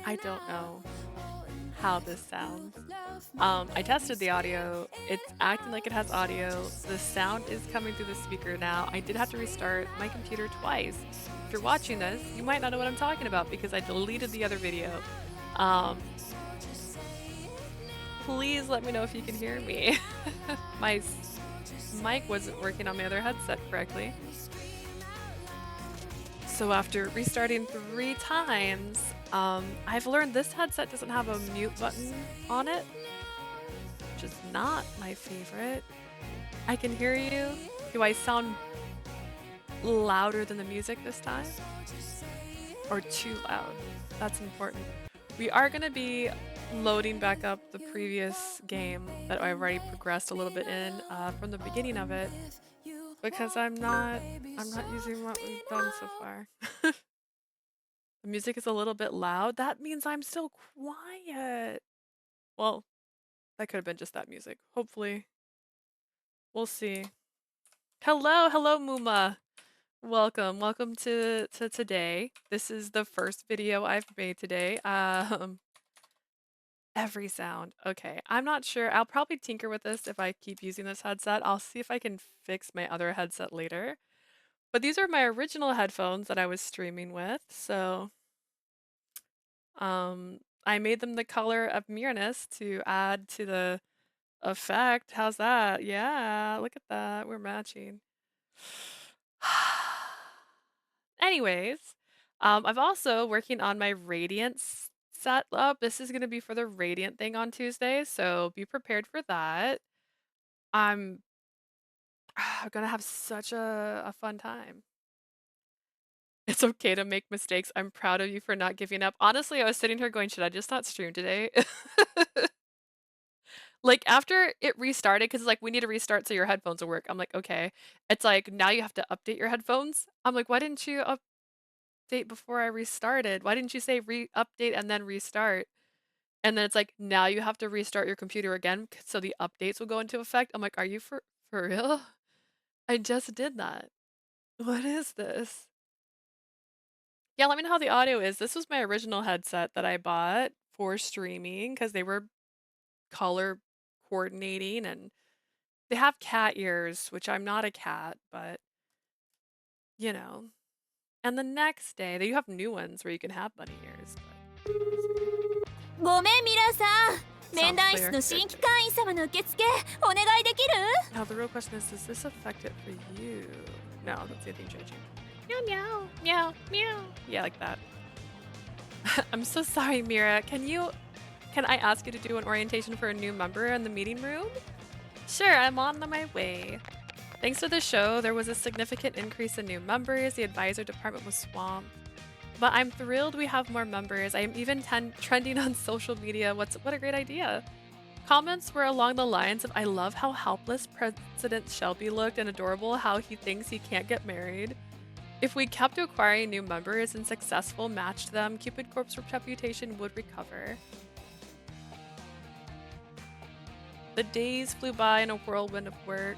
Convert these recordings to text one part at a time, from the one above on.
I don't know how this sounds. I tested the audio. It's acting like it has audio. The sound is coming through the speaker now. I did have to restart my computer twice. If you're watching this, you might not know what I'm talking about because I deleted the other video. Um, please let me know if you can hear me. My mic wasn't working on my other headset correctly. So after restarting 3 times, I've learned this headset doesn't have a mute button on it, which is not my favorite. I can hear you. Do I sound louder than the music this time? Or too loud? That's important. We are going to be loading back up the previous game that I've already progressed a little bit in from the beginning of it because I'm not using what we've done so far. The music is a little bit loud. That means I'm still quiet. Well, that could have been just that music. Hopefully. We'll see. Hello, Muma. Welcome to today. This is the first video I've made today. Every sound. Okay, I'm not sure. I'll probably tinker with this if I keep using this headset. I'll see if I can fix my other headset later. But these are my original headphones that I was streaming with, so I made them the color of Merenice to add to the effect. How's that? Yeah, look at that. We're matching. Anyways, I'm also working on my Radiant setup. This is going to be for the Radiant thing on Tuesday, so be prepared for that. I'm gonna have such a fun time. It's okay to make mistakes. I'm proud of you for not giving up. Honestly, I was sitting here going, should I just not stream today? Like after it restarted, because it's like we need to restart so your headphones will work. I'm like, okay. It's like now you have to update your headphones. I'm like, why didn't you update before I restarted? Why didn't you say update and then restart? And then it's like now you have to restart your computer again so the updates will go into effect. I'm like, are you for real? I just did that. What is this? Yeah, let me know how the audio is. This was my original headset that I bought for streaming because they were color coordinating and they have cat ears, which I'm not a cat, but you know. And the next day, they have new ones where you can have bunny ears. Butごめんミラーさん、面 sounds 談 clear. 室の新規会員様の受付お願いできる？ Now the real question is, does this affect it for you? No, that's the thing changing. Meow meow meow meow. Yeah, like that. I'm so sorry, Mira. Can I ask you to do an orientation for a new member in the meeting room? Sure, I'm on my way. Thanks to the show, there was a significant increase in new members. The advisor department was swamped. But I'm thrilled we have more members. I am even trending on social media. What a great idea. Comments were along the lines of, I love how helpless President Shelby looked and adorable how he thinks he can't get married. If we kept acquiring new members and successful matched them, Cupid Corp's reputation would recover. The days flew by in a whirlwind of work.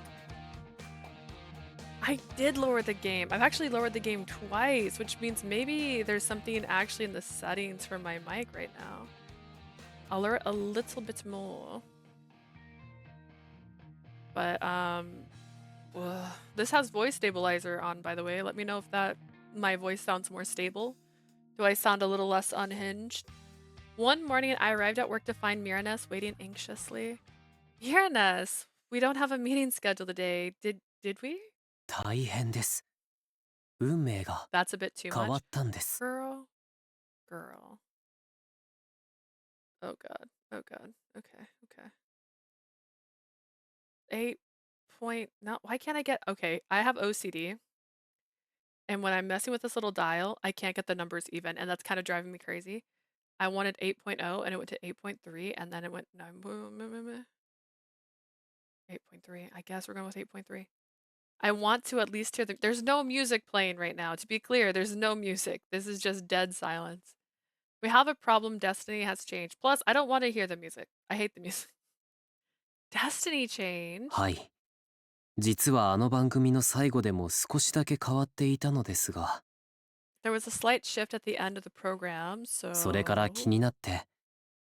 I did lower the game. I've actually lowered the game twice, which means maybe there's something actually in the settings for my mic right now. I'll lower it a little bit more. But, this has voice stabilizer on, by the way. Let me know if my voice sounds more stable. Do I sound a little less unhinged? One morning, I arrived at work to find Merenice waiting anxiously. Merenice, we don't have a meeting scheduled today. Did we? 大変です。運命が That's a bit too 変わ much. ったんです。 Girl. Oh god. Okay. 8 point, no, why can't I get, okay, I have OCD. And when I'm messing with this little dial, I can't get the numbers even, and that's kind of driving me crazy. I wanted 8.0 and it went to 8.3 and then it went, no, 8.3. I guess we're going with 8.3. I want to at least hear there's no music playing right now. To be clear, there's no music. This is just dead silence. We have a problem. Destiny has changed. Plus, I don't want to hear the music. I hate the music. Destiny changed? はい。実はあの番組の最後でも少しだけ変わっていたのですが、There was a slight shift at the end of the program, それから気 so になって、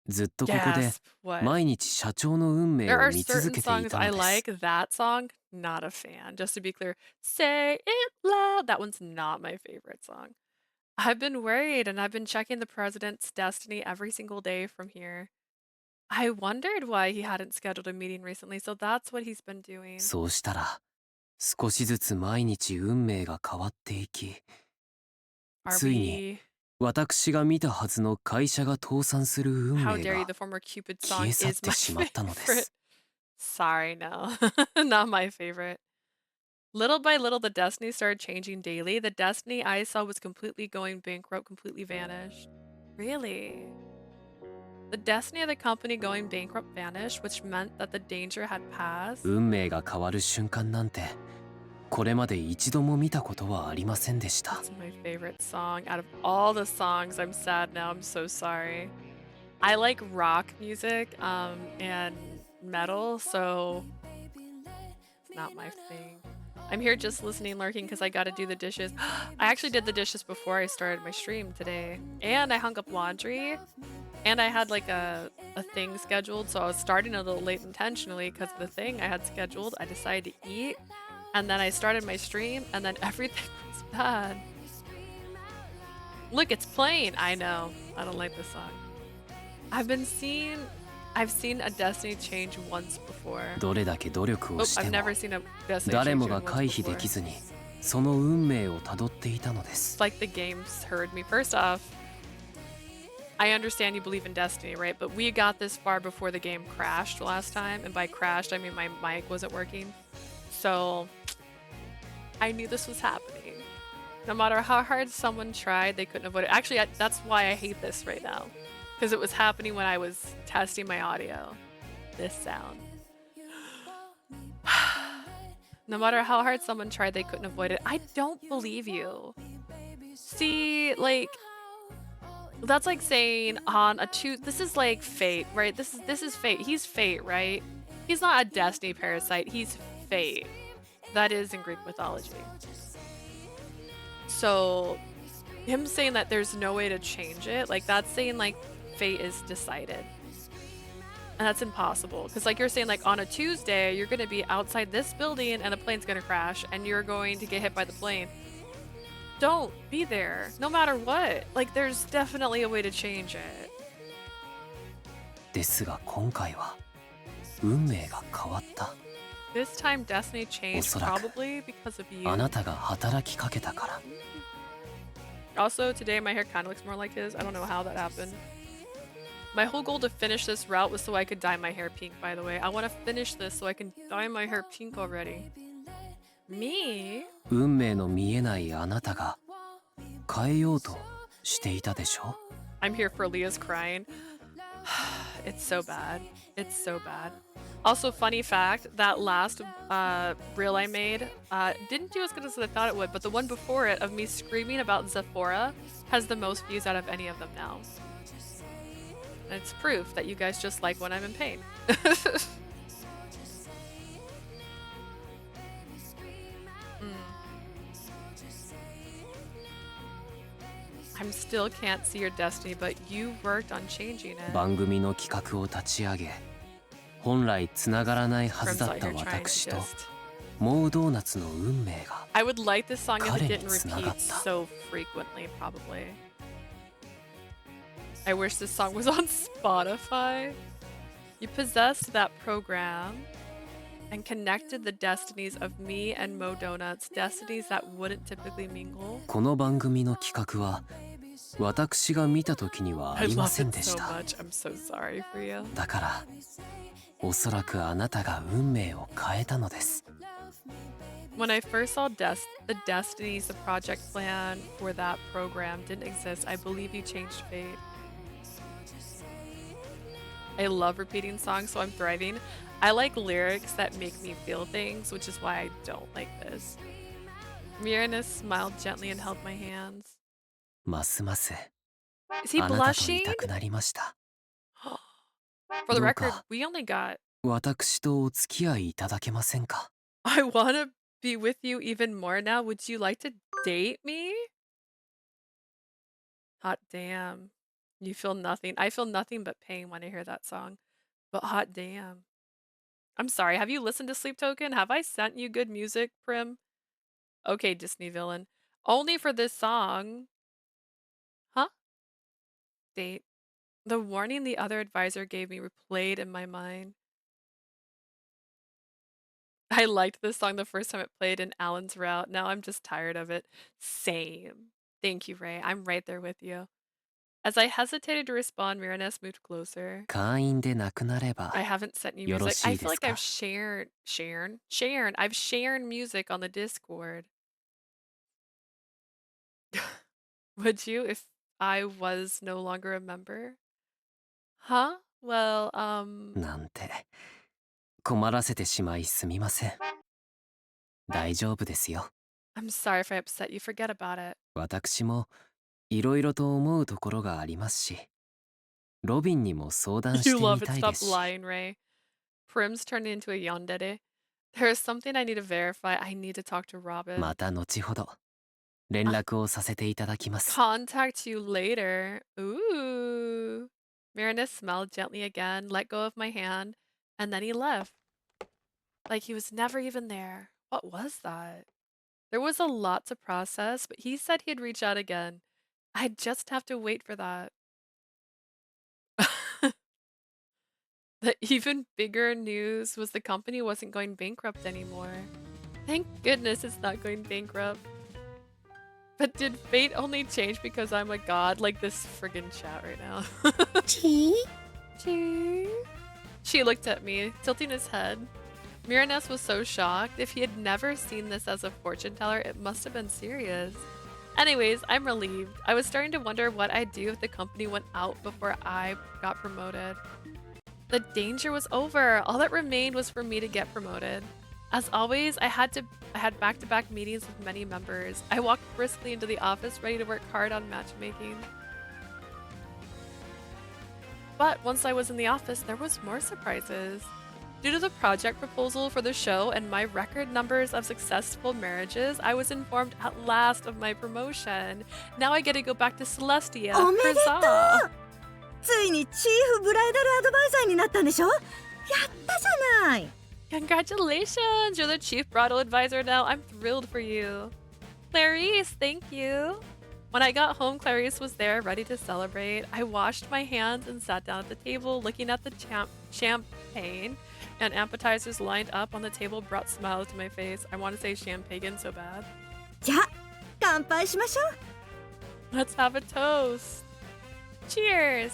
ずっとここで gasp. What? 毎日社長の運命 There を are 見続 certain けてい songs た I のです。 like. That song, not a fan. Just to be clear, say it loud. That one's not my favorite song. I've been worried and I've been checking the president's destiny every single day from here. I wondered why he hadn't scheduled a meeting recently, so that's what he's been doing. そうしたら、少しずつ毎日運命が変わっていき、 Are ついに we... 私が見たはずの会社が倒産する運 How 命 dare you, が the former Cupid 消 song え去っ is て my しまったので favorite. す。 Sorry, no. Not my favorite. Little by little, the destiny started changing daily. The destiny I saw was completely going bankrupt, completely vanished. Really? The destiny of the company going bankrupt vanished, which meant that the danger had passed. 運命が変わる瞬間なんて、これまで一度も見たことはありませんでした。 It's my favorite song. Out of all the songs, I'm sad now. I'm so sorry. I like rock music and metal, so it's not my thing. I'm here just listening, lurking, because I gotta do the dishes. I actually did the dishes before I started my stream today. And I hung up laundry. And I had like a thing scheduled, so I was starting a little late intentionally because of the thing I had scheduled. I decided to eat, and then I started my stream, and then everything was bad. Look, it's playing. I know. I don't like this song. I've seen a destiny change once before. どれだけ努力をし I've ても never seen a destiny 誰 change も even が once 回避で before. きずにその運命をたどっていたのです。 It's like the games heard me. First off, I understand you believe in destiny, right? But we got this far before the game crashed last time. And by crashed, I mean my mic wasn't working. So I knew this was happening. No matter how hard someone tried, they couldn't avoid it. Actually, that's why I hate this right now. Because it was happening when I was testing my audio. This sound. No matter how hard someone tried, they couldn't avoid it. I don't believe you. See, like... That's like saying on a this is like fate, right? This is fate. He's fate, right? He's not a destiny parasite. He's fate. That is in Greek mythology. So him saying that there's no way to change it, like that's saying like fate is decided. And that's impossible. Because like you're saying like on a Tuesday, you're going to be outside this building and the plane's going to crash and you're going to get hit by the plane. Don't be there, no matter what. Like, there's definitely a way to change it. ですが今回は運命が変わった。 This time, destiny changed probably because of you. あなたが働きかけたから。 Also, today my hair kind of looks more like his. I don't know how that happened. My whole goal to finish this route was so I could dye my hair pink, by the way. I want to finish this so I can dye my hair pink already. Me? 運命の見えないあなたが変えようとしていたでしょ。 I'm here for Leah's crying. It's so bad. It's so bad. Also, funny fact, that last reel I made didn't do as good as I thought it would, but the one before it of me screaming about Zephora has the most views out of any of them now. And it's proof that you guys just like when I'm in pain. I still can't see your destiny, but you worked on changing it. 番組の企画を立ち上げ、本来つながらないはずだった私とモウドーナツの運命が I would like this song if it didn't 彼に繋がっ repeat た。 so frequently, probably. I wish this song was on Spotify. You possessed that program and connected the destinies of me and Mo Donuts, destinies that wouldn't typically mingle. この番組の企画は私が見た時にはあ I りま love せん it でし so た。 much. I'm so sorry for you. だからおそらくあなたが運命を変えたのです。 When I first saw the destinies, the project plan for that program didn't exist. I believe you changed fate. I love repeating songs, so I'm thriving. I like lyrics that make me feel things, which is why I don't like this. Merenice smiled gently and held my hands. ますます Is he あなたとい blushing? たくなりました。 For the どう record, か we only got 私とお付き合いいただけませんか I want to be with you even more now. Would you like to date me? Hot damn. You feel nothing. I feel nothing but pain when I hear that song. But hot damn. I'm sorry. Have you listened to Sleep Token? Have I sent you good music, Prim? Okay, Disney villain. Only for this song. Huh? Date. The warning the other advisor gave me replayed in my mind. I liked this song the first time it played in Alan's route. Now I'm just tired of it. Same. Thank you, Ray. I'm right there with you. As I hesitated to respond, Merenice moved closer. 会員でなくなれば I haven't sent you よろ music. し I いで feel す like I've か I've shared music on the Discord. Would you if I was no longer a member? Huh? Well, なんて困らせてしまいすみません。大丈夫ですよ。 I'm sorry if I upset you. Forget about it. 私もいろいろと思うところがありますし、ロビンにも相談し You てみ love it. たい Stop ですし。 lying, Ray. Prim's turning into a yandere. There is something I need to verify. I need to talk to Robin. また後ほど連絡をさせていただきます。 Contact you later. Ooh. Merenice smiled gently again, let go of my hand, and then he left. Like he was never even there. What was that? There was a lot to process, but he said he'd reach out again. I'd just have to wait for that. The even bigger news was the company wasn't going bankrupt anymore. Thank goodness it's not going bankrupt. But did fate only change because I'm a god like this friggin' chat right now? Chi? She looked at me, tilting his head. Merenice was so shocked. If he had never seen this as a fortune teller, it must have been serious. Anyways, I'm relieved. I was starting to wonder what I'd do if the company went out before I got promoted. The danger was over. All that remained was for me to get promoted. As always, I had back-to-back meetings with many members. I walked briskly into the office, ready to work hard on matchmaking. But once I was in the office, there was more surprises. Due to the project proposal for the show and my record numbers of successful marriages, I was informed at last of my promotion. Now I get to go back to Celestia. Huzzah! ついにチーフブライダルアドバイザーになったんでしょ？やったじゃない。 Congratulations! You're the chief bridal advisor now. I'm thrilled for you. Clarice, thank you. When I got home, Clarice was there, ready to celebrate. I washed my hands and sat down at the table, looking at the champagne and appetizers lined up on the table brought smiles to my face. I want to say champagne so bad. じゃあ乾杯しましょう。 Let's have a toast. Cheers!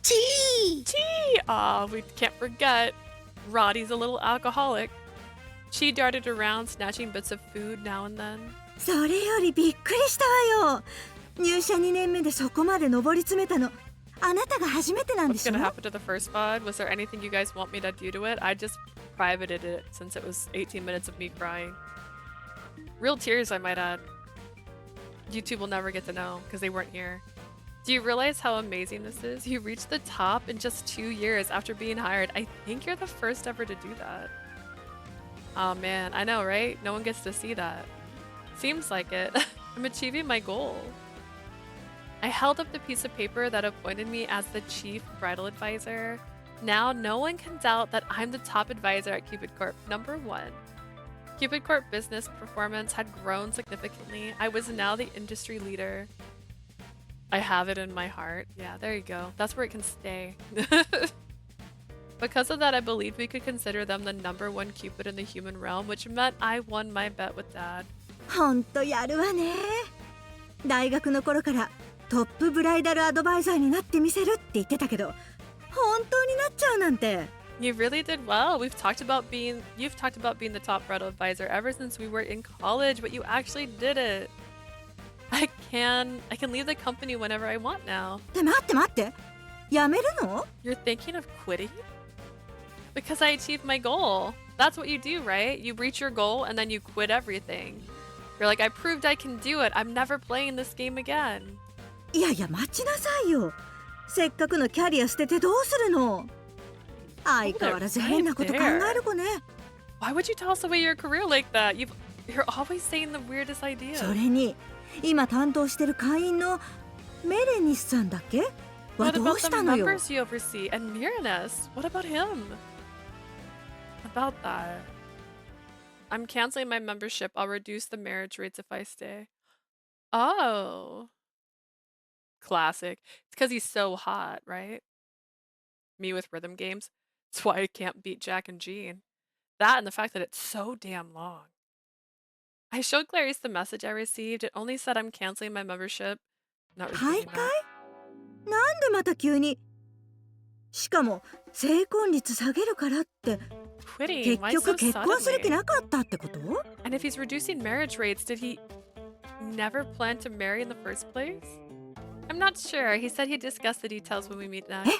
チー。 Tea! Aw, we can't forget. Roddy's a little alcoholic. She darted around, snatching bits of food now and then. それよりびっくりしたわよ。入社2年目でそこまで上り詰めたの。あなたが初めてなんで What's しょ？ gonna happen to the first VOD? Was there anything you guys want me to do to it? I just privated it since it was 18 minutes of me crying. Real tears, I might add. YouTube will never get to know because they weren't here. Do you realize how amazing this is? You reached the top in just 2 years after being hired. I think you're the first ever to do that. Oh man, I know, right? No one gets to see that. Seems like it. I'm achieving my goal. I held up the piece of paper that appointed me as the chief bridal advisor. Now no one can doubt that I'm the top advisor at Cupid Corp, #1. Cupid Corp business performance had grown significantly. I was now the industry leader. I have it in my heart. Yeah, there you go. That's where it can stay. Because of that, I believed we could consider them the #1 Cupid in the human realm, which meant I won my bet with Dad. ほんとやるわね。大学の頃からトップブライダルアドバイザーになってみせるって言ってたけど、本当になっちゃうなんて。You really did well. You've talked about being the top bridal advisor ever since we were in college, but you actually did it. I can leave the company whenever I want now. 待って。やめるの？ You're thinking of quitting? Because I achieved my goal. That's what you do, right? You reach your goal and then you quit everything. You're like, I proved I can do it. I'm never playing this game again. いやいや待ちなさいよ。せっかくのキャリア捨ててどうするの？相変わらず変なこと考える子ね。Why would you toss away your career like that? You're always saying the weirdest ideas. それに今担当してる会員のメレニスさんだっけ？は What ど about うし the たのよ。 members you oversee and Merenice? What about him? About that. I'm canceling my membership. I'll reduce the marriage rates if I stay. Oh. Classic. It's because he's so hot, right? Me with rhythm games. That's why I can't beat Jack and Jean. That and the fact that it's so damn long. I showed Clarice the message I received. It only said I'm canceling my membership. Not 大 receiving 会？ that. なんでまた急に？しかも成婚率下げるからって Quitting? 結 Why 局 so 結婚する気 suddenly? なかったってこと？ And if he's reducing marriage rates, did he never plan to marry in the first place? I'm not sure. He said he'd discuss the details when we meet next.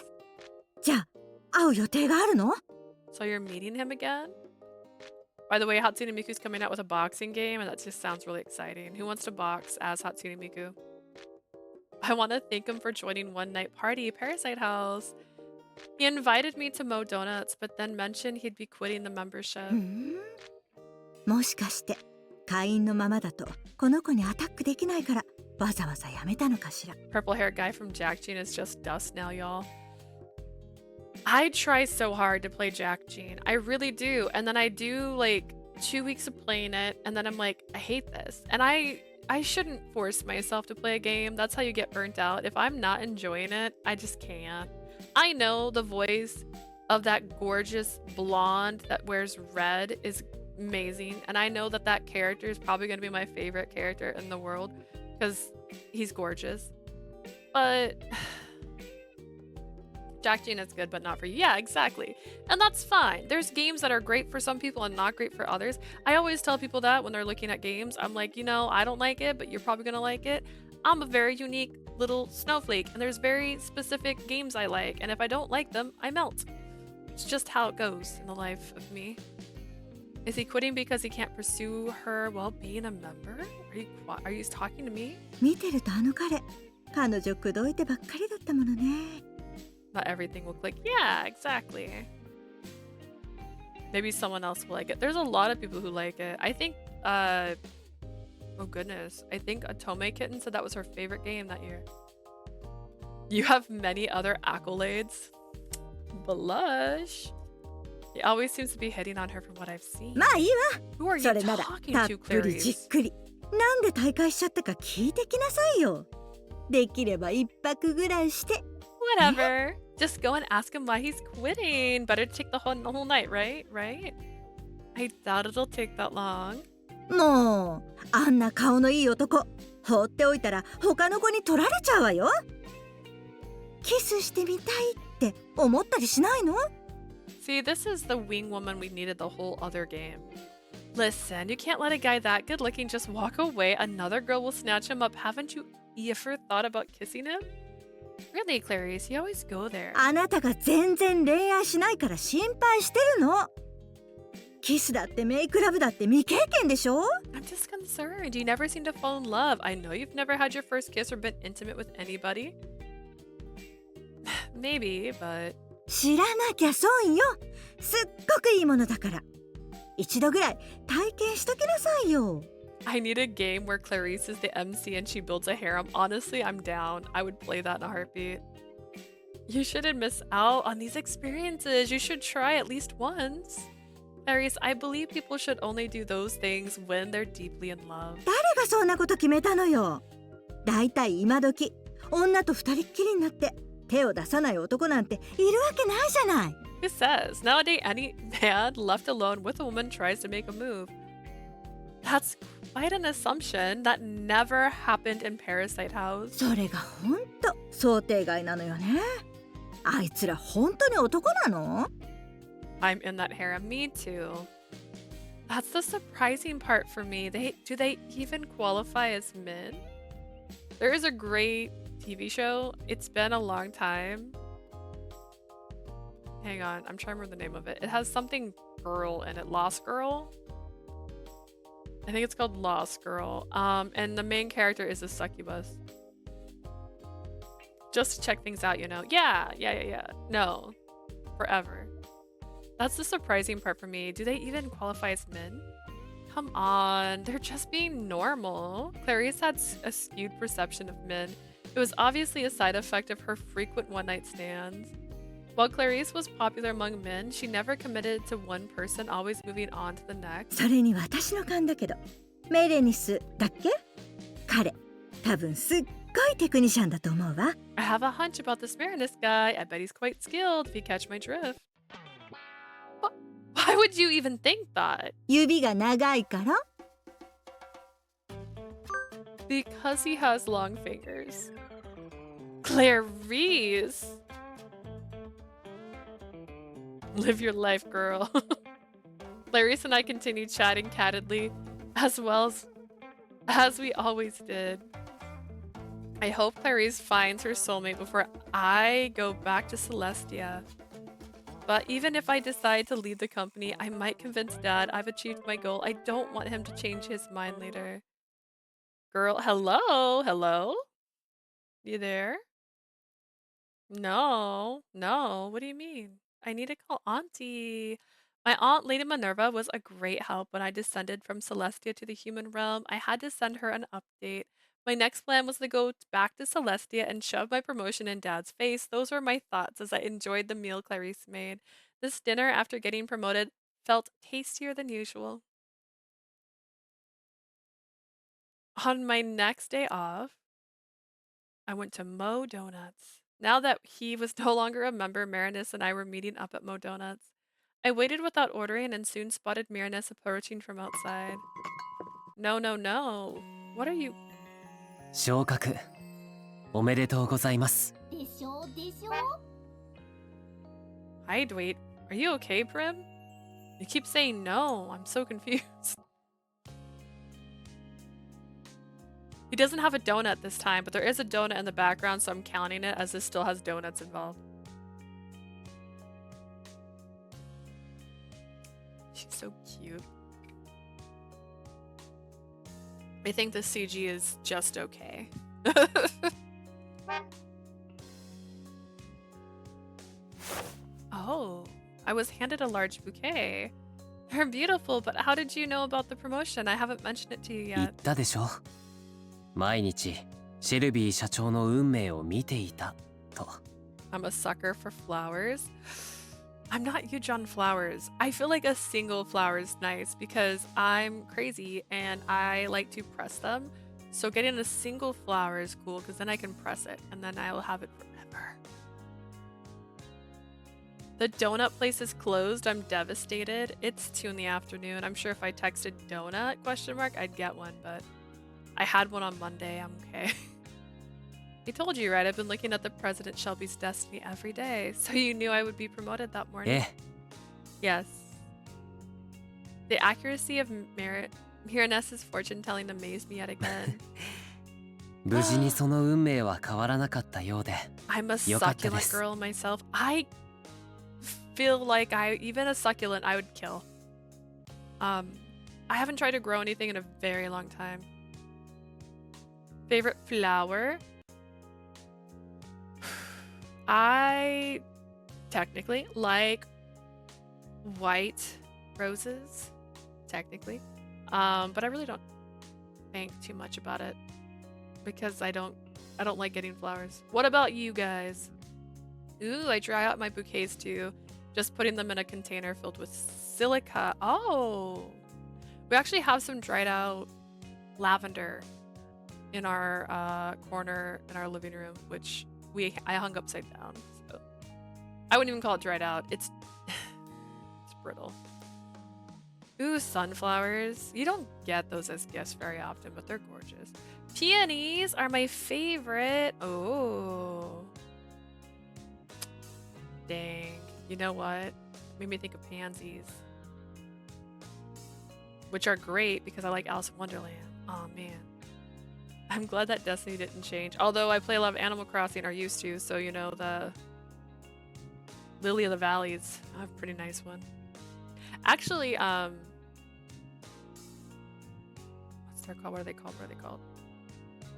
じゃあ会う予定があるの？ So you're meeting him again? By the way, Hatsune Miku's coming out with a boxing game, and that just sounds really exciting. Who wants to box as Hatsune Miku? I want to thank him for joining One Night Party, Parasite House. He invited me to Mo Donuts, but then mentioned he'd be quitting the membership. もしかして会員のままだとこの子にアタックできないからわざわざやめたのかしら。 Purple hair guy from Jack Jean is just dust now, y'all. I try so hard to play Jack Jean. I really do. And then I do like 2 weeks of playing it, and then I'm like, I hate this. And I shouldn't force myself to play a game. That's how you get burnt out. If I'm not enjoying it, I just can't. I know the voice of that gorgeous blonde that wears red is amazing, and I know that that character is probably going to be my favorite character in the world because he's gorgeous. But Jack Jean is good, but not for you. Yeah, exactly. And that's fine. There's games that are great for some people and not great for others. I always tell people that when they're looking at games. I'm like, you know, I don't like it, but you're probably going to like it. I'm a very unique little snowflake, and there's very specific games I like, and if I don't like them, I melt. It's just how it goes in the life of me. Is he quitting because he can't pursue her while being a member? Are you talking to me? 見てるとあの彼口説いてばっかりだったものね。 Not everything will click. Yeah, exactly. Maybe someone else will like it. There's a lot of people who like it. I think, oh goodness. I think Atome Kitten said that was her favorite game that year. You have many other accolades. Blush. He always seems to be hitting on her from what I've seen. まあいいわ。 Who are そ you れなら talking たっ to, ぷりじっ Clarice? くり。なんで退会しちゃったか聞いてきなさいよ。できれば一泊ぐらいして。 Whatever. Just go and ask him why he's quitting. Better take the whole night, right? Right? I doubt it'll take that long. もうあんな顔のいい男放っておいたら他の子に取られちゃうわよ。キスしてみたいって思ったりしないの？ See, this is the wing woman we needed the whole other game. Listen, you can't let a guy that good looking just walk away. Another girl will snatch him up. Haven't you ever thought about kissing him? Really, Clarice, you always go there. あなたが全然恋愛しないから心配してるの。キスだってメイクラブだって未経験でしょ？ I'm just concerned. You never seem to fall in love. I know you've never had your first kiss or been intimate with anybody. Maybe, but... 知らなきゃ損よ。すっごくいいものだから。一度ぐらい体験しときなさいよ。 I need a game where Clarice is the MC and she builds a harem. Honestly, I'm down. I would play that in a heartbeat. You shouldn't miss out on these experiences. You should try at least once. Clarice, I believe people should only do those things when they're deeply in love. 誰がそんなこと決めたのよ。だいたい今時女と二人っきりになって手を出さない男なんているわけないじゃない。 Who says? Nowadays, any man left alone with a woman tries to make a move. That's quite an assumption. That never happened in Parasite House. それがほんと想定外なのよね。あいつら本当に男なの？ I'm in that harem. Me too. That's the surprising part for me. Do they even qualify as men? There is a great TV show. It's been a long time. Hang on, I'm trying to remember the name of it. It has something girl in it. Lost Girl? I think it's called Lost Girl. And the main character is a succubus. Just to check things out, you know? Yeah. No. Forever. That's the surprising part for me. Do they even qualify as men? Come on, they're just being normal. Clarice had a skewed perception of men. It was obviously a side effect of her frequent one-night stands. While Clarice was popular among men, she never committed to one person, always moving on to the next. それに私の勘だけど、メレニスだっけ？彼、多分すっごいテクニシャンだと思うわ。I have a hunch about this Merenice guy. I bet he's quite skilled if you catch my drift. Why would you even think that? 指が長いから？ Because he has long fingers. Clarice! Live your life, girl. Clarice and I continued chatting candidly, as well as we always did. I hope Clarice finds her soulmate before I go back to Celestia. But even if I decide to leave the company, I might convince Dad I've achieved my goal. I don't want him to change his mind later. Girl, hello? Hello? You there? No. What do you mean? I need to call Auntie. My aunt, Lady Minerva, was a great help when I descended from Celestia to the human realm. I had to send her an update. My next plan was to go back to Celestia and shove my promotion in Dad's face. Those were my thoughts as I enjoyed the meal Clarice made. This dinner, after getting promoted, felt tastier than usual. On my next day off, I went to Mo Donuts. Now that he was no longer a member, Merenice and I were meeting up at Mo Donuts. I waited without ordering and soon spotted Merenice approaching from outside. No. What are you... 昇格おめでとうございます。でしょでしょ Hi, Dwayne. Are you okay, Prim? You keep saying no. I'm so confused. He doesn't have a donut this time, but there is a donut in the background, so I'm counting it as this still has donuts involved. She's so cute. I think the CG is just okay. Oh, I was handed a large bouquet. They're beautiful, but how did you know about the promotion? I haven't mentioned it to you 言っ yet. たでしょ。毎日シェルビー社長の運命を見ていたと。I'm a sucker for flowers. I'm not huge on flowers. I feel like a single flower is nice because I'm crazy and I like to press them. So getting a single flower is cool because then I can press it and then I will have it forever. The donut place is closed. I'm devastated. It's 2 in the afternoon. I'm sure if I texted donut ? I'd get one, but I had one on Monday. I'm okay. I told you, right? I've been looking at the President Shelby's destiny every day, so you knew I would be promoted that morning. ええ。 Yes. The accuracy of Merenice's fortune telling amazed me yet again. 無事にその運命は変わらなかったようで。 I'm a よかったで succulent す。 girl myself. I feel like even a succulent I would kill. I haven't tried to grow anything in a very long time. Favorite flower? I technically like white roses, technically. But I really don't think too much about it because I don't like getting flowers. What about you guys? Ooh, I dry out my bouquets too. Just putting them in a container filled with silica. Oh, we actually have some dried out lavender in our corner in our living room, which I hung upside down. So I wouldn't even call it dried out. It's brittle. Ooh, sunflowers. You don't get those as gifts very often, but they're gorgeous. Peonies are my favorite. Oh. Dang. You know what? Made me think of pansies. Which are great because I like Alice in Wonderland. Oh, man. I'm glad that Destiny didn't change. Although I play a lot of Animal Crossing or used to, so you know the Lily of the Valleys. A pretty nice one. Actually, what's their called? What are they called? What are they called?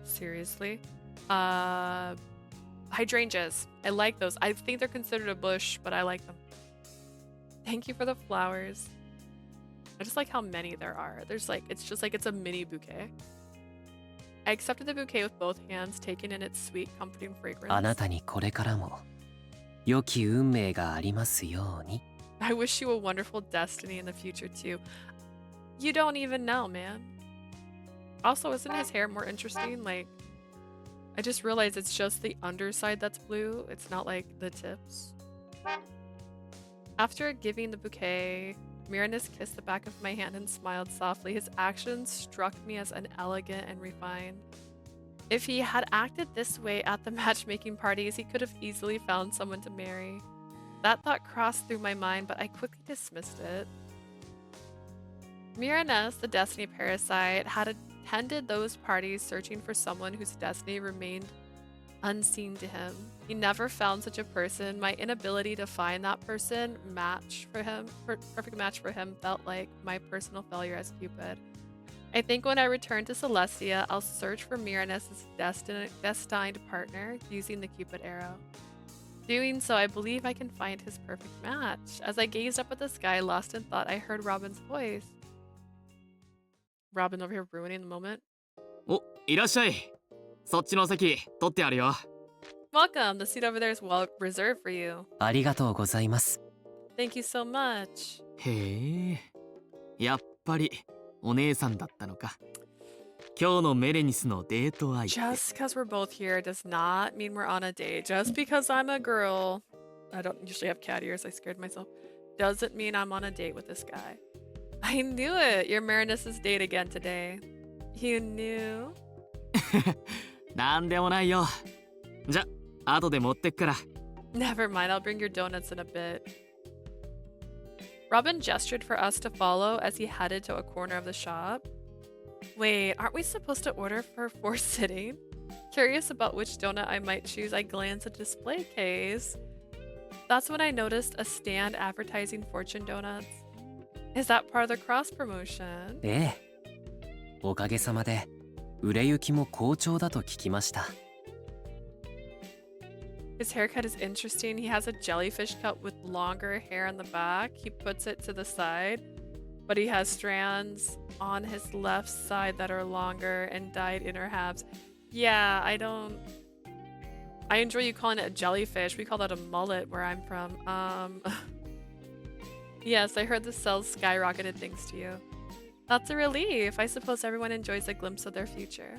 Seriously? Hydrangeas. I like those. I think they're considered a bush, but I like them. Thank you for the flowers. I just like how many there are. There's like, it's just like it's a mini bouquet. I accepted the bouquet with both hands, taking in its sweet, comforting fragrance. あなたにこれからも良き運命がありますように。 I wish you a wonderful destiny in the future too. You don't even know, man. Also, isn't his hair more interesting? Like, I just realized it's just the underside that's blue. It's not like the tips. After giving the bouquet, Merenice kissed the back of my hand and smiled softly. His actions struck me as unelegant and refined. If he had acted this way at the matchmaking parties, he could have easily found someone to marry. That thought crossed through my mind, but I quickly dismissed it. Merenice, the destiny parasite, had attended those parties searching for someone whose destiny remained unseen to him. He never found such a person. My inability to find that person perfect match for him, felt like my personal failure as Cupid. I think when I return to Celestia, I'll search for Merenice's destined partner using the Cupid arrow. Doing so, I believe I can find his perfect match. As I gazed up at the sky, lost in thought, I heard Robin's voice. Robin over here ruining the moment. お、いらっしゃい。そっちの席取ってあるよ。 Welcome. The seat over there is well reserved for you. ありがとうございます。 Thank you so much. へえ。やっぱりお姉さんだったのか。今日のメレニスのデート相手。 Just because we're both here does not mean we're on a date. Just because I'm a girl, I don't usually have cat ears, I scared myself, doesn't mean I'm on a date with this guy. I knew it! You're Merenice's date again today. You knew? なんでもないよ。じゃ、後で持ってっから。 Never mind, I'll bring your donuts in a bit. Robin gestured for us to follow as he headed to a corner of the shop. Wait, aren't we supposed to order for 4 sitting? Curious about which donut I might choose, I glanced at the display case. That's when I noticed a stand advertising Fortune donuts. Is that part of the cross promotion? ええ。おかげさまで売れ行きも好調だと聞きました。 His haircut is interesting. He has a jellyfish cut with longer hair on the back. He puts it to the side, but he has strands on his left side that are longer and dyed inner halves. Yeah, I enjoy you calling it a jellyfish. We call that a mullet where I'm from. Yes, I heard the sales skyrocketed thanks to you. That's a relief. I suppose everyone enjoys a glimpse of their future.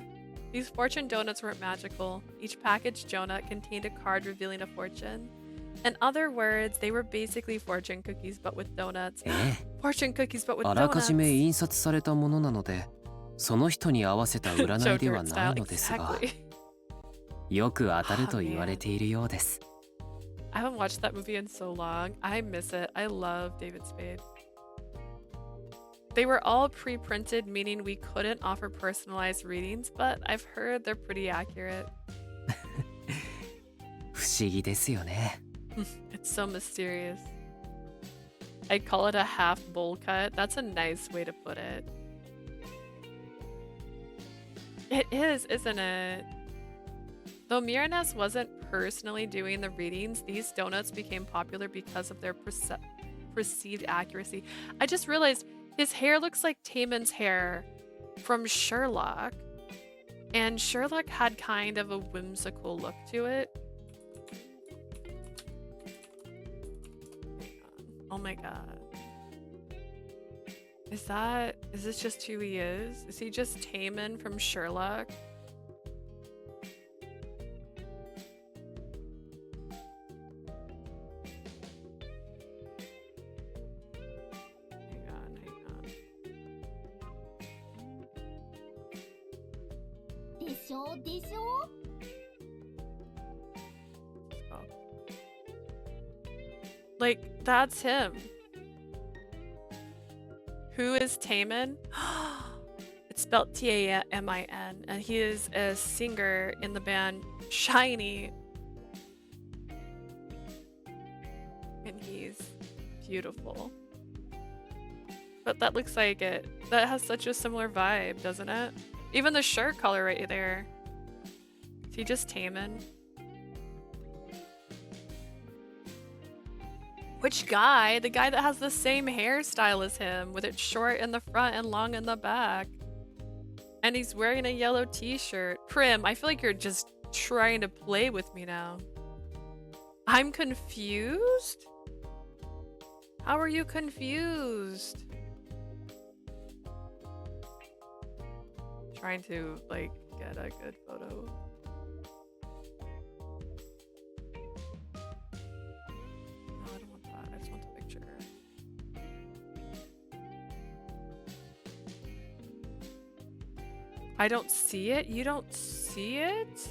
These fortune donuts weren't magical. Each packaged donut contained a card revealing a fortune. In other words, they were basically fortune cookies but with donuts. ええ。 Fortune cookies but with あらかじめ donuts. 印刷されたものなので、その人に合わせた占いでは Joker ない style, のですが、 exactly. よく当たると言われているようです。 I haven't watched that movie in so long. I miss it. I love David Spade. They were all pre-printed, meaning we couldn't offer personalized readings, but I've heard they're pretty accurate. 不思議ですよね。 It's so mysterious. I'd call it a half bowl cut. That's a nice way to put it. It is, isn't it? Though Merenice wasn't personally doing the readings, these donuts became popular because of their perceived accuracy. I just realized his hair looks like Taman's hair from Sherlock. And Sherlock had kind of a whimsical look to it. Oh my god. Is this just who he is? Is he just Taman from Sherlock? Hang on. Oh. Like, that's him. Who is Taman? It's spelled Tamin, and he is a singer in the band Shiny. And he's beautiful. But that looks like it. That has such a similar vibe, doesn't it? Even the shirt color right there. Is he just Taemin? Which guy? The guy that has the same hairstyle as him, with it short in the front and long in the back. And he's wearing a yellow t-shirt. Prim, I feel like you're just trying to play with me now. I'm confused? How are you confused? Trying to, like, get a good photo. No, I don't want that. I just want the picture. I don't see it? You don't see it?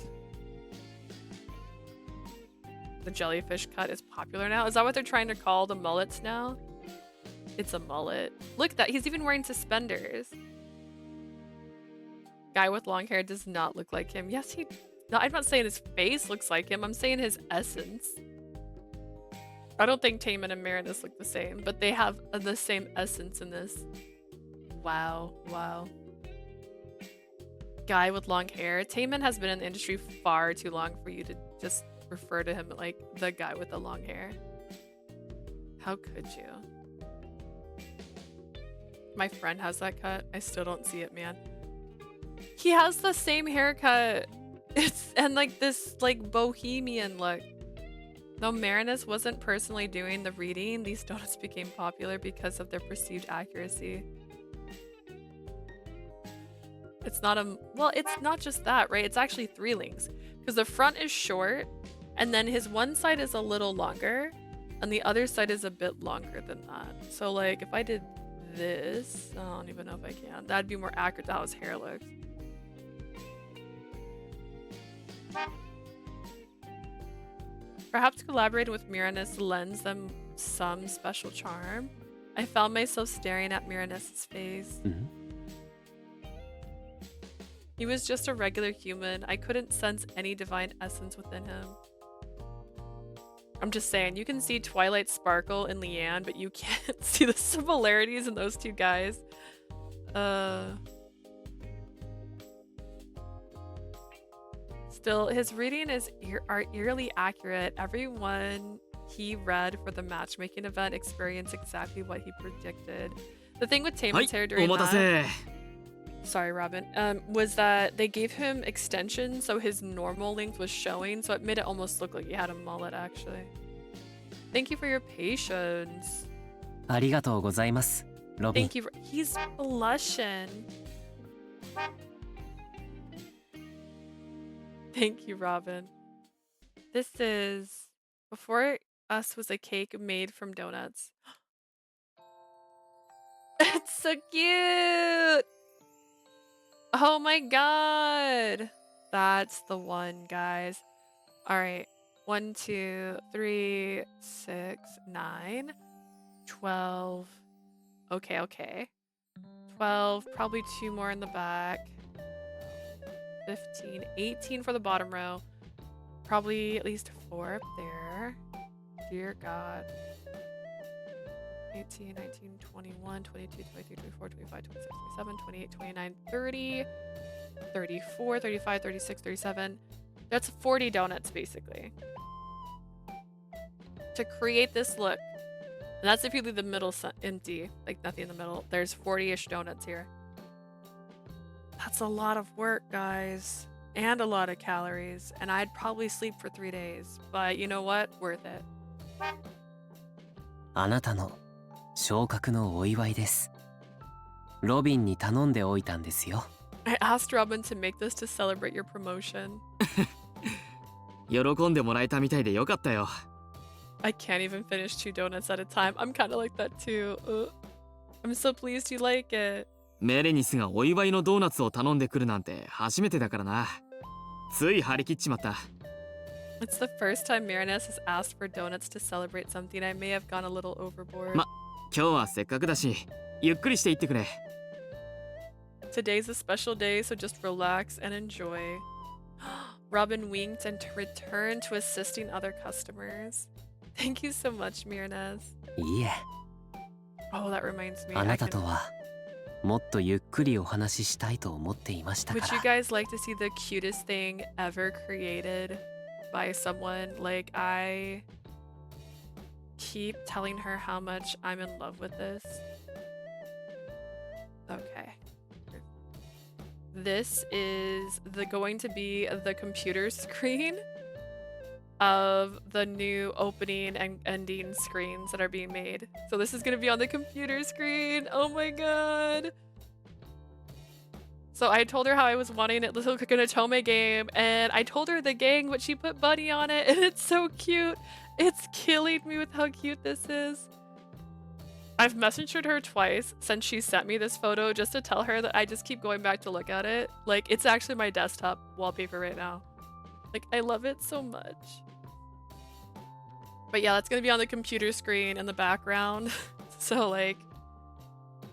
The jellyfish cut is popular now? Is that what they're trying to call the mullets now? It's a mullet. Look at that. He's even wearing suspenders. Guy with long hair does not look like him. Yes, he... No, I'm not saying his face looks like him. I'm saying his essence. I don't think Taemin and Merenice look the same, but they have the same essence in this. Wow. Wow. Guy with long hair. Taemin has been in the industry far too long for you to just refer to him like the guy with the long hair. How could you? My friend has that cut. I still don't see it, man. He has the same haircut. And like this like bohemian look. Though Merenice wasn't personally doing the reading, these donuts became popular because of their perceived accuracy. It's not a... Well, it's not just that, right? It's actually 3 links. Because the front is short, and then his one side is a little longer, and the other side is a bit longer than that. So, like, if I did this... I don't even know if I can. That'd be more accurate to how his hair looks. Perhaps collaborating with Merenice lends them some special charm. I found myself staring at Merenice's face. He was just a regular human. I couldn't sense any divine essence within him. I'm just saying, you can see Twilight sparkle in Leanne, but you can't see the similarities in those two guys. Still, his reading is eerily accurate. Everyone he read for the matchmaking event experienced exactly what he predicted. The thing with Taemin's hair during that... Sorry, Robin. Was that they gave him extensions, so his normal length was showing, so it made it almost look like he had a mullet, actually. Thank you for your patience. Thank you. He's blushing. Thank you, Robin. This is... Before Us was a cake made from donuts. It's so cute! Oh my god! That's the one, guys. Alright. 1, 2, 3, 6, 9, 12. Okay. 12, probably 2 more in the back. 15, 18 for the bottom row. Probably at least 4 up there. Dear God. 18, 19, 21, 22, 23, 24, 25, 26, 27, 28, 29, 30, 34, 35, 36, 37. That's 40 donuts, basically. To create this look. And that's if you leave the middle empty. Like, nothing in the middle. There's 40-ish donuts here. That's a lot of work, guys. And a lot of calories. And I'd probably sleep for 3 days. But you know what? Worth it. あなたの昇格のお祝いです。ロビンに頼んでおいたんですよ。I asked Robin to make this to celebrate your promotion. 喜んでもらえたみたいでよかったよ。I can't even finish 2 donuts at a time. I'm kind of like that too. I'm so pleased you like it. メレニスがお祝いのドーナツを頼んでくるなんて初めてだからな。つい張り切っちまった。It's the first time Merenice has asked for donuts to celebrate something. I may have gone a little overboard. ま、今日はせっかくだし、ゆっくりしていってくれ。Today's a special day, so just relax and enjoy. Robin winked and returned to assisting other customers. Thank you so much, Merenice. いいえ、 Oh, that reminds me. あなたとはもっとゆっくりお話ししたいと思っていましたか Would you ら。 guys like to see the cutest thing ever created by someone? Like, I keep telling her how much I'm in love with this. Okay. This is going to be the computer screen of the new opening and ending screens that are being made. So this is going to be on the computer screen. Oh my god. So I told her how I was wanting it to look like an Otome game, and I told her the gang, but she put Bunny on it, and it's so cute. It's killing me with how cute this is. I've messaged her twice since she sent me this photo just to tell her that I just keep going back to look at it. Like, it's actually my desktop wallpaper right now. Like, I love it so much. But yeah, that's gonna be on the computer screen in the background. So like,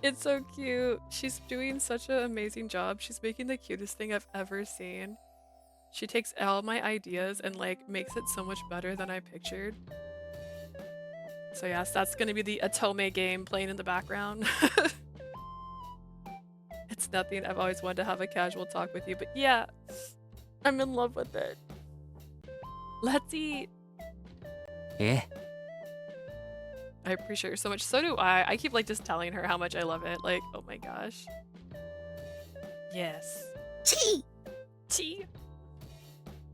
it's so cute. She's doing such an amazing job. She's making the cutest thing I've ever seen. She takes all my ideas and like makes it so much better than I pictured. So yes, that's gonna be the Otome game playing in the background. It's nothing. I've always wanted to have a casual talk with you, but yeah, I'm in love with it. Let's eat. ええ、 I appreciate her so much. So do I. I keep like just telling her how much I love it. Like, oh my gosh. Yes. Chi! Chi.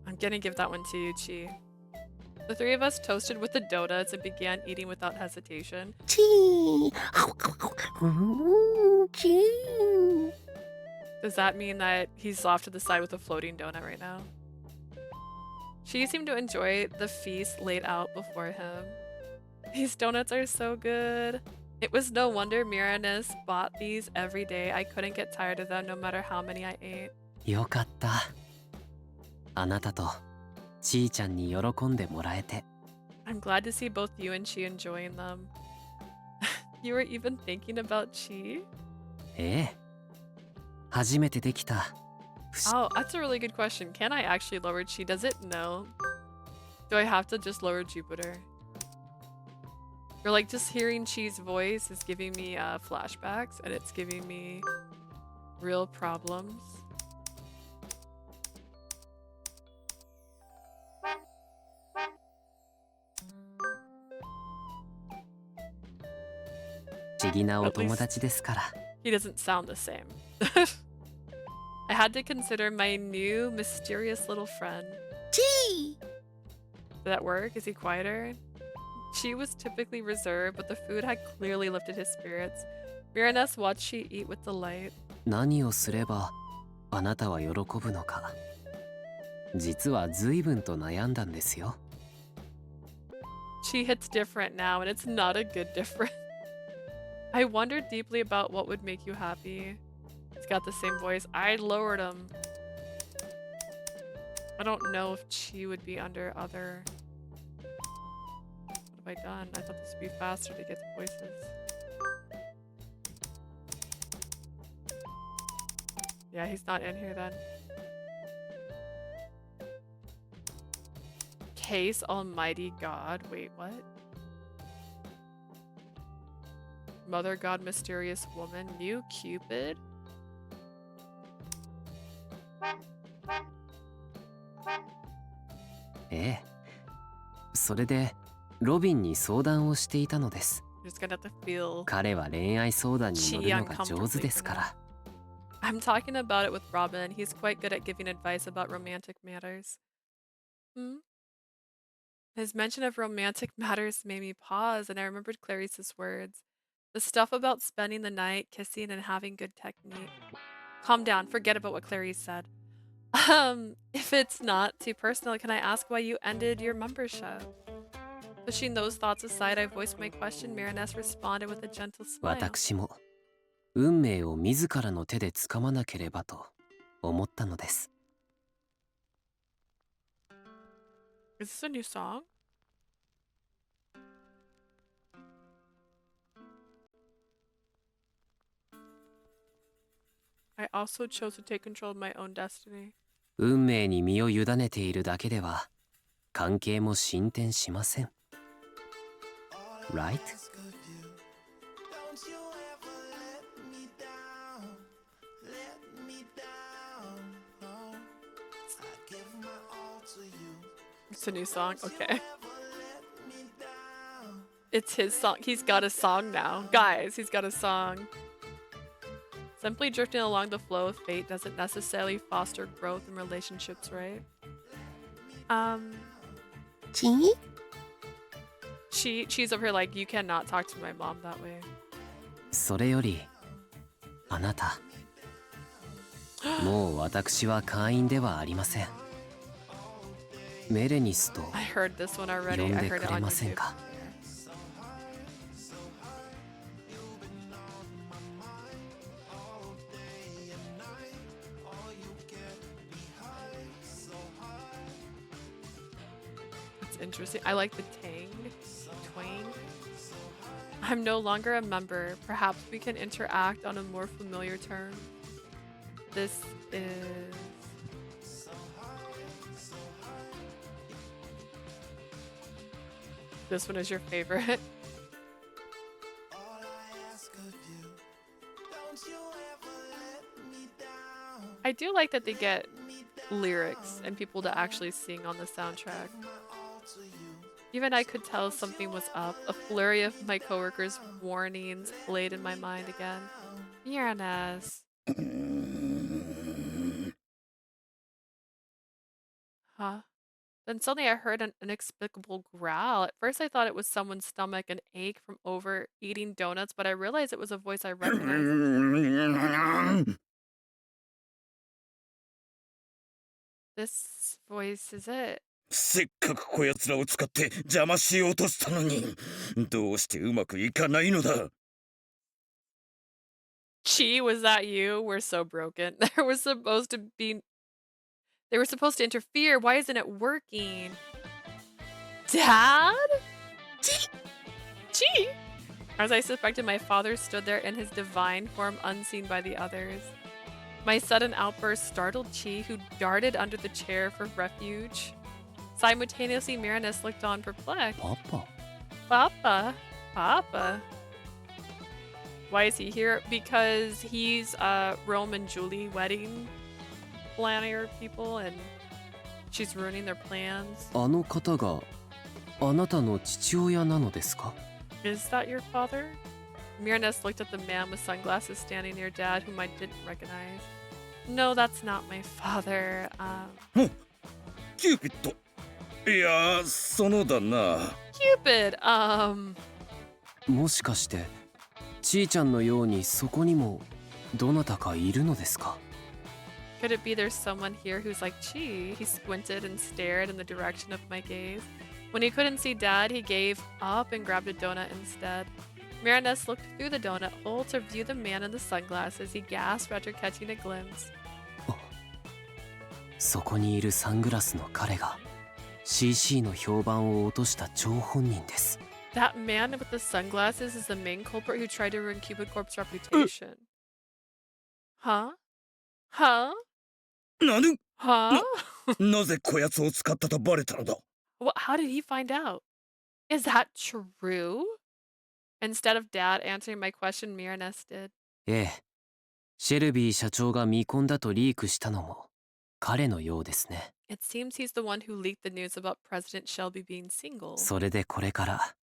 I'm gonna give that one to you, Chi. The three of us toasted with the donuts and began eating without hesitation. Chi! Chi! Does that mean that he's off to the side with a floating donut right now? She seemed to enjoy the feast laid out before him. These donuts are so good. It was no wonder Merenice bought these every day. I couldn't get tired of them no matter how many I ate. よかった。あなたとちーちゃんに喜んでもらえて。 I'm glad to see both you and Chi enjoying them. You were even thinking about Chi? ええ。初めてできた。 Oh, that's a really good question. Can I actually lower Chi? Does it know? Do I have to just lower Jupiter? Or like just hearing Chi's voice is giving me flashbacks and it's giving me real problems. At least he doesn't sound the same. I had to consider my new mysterious little friend. Chi! Did that work? Is he quieter? Chi was typically reserved, but the food had clearly lifted his spirits. Merenice watched Chi eat with delight. 何をすればあなたは喜ぶのか。実は随分と悩んだんですよ。 Chi hits different now, and it's not a good different. I wondered deeply about what would make you happy. He's got the same voice. I lowered him. I don't know if Chi would be under other... What have I done? I thought this would be faster to get the voices. Yeah, he's not in here then. Case Almighty God. Wait, what? Mother God Mysterious Woman. New Cupid? Eh. それでロビンに相談をしていたのです。 You're just gonna have to feel 彼は恋愛相談に乗るのが上手ですから。 I'm talking about it with Robin. He's quite good at giving advice about romantic matters. His mention of romantic matters made me pause, and I remembered Clarice's words. The stuff about spending the night, kissing, and having good technique. Calm down. Forget about what Clarice said. If it's not too personal, can I ask why you ended your membership? Pushing those thoughts aside, I voiced my question. Merenice responded with a gentle smile. 私も運命を自らの手で掴まなければと思ったのです。 Is this a new song? I also chose to take control of my own destiny. 運命に身を委ねているだけでは関係も進展しません。right? It's a new song? Okay. It's his song. He's got a song now. Guys, he's got a song. Simply drifting along the flow of fate doesn't necessarily foster growth in relationships, right? She's over here like, you cannot talk to my mom that way. それよりあなたもう私は会員ではありません。メレニスと I heard this one 呼 already. ん I で heard く it れ on ません YouTube. か。 It's interesting. I like the twang. I'm no longer a member. Perhaps we can interact on a more familiar term. This is... This one is your favorite. I do like that they get lyrics and people to actually sing on the soundtrack. Even I could tell something was up. A flurry of my coworkers' warnings played in my mind again. Merenice. Huh? Then suddenly I heard an inexplicable growl. At first I thought it was someone's stomach and ache from overeating donuts, but I realized it was a voice I recognized. This voice is it. せっかくこやつらを使って邪魔しようとしたのに、どうしてうまくいかないのだ。 Chi, was that you? We're so broken. They were supposed to interfere. Why isn't it working? Dad? Chi? As I suspected, my father stood there in his divine form, unseen by the others. My sudden outburst startled Chi, who darted under the chair for refuge. Simultaneously, Merenice looked on perplexed. Papa? Papa? Why is he here? Because he's Rome and Julie wedding planner people and she's ruining their plans. あの方があなたの父親なのですか？ Is that your father? Merenice looked at the man with sunglasses standing near Dad, whom I didn't recognize. No, that's not my father. Cupid. いや、そのだな。Cupid. もしかしてちーちゃんのようにそこにもどなたかいるのですか？ Could it be there's someone here who's like Chi? He squinted and stared in the direction of my gaze. When he couldn't see Dad, he gave up and grabbed a donut instead. Merenice looked through the donut hole to view the man in the sunglasses. He gasped after catching a glimpse. そこにいるサングラスの彼が CC の評判を落とした張本人です。 That man with the sunglasses is the main culprit who tried to ruin Cupid Corp's reputation. Huh? Huh? なぬ Huh? なぜこやつを使ったとバレたのだ。 How did he find out? Is that true? Instead of Dad answering my question, Merenice did. ええ、シェルビー社長が見込んだとリークしたのも彼のようですね。 It seems he's the one who leaked the news about President Shelby being single. それでこれから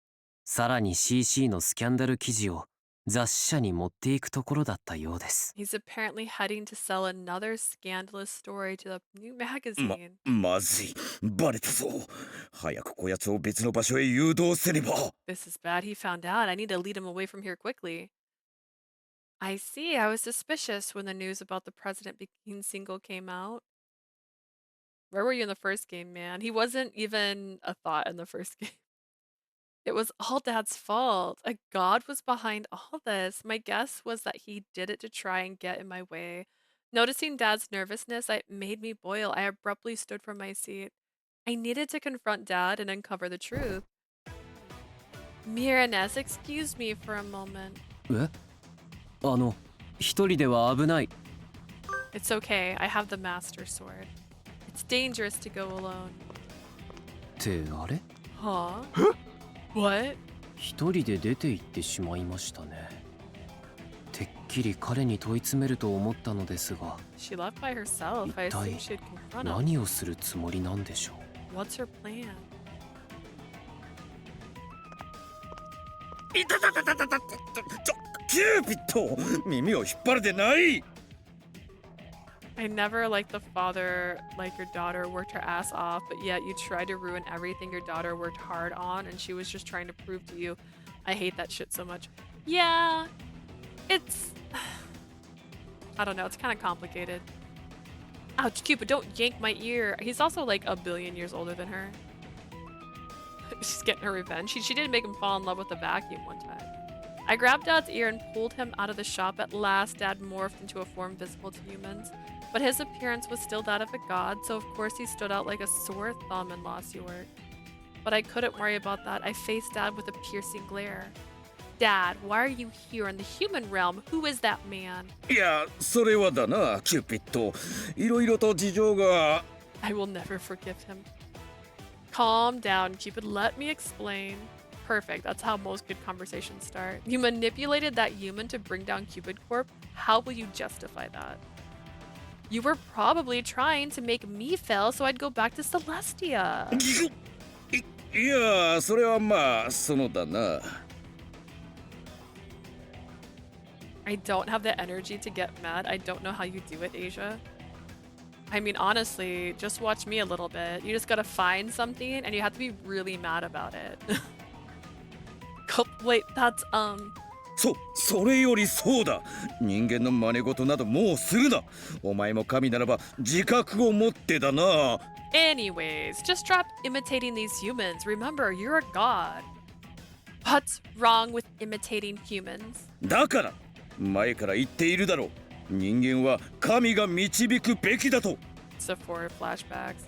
さらに CC のスキャンダル記事を雑誌社に持っていくところだったようです。 He's apparently heading to sell another scandalous story to the new magazine. まずい、バレたぞ。早くこやつを別の場所へ誘導せねば。 This is bad. He found out. I need to lead him away from here quickly. I see. I was suspicious when the news about the president being single came out. Where were you in the first game, man? He wasn't even a thought in the first game. It was all Dad's fault. A god was behind all this. My guess was that he did it to try and get in my way. Noticing Dad's nervousness, it made me boil. I abruptly stood from my seat. I needed to confront Dad and uncover the truth. Merenice, excuse me for a moment. え？一人では危ない。 It's okay. I have the master sword. It's dangerous to go alone. ってあれ？ Huh? What? 一人で出て行ってしまいましたね。てっきり彼に問い詰めると思ったのですが、She left by herself. I 一体 assumed she'd confront him. 何をするつもりなんでしょう。 What's her plan? いたたたたたたたキューピッド、耳を引っ張るでない。 I never liked the father like your daughter worked her ass off, but yet you tried to ruin everything your daughter worked hard on, and she was just trying to prove to you. I hate that shit so much. Yeah, it's... I don't know, it's kind of complicated. Ouch, Cupid, don't yank my ear. He's also like a billion years older than her. She's getting her revenge. She did make him fall in love with the vacuum one time. I grabbed Dad's ear and pulled him out of the shop. At last, Dad morphed into a form visible to humans. But his appearance was still that of a god, so of course he stood out like a sore thumb in Lost York. But I couldn't worry about that. I faced Dad with a piercing glare. Dad, why are you here in the human realm? Who is that man? いや、それはだな、キューピッド。いろいろと事情が。 I will never forgive him. Calm down, Cupid. Let me explain. Perfect. That's how most good conversations start. You manipulated that human to bring down Cupid Corp. How will you justify that? You were probably trying to make me fail so I'd go back to Celestia. いや、それはまあ、そのだな。 I don't have the energy to get mad. I don't know how you do it, Asia. I mean, honestly, just watch me a little bit. You just gotta find something and you have to be really mad about it. Wait, that's, それよりそうだ。人間の真似事などもうするな。お前も神ならば自覚を持ってだな。 Anyways, just stop imitating these humans. Remember, you're a god. What's wrong with imitating humans? だから前から言っているだろう。人間は神が導くべきだと。 Sephora flashbacks.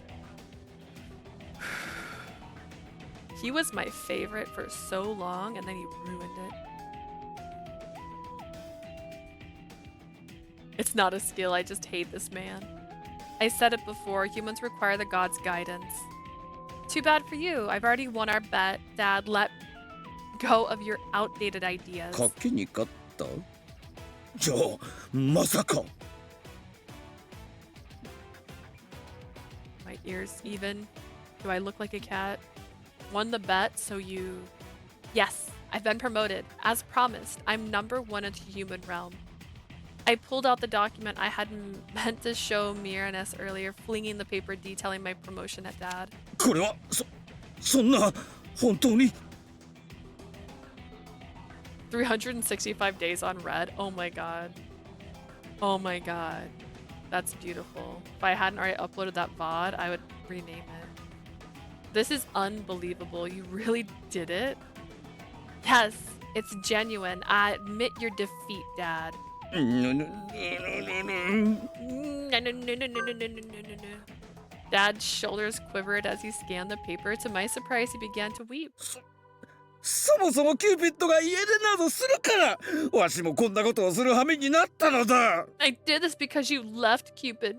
He was my favorite for so long, and then he ruined it. It's not a skill, I just hate this man. I said it before, humans require the gods' guidance. Too bad for you, I've already won our bet. Dad, let go of your outdated ideas. 賭けに勝った？じゃあまさか。 My ears even. Do I look like a cat? Won the bet, so you... Yes, I've been promoted. As promised, I'm #1 into human realm. I pulled out the document I had meant to show Merenice earlier, flinging the paper detailing my promotion at Dad. これはそんな本当に？ 365 days on red. Oh my god. Oh my god. That's beautiful. If I hadn't already uploaded that VOD, I would rename it. This is unbelievable. You really did it? Yes, it's genuine. I admit your defeat, Dad. Dad's shoulders quivered as he scanned the paper. To my surprise, he began to weep. そもそもキューピッドが家出などするからわしもこんなことをする羽目になったのだ。 I did this because you left Cupid.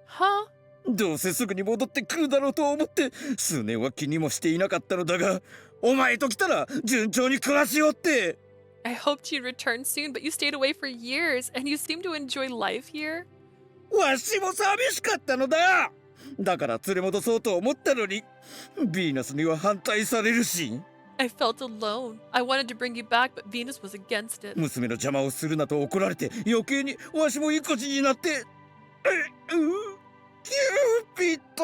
Huh? どうせすぐに戻ってくるだろうと思って数年は気にもしていなかったのだが、お前と来たら順調に暮らしよって。 I hoped you'd return soon, but you stayed away for years, and you seem to enjoy life here. わしも寂しかったのだ。だから連れ戻そうと思ったのに、ヴィーナスには反対されるし。 I felt alone. I wanted to bring you back, but Venus was against it. 娘の邪魔をするなと怒られて余計にわしも意固地になって。キューピッド。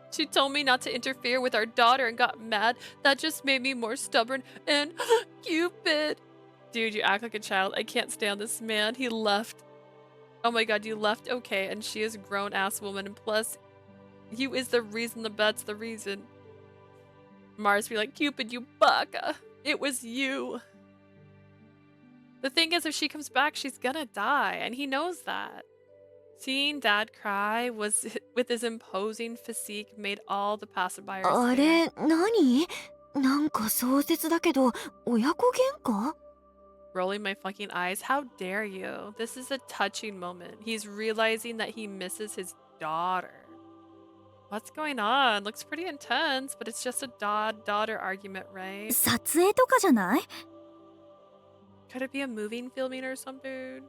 She told me not to interfere with our daughter and got mad. That just made me more stubborn and Cupid. Dude, you act like a child. I can't stand this man. He left. Oh my god, you left okay, and she is a grown-ass woman, and plus, you is the reason the bet's the reason. Mars be like, Cupid, you baka. It was you. The thing is, if she comes back, she's gonna die, and he knows that. Seeing Dad cry with his imposing physique made all the passerbyers あ stare. れ、何？なんか壮絶だけど、親子喧嘩？ Rolling my fucking eyes, how dare you? This is a touching moment. He's realizing that he misses his daughter. What's going on? Looks pretty intense, but it's just a daughter argument, right? 撮影とかじゃない？ Could it be a moving filming or something?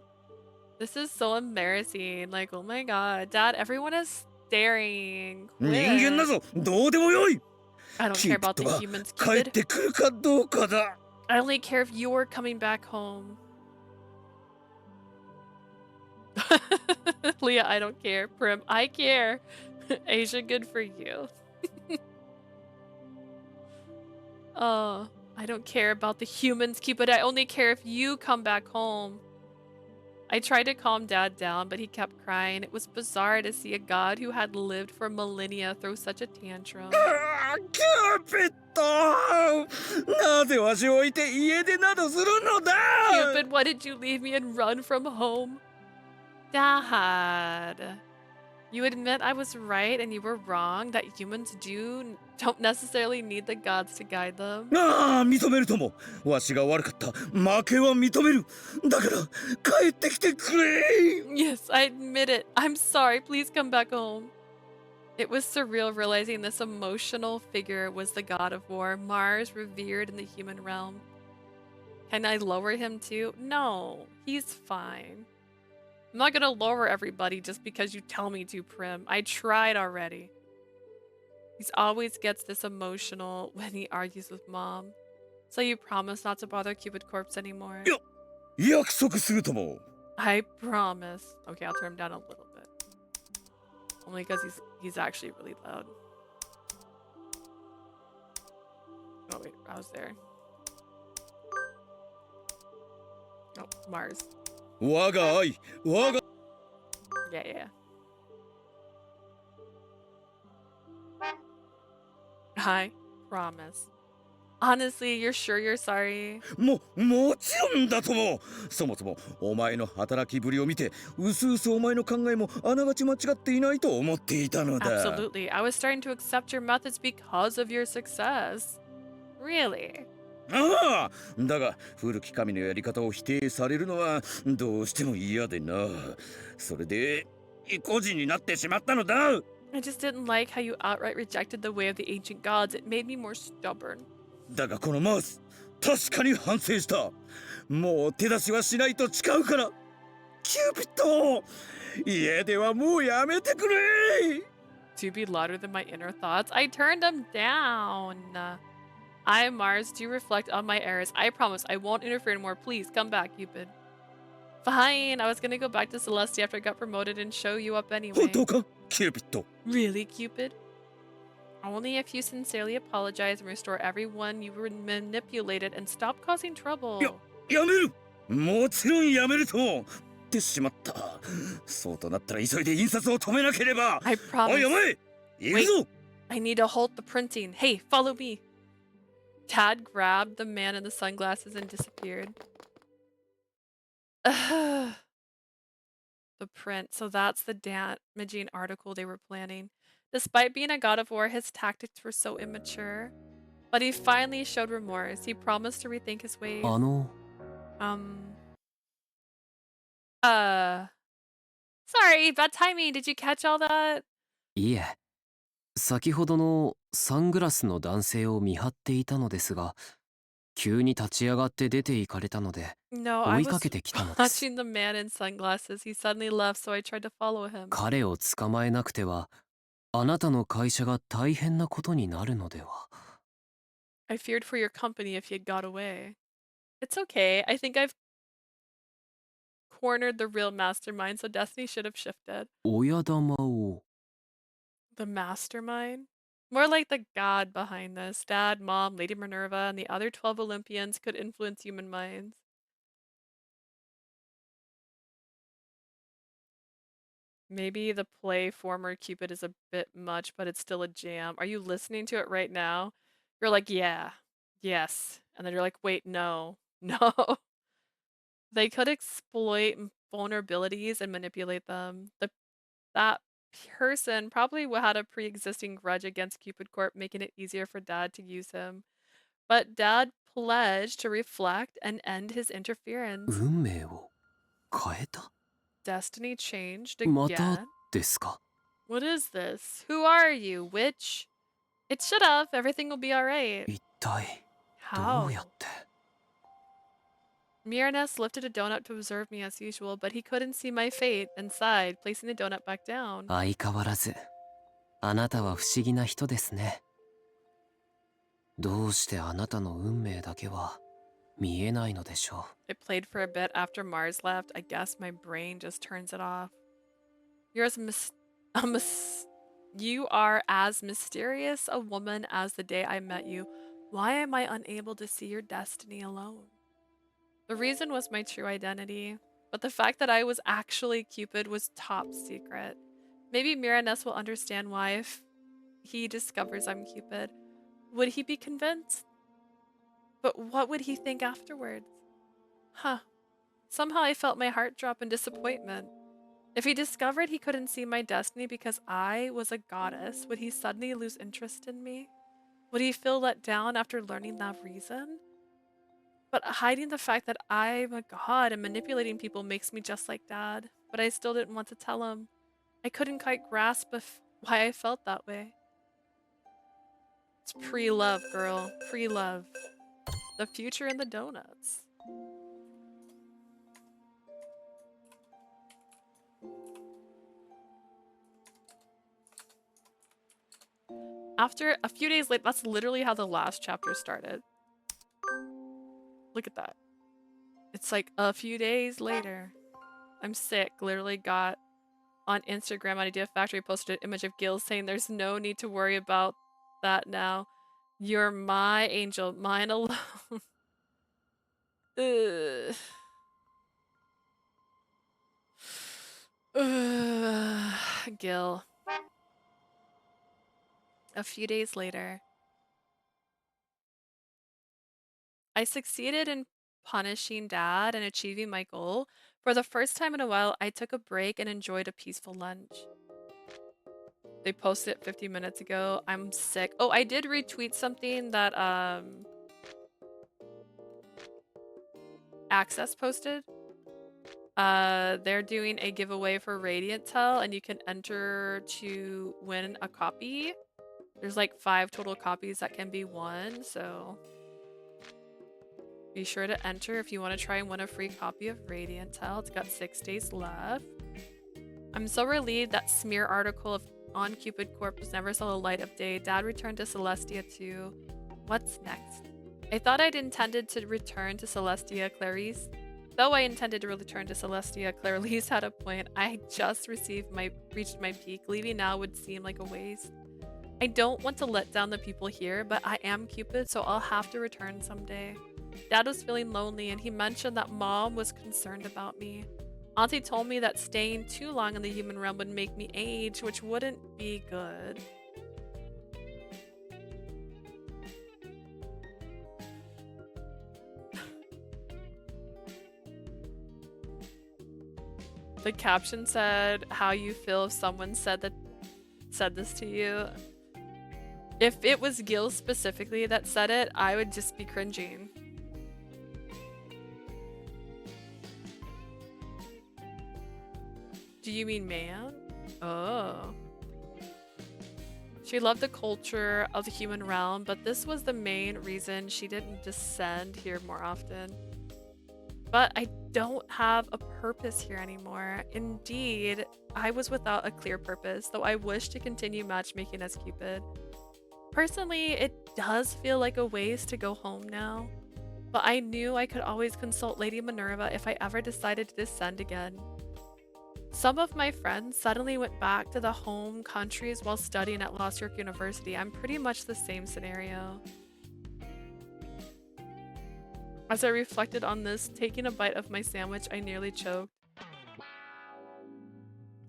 This is so embarrassing. Like, oh my god. Dad, everyone is staring. 人間な Quit. ぞどうでもよい I don't キ care ューピッ about ド the が humans, 帰っ Cupid. てくるかどうかだ I only care if you're coming back home. Leah, I don't care. Prim, I care. Asia, good for you. Oh, I don't care about the humans, Cupid. I only care if you come back home. I tried to calm Dad down, but he kept crying. It was bizarre to see a god who had lived for millennia throw such a tantrum. キューピッドなぜわしを置いて家出などするのだ Cupid, why did you leave me and run from home? Dad, you admit I was right and you were wrong, that humans don't necessarily need the gods to guide them. ああ認めるともわしが悪かった負けは認めるだから帰ってきてくれ Yes, I admit it. I'm sorry. Please come back home. It was surreal realizing this emotional figure was the god of war, Mars revered in the human realm. Can I lower him too? No, he's fine. I'm not gonna lower everybody just because you tell me to, Prim. I tried already. He always gets this emotional when he argues with Mom. So you promise not to bother Cupid Corpse anymore? 約束するとも I promise. Okay, I'll turn him down a little bit. Only because he's actually really loud. Oh wait, I was there. Oh, Mars. 我が愛我が Yeah. I promise. Honestly, you're sure you're sorry? もちろんだともそもそもお前の働きぶりを見てうすうすお前の考えもあながち間違っていないと思っていたのだ Absolutely. I was starting to accept your methods because of your success. Really? ああだが古き神のやり方を否定されるのはどうしても嫌でなそれで意固地になってしまったのだ I just didn't like how you outright rejected the way of the ancient gods. It made me more stubborn. だがこのマウス確かに反省したもう手出しはしないと誓うからキューピッド家ではもうやめてくれ To be louder than my inner thoughts, I turned them down. I, Mars, do reflect on my errors. I promise I won't interfere anymore. Please come back, Cupid. Fine. I was gonna go back to Celestia after I got promoted and show you up anyway. 本当かキューピッド Really, Cupid? Only if you sincerely apologize and restore everyone you were manipulated and stop causing trouble. やめるもちろんやめるとってしまったそうとなったら急いで印刷を止めなければ I おい promise. お前行くぞ I need to halt the printing. Hey, follow me. Tad grabbed the man in the sunglasses and disappeared. The print. So that's the damaging article they were planning. Despite being a god of war, his tactics were so immature. But he finally showed remorse. He promised to rethink his ways. あの Sorry, bad timing. Did you catch all that? いえ先ほどのサングラスの男性を見張っていたのですが急に立ち上がって出て行かれたので No, 追 I いか was けてきたのです watching the man in sunglasses. He suddenly left, so I tried to follow him. 彼を捕まえなくてはあなたの会社が大変なことになるのでは I feared for your company if he had got away. It's okay. I think I've cornered the real mastermind, so Destiny should have shifted. 親玉を The mastermind? More like the god behind this. Dad, Mom, Lady Minerva, and the other 12 Olympians could influence human minds. Maybe the play former Cupid is a bit much, but it's still a jam. Are you listening to it right now? You're like, yeah, yes. And then you're like, wait, no, no. They could exploit vulnerabilities and manipulate them. That person probably had a pre-existing grudge against Cupid Corp, making it easier for Dad to use him. But Dad pledged to reflect and end his interference. 運命を変えた Destiny changed また again. ですか What is this? Who are you, witch? It should have. Everything will be alright. 一体ど How? うやって。 Merenice lifted a donut to observe me as usual, but he couldn't see my fate and sighed, placing the donut back down. 相変わらずあなたは不思議な人ですね。どうしてあなたの運命だけは見えないのでしょう。 It played for a bit after Mars left. I guess my brain just turns it off. You are as mysterious a woman as the day I met you. Why am I unable to see your destiny alone? The reason was my true identity, but the fact that I was actually Cupid was top secret. Maybe Merenice will understand why if he discovers I'm Cupid. Would he be convinced? But what would he think afterwards? Huh. Somehow I felt my heart drop in disappointment. If he discovered he couldn't see my destiny because I was a goddess, would he suddenly lose interest in me? Would he feel let down after learning that reason? But hiding the fact that I'm a god and manipulating people makes me just like Dad. But I still didn't want to tell him. I couldn't quite grasp why I felt that way. It's pre-love, girl. Pre-love. The future in the donuts. After a few days later, that's literally how the last chapter started. Look at that. It's like a few days later. I'm sick. Literally got on Instagram on Idea Factory, posted an image of Gil saying there's no need to worry about that now. You're my angel, mine alone. Ugh. Ugh. Gil. A few days later. I succeeded in punishing Dad and achieving my goal. For the first time in a while, I took a break and enjoyed a peaceful lunch. They posted it 50 minutes ago. I'm sick. Oh, I did retweet something that Access posted. They're doing a giveaway for Radiant Tell, and you can enter to win a copy. There's like 5 total copies that can be won, so be sure to enter if you want to try and win a free copy of Radiant Tell. It's got 6 days left. I'm so relieved that smear article on Cupid Corp never saw the light of day. Dad returned to Celestia too. What's next? I thought I'd intended to return to Celestia. Clarice. Though I intended to return to Celestia, Clarice had a point. I just reached my peak. Leaving now would seem like a waste. I don't want to let down the people here, but I am Cupid, so I'll have to return someday. Dad was feeling lonely, and he mentioned that Mom was concerned about me. Auntie told me that staying too long in the human realm would make me age, which wouldn't be good. The caption said, how you feel if someone said this to you. If it was Gil specifically that said it, I would just be cringing. Do you mean man? Oh. She loved the culture of the human realm, but this was the main reason she didn't descend here more often. But I don't have a purpose here anymore. Indeed, I was without a clear purpose, though I wish to continue matchmaking as Cupid. Personally, it does feel like a waste to go home now, but I knew I could always consult Lady Minerva if I ever decided to descend again. Some of my friends suddenly went back to the home countries while studying at Lost York University. I'm pretty much the same scenario. As I reflected on this, taking a bite of my sandwich, I nearly choked.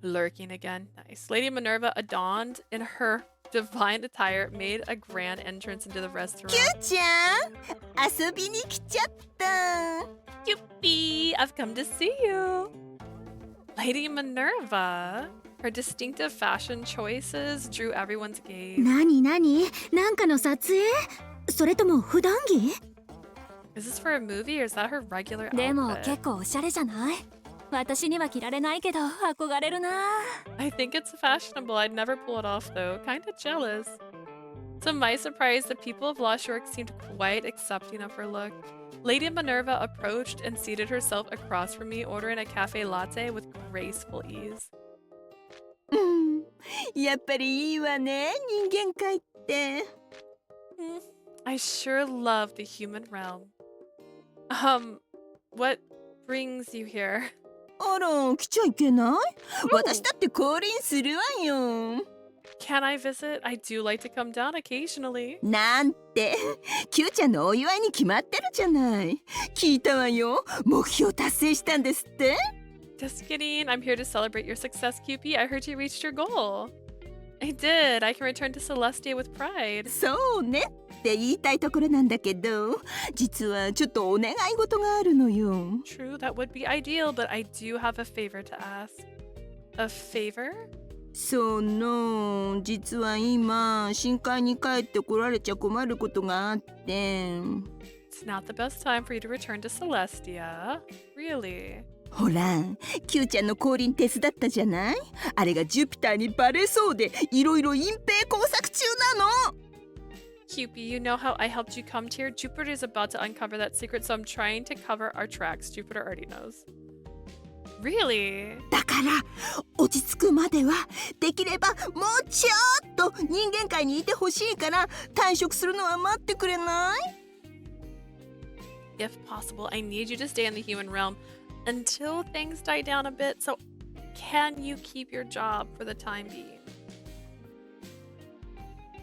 Lurking again. Nice. Lady Minerva, adorned in her divine attire, made a grand entrance into the restaurant. ちゃん、遊びに来ちゃった。Yuppie! I've come to see you! Lady Minerva! Her distinctive fashion choices drew everyone's gaze. なになに、なんかの撮影？それとも普段着？ Is this for a movie or is that her regular outfit? でも結構おしゃれじゃない？私には着られないけど憧れるな。 I think it's fashionable. I'd never pull it off though. Kinda jealous. To my surprise, the people of Lost York seemed quite accepting of her look. Lady Minerva approached and seated herself across from me, ordering a cafe latte with graceful ease. やっぱりいいわね、人間界って。I sure love the human realm. What brings you here? あら、来ちゃいけない？私だって降臨するわよ。Can I visit? I do like to come down occasionally. なんて、キューちゃんのお祝いに決まってるじゃない。聞いたわよ。目標達成したんですって？ Just kidding. I'm here to celebrate your success, Cupid. I heard you reached your goal. I did. I can return to Celestia with pride. そうねって言いたいところなんだけど、実はちょっとお願い事があるのよ。True, that would be ideal, but I do have a favor to ask. A favor? 実は今、深海に帰ってこられちゃ困ることがあって。It's not the best time for you to return to Celestia. Really? ほら、キューちゃんの降臨手伝ったじゃない？あれがジュピターにバレそうで、いろいろ隠蔽工作中なの。Cupid, you know how I helped you come here? Jupiter is about to uncover that secret, so I'm trying to cover our tracks. Jupiter already knows. Really? だから落ち着くまではできればもうちょっと人間界にいてほしいから退職するのは待ってくれない？ If possible, I need you to stay in the human realm until things die down a bit. So, can you keep your job for the time being?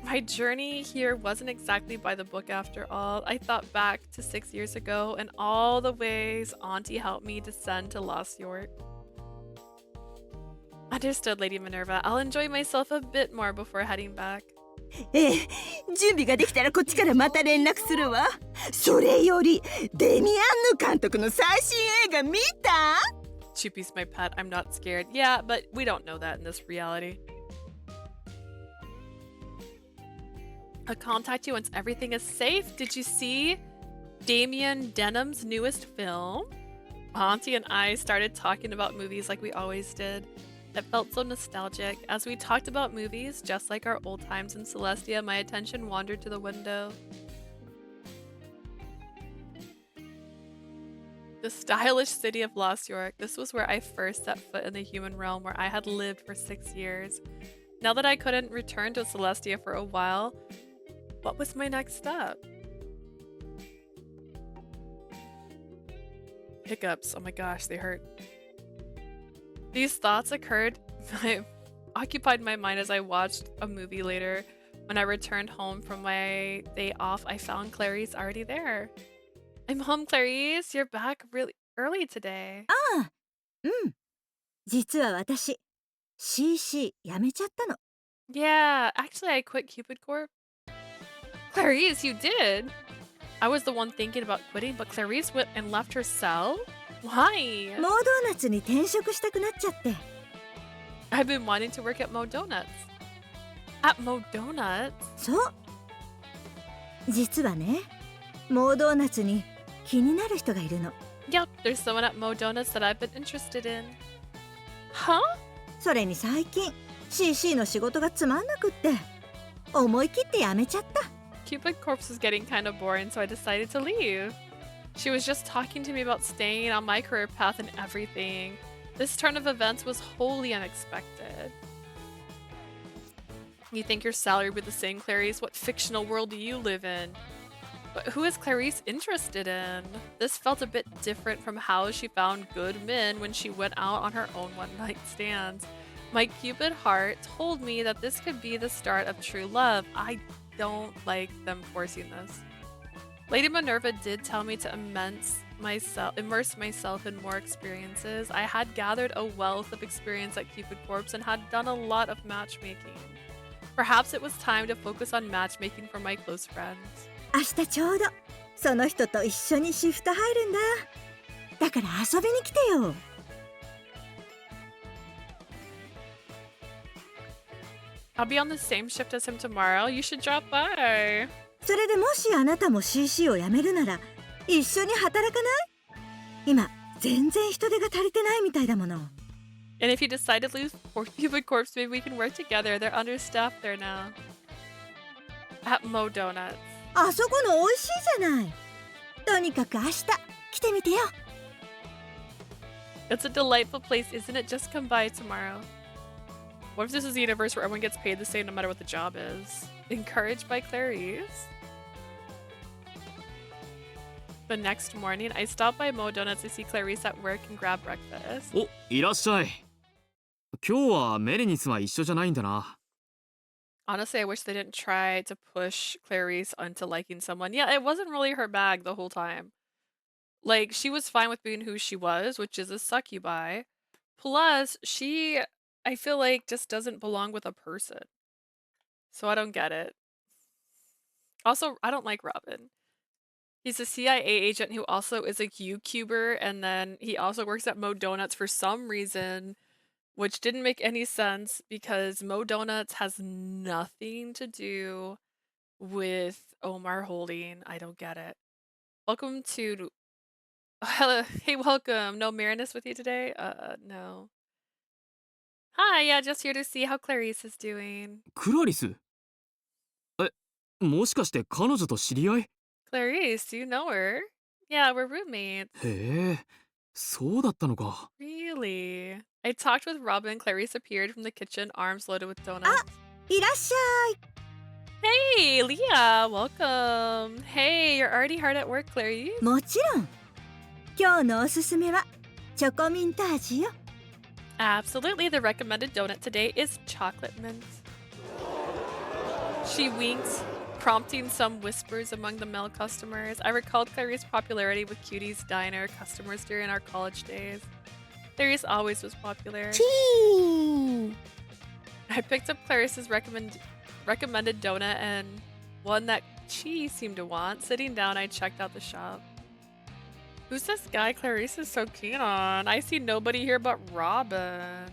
My journey here wasn't exactly by the book after all. I thought back to 6 years ago and all the ways Auntie helped me descend to Lost York. Understood, Lady Minerva. I'll enjoy myself a bit more before heading back. ええ、準備ができたらこっちからまた連絡するわ。それよりデミアンヌ監督の最新映画見た？ Chupi's my pet. I'm not scared. Yeah, but we don't know that in this reality. I'll contact you once everything is safe. Did you see Damien Denham's newest film? Auntie and I started talking about movies like we always did. It felt so nostalgic. As we talked about movies, just like our old times in Celestia, my attention wandered to the window. The stylish city of Lost York. This was where I first set foot in the human realm, where I had lived for 6 years. Now that I couldn't return to Celestia for a while, what was my next step? Hiccups. Oh my gosh, they hurt. These thoughts occupied my mind as I watched a movie later. When I returned home from my day off, I found Clarice already there. I'm home, Clarice. You're back really early today. ああ、うん。実は私、CC 辞めちゃったの。Yeah, actually I quit Cupid Corp. Clarice, you did? I was the one thinking about quitting, but Clarice went and left her cell? Why? モードーナツに転職したくなっちゃって。I've been wanting to work at Mo Donuts. At Mo Donuts? そう。実はね、モードーナツに気になる人がいるの。Yep, there's someone at Mo Donuts that I've been interested in. Huh? それに最近 CC の仕事がつまんなくって思い切って辞めちゃった。Cupid Corp was getting kind of boring, so I decided to leave. She was just talking to me about staying on my career path and everything. This turn of events was wholly unexpected. You think your salary would be the same, Clarice? What fictional world do you live in? But who is Clarice interested in? This felt a bit different from how she found good men when she went out on her own one-night stands. My Cupid heart told me that this could be the start of true love. I don't like them forcing this. Lady Minerva did tell me to immerse myself in more experiences. I had gathered a wealth of experience at Cupid Corp and had done a lot of matchmaking. Perhaps it was time to focus on matchmaking for my close friends. 明日ちょうどその人と一緒にシフト入るんだ。だから遊びに来てよ。I'll be on the same shift as him tomorrow. You should drop by. それでもしあなたも CC を辞めるなら一緒に働かない？今全然人手が足りてないみたいだもの。 And if you decide to lose Cupid Corpse, maybe we can work together. They're understaffed there now. At Mo Donuts. あそこの美味しいじゃない。とにかく明日来てみてよ。 It's a delightful place, isn't it? Just come by tomorrow. What if this is a universe where everyone gets paid the same no matter what the job is? Encouraged by Clarice. The next morning, I stop by Mo Donuts to see Clarice at work and grab breakfast. お、いらっしゃい。今日はメレニスは一緒じゃないんだな。 Honestly, I wish they didn't try to push Clarice into liking someone. Yeah, it wasn't really her bag the whole time. Like, she was fine with being who she was, which is a succubi. Plus, she, I feel like, just doesn't belong with a person. So I don't get it. Also, I don't like Robin. He's a CIA agent who also is a YouTuber, and then he also works at Mo Donuts for some reason, which didn't make any sense because Mo Donuts has nothing to do with Omar Holding. I don't get it. Welcome to... Hello. Hey, welcome. No Merenice with you today? No. Hi, yeah, just here to see how Clarice is doing. クラリス？え、もしかして彼女と知り合い？ Clarice, do you know her? Yeah, we're roommates. へえ、そうだったのか。 Really? I talked with Robin and Clarice appeared from the kitchen, arms loaded with donuts. いらっしゃい。 Hey, Leah, welcome. Hey, you're already hard at work, Clarice. もちろん。今日のおすすめはチョコミント味よ。 Absolutely, the recommended donut today is chocolate mint. She winked, prompting some whispers among the male customers. I recalled Clarice's popularity with Cutie's diner customers during our college days. Clarice always was popular. I picked up Clarice's recommended donut and one that she seemed to want. Sitting down, I checked out the shop. Who's this guy Clarice is so keen on? I see nobody here but Robin.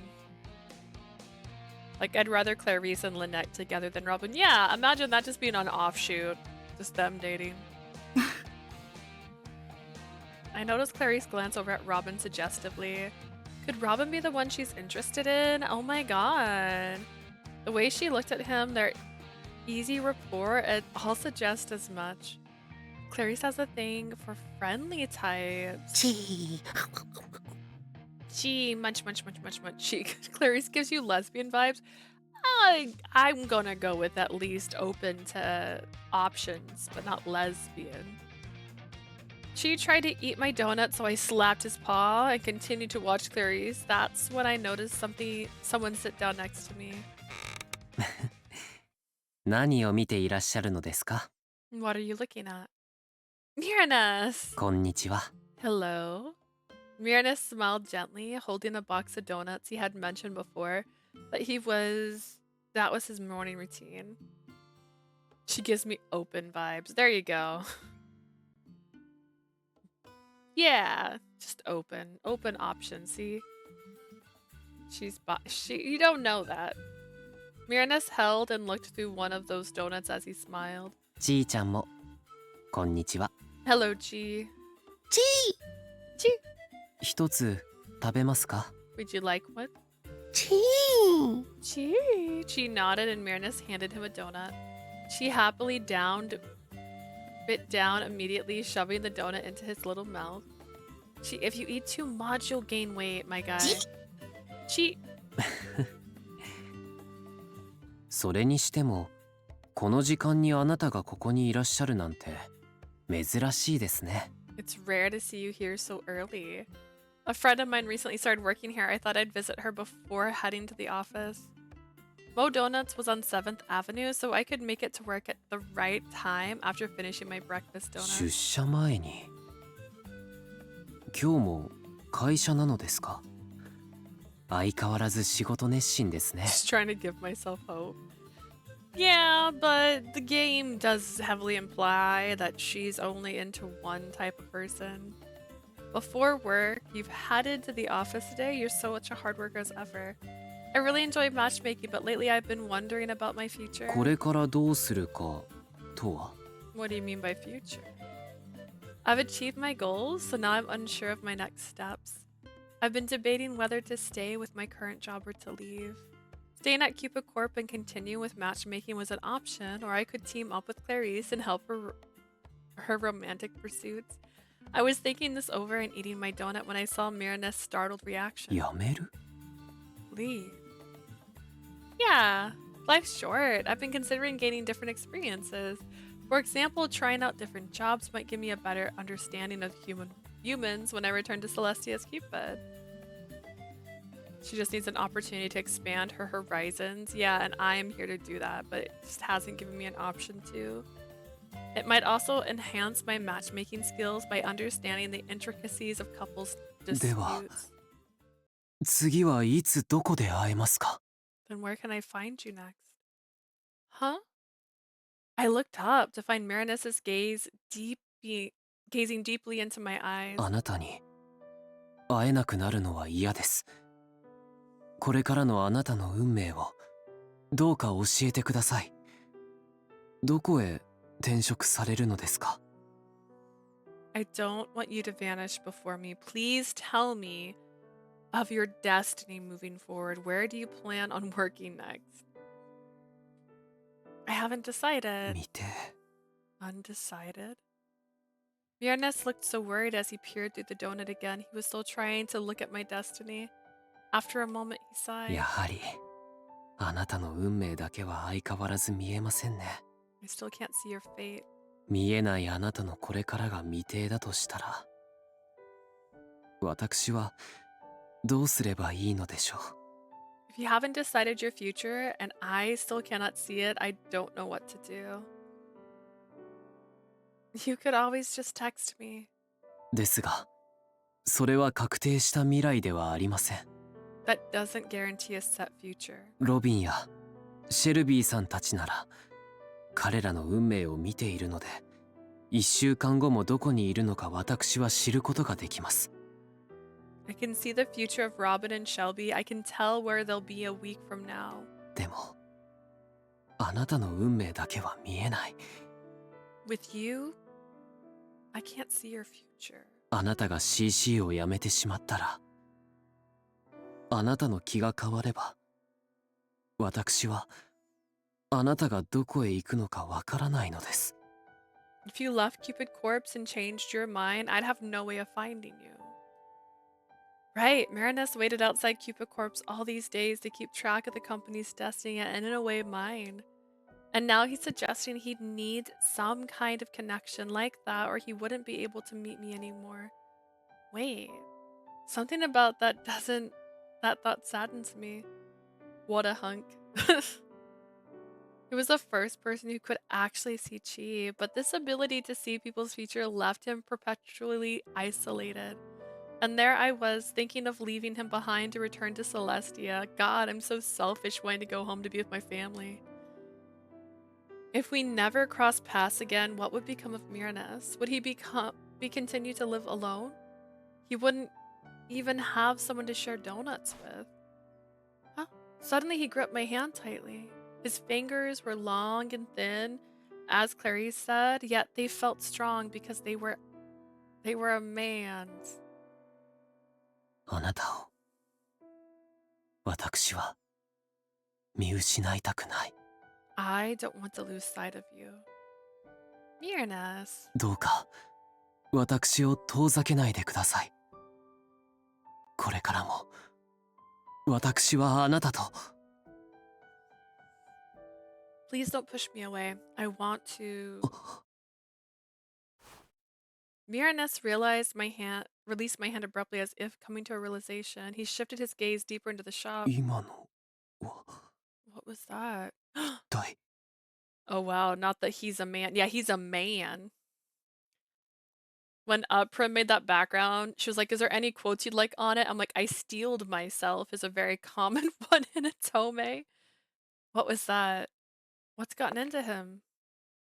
Like, I'd rather Clarice and Lynette together than Robin. Yeah, imagine that just being an offshoot. Just them dating. I noticed Clarice glance over at Robin suggestively. Could Robin be the one she's interested in? Oh my god. The way she looked at him, their easy rapport, it all suggests as much. Clarice has a thing for friendly types. Gee, munch. Clarice gives you lesbian vibes. I'm gonna go with at least open to options, but not lesbian. She tried to eat my donut, so I slapped his paw and continued to watch Clarice. That's when I noticed someone sit down next to me. 何を見ていらっしゃるのですか？ What are you looking at? Merenice! こんにちは。 Hello. Merenice smiled gently, holding a box of donuts he had mentioned before that was his morning routine. She gives me open vibes. There you go. Yeah, just open options. See, you don't know that. Merenice held and looked through one of those donuts as he smiled. ちーちゃんもこんにちは。 Hello, Chi. 一つ食べますか？ Would you like one? Chi. Chi nodded and Merenice handed him a donut. She happily bit down immediately, shoving the donut into his little mouth. If you eat too much, you'll gain weight, my guy. Chi. それにしてもこの時間にあなたがここにいらっしゃるなんて珍しいですね。 It's rare to see you here so early. A friend of mine recently started working here. I thought I'd visit her before heading to the office. Mo Donuts was on 7th Avenue, so I could make it to work at the right time after finishing my breakfast 出 donut. 社前に今日も会社なのですか？相変わらず仕事熱心ですね。 Just trying to give myself hope. Yeah, but the game does heavily imply that she's only into one type of person. Before work, you've headed to the office today. You're such a hard worker as ever. I really enjoy matchmaking, but lately I've been wondering about my future. これからどうするかとは？ What do you mean by future? I've achieved my goals, so now I'm unsure of my next steps. I've been debating whether to stay with my current job or to leave. Staying at Cupid Corp and continue with matchmaking was an option, or I could team up with Clarice and help her romantic pursuits. I was thinking this over and eating my donut when I saw Merenice's startled reaction. やめる Leave. Yeah, life's short. I've been considering gaining different experiences. For example, trying out different jobs might give me a better understanding of humans when I return to Celestia's Cupid. She just needs an opportunity to expand her horizons. Yeah, and I am here to do that, but it just hasn't given me an option to. It might also enhance my matchmaking skills by understanding the intricacies of couples' disputes. 次はいつどこで会えますか Then where can I find you next? Huh? I looked up to find Merenice's gazing deeply into my eyes. あなたに会えなくなるのは嫌です。これからのあなたの運命をどうか教えてください。どこへ転職されるのですか I don't want you to vanish before me. Please tell me of your destiny moving forward. Where do you plan on working next? I haven't decided. 見て Undecided? Merenice looked so worried as he peered through the donut again. He was still trying to look at my destiny. After a moment, he sighed. やはりあなたの運命だけは相変わらず見えませんね。 I still can't see your fate. 見えないあなたのこれからが未定だとしたら私はどうすればいいのでしょう If you haven't decided your future and I still cannot see it, I don't know what to do. You could always just text me. ですがそれは確定した未来ではありません That doesn't guarantee a set future. ロビンやシェルビーさんたちなら彼らの運命を見ているので1週間後もどこにいるのか私は知ることができます I can see the future of Robin and Shelby. I can tell where they'll be a week from now. でもあなたの運命だけは見えない With you, I can't see your future. あなたが CC を辞めてしまったらあなたの気が変われば私はあなたがどこへ行くのかわからないのです If you left Cupid Corpse and changed your mind, I'd have no way of finding you. Right, Merenice waited outside Cupid Corpse all these days to keep track of the company's destiny and in a way mine. And now he's suggesting he'd need some kind of connection like that or he wouldn't be able to meet me anymore. Wait, something about that thought saddens me. What a hunk. He was the first person who could actually see Chi, but this ability to see people's future left him perpetually isolated. And there I was, thinking of leaving him behind to return to Celestia. God, I'm so selfish wanting to go home to be with my family. If we never cross paths again, what would become of Merenice? Would he continue to live alone? He wouldn't even have someone to share donuts with. Huh? Suddenly he gripped my hand tightly. His fingers were long and thin, as Clarice said, yet they felt strong because they were a man's. あなたを私は見失いたくない I don't want to lose sight of you. Merenice. どうか私を遠ざけないでくださいこれからも私はあなたと Please don't push me away. I want to. Merenice released my hand abruptly as if coming to a realization. He shifted his gaze deeper into the shop. 今のは What was that? 一体 Oh wow, not that he's a man. Yeah, he's a man. When Prim made that background, she was like, is there any quotes you'd like on it? I'm like, I steeled myself is a very common one in Atome. What was that? What's gotten into him?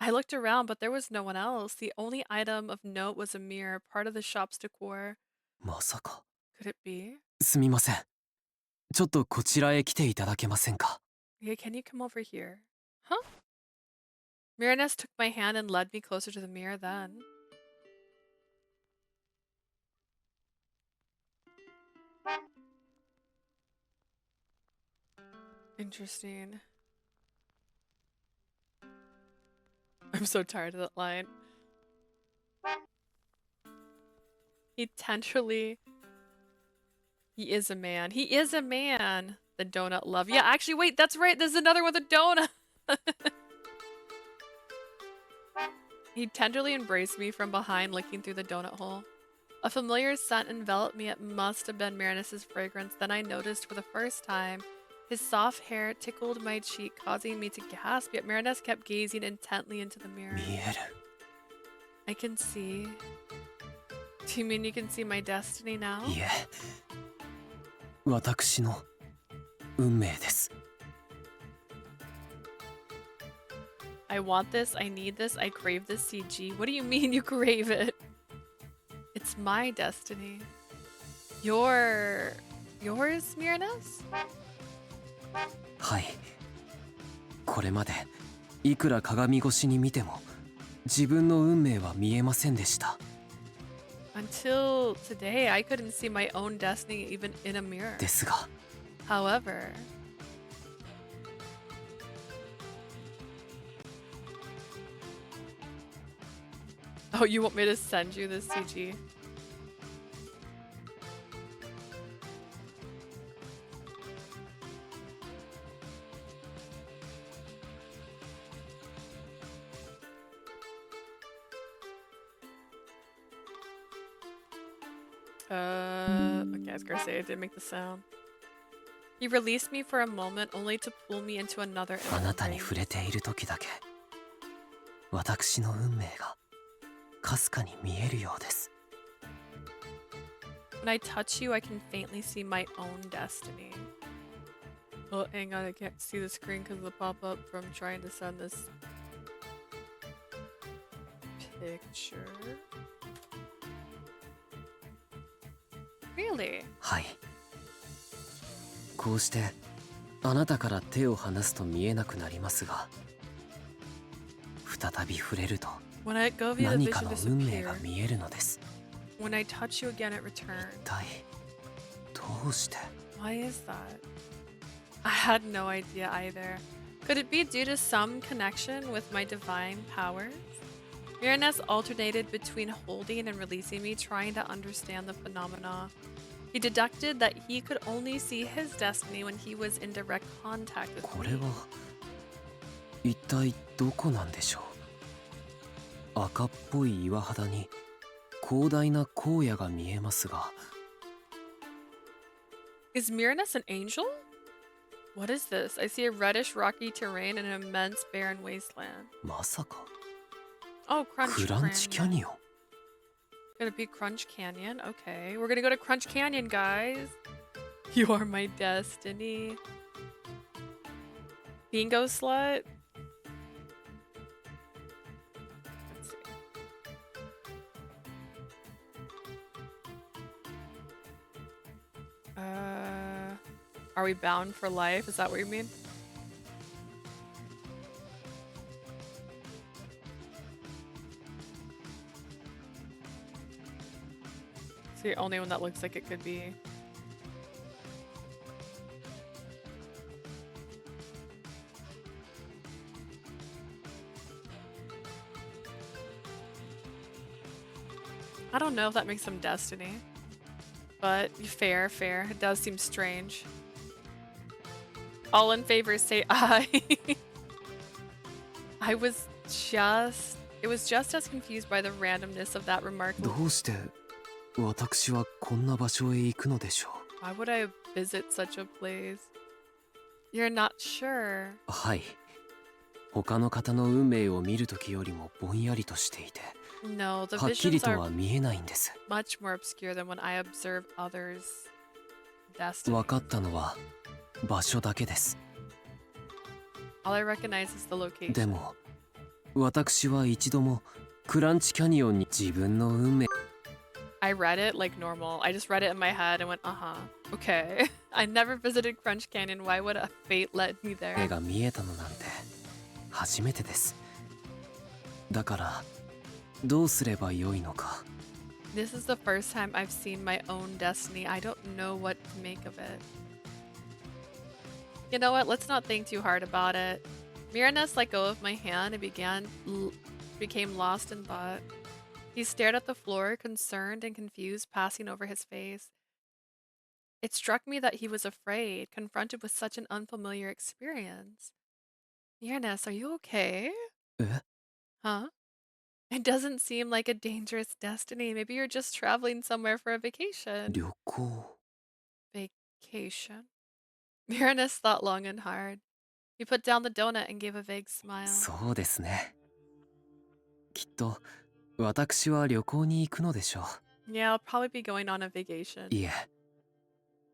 I looked around, but there was no one else. The only item of note was a mirror, part of the shop's decor. まさか Could it be? すみませんちょっとこちらへ来ていただけませんか Yeah, can you come over here? Huh? Merenice took my hand and led me closer to the mirror then. Interesting. I'm so tired of that line. He tenderly... He is a man. He is a man. The donut love. Yeah, actually, wait, that's right. There's another with a donut. He tenderly embraced me from behind, licking through the donut hole. A familiar scent enveloped me. It must have been Merenice's fragrance. Then I noticed for the first time his soft hair tickled my cheek, causing me to gasp, yet Merenice kept gazing intently into the mirror. 見える I can see. Do you mean you can see my destiny now? いえ私の運命です I want this, I need this, I crave this CG. What do you mean you crave it? It's my destiny. Yours, Merenice? はいこれまでいくら鏡越しに見ても自分の運命は見えませんでした Until today, I couldn't see my own destiny even in a mirror. ですが However, oh, you want me to send you this CG? Okay, I was gonna say I didn't make the sound. He released me for a moment, only to pull me into another あなたに embrace. 触れている時だけ私の運命がかすかに見えるようです When I touch you, I can faintly see my own destiny. Oh, hang on, I can't see the screen because of the pop-up from trying to send this picture. Really? はいこうしてあなたから手を離すと見えなくなりますが再び触れると When I go via the 何か vision の運命 disappear. が見えるのです When I touch you again, it returns. 一体どうして Why is that? I had no idea either. Could it be due to some connection with my divine powers? Merenice alternated between holding and releasing me, trying to understand the phenomena. He deducted that he could only see his destiny when he was in direct contact with これ me. は一体どこなんでしょう赤っぽい岩肌に広大な荒野が見えますが Is Merenice an angel? What is this? I see a reddish rocky terrain and an immense barren wasteland. まさか Oh, Crunch クランチキャ Canyon. ニオン Gonna be Crunch Canyon. Okay, we're gonna go to Crunch Canyon, guys. You are my destiny. Bingo slut. Let's see. Are we bound for life? Is that what you mean? It's the only one that looks like it could be. I don't know if that makes him destiny. But fair, fair. It does seem strange. All in favor say aye. I was just as confused by the randomness of that remark. どうして私はこんな場所へ行くのでしょ Why would I visit such a place? You're not sure. うはい他の方の運命を見るときよりもぼんやりとしていて No, the はっきり visions と are は見えないんです much more obscure than when I observe others' destiny. 分かったのは場所だけです All I recognize is the location. でも私は一度もクランチキャニオンに自分の運命 I read it like normal. I just read it in my head and went, uh-huh. Okay. I never visited Crunch Canyon. Why would a fate let me there? が見えたのなんて初めてですだからどうすればよいのか This is the first time I've seen my own destiny. I don't know what to make of it. You know what? Let's not think too hard about it. Merenice let go of my hand and became lost in thought. He stared at the floor, concerned and confused, passing over his face. It struck me that he was afraid, confronted with such an unfamiliar experience. Merenice, are you okay? え Huh? It doesn't seem like a dangerous destiny. Maybe you're just traveling somewhere for a vacation. 旅行 Vacation? Merenice thought long and hard. He put down the donut and gave a vague smile. そうですね。きっと私は旅行に行くのでしょ Yeah, I'll probably be going on a vacation. う。いえ、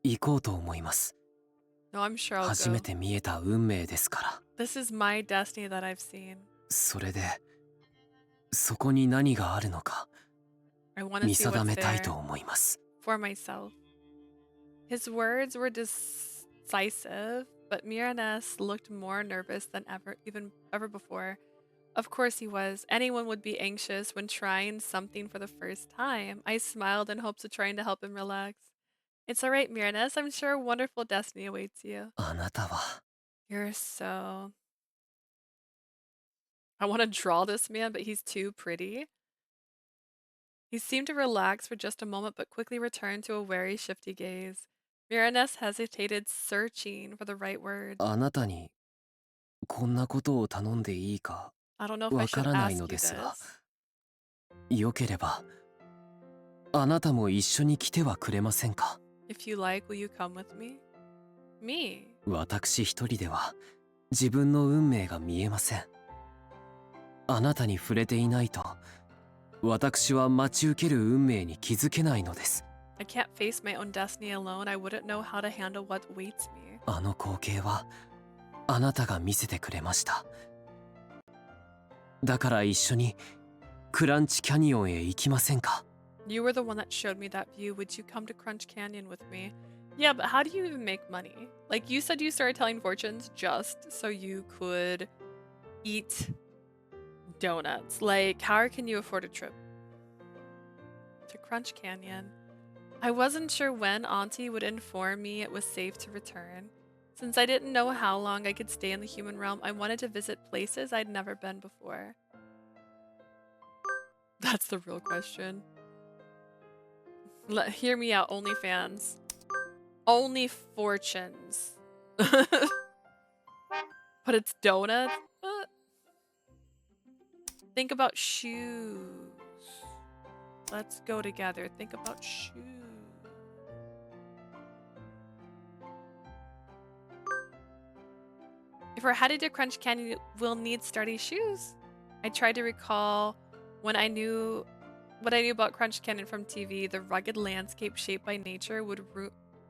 行こうと思います。 No, I'm sure I'll 初め go. て見えた運命ですから。 This is my destiny that I've seen. それで、そこに何があるのか I want to 見 see 定 what's めたい there と思います。 for myself. His words were decisive, but Merenice looked more nervous than ever before. Of course he was. Anyone would be anxious when trying something for the first time. I smiled in hopes of trying to help him relax. It's alright, Merenice. I'm sure a wonderful destiny awaits you. あなたは You're so... I want to draw this man, but he's too pretty. He seemed to relax for just a moment, but quickly returned to a wary, shifty gaze. Merenice hesitated, searching for the right words. あなたにこんなことを頼んでいいか I don't know if I わか should らない ask の you ですが、 this. よければあなたも一緒に来てはくれませんか If you like, will you come with me? Me? 私一人では自分の運命が見えません。あなたに触れていないと私は待ち受ける運命に気づけないのです。 I can't face my own destiny alone. I wouldn't know how to handle what awaits me. あの光景はあなたが見せてくれました。だから一緒にクランチキャニオンへ行きませんか You were the one that showed me that view. Would you come to Crunch Canyon with me? Yeah, but how do you even make money? Like, you said you started telling fortunes just so you could eat donuts. Like, how can you afford a trip to Crunch Canyon? I wasn't sure when Auntie would inform me it was safe to return. Since I didn't know how long I could stay in the human realm, I wanted to visit places I'd never been before. That's the real question. Hear me out, OnlyFans. Only fortunes. But it's donuts? Think about shoes. Let's go together. Think about shoes. If we're headed to Crunch Canyon, we'll need sturdy shoes. I tried to recall what I knew about Crunch Canyon from TV. The rugged landscape shaped by nature would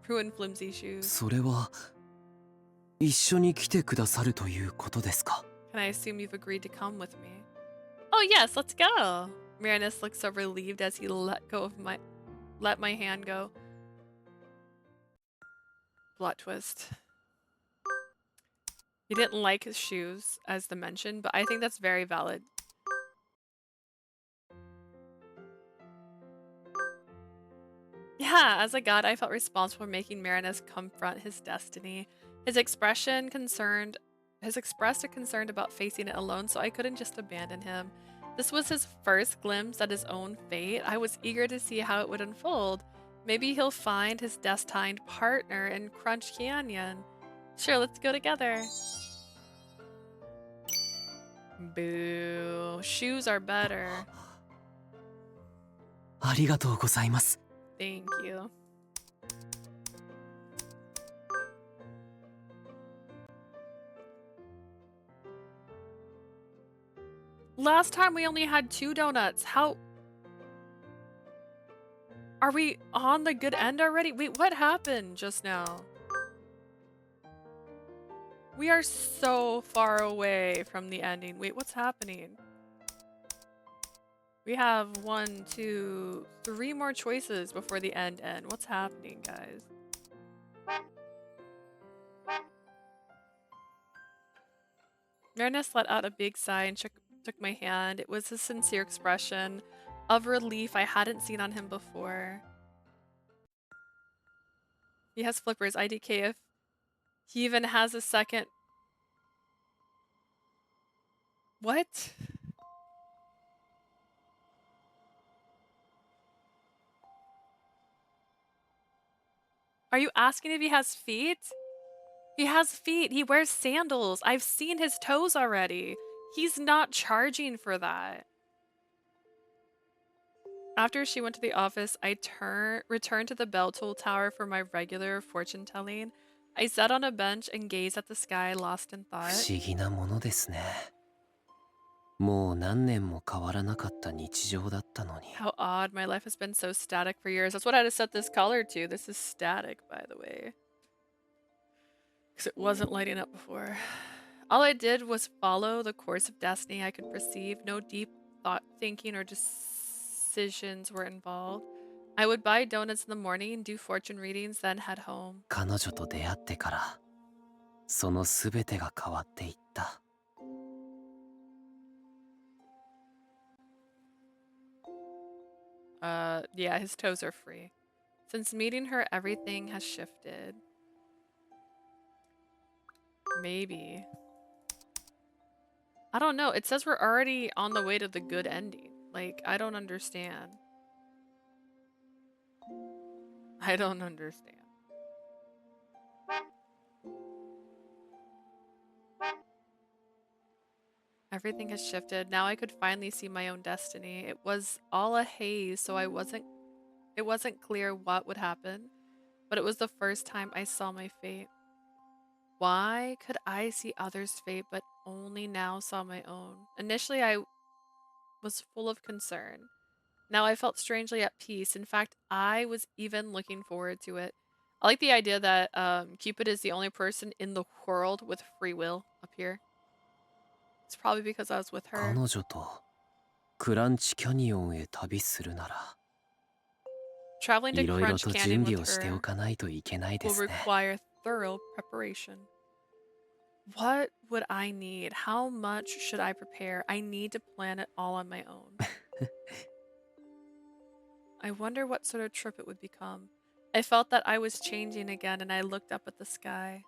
ruin flimsy shoes. それは一緒に来てくださるということですか Can I assume you've agreed to come with me? Oh yes, let's go. Merenice looked so relieved as he let my hand go. Plot twist. He didn't like his shoes, as the mention, but I think that's very valid. Yeah, as a god, I felt responsible for making Merenice confront his destiny. His expressed a concern about facing it alone, so I couldn't just abandon him. This was his first glimpse at his own fate. I was eager to see how it would unfold. Maybe he'll find his destined partner in Crunch Canyon. Sure, let's go together. Boo. Shoes are better. ありがとうございます。 Thank you. Last time we only had 2 donuts. How... Are we on the good end already? Wait, what happened just now? We are so far away from the ending. Wait, what's happening? We have 1, 2, 3 more choices before the end. What's happening, guys? Merenice let out a big sigh and took my hand. It was a sincere expression of relief I hadn't seen on him before. He has flippers. IDK He even has a second. What? Are you asking if he has feet? He has feet. He wears sandals. I've seen his toes already. He's not charging for that. After she went to the office, I returned to the bell toll tower for my regular fortune telling. I sat on a bench and gazed at the sky, lost in 不 thought. 思議なものですね。もう何年も変わらなかった日常だったのに。 How odd. My life has been so static for years. That's what I had to set this color to. This is static, by the way. Because it wasn't lighting up before. All I did was follow the course of destiny I could perceive. No deep thought thinking or decisions were involved. I would buy donuts in the morning, do fortune readings, then head home. 彼女と出会ってからその全てが変わっていった。 Yeah, his toes are free. Since meeting her, everything has shifted. Maybe. I don't know. It says we're already on the way to the good ending. Like, I don't understand. I don't understand. Everything has shifted. Now I could finally see my own destiny. It was all a haze, so it wasn't clear what would happen, but it was the first time I saw my fate. Why could I see others' fate but only now saw my own? Initially I was full of concern. Now I felt strangely at peace. In fact, I was even looking forward to it. I like the idea that Cupid is the only person in the world with free will up here. It's probably because I was with her. 彼女とクランチキャニオンへ旅するなら Traveling to いろいろ Crunch と Canyon 準備を with して her おかないといけないで will すね。 require thorough preparation. What would I need? How much should I prepare? I need to plan it all on my own. I wonder what sort of trip it would become. I felt that I was changing again and I looked up at the sky.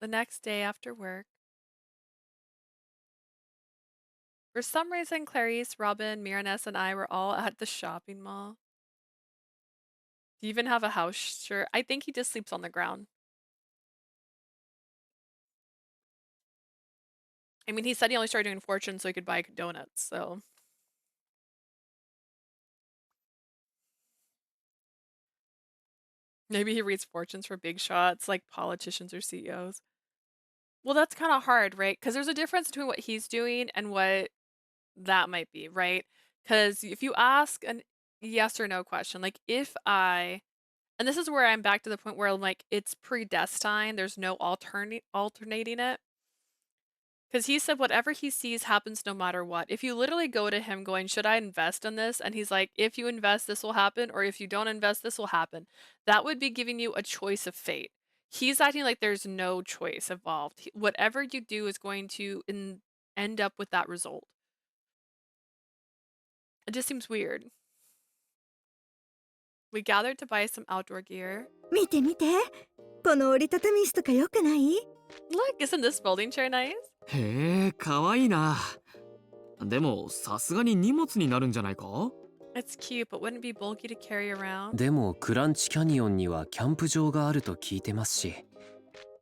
The next day after work, for some reason, Clarice, Robin, Merenice, and I were all at the shopping mall. Do you even have a house shirt? I think he just sleeps on the ground. I mean, he said he only started doing fortune so he could buy donuts, so. Maybe he reads fortunes for big shots like politicians or CEOs. Well, that's kind of hard, right? Because there's a difference between what he's doing and what that might be, right? Because if you ask a yes or no question, like if I, and this is where I'm back to the point where I'm like, it's predestined, there's no alternating it. Because he said whatever he sees happens no matter what. If you literally go to him going, should I invest in this? And he's like, if you invest, this will happen. Or if you don't invest, this will happen. That would be giving you a choice of fate. He's acting like there's no choice involved. Whatever you do is going to end up with that result. It just seems weird. We gathered to buy some outdoor gear. 見て見て、この折りたたみ椅子とか良くない？ Look, isn't this folding chair nice? へえ、かわいいな。でもさすがに荷物になるんじゃないか？ It's cute, but wouldn't it be bulky to carry around? でもクランチキャニオンにはキャンプ場があると聞いてますし、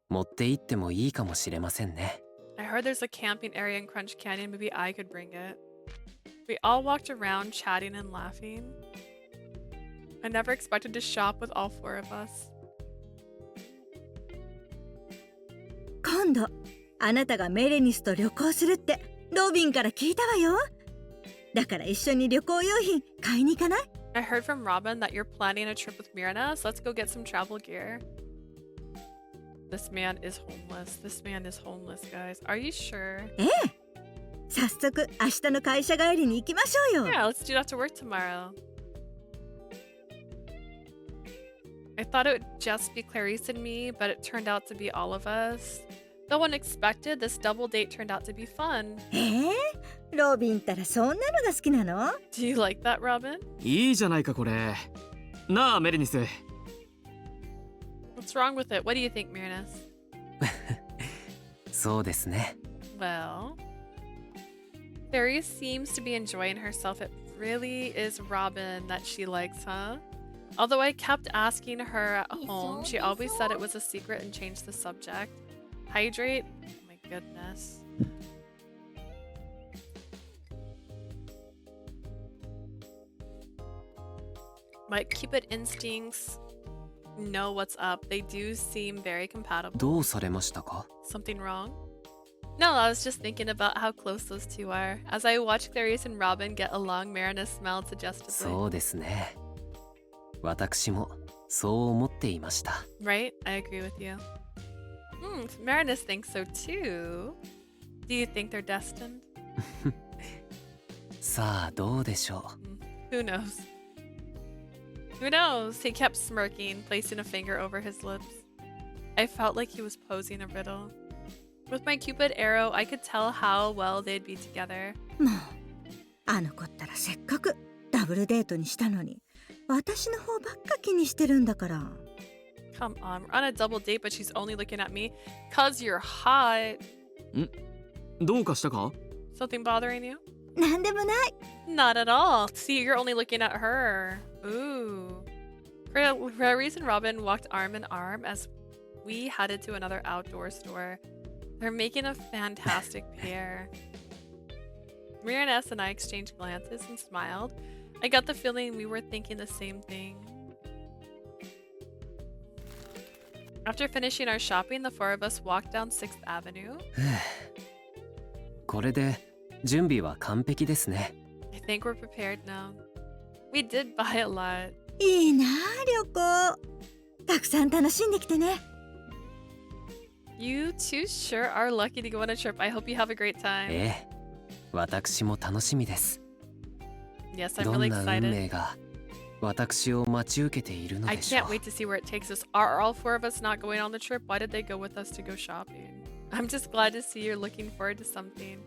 持って行ってもいいかもしれませんね。 I heard there's a camping area in Crunch Canyon. Maybe I could bring it. We all walked around chatting and laughing. I never expected to shop with all four of us. 今度あなたがメレニスと旅行するってロビンから聞いたわよ。だから一緒に旅行用品買いに行かない？ I heard from Robin that you're planning a trip with Merenice. Let's go get some travel gear. This man is homeless. This man is homeless, guys. Are you sure? ええ。早速明日の会社帰りに行きましょうよ。 Yeah, let's do that to work tomorrow. I thought it would just be Clarice and me, but it turned out to be all of us. Though unexpected, this double date turned out to be fun. ロビンったらそんなのが好きなの？ Do you like that, Robin? いいじゃないかこれ。なあメレニス。What's wrong with it? What do you think, Merenice? そうですね。 Well, Clarice seems to be enjoying herself. It really is Robin that she likes, huh? Although I kept asking her at home, she always said it was a secret and changed the subject. Hydrate? Oh my goodness. My Cupid instincts know what's up. They do seem very compatible. どうされましたか？ Something wrong? No, I was just thinking about how close those two are. As I watch Clarice and Robin get along, Merenice smiled suggestively. そうですね。私もそう思っていました。 Right? I agree with you. Merenice thinks so too. Do you think they're destined? さあどうでしょう。 Who knows? Who knows? He kept smirking, placing a finger over his lips. I felt like he was posing a riddle. With my Cupid arrow, I could tell how well they'd be together. もうあの子ったらせっかくダブルデートにしたのに私の方ばっか気にしてるんだから。 Come on, we're on a double date, but she's only looking at me cause you're hot. どうかしたか？ Something bothering you? なんでもない。 Not at all. See, you're only looking at her. Ooh. Clarice and Robin walked arm in arm as we headed to another outdoor store. They're making a fantastic pair. Merenice and I exchanged glances and smiled. I got the feeling we were thinking the same thing. After finishing our shopping, the four of us walked down 6th Avenue. これで準備は完璧ですね。 I think we're prepared now. We did buy a lot. いいなあ旅行。たくさん楽しんできてね。 You two sure are lucky to go on a trip. I hope you have a great time. ええ、私も楽しみです。 Yes, I'm ど really んな運 excited. 命が私を待ち受けているの I でしょ can't う。 wait to see where it takes us. Are all four of us not going on the trip? Why did they go with us to go shopping? I'm just glad to see you're looking forward to something.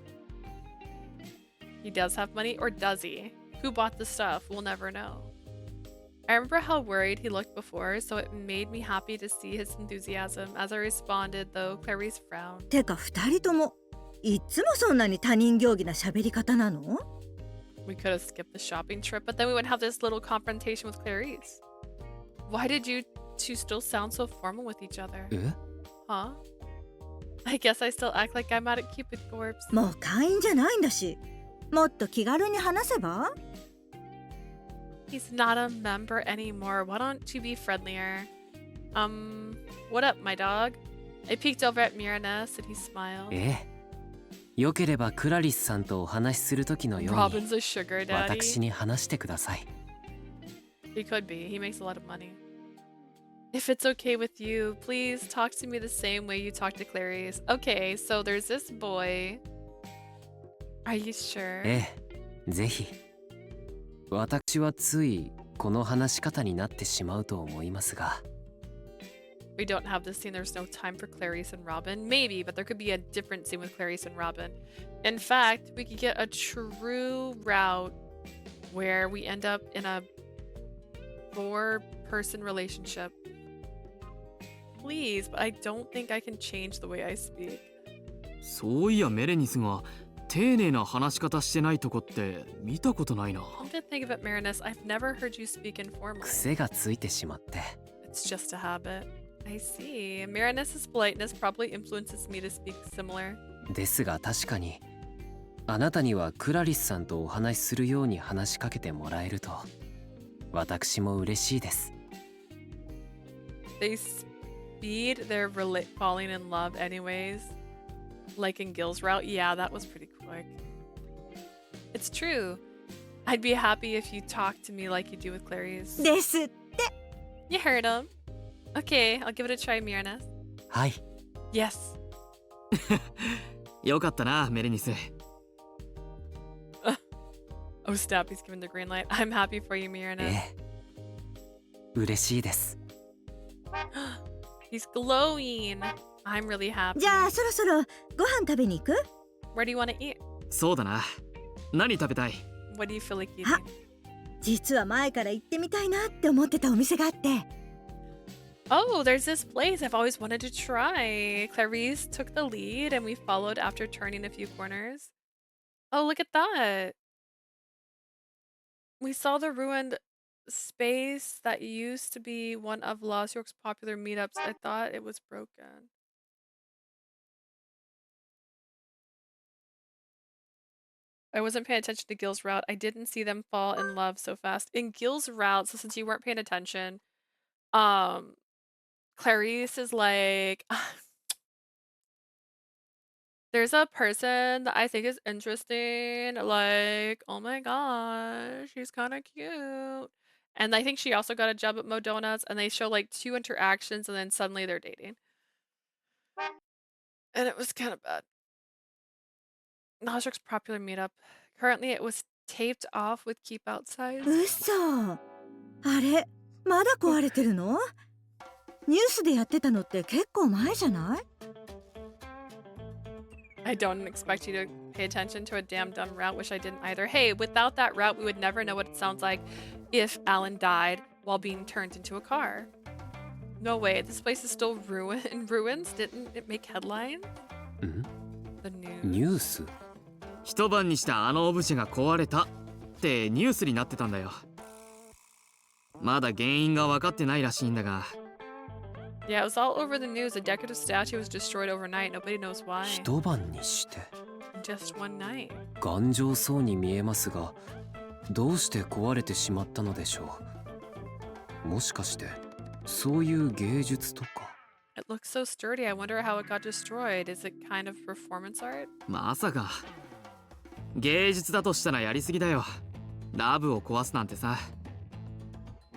He does have money, or does he? Who bought the stuff? We'll never know. I remember how worried he looked before, so it made me happy to see his enthusiasm. As I responded, though, Clarice frowned. てか二人ともいっつもそんなに他人行儀な喋り方なの？ We could have skipped the shopping trip, but then we would have this little confrontation with Clarice. Why did you two still sound so formal with each other? え？ Huh? I guess I still act like I'm at a Cupid corpse. もう会員じゃないんだし、もっと気軽に話せば？ He's not a member anymore. Why don't you be friendlier? What up, my dog? I peeked over at Merenice and he smiled. ええ。よければクラリスさんとお話しする時のように Robin's a sugar 私 daddy. に話してください。 He could be. He makes a lot of money. If it's okay with you, please talk to me the same way you talk to Clarice. Okay, so there's this boy. Are you sure? ええ、ぜひ。私はついこの話し方になってしまうと思いますが。 We don't have this scene. There's no time for Clarice and Robin. Maybe, but there could be a different scene with Clarice and Robin. In fact, we could get a true route where we end up in a 4-person relationship. Please, but I don't think I can change the way I speak. そういやメレニスが丁寧な話し方してないとこって見たことないな。 Come to think of it, Merenice, I've never heard you speak informally. 癖がついてしまって。 It's just a habit. I see. Merenice's politeness probably influences me to speak similar. ですが確かにあなたにはクラリスさんとお話しするように話しかけてもらえると私も嬉しいです。 They speed their falling in love anyways. Like in Gil's route. Yeah, that was pretty quick. It's true. I'd be happy if you talked to me like you do with Clarice. ですって。 You heard him. Okay, I'll give it a try, Merenice. はい。 Yes. よかったなメレニス。 Oh, snap, he's giving the green light. I'm happy for you, え Merenice. え。嬉しいです。 He's glowing. I'm really happy. じゃあそろそろご飯食べに行く？ Where do you want to eat? そうだな。何食べたい？ What do you feel like eating? は実は前から行ってみたいなって思ってたお店があって。Oh, there's this place I've always wanted to try. Clarice took the lead and we followed after turning a few corners. Oh, look at that. We saw the ruined space that used to be one of Los York's popular meetups. I thought it was broken. I wasn't paying attention to Gil's route. I didn't see them fall in love so fast. In Gil's route, so since you weren't paying attention, Clarice is like, there's a person that I think is interesting. Like, oh my gosh, she's kind of cute. And I think she also got a job at Mo Donuts, and they show like 2 interactions, and then suddenly they're dating. And it was kind of bad. Nosrick's popular meetup. Currently, it was taped off with keep outside. 嘘。あれ、まだ壊れてるの？ニュースでやってたのって結構前じゃない？ I don't expect you to pay attention to a damn dumb route, which I didn't either. Hey, without that route, we would never know what it sounds like if Alan died while being turned into a car. No way, this place is still in ruins? Didn't it make headlines? The news? ニュース？一晩にしてあのオブジェが壊れたってニュースになってたんだよ。まだ原因が分かってないらしいんだが。Yeah, it was all over the news. A decorative statue was destroyed overnight. Nobody knows why. 一晩にして。Just one night. 頑丈そうに見えますが、どうして壊れてしまったのでしょう。もしかして、そういう芸術とか。It looks so sturdy. I wonder how it got destroyed. Is it kind of performance art? まさか。芸術だとしたらやりすぎだよ。ラブを壊すなんてさ。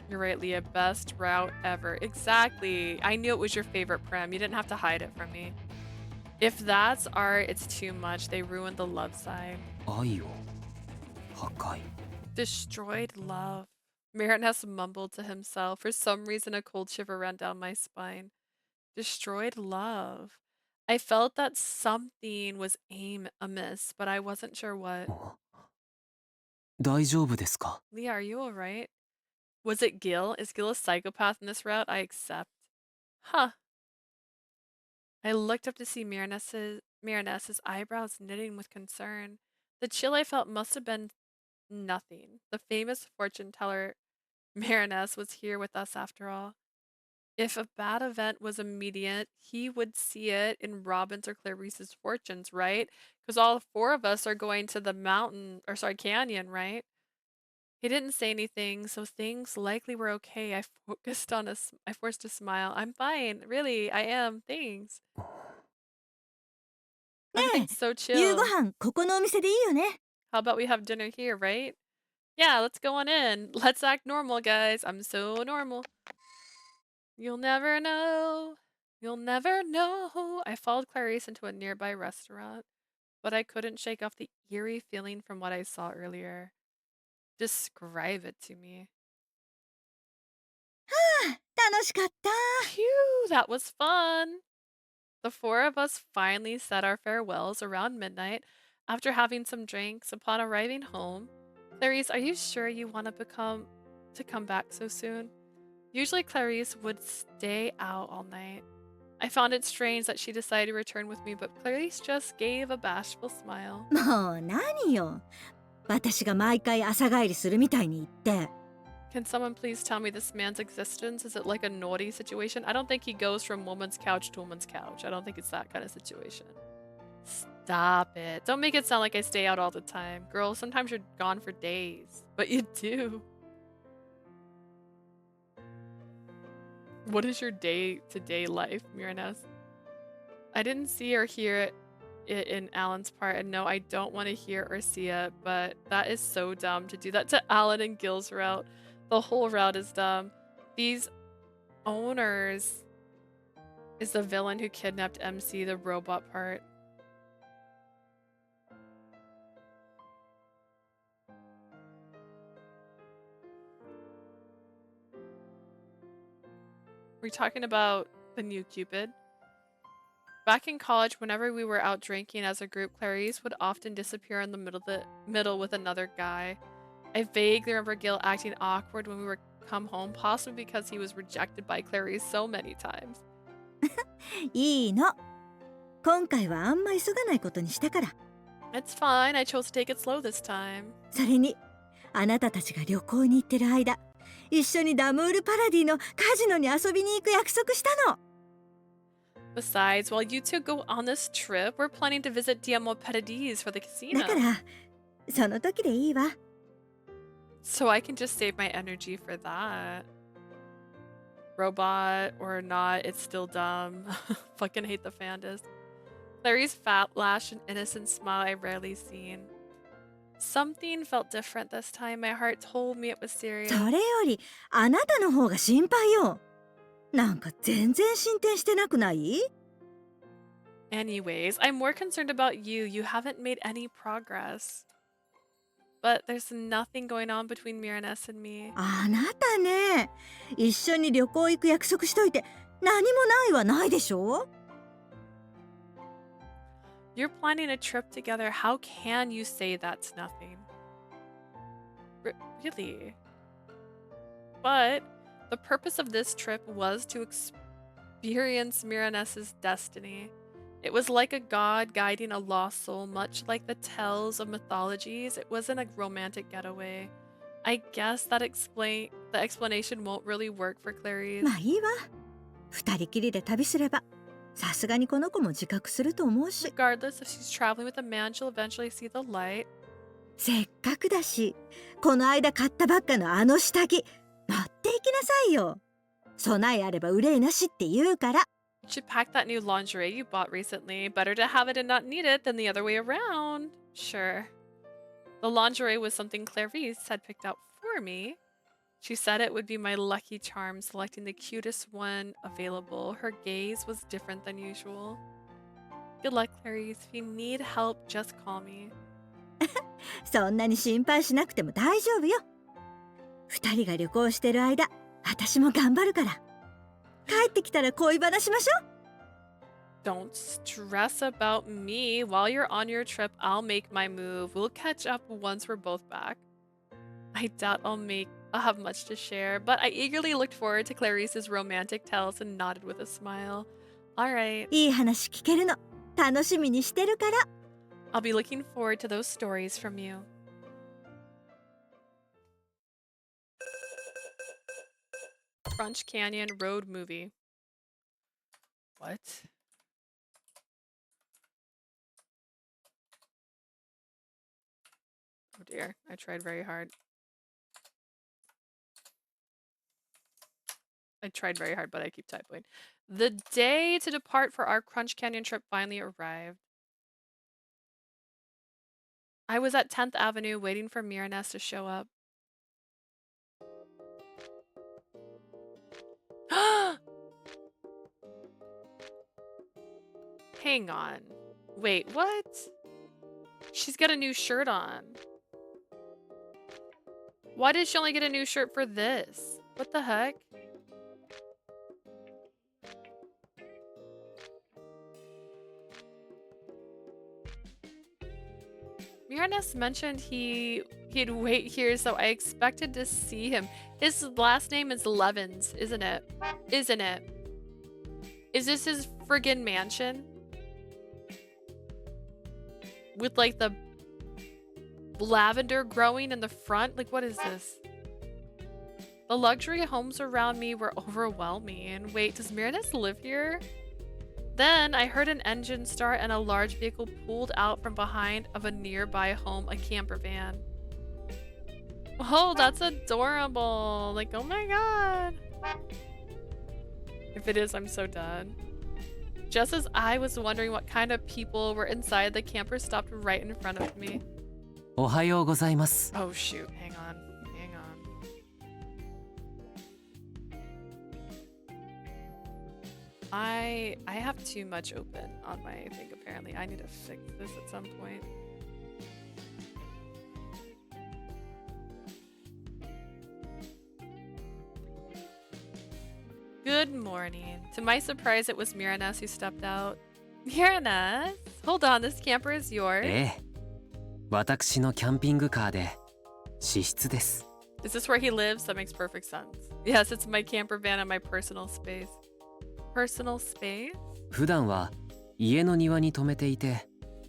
You're right, Leah. Best route ever. Exactly. I knew it was your favorite prim. You didn't have to hide it from me. If that's art, it's too much. They ruined the love side. 愛を破壊。Destroyed love. Merenice mumbled to himself. For some reason, a cold shiver ran down my spine. Destroyed love. I felt that something was amiss, but I wasn't sure what. 大丈夫ですか？ Leah, are you alright? Was it Gil? Is Gil a psychopath in this route? I accept. Huh. I looked up to see Merenice's eyebrows knitting with concern. The chill I felt must have been nothing. The famous fortune teller Merenice was here with us after all. If a bad event was immediate, he would see it in Robin's or Clarice's fortunes, right? Because all 4 of us are going to the canyon, right? He didn't say anything, so things likely were okay. I forced a smile. I'm fine, really, I am. Thanks. ねえ、 Everything's so 夕ご chill. 飯ここのお店でいいよね。 How about we have dinner here, right? Yeah, let's go on in. Let's act normal, guys. I'm so normal. You'll never know. You'll never know. I followed Clarice into a nearby restaurant, but I couldn't shake off the eerie feeling from what I saw earlier. Describe it to me. 楽しかった。 Phew, that was fun. The 4 of us finally said our farewells around midnight after having some drinks. Upon arriving home, Clarice, are you sure you want to come back so soon? Usually Clarice would stay out all night. I found it strange that she decided to return with me, but Clarice just gave a bashful smile. もう何よ。私が毎回朝帰りするみたいに言って。 Can someone please tell me this man's existence? Is it like a naughty situation? I don't think he goes from woman's couch to woman's couch. I don't think it's that kind of situation. Stop it. Don't make it sound like I stay out all the time. Girl, sometimes you're gone for days. But you do. What is your day-to-day life, Merenice? I didn't see or hear it in Alan's part, and no, I don't want to hear or see it, but that is so dumb to do that to Alan and Gil's route. The whole route is dumb. These owners is the villain who kidnapped MC, the robot part. We're talking about the new Cupid. Back in college, whenever we were out drinking as a group, Clarice would often disappear in the middle with another guy. I vaguely remember Gil acting awkward when we were come home, possibly because he was rejected by Clarice so many times. いいの。今回はあんま急がないことにしたから。 It's fine, I chose to take it slow this time. それに、あなたたちが旅行に行ってる間、一緒にダムールパラディのカジノに遊びに行く約束したの。 Besides, while you two go on this trip, we're planning to visit Diamo Paradis for the だ casino. から、その時でいいわ。 So I can just save my energy for that. Robot or not, it's still dumb. Fucking hate the Fandas. Clary's fat lash and innocent smile I rarely seen. Something felt different this time. My heart told me it was serious. それより、あなたの方が心配よ。なんか全然進展してなくない？ Anyways, I'm more concerned about you. You haven't made any progress. But there's nothing going on between Merenice and me. あなたね、一緒に旅行行く約束しといて何もないはないでしょ？ You're planning a trip together. How can you say that's nothing? Really? But the purpose of this trip was to experience Merenice's destiny. It was like a god guiding a lost soul, much like the tales of mythologies. It wasn't a romantic getaway. I guess that the explanation won't really work for Clarice. まあいいわ。二人きりで旅すれば、さすがにこの子も自覚すると思うし。 Regardless, if she's traveling with a man, she'll eventually see the light. せっかくだし、この間買ったばっかのあの下着、持っていきなさいよ。備えあれば憂いなしって言うから。 You should pack that new lingerie you bought recently. Better to have it and not need it than the other way around. Sure. The lingerie was something Clarice had picked out for me. She said it would be my lucky charm, selecting the cutest one available. Her gaze was different than usual. Good luck, Clarice. If you need help, just call me. そんなに心配しなくても大丈夫よ。二人が旅行してる間、私も頑張るから。帰ってきたら恋話しましょう。 Don't stress about me. While you're on your trip, I'll make my move. We'll catch up once we're both back. I doubt I'll have much to share, but I eagerly looked forward to Clarice's romantic tales and nodded with a smile. All right. いい話聞けるの楽しみにしてるから。 I'll be looking forward to those stories from you. Crunch Canyon Road Movie. What? Oh dear, I tried very hard. But I keep typing. The day to depart for our Crunch Canyon trip finally arrived. I was at 10th Avenue waiting for Merenice to show up. Hang on. Wait, what? She's got a new shirt on. Why did she only get a new shirt for this? What the heck? Merenice mentioned he'd wait here, so I expected to see him. His last name is Levins, isn't it? Isn't it? Is this his friggin' mansion? With like the lavender growing in the front? Like, what is this? The luxury homes around me were overwhelming. Wait, does Merenice live here? Then I heard an engine start and a large vehicle pulled out from behind of a nearby home, a camper van. Oh, that's adorable. Like, oh my god. If it is, I'm so done. Just as I was wondering what kind of people were inside, the camper stopped right in front of me. おはようございます。 Oh shoot, hang on. Hang on. I have too much open on my thing apparently. I need to fix this at some point. Good morning. To my surprise, it was Merenice who stepped out. Merenice? Hold on, this camper is yours? ええ、私のキャンピングカーで私室です。Is this where he lives? That makes perfect sense. Yes, it's my camper van and my personal space. Personal space? 普段は家の庭に止めていて、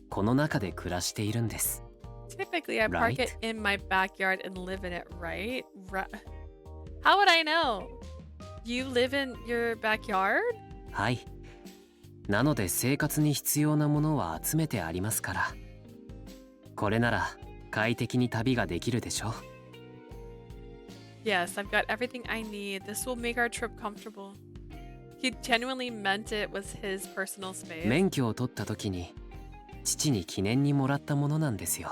この中で暮らしているんです。Typically, I park it Right. in my backyard and live in it, right? How would I know? You live in your backyard? はい。なので生活に必要なものは集めてありますから。これなら快適に旅ができるでしょ。Yes, I've got everything I need. This will make our trip comfortable. He genuinely meant it was his personal space. 免許を取った時に父に記念にもらったものなんですよ。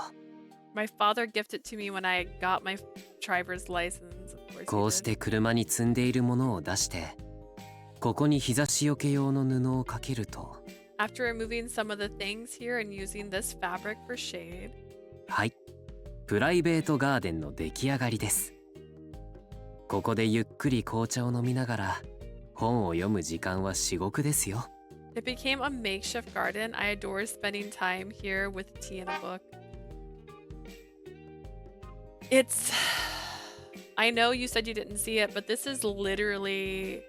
My father gifted to me when I got my driver's license. Of course こう he し did. て車に積んでいるものを出して、ここに日差しよけ用の布をかけると。After removing some of the things here and using this fabric for shade. はい。プライベートガーデンの出来上がりです。ここでゆっくり紅茶を飲みながら本を読む時間は至極ですよ。It became a makeshift garden. I adore spending time here with tea and a book. It's... I know you said you didn't see it, but this is literally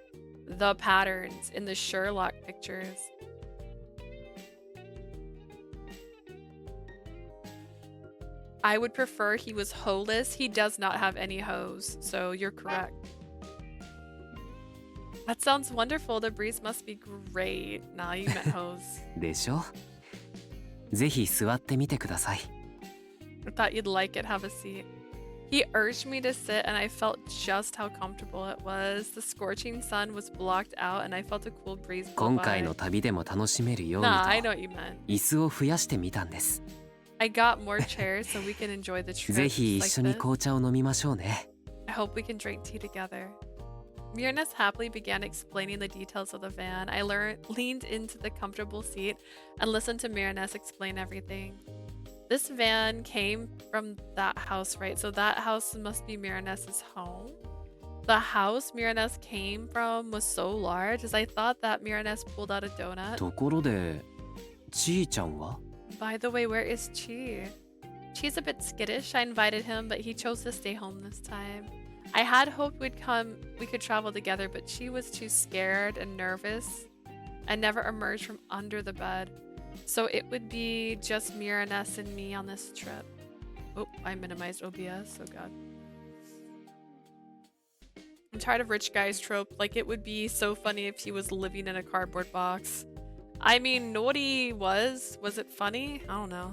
the patterns in the Sherlock pictures. I would prefer he was hoeless. He does not have any hose, so you're correct. That sounds wonderful. The breeze must be great. Nah, you meant hose. でしょ。ぜひ座ってみてください。I thought you'd like it. Have a seat. He urged me to sit, and I felt just how comfortable it was. The scorching sun was blocked out, and I felt a cool breeze blow 今 by. 回の旅でも楽しめるように Nah, I know と what you meant. 椅子を増やしてみたんです。I got more chairs so we can enjoy the trip. ぜひ一 like 緒に this. 紅茶を飲みましょうね。 I hope we can drink tea together. Merenice happily began explaining the details of the van. I leaned into the comfortable seat and listened to Merenice explain everything. This van came from that house, right? So that house must be Merenice's home. The house Merenice came from was so large as I thought that Merenice pulled out a donut. ところで、ちーちゃんは？ By the way, where is Chi? Chi's a bit skittish. I invited him, but he chose to stay home this time. I had hoped we could travel together, but Chi was too scared and nervous and never emerged from under the bed. So it would be just Merenice and me on this trip. Oh, I minimized OBS. Oh god. I'm tired of rich guys trope. Like, it would be so funny if he was living in a cardboard box. I mean, Nori was it funny? I don't know.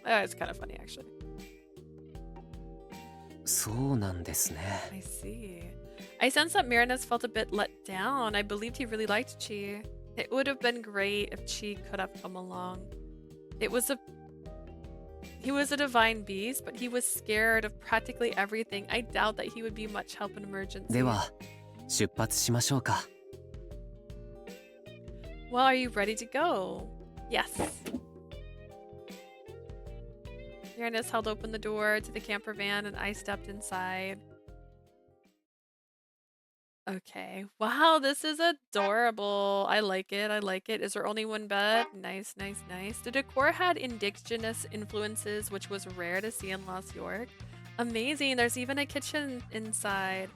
It's kind of funny actually. そうなんですね。 I see. I sensed that Merenice felt a bit let down. I believed he really liked Chi. It would have been great if Chi could have come along. He was a divine beast, but he was scared of practically everything. I doubt that he would be much help in emergency. では、出発しましょうか。 Well, are you ready to go? Yes. Merenice held open the door to the camper van and I stepped inside. Okay. Wow, this is adorable. I like it. I like it. Is there only one bed? Nice, nice, nice. The decor had indigenous influences, which was rare to see in Los York. Amazing. There's even a kitchen inside.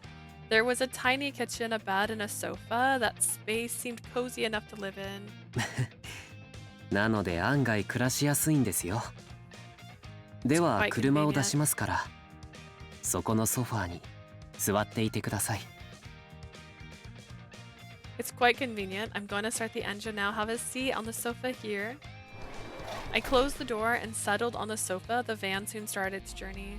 There was a tiny kitchen, a bed, and a sofa. That space seemed cozy enough to live in. なので案外暮らしやすいんですよ。では車を出しますから、そこのソファーに座っていてください。 It's quite convenient. I'm going to start the engine now. Have a seat on the sofa here. I closed the door and settled on the sofa. The van soon started its journey.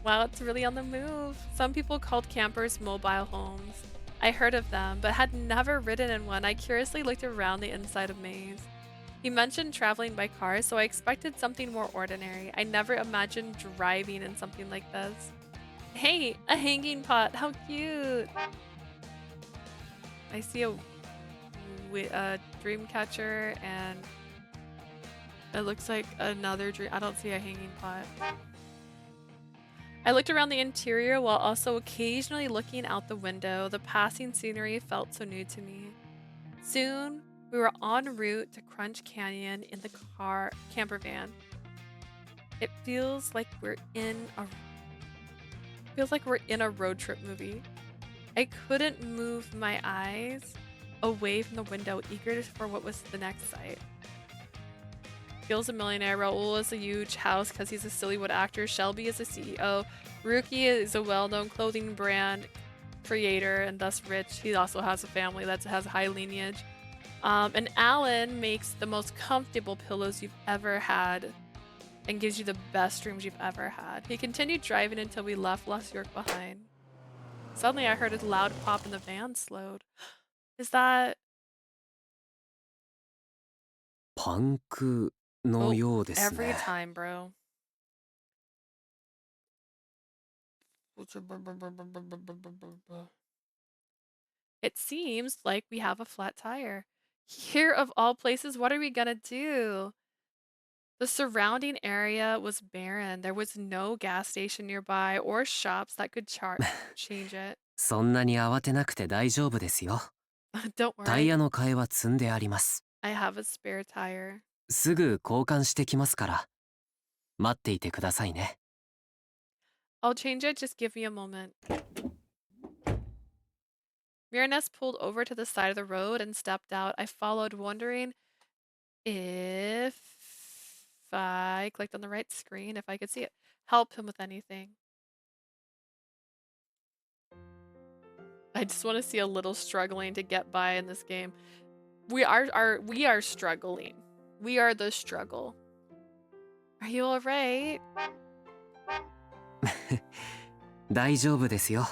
Wow, it's really on the move. Some people called campers mobile homes. I heard of them, but had never ridden in one. I curiously looked around the inside of Maze. He mentioned traveling by car, so I expected something more ordinary. I never imagined driving in something like this. Hey, a hanging pot. How cute. I see a dream catcher and it looks like another dream. I don't see a hanging pot. I looked around the interior while also occasionally looking out the window. The passing scenery felt so new to me. Soon, we were en route to Crunch Canyon in the camper van. It feels like we're in a Feels like we're in a road trip movie. I couldn't move my eyes away from the window, eager for what was the next sight. Gil's a millionaire. Raul is a huge house because he's a Sillywood actor. Shelby is a CEO. Ruki is a well-known clothing brand creator and thus rich. He also has a family that has a high lineage. And Alan makes the most comfortable pillows you've ever had and gives you the best dreams you've ever had. He continued driving until we left Los York behind. Suddenly I heard a loud pop and the van slowed. Is that... パンクのようです every ね。 time, bro. It seems like we have a flat tire. Here of all places, what are we gonna do? The surrounding area was barren. There was no gas station nearby or shops that could change it. そんなに慌てなくて大丈夫ですよ。 Don't タイ worry, ヤの替えは積んであります。 I have a spare tire. すぐ交換してきますから。待っていてくださいね。 I'll change it, just give me a moment. Merenice pulled over to the side of the road and stepped out. I followed, wondering if I clicked on the right screen, if I could see it. Help him with anything. I just want to see a little struggling to get by in this game. We are struggling. We are the struggle. Are you alright? 大丈夫ですよ。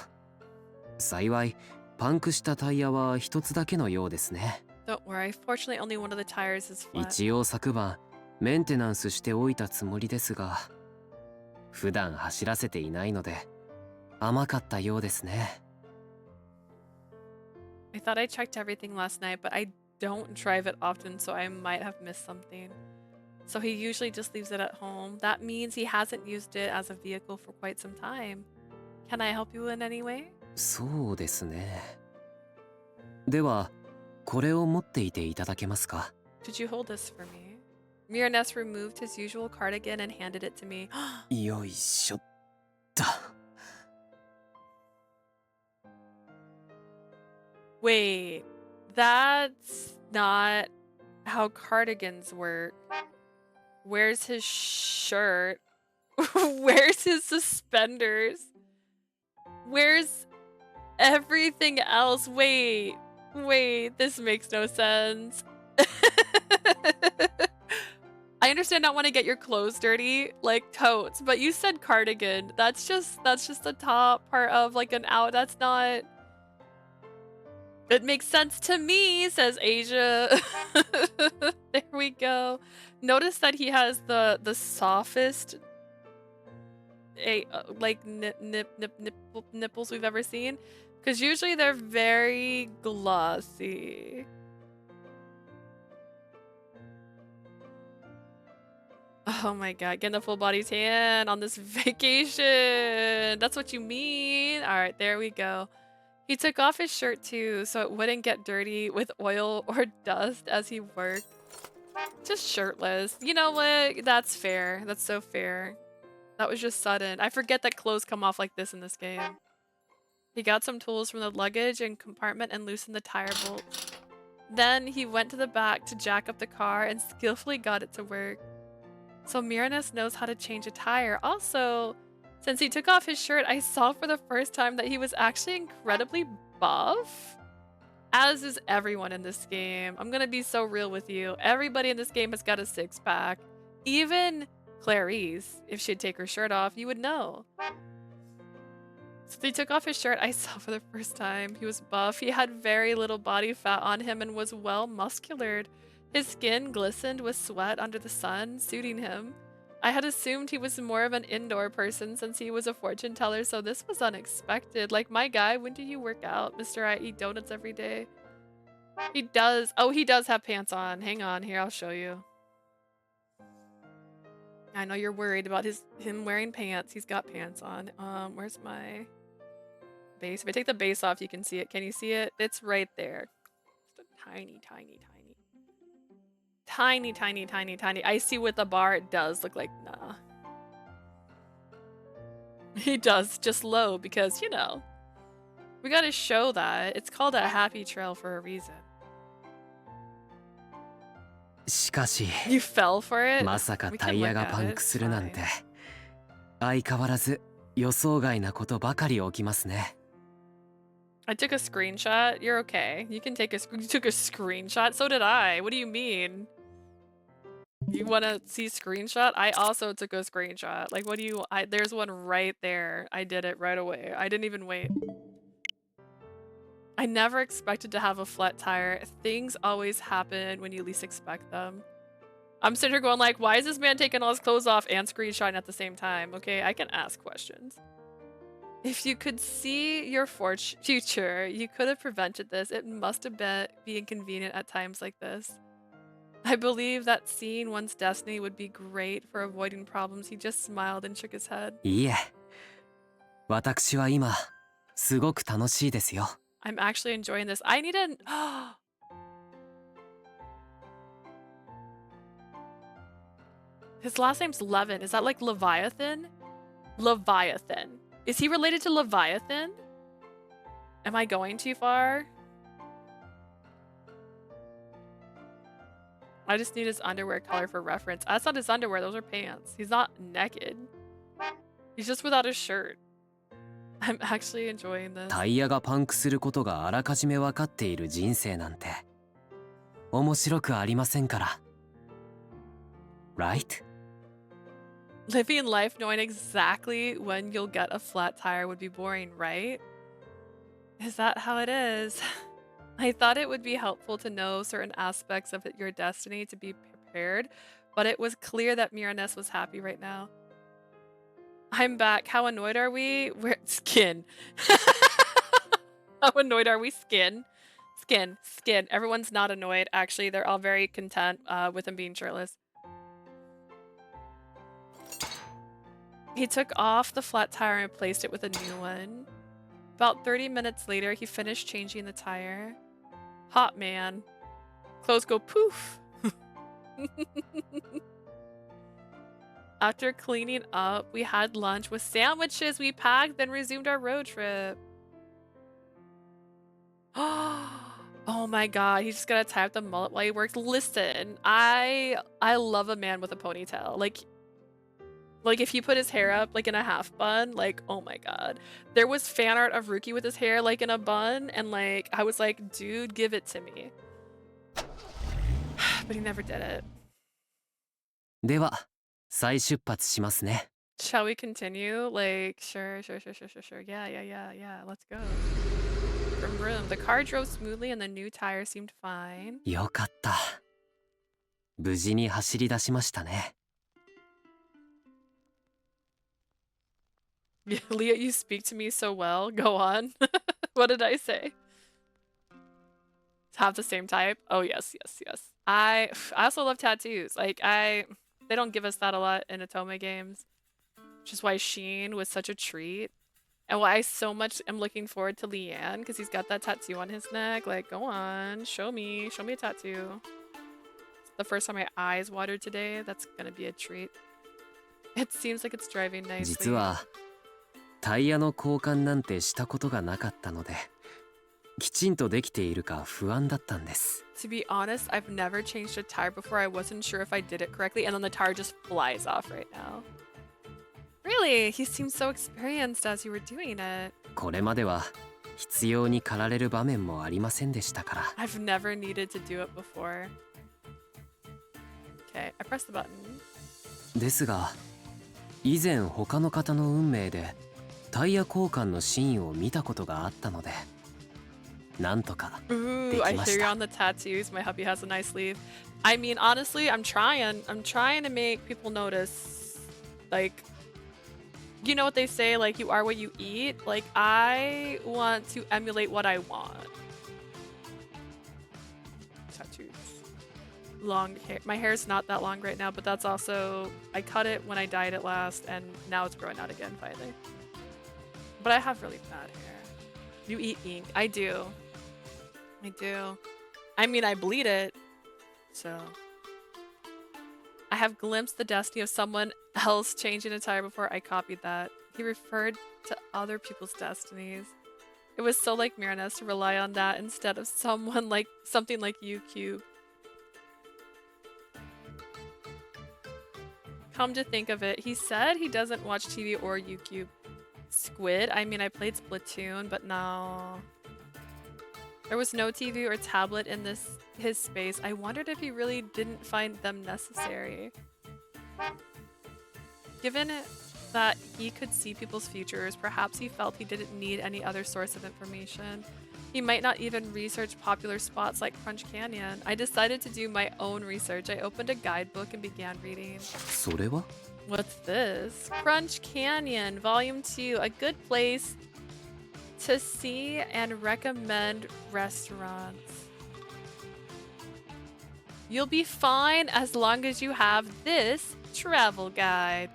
幸い、パンクしたタイヤは一つだけのようですね。 Don't worry, fortunately only one of the tires is flat. 一応昨晩、メンテナンスしておいたつもりですが、普段走らせていないので、甘かったようですね。 I thought I checked everything last night, but I don't drive it often, so I might have missed something. So he usually just leaves it at home. That means he hasn't used it as a vehicle for quite some time. Can I help you in any way? そうですね。では、これを持っていていただけますか？ Could you hold this for me? Merenice removed his usual cardigan and handed it to me. よいしょっと。 Wait, that's not how cardigans work. Where's his shirt? Where's his suspenders? Where's everything else? Wait, this makes no sense. I understand not want to get your clothes dirty, like totes, but you said cardigan. That's just the top part of like an out. That's not... It makes sense to me, says Asia. There we go. Notice that he has the softest nipples we've ever seen, because usually they're very glossy. Oh my god, getting a full body tan on this vacation. That's what you mean? All right, there we go. He took off his shirt too, so it wouldn't get dirty with oil or dust as he worked. Just shirtless. You know what? That's fair. That's so fair. That was just sudden. I forget that clothes come off like this in this game. He got some tools from the luggage and compartment and loosened the tire bolts. Then he went to the back to jack up the car and skillfully got it to work. So Merenice knows how to change a tire. Also, since he took off his shirt, I saw for the first time that he was actually incredibly buff. As is everyone in this game. I'm gonna be so real with you. Everybody in this game has got a six-pack. Even Clarice, if she'd take her shirt off, you would know. Since he took off his shirt, I saw for the first time he was buff. He had very little body fat on him and was well musculared. His skin glistened with sweat under the sun, suiting him. I had assumed he was more of an indoor person since he was a fortune teller, so this was unexpected. Like my guy, when do you work out, Mr. I eat donuts every day? He does. Oh, he does have pants on. Hang on, here, I'll show you. I know you're worried about him wearing pants. He's got pants on. Where's my base? If I take the base off, you can see it. Can you see it? It's right there. Just a tiny, tiny, tiny. Tiny, tiny, tiny, tiny. I see with the bar, it does look like, nah. He does, just low, because, you know, we gotta show that. It's called a happy trail for a reason. しかし You fell for it? まさか We タ can イヤ look が at パン it. クするなんて Fine. 相変わらず予想外なことばかり起きますね。 I took a screenshot. You're okay. You can take a you took a screenshot? So did I. What do you mean? You want to see screenshot? I also took a screenshot. Like, what do you... there's one right there. I did it right away. I didn't even wait. I never expected to have a flat tire. Things always happen when you least expect them. I'm sitting here going like, why is this man taking all his clothes off and screenshotting at the same time? Okay, I can ask questions. If you could see your future, you could have prevented this. It must have been inconvenient at times like this. I believe that seeing one's destiny would be great for avoiding problems. He just smiled and shook his head. いいえ、私は今すごく楽しいですよ。 I'm actually enjoying this. I need an... His last name's Levin. Is that like Leviathan? Leviathan. Is he related to Leviathan? Am I going too far? I just need his underwear color for reference. That's not his underwear. Those are pants. He's not naked. He's just without his shirt. I'm actually enjoying this. タイヤがパンクすることがあらかじめ分かっている人生なんて面白くありませんから。Right? Living life knowing exactly when you'll get a flat tire would be boring, right? Is that how it is? I thought it would be helpful to know certain aspects of your destiny to be prepared, but it was clear that Merenice was happy right now. I'm back. How annoyed are we? We're skin. How annoyed are we? Skin. Skin. Skin. Everyone's not annoyed. Actually, they're all very content with him being shirtless. He took off the flat tire and replaced it with a new one. About 30 minutes later, he finished changing the tire. Hot man. Clothes go poof. After cleaning up, we had lunch with sandwiches. We packed, then resumed our road trip. Oh my god, he's just gonna tie up the mullet while he works. Listen, I love a man with a ponytail. Like if he put his hair up like in a half bun, like oh my god. There was fan art of Ruki with his hair like in a bun, and like I was like, dude, give it to me. But he never did it. では再出発しますね。 Shall we continue? Like, sure. Yeah. Let's go. Vroom vroom. The car drove smoothly and the new tire seemed fine. よかった。無事に走り出しましたね。 Leah, you speak to me so well. Go on. What did I say? Have the same type? Oh, yes. I also love tattoos. Like, they don't give us that a lot in Otome games. Which is why Sheen was such a treat. And why I so much am looking forward to Leanne, because he's got that tattoo on his neck. Like, go on, show me a tattoo. It's the first time my eyes watered today. That's gonna be a treat. It seems like it's driving nicely. 実はタイヤの交換なんてしたことがなかったので、きちんとできているか不安だったんです。 To be honest, I've never changed a tire before. I wasn't sure if I did it correctly, and then the tire just flies off right now. Really? He seemed so experienced as you were doing it. これまでは必要に駆られる場面もありませんでしたから。 I've never needed to do it before. Okay, I pressed the button. ですが、以前他の方の運命でタイヤ交換のシーンを見たことがあったので、なんとかで Ooh, I きま hear し you た。 on the tattoos. My hubby has a nice sleeve. I mean, honestly, I'm trying to make people notice. Like, you know what they say, like, you are what you eat? Like, I want to emulate what I want. Tattoos. Long hair. My hair's not that long right now, but that's also... I cut it when I dyed it last, and now it's growing out again, finally. But I have really bad hair. You eat ink. I do. I mean, I bleed it, so... I have glimpsed the destiny of someone else changing a tire before. I copied that. He referred to other people's destinies. It was so like Merenice to rely on that instead of something like UQ. Come to think of it, he said he doesn't watch TV or YouTube. Squid? I mean, I played Splatoon, but no. There was no TV or tablet in his space. I wondered if he really didn't find them necessary. Given that he could see people's futures, perhaps he felt he didn't need any other source of information. He might not even research popular spots like Crunch Canyon. I decided to do my own research. I opened a guidebook and began reading. それは What's this? Crunch Canyon, Volume 2, a good place to see and recommend restaurants. You'll be fine as long as you have this travel guide.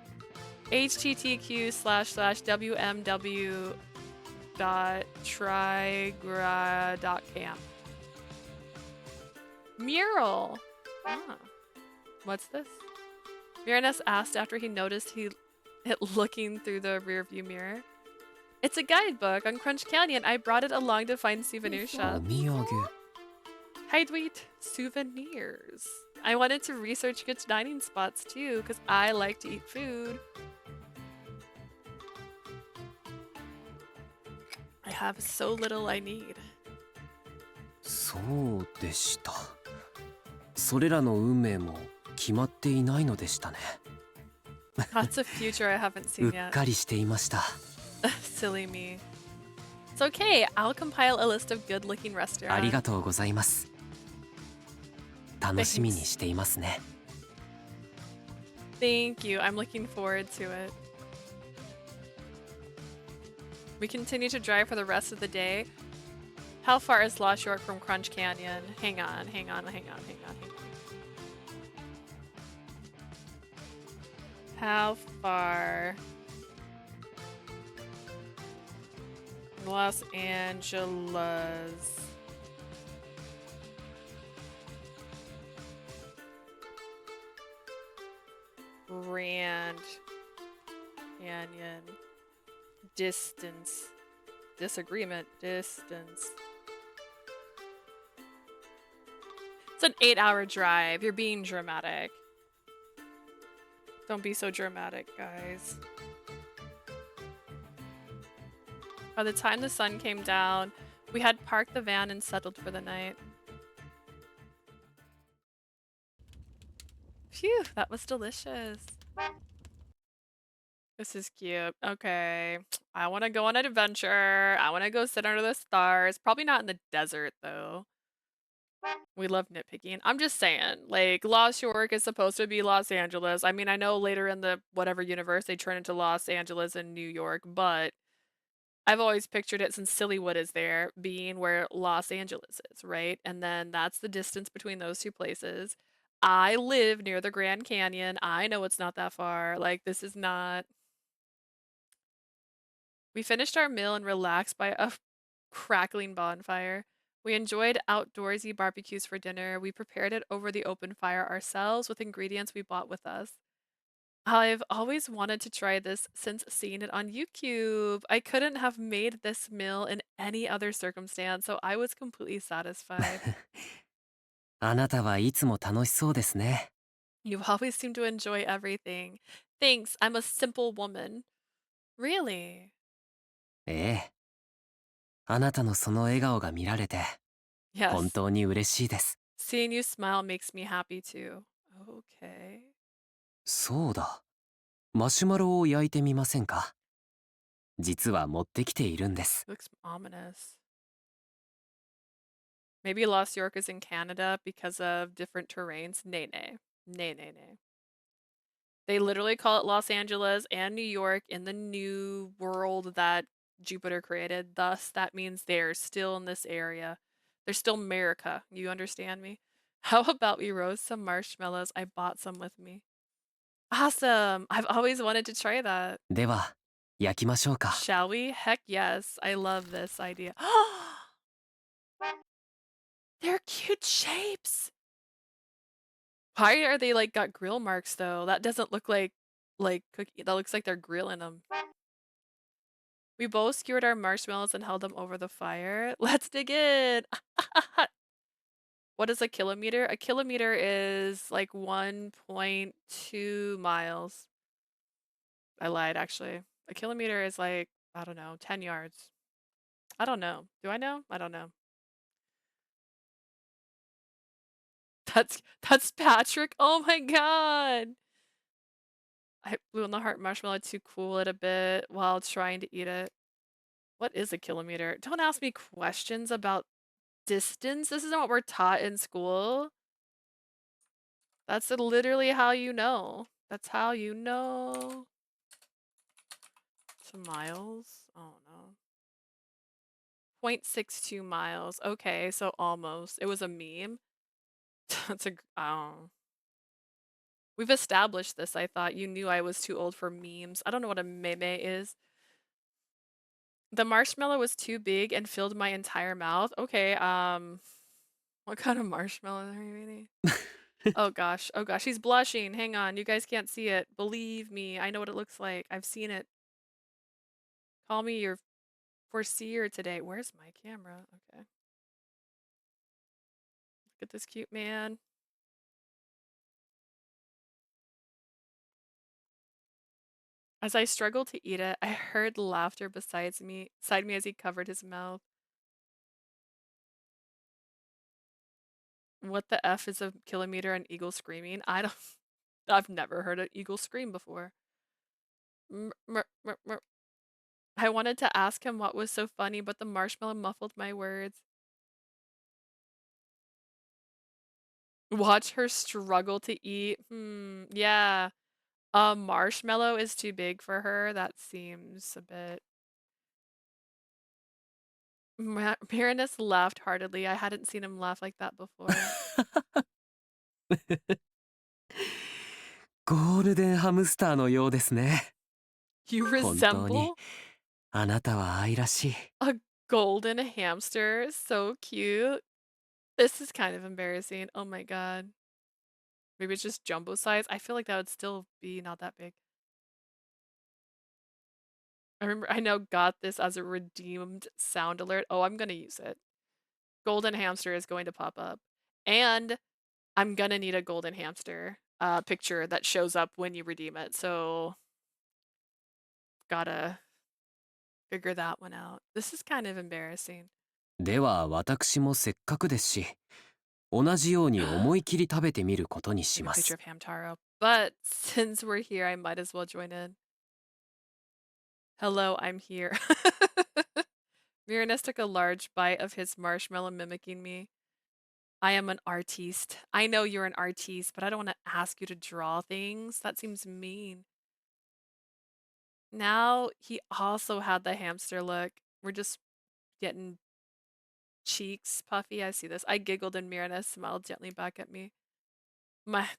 httq://wmw.trigra.camp. Mural. Ah. What's this? Merenice asked after he noticed it looking through the rearview mirror. It's a guidebook on Crunch Canyon. I brought it along to find souvenir お shops. 土産 Hi, Dweet. Souvenirs. I wanted to research good dining spots too, because I like to eat food. I have so little I need. そうでした。それらの運命も決まっていないのでしたね。 That's a future I haven't う seen っ yet. かりしていました。 Silly me. It's okay. I'll compile a list of good-looking あり restaurants. がとうございます。楽しみにしていますね。 Thank you. I'm looking forward to it. We continue to drive for the rest of the day. How far is Lost York from Crunch Canyon? Hang on. How far? Los Angeles. Grand Canyon. Distance. Disagreement. Distance. It's an 8-hour drive. You're being dramatic. Don't be so dramatic, guys. By the time the sun came down, we had parked the van and settled for the night. Phew, that was delicious. This is cute. Okay. I want to go on an adventure. I want to go sit under the stars. Probably not in the desert, though. We love nitpicking. I'm just saying, like, Lost York is supposed to be Los Angeles. I mean, I know later in the whatever universe they turn into Los Angeles and New York, but I've always pictured it, since Sillywood is there, being where Los Angeles is, right? And then that's the distance between those two places. I live near the Grand Canyon. I know it's not that far. Like, this is not... We finished our meal and relaxed by a crackling bonfire. We enjoyed outdoorsy barbecues for dinner. We prepared it over the open fire ourselves with ingredients we bought with us. I've always wanted to try this since seeing it on YouTube. I couldn't have made this meal in any other circumstance, so I was completely satisfied. あなたはいつも楽しそうですね。 You always seem to enjoy everything. Thanks, I'm a simple woman. Really? ええ。あなたのその笑顔が見られて、本 Yes. 当に嬉しいです。 Seeing you smile makes me happy too. Okay. そうだ。マシュマロを焼いてみませんか？実は持ってきているんです。 Looks ominous. Maybe Lost York is in Canada because of different terrains. Nay. They literally call it Los Angeles and New York in the new world that Jupiter created. Thus, that means they're still in this area. They're still America. You understand me? How about we roast some marshmallows? I bought some with me. Awesome! I've always wanted to try that. では、焼きましょうか。 Shall we? Heck yes. I love this idea. They're cute shapes. Why are they like got grill marks though? That doesn't look like cookie. That looks like they're grilling them. We both skewered our marshmallows and held them over the fire. Let's dig in. What is a kilometer? A kilometer is like 1.2 miles. I lied, actually. A kilometer is like, I don't know, 10 yards. I don't know. Do I know? I don't know. That's Patrick. Oh my god. I blew on the heart marshmallow to cool it a bit while trying to eat it. What is a kilometer? Don't ask me questions about distance. This isn't what we're taught in school. That's literally how you know. That's how you know. To miles? Oh no. 0.62 miles. Okay, so almost. It was a meme. That's a. Oh. We've established this, I thought. You knew I was too old for memes. I don't know what a meme is. The marshmallow was too big and filled my entire mouth. Okay, what kind of marshmallow are you eating? Oh gosh, he's blushing. Hang on, you guys can't see it. Believe me, I know what it looks like. I've seen it. Call me your foreseer today. Where's my camera? Okay. Look at this cute man. As I struggled to eat it, I heard laughter beside me as he covered his mouth. What the F is a kilometer and eagle screaming? I've never heard an eagle scream before. Mer, mer, mer, mer. I wanted to ask him what was so funny, but the marshmallow muffled my words. Watch her struggle to eat. Yeah. A marshmallow is too big for her. That seems a bit. Merenice laughed heartedly. I hadn't seen him laugh like that before. ゴールデンハムスターのようですね。 You 本当に resemble あなたは愛らしい。 a golden hamster. So cute. This is kind of embarrassing. Oh my god. Maybe it's just jumbo size. I feel like that would still be not that big. I now got this as a redeemed sound alert. Oh, I'm gonna use it. Golden hamster is going to pop up. And I'm gonna need a golden hamster picture that shows up when you redeem it. So gotta figure that one out. This is kind of embarrassing. では私もせっかくですし、同じように思い切り食べてみることにし Take a ま picture す。 of Hamtaro. But since we're here, I might as well join in. Hello, I'm here. Merenice took a large bite of his marshmallow, mimicking me. I am an artiste. I know you're an artiste, but I don't want to ask you to draw things. That seems mean. Now he also had the hamster look. We're just getting cheeks puffy. I see this. I giggled and Merenice smiled gently back at me.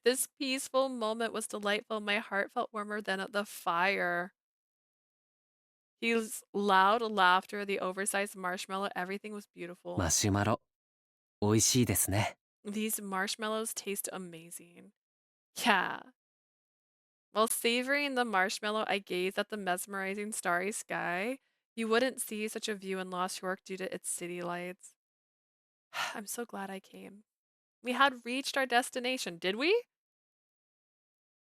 This peaceful moment was delightful. My heart felt warmer than at the fire. His loud laughter, the oversized marshmallow, everything was beautiful. マシュマロ、美味しいですね。 These marshmallows taste amazing. Yeah. While savoring the marshmallow, I gazed at the mesmerizing starry sky. You wouldn't see such a view in Lost York due to its city lights. I'm so glad I came. We had reached our destination, did we?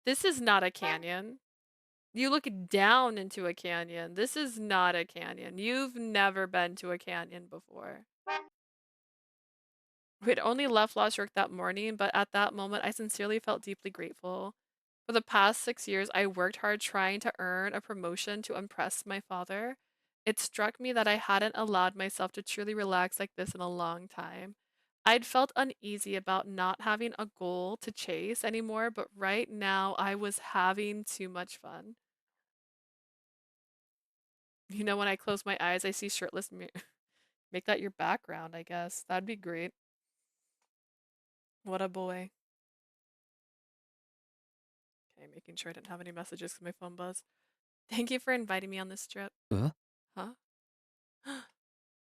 This is not a canyon. You look down into a canyon. This is not a canyon. You've never been to a canyon before. We'd only left Lost York that morning, but at that moment, I sincerely felt deeply grateful. For the past 6 years, I worked hard trying to earn a promotion to impress my father. It struck me that I hadn't allowed myself to truly relax like this in a long time. I'd felt uneasy about not having a goal to chase anymore, but right now I was having too much fun. You know, when I close my eyes, I see shirtless Make that your background, I guess. That'd be great. What a boy. Okay, making sure I didn't have any messages because my phone buzzed. Thank you for inviting me on this trip. え Huh?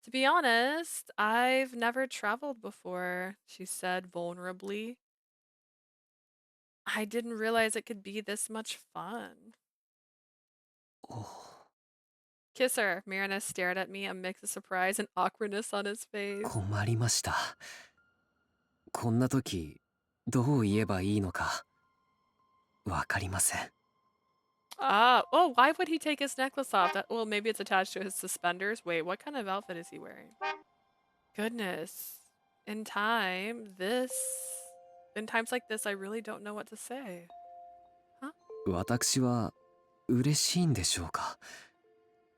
To be honest, I've never traveled before, she said vulnerably. I didn't realize it could be this much fun. お Kiss her. Merenice stared at me, a mix of surprise and awkwardness on his face. 困りました。こんな時どう言えばいいのかわかりません。Oh, why would he take his necklace off? Well, maybe it's attached to his suspenders. Wait, what kind of outfit is he wearing? Goodness. In times like this, I really don't know what to say. Huh? 私は嬉しいんでしょうか。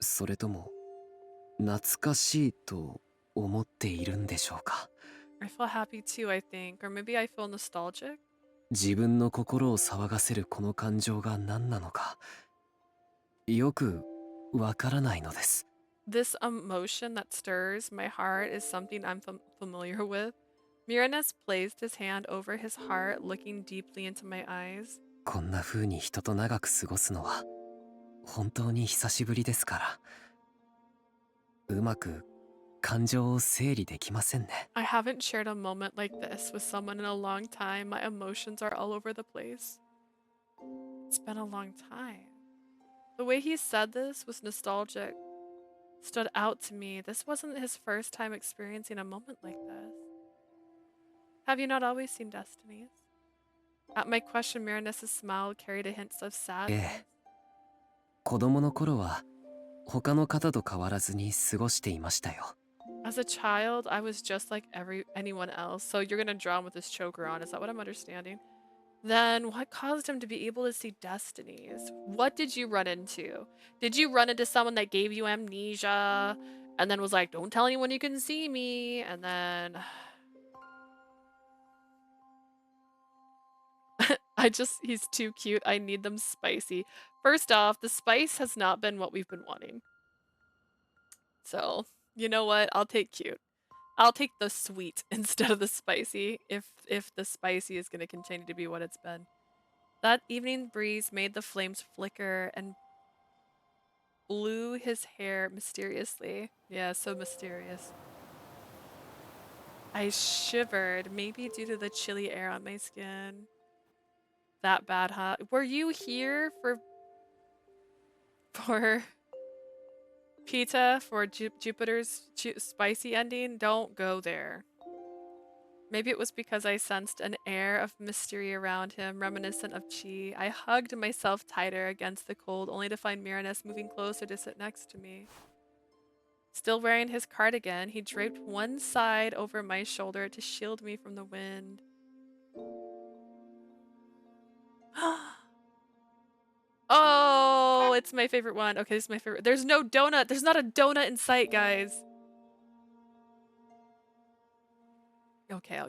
それとも懐かしいと思っているんでしょうか。I feel happy too, I think. Or maybe I feel nostalgic? 自分の心を騒がせるこの感情が何なのかよくわからないのです。This emotion that stirs my heart is something I'm familiar with. Merenice placed his hand over his heart, looking deeply into my eyes. こんな風に人と長く過ごすのは本当に久しぶりですから。うまく感情を整理できませんね。I haven't shared a moment like this with someone in a long time. My emotions are all over the place. It's been a long time. The way he said this was nostalgic. Stood out to me. This wasn't his first time experiencing a moment like this. Have you not always seen destinies? At my question, Merenice's smile carried a hint of sadness. 子供の頃は他の方と変わらずに過ごしていましたよ。As a child, I was just like anyone else. So you're gonna drown with this choker on. Is that what I'm understanding? Then what caused him to be able to see destinies? What did you run into? Did you run into someone that gave you amnesia and then was like, don't tell anyone you can see me? And then he's too cute. I need them spicy. First off, the spice has not been what we've been wanting. So, you know what? I'll take cute. I'll take the sweet instead of the spicy if the spicy is going to continue to be what it's been. That evening breeze made the flames flicker and blew his hair mysteriously. Yeah, so mysterious. I shivered, maybe due to the chilly air on my skin. That bad, huh? Were you here for Pita for Jupiter's spicy ending? Don't go there. Maybe it was because I sensed an air of mystery around him, reminiscent of Chi. I hugged myself tighter against the cold, only to find Merenice moving closer to sit next to me. Still wearing his cardigan, he draped one side over my shoulder to shield me from the wind. Oh, it's my favorite one. Okay, this is my favorite. There's no donut. There's not a donut in sight, guys. Okay.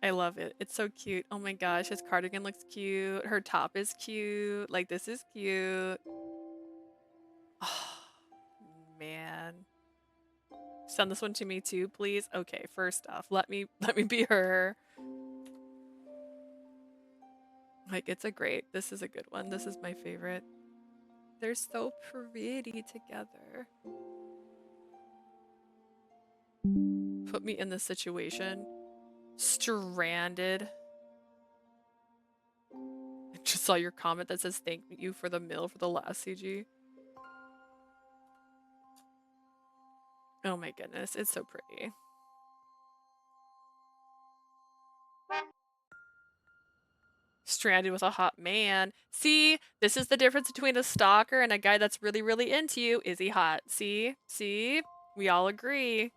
I love it. It's so cute. Oh my gosh, his cardigan looks cute. Her top is cute. Like, this is cute. Oh, man. Send this one to me too, please. Okay, first off, let me be her. Like, this is a good one. This is my favorite. They're so pretty together. Put me in this situation. Stranded. I just saw your comment that says thank you for the meal for the last CG. Oh my goodness, it's so pretty. Stranded with a hot man. See, this is the difference between a stalker and a guy that's really, really into you. Is he hot? See? We all agree.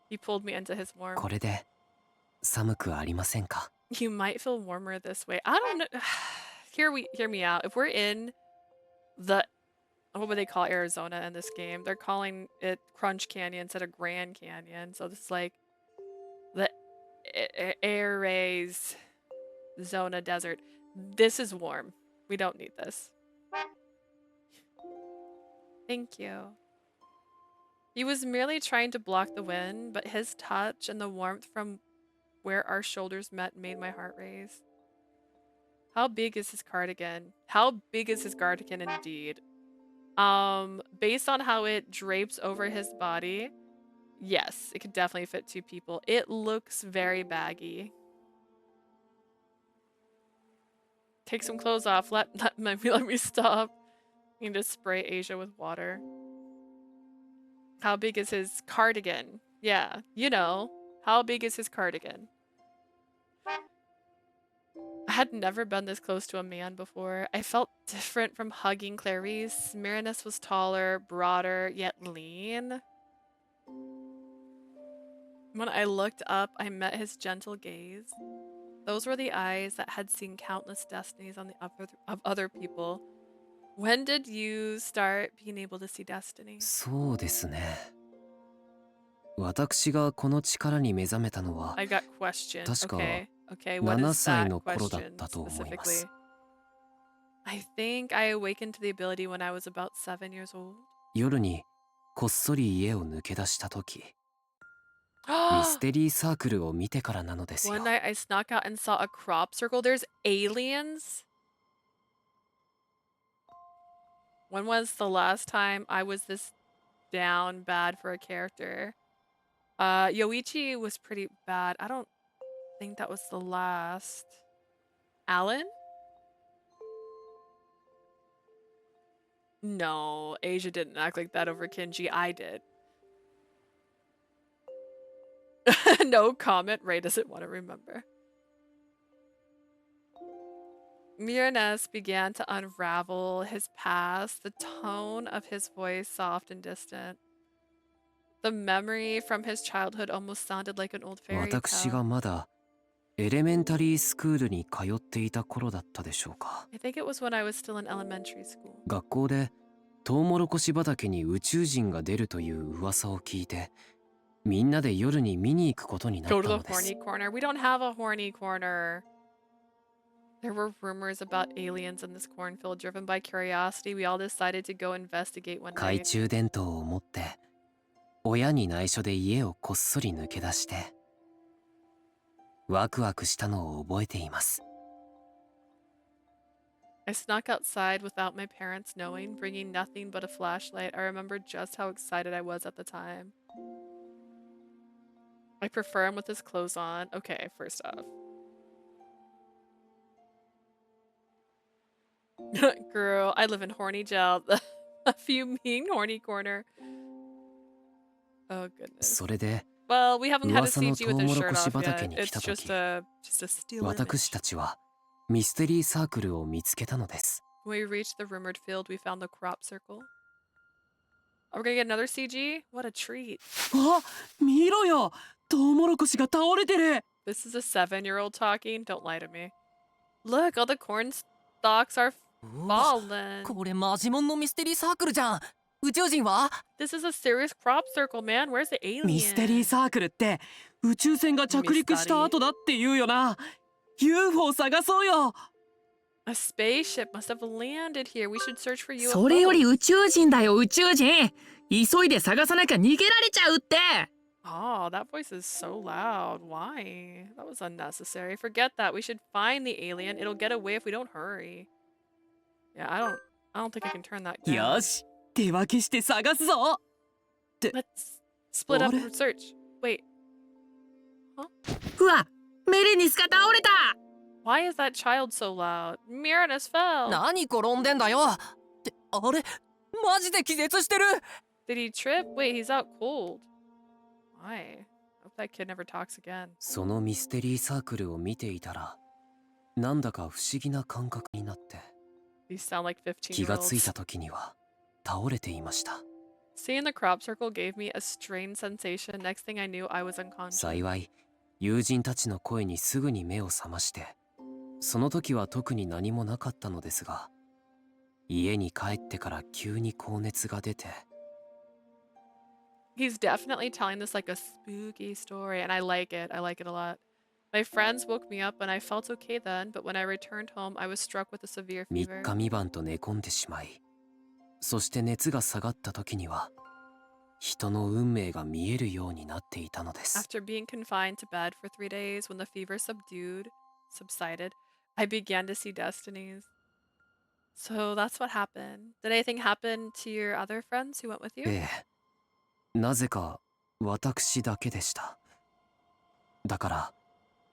He pulled me into his warmth. これで寒くありませんか。 You might feel warmer this way. I don't know. Hear me out. If we're in the, what would they call Arizona in this game? They're calling it Crunch Canyon instead of Grand Canyon. So this is like the Arizona desert. This is warm. We don't need this. Thank you. He was merely trying to block the wind, but his touch and the warmth from where our shoulders met made my heart race. How big is his cardigan? How big is his cardigan indeed? Based on how it drapes over his body, yes, it could definitely fit two people. It looks very baggy. Take some clothes off. Let me stop. You need to spray Asia with water. How big is his cardigan? Yeah, you know. How big is his cardigan? I had never been this close to a man before. I felt different from hugging Clarice. Merenice was taller, broader, yet lean. When I looked up, I met his gentle gaze. Those were the eyes that had seen countless destinies on the of other people. When did you start being able to see destiny? そうですね。私がこの力に目覚めたのは I got questioned. 確か Okay, what 7 is 歳 that の頃だっ question たと思います。 specifically? I think I awakened to the ability when I was about 7 years old. 夜にこっそり家を抜け出した時、ミステリーサークルを見てからなのですよ。 One night I snuck out and saw a crop circle. There's aliens? When was the last time I was this down bad for a character? Yoichi was pretty bad. I don't think that was the last. Alan? No, Asia didn't act like that over Kinji. I did. No comment. Ray doesn't want to remember. Merenice began to unravel his past, the tone of his voice soft and distant. The memory from his childhood almost sounded like an old fairy 私が tale. まだエレメンタリースクールに通っていた頃だったでしょうか。 I think it was when I was still in elementary school. 学校でトウモロコシ畑に宇宙人が出るという噂を聞いて、みんなで夜に見に行くことになっ Go た to の the です。 horny corner. We don't have a horny corner. There were rumors about aliens in this cornfield. Driven by curiosity, we all decided to go investigate one 懐 night. 中電灯を持って親に内緒で家をこっそり抜け出してワクワクしたのを覚えています。 I snuck outside without my parents knowing, bringing nothing but a flashlight. I remember just how excited I was at the time. I prefer him with his clothes on. Okay, first off. Girl, I live in horny jail. If you mean horny corner. Oh goodness. それで Well, we haven't had a 噂の CG ト with ウ his モロ shirt コシ off 畑 yet. に来 It's た just 時、 a still 私 image. たちはミステリーサークルを見つけたのです。 When we reached the rumored field, we found the crop circle. Are we gonna get another CG? What a treat. あ、見ろよ、トウモロコシが倒れてる。 This is a 7-year-old talking. Don't lie to me. Look, all the corn stalks are うわ、 fallen. これマジモンのミステリーサークルじゃん。宇宙人は？ This is a serious crop circle, man. Where's the ミステリー alien? サークルって宇宙船が着陸した後だって言うよな。UFO 探そうよ。 A spaceship must have landed here. We should search for それより UFOs. 宇宙人だよ、宇宙人。急いで探さなきゃ逃げられちゃうって。 Oh, that voice is so loud. Why? That was unnecessary. Forget that. We should find the alien. It'll get away if we don't hurry. Yeah, I don't think I can turn that down. よし、手分けして探すぞ。 Let's split up What? and search. Wait, うわ、メレニスが倒れた。 why is that child so loud? Merenice fell. 何転んでんだよ。ってあれ、マジで気絶してる。 Did he trip? Wait, he's out cold. Why? I hope that kid never talks again. そのミステリーサークルを見ていたら、なんだか不思議な感覚になって、 These sound like 気がついた 15-year-olds. 時には倒れていました。 Seeing the crop circle gave me a strange sensation. Next thing I knew, I was unconscious. 幸い、友人たちの声にすぐに目を覚まして、その時は特に何もなかったのですが、家に帰ってから急に高熱が出て、 He's definitely telling this like a spooky story, and I like it. I like it a lot. My friends woke me up and I felt okay then, but when I returned home, I was struck with a severe 3 fever. 日3晩と寝込んでしまい、そして熱が下がった時には、人の運命が見えるようになっていたのです。 After being confined to bed for 3 days, when the fever subsided, I began to see destinies. So that's what happened. Did anything happen to your other friends who went with you? ええ、なぜか私だけでした。だから、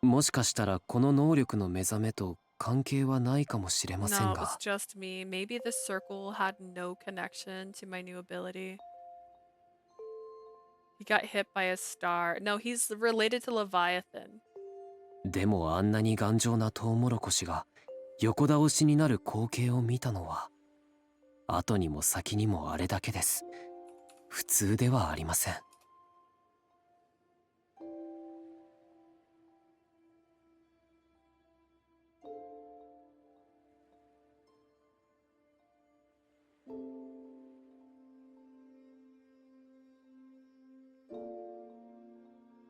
もしかしたらこの能力の目覚めと関係はないかもしれません No, it was が、 just me. Maybe the circle had no connection to my new ability. He got hit by a star. No, he's related to Leviathan. でもあんなに頑丈なトウモロコシが横倒しになる光景を見たのは後にも先にもあれだけです。普通ではありません。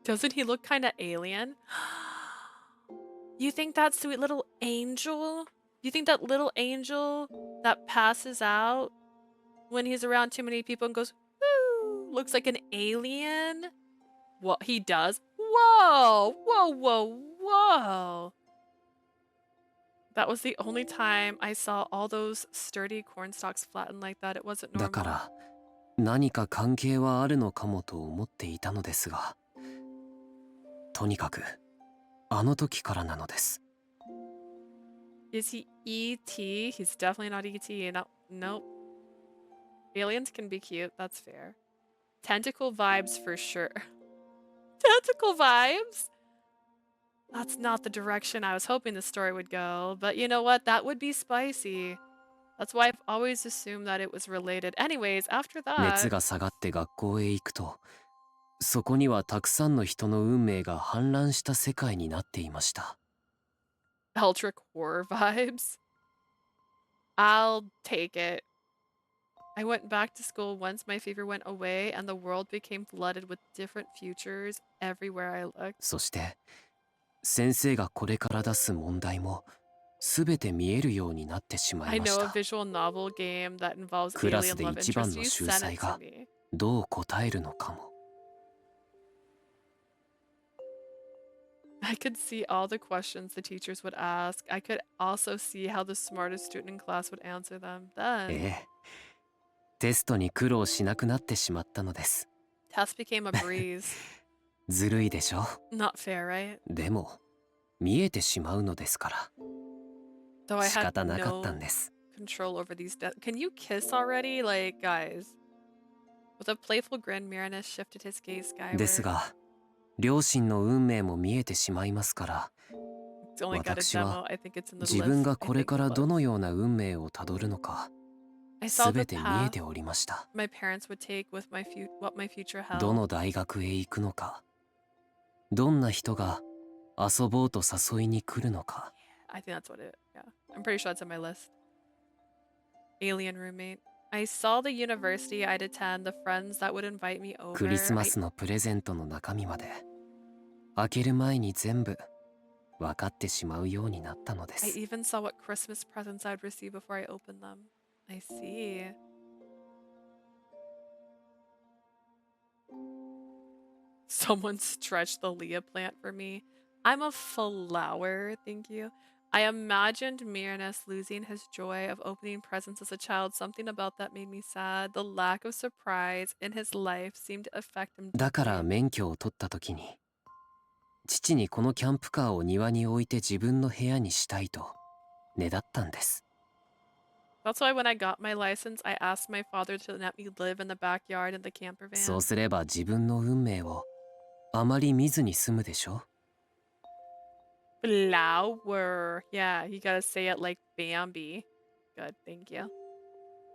Doesn't he look kind of alien? You think that sweet little angel? You think that little angel that passes out when he's around too many people and goes, woo, looks like an alien? What he does? Whoa, whoa, whoa, whoa. That was the only time I saw all those sturdy corn stalks flatten like that. It wasn't だか normal. ら何か関係はあるのかもと思っていたのですが、とにかくあの時からなのです。 Is he ET? He's definitely not ET. No, nope. Aliens can be cute. That's fair. Tentacle vibes for sure. Tentacle vibes? That's not the direction I was hoping the story would go. But you know what? That would be spicy. That's why I've always assumed that it was related. Anyways, after 熱 that... が下がって学校へ行くと、そこにはたくさんの人の運命が氾濫した世界になっていました。 Eldritch horror vibes. I'll take it. I went back to school once my fever went away and the world became flooded with different futures everywhere I looked. そして先生がこれから出す問題もすべて見えるようになってしま I いまし know a た。 visual novel game that involves クラス alien で love 一番 interest. の You 秀 sent 才 it が to me. どう答えるのかも。 I could see all the questions the teachers would ask. I could also see how the smartest student in class would answer them. え Then え、テストに苦労しなくなってしまったのです。 test became a breeze. ずるいでしょ。 Not fair, right? でも見えてしまうのですか Though ら I 仕 had 方なかったん no です。 control over these deaths. Can you kiss already? Like, guys. With a playful grin, Merenice shifted his gaze で skyward. すが両親の運命も見えてしまいますから、 It's only got a 私は demo. I think it's in the 自分 list. が I これ think から it ど was. のような運命をたどるのか I す saw べ the て見え path ておりました。 my parents would take with what my future held. どの大学へ行くのか、どんな人が遊ぼうと誘いに来るのか。 I think that's what it. Yeah, I'm pretty sure it's in my list. Alien roommate. I saw the university I'd attend, the friends that would invite me over. クリスマスのプレゼントの中身まで開ける前に全部分かってしまうようになったので I す。 even saw what Christmas presents I'd receive before I opened them. I see. Someone stretched the Leah plant for me. I'm a flower, thank you. I imagined Merenice losing his joy of opening presents as a child. Something about that made me sad. The lack of surprise in his life seemed to affect him だから deeply. 免許を取った時に父にこのキャンプカーを庭に置いて自分の部屋にしたいとねだったんです。 That's why when I got my license, I asked my father to let me live in the backyard in the camper そう van. すれば自分の運命をあまり見ずに済むでしょ。 Flower. Yeah, you gotta say it like Bambi. Good, thank you.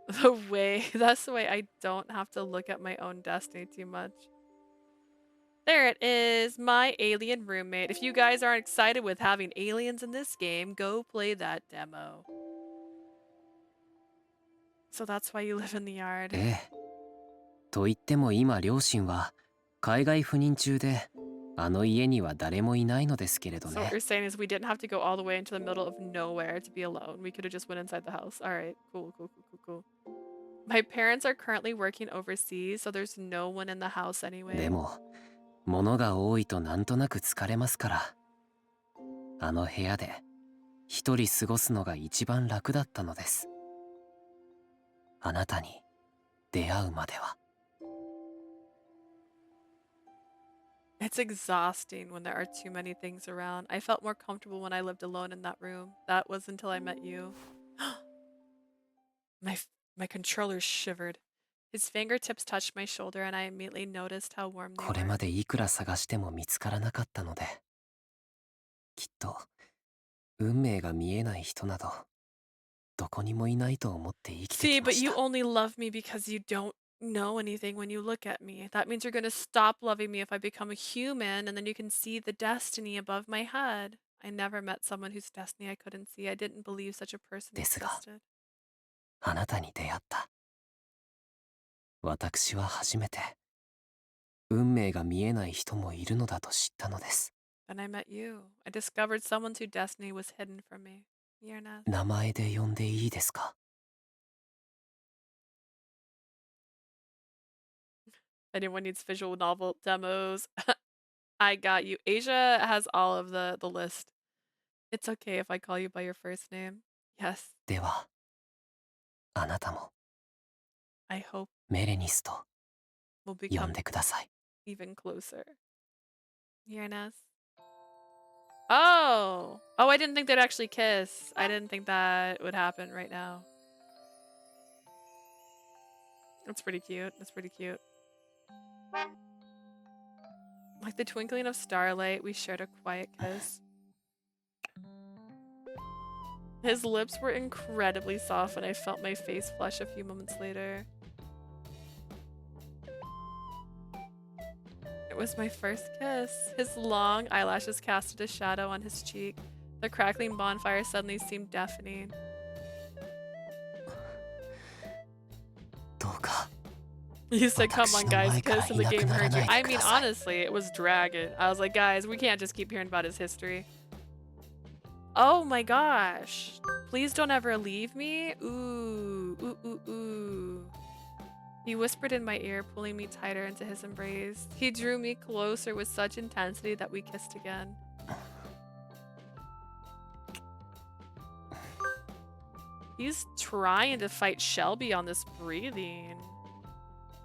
That's the way I don't have to look at my own destiny too much. There it is, my alien roommate. If you guys aren't excited with having aliens in this game, go play that demo. So that's why you live in the yard. ええ。と言っても今両親は海外赴任中であの家には誰もいないのですけれど So what ね。 you're saying is we didn't have to go all the way into the middle of nowhere to be alone. We could have just went inside the house. All right, cool, cool, cool, cool, cool. My parents are currently working overseas, so there's no one in the house で anyway. も物が多いとなんとなく疲れますから、あの部屋で一人過ごすのが一番楽だったのです。あなたに出会うまでは。It's exhausting when there are too many things around. I felt more comfortable when I lived alone in that room. That was until I met you. My controller shivered. His fingertips touched my shoulder and I immediately noticed how warm they これ were. までいくら探しても見つからなかったので、きっと運命が見えない人などどこにもいないと思って生きて See, きま but し you た。 only love me because you don't know anything when you look at me. That means you're gonna stop loving me if I become a human and then you can see the destiny above my head. I never met someone whose destiny I couldn't see. I didn't believe such a person ですが、 existed. あなたに出会った。私は初めて運命が見えない人もいるのだと知ったのです。 Then I met you. I discovered someone whose destiny was hidden from me. Merenice. 名前で呼んでいいですか？ Anyone needs visual novel demos, I got you. Asia has all of the list. It's okay if I call you by your first name. Yes, では、あなたも I hope メレニスと we'll 呼ん become でください。 even closer. Merenice. Oh! Oh, I didn't think they'd actually kiss. I didn't think that would happen right now. That's pretty cute. That's pretty cute. Like the twinkling of starlight, we shared a quiet kiss. His lips were incredibly soft and I felt my face flush a few moments later. It was my first kiss. His long eyelashes casted a shadow on his cheek. The crackling bonfire suddenly seemed deafening. どうか You said, come on, guys, 私の前から kiss, and the いなく game なら heard な you. いで I く mean, ださい。 honestly, it was dragging. I was like, guys, we can't just keep hearing about his history. Oh my gosh. Please don't ever leave me. Ooh, ooh, ooh, ooh. He whispered in my ear, pulling me tighter into his embrace. He drew me closer with such intensity that we kissed again. He's trying to fight Shelby on this breathing.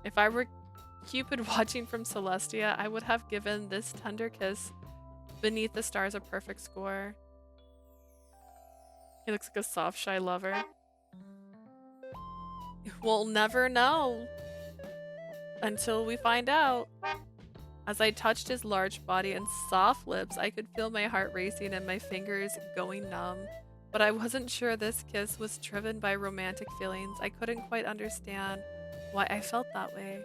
If I were Cupid watching from Celestia, I would have given this tender kiss beneath the stars a perfect score. He looks like a soft, shy lover. We'll never know until we find out. As I touched his large body and soft lips, I could feel my heart racing and my fingers going numb. But I wasn't sure this kiss was driven by romantic feelings. I couldn't quite understand why I felt that way.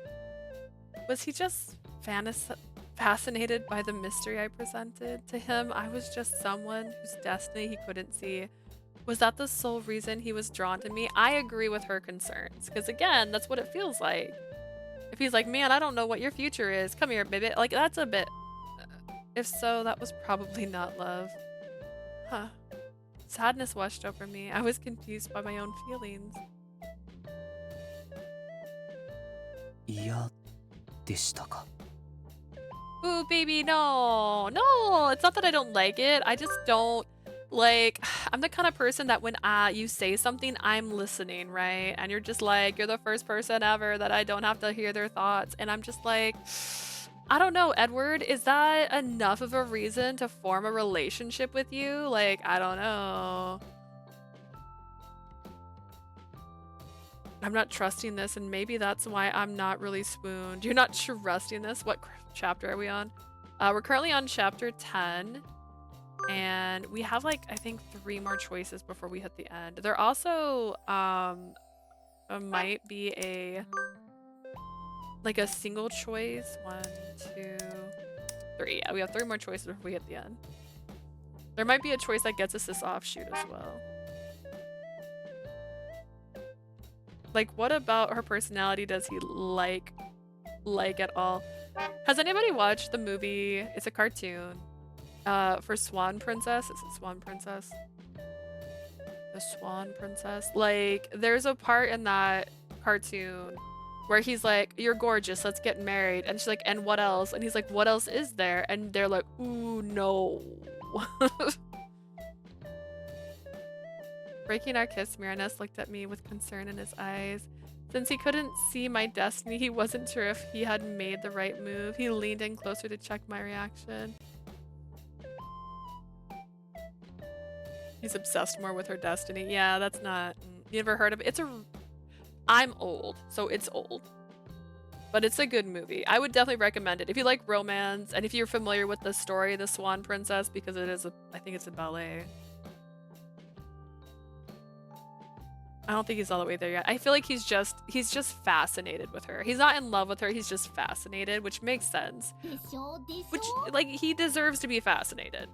Was he just fascinated by the mystery I presented? To him, I was just someone whose destiny he couldn't see. Was that the sole reason he was drawn to me? I agree with her concerns, because again, that's what it feels like. If he's like, man, I don't know what your future is. Come here, baby. Like, that's a bit... If so, that was probably not love. Huh. Sadness washed over me. I was confused by my own feelings. 嫌でしたか？ Ooh, baby, no. No, it's not that I don't like it. I just don't... Like, I'm the kind of person that when you say something, I'm listening, right? And you're just like, you're the first person ever that I don't have to hear their thoughts. And I'm just like, I don't know, Edward, is that enough of a reason to form a relationship with you? Like, I don't know. I'm not trusting this, and maybe that's why I'm not really swooned. You're not trusting this? What chapter are we on? We're currently on chapter 10. And we have like, I think 3 more choices before we hit the end. There also might be like a single choice. 1, 2, 3. Yeah, we have 3 more choices before we hit the end. There might be a choice that gets us this offshoot as well. Like, what about her personality does he like at all? Has anybody watched the movie? It's a cartoon. For Swan Princess? Is it Swan Princess? The Swan Princess? Like, there's a part in that cartoon where he's like, you're gorgeous, let's get married. And she's like, and what else? And he's like, what else is there? And they're like, ooh, no. Breaking our kiss, Merenice looked at me with concern in his eyes. Since he couldn't see my destiny, he wasn't sure if he had made the right move. He leaned in closer to check my reaction. He's obsessed more with her destiny. Yeah, that's not... You never heard of it? I'm old, so it's old. But it's a good movie. I would definitely recommend it. If you like romance, and if you're familiar with the story, The Swan Princess, because it is I think it's a ballet. I don't think he's all the way there yet. I feel like he's just fascinated with her. He's not in love with her, he's just fascinated, which makes sense. Which, like, he deserves to be fascinated.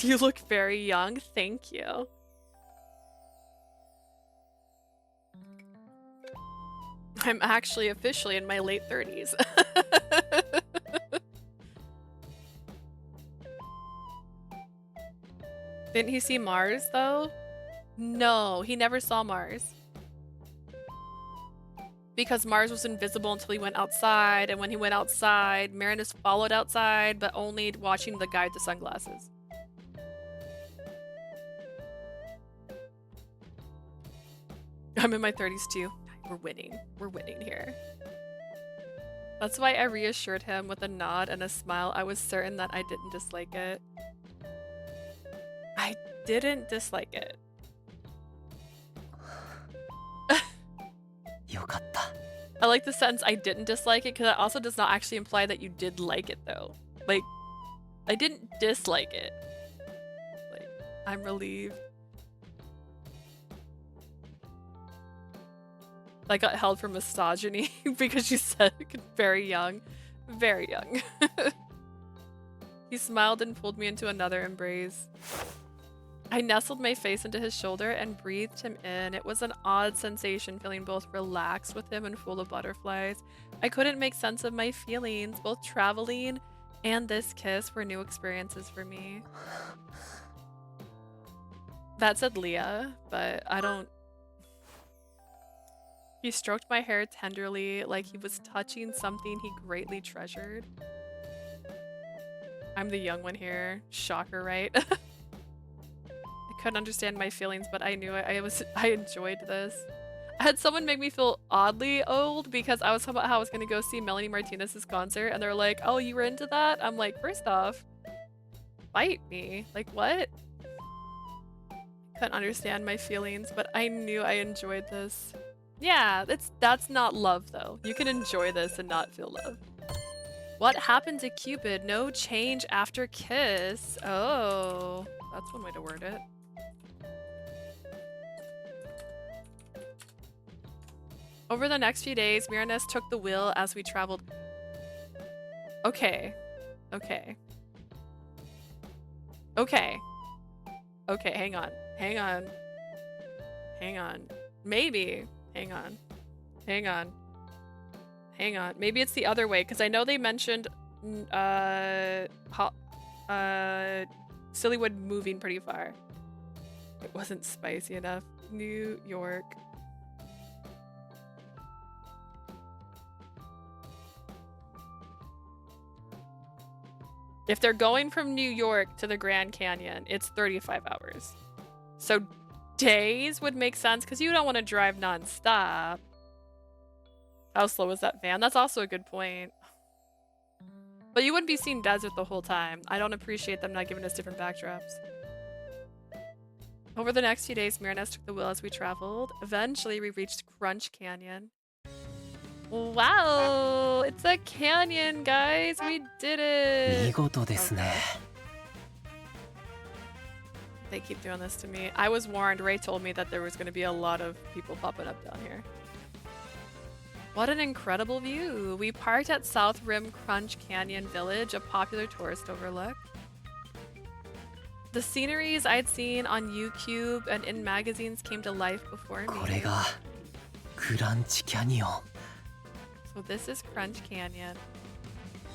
You look very young, thank you. I'm actually officially in my late 30s. Didn't he see Mars, though? No, he never saw Mars. Because Mars was invisible until he went outside, and when he went outside, Merenice followed outside, but only watching the guy with the sunglasses. I'm in my 30s too. We're winning. We're winning here. That's why I reassured him with a nod and a smile. I was certain that I didn't dislike it. I didn't dislike it. よかった。 I like the sentence I didn't dislike it because that also does not actually imply that you did like it though. Like, I didn't dislike it. Like, I'm relieved. I got held for misogyny because you said very young. Very young. He smiled and pulled me into another embrace. I nestled my face into his shoulder and breathed him in. It was an odd sensation, feeling both relaxed with him and full of butterflies. I couldn't make sense of my feelings. Both traveling and this kiss were new experiences for me. That said Leah, but I don't... He stroked my hair tenderly, like he was touching something he greatly treasured. I'm the young one here. Shocker, right? I couldn't understand my feelings, but I knew I enjoyed this. I had someone make me feel oddly old because I was talking about how I was gonna go see Melanie Martinez's concert, and they're like, "Oh, you were into that?" I'm like, first off, fight me. Like, what? Couldn't understand my feelings, but I knew I enjoyed this. Yeah, that's not love though. You can enjoy this and not feel love. What happened to Cupid? No change after kiss. Oh, that's one way to word it. Over the next few days, Merenice took the wheel as we traveled. Okay. Okay. Okay. Okay, hang on. Hang on. Hang on. Maybe. Hang on. Hang on. Hang on. Maybe it's the other way, because I know they mentioned Sillywood moving pretty far. It wasn't spicy enough. New York. If they're going from New York to the Grand Canyon, it's 35 hours. So days would make sense because you don't want to drive non-stop. How slow is that van? That's also a good point. But you wouldn't be seeing desert the whole time. I don't appreciate them not giving us different backdrops. Over the next few days, Merenice took the wheel as we traveled. Eventually, we reached Crunch Canyon. Wow! It's a canyon, guys! We did it! 見事ですね。 They keep doing this to me. I was warned. Ray told me that there was going to be a lot of people popping up down here. What an incredible view! We parked at South Rim Crunch Canyon Village, a popular tourist overlook. The sceneries I'd seen on YouTube and in magazines came to life before me. これがクランチキャニオン。 So this is Crunch Canyon.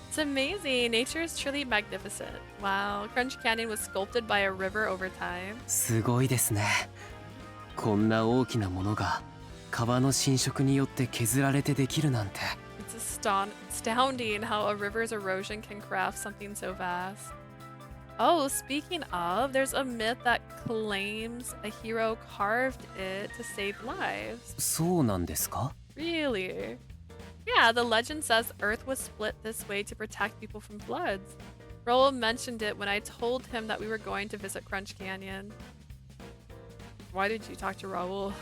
It's amazing. Nature is truly magnificent. Wow, Crunch Canyon was sculpted by a river over time. すごいですね。こんな大きなものが川の浸食によって削られてできるなんて。 It's astounding how a river's erosion can craft something so vast. Oh, speaking of, there's a myth that claims a hero carved it to save lives. そうなんですか？ Really? Yeah, the legend says Earth was split this way to protect people from floods. Raoul mentioned it when I told him that we were going to visit Crunch Canyon. Why did you talk to Raoul?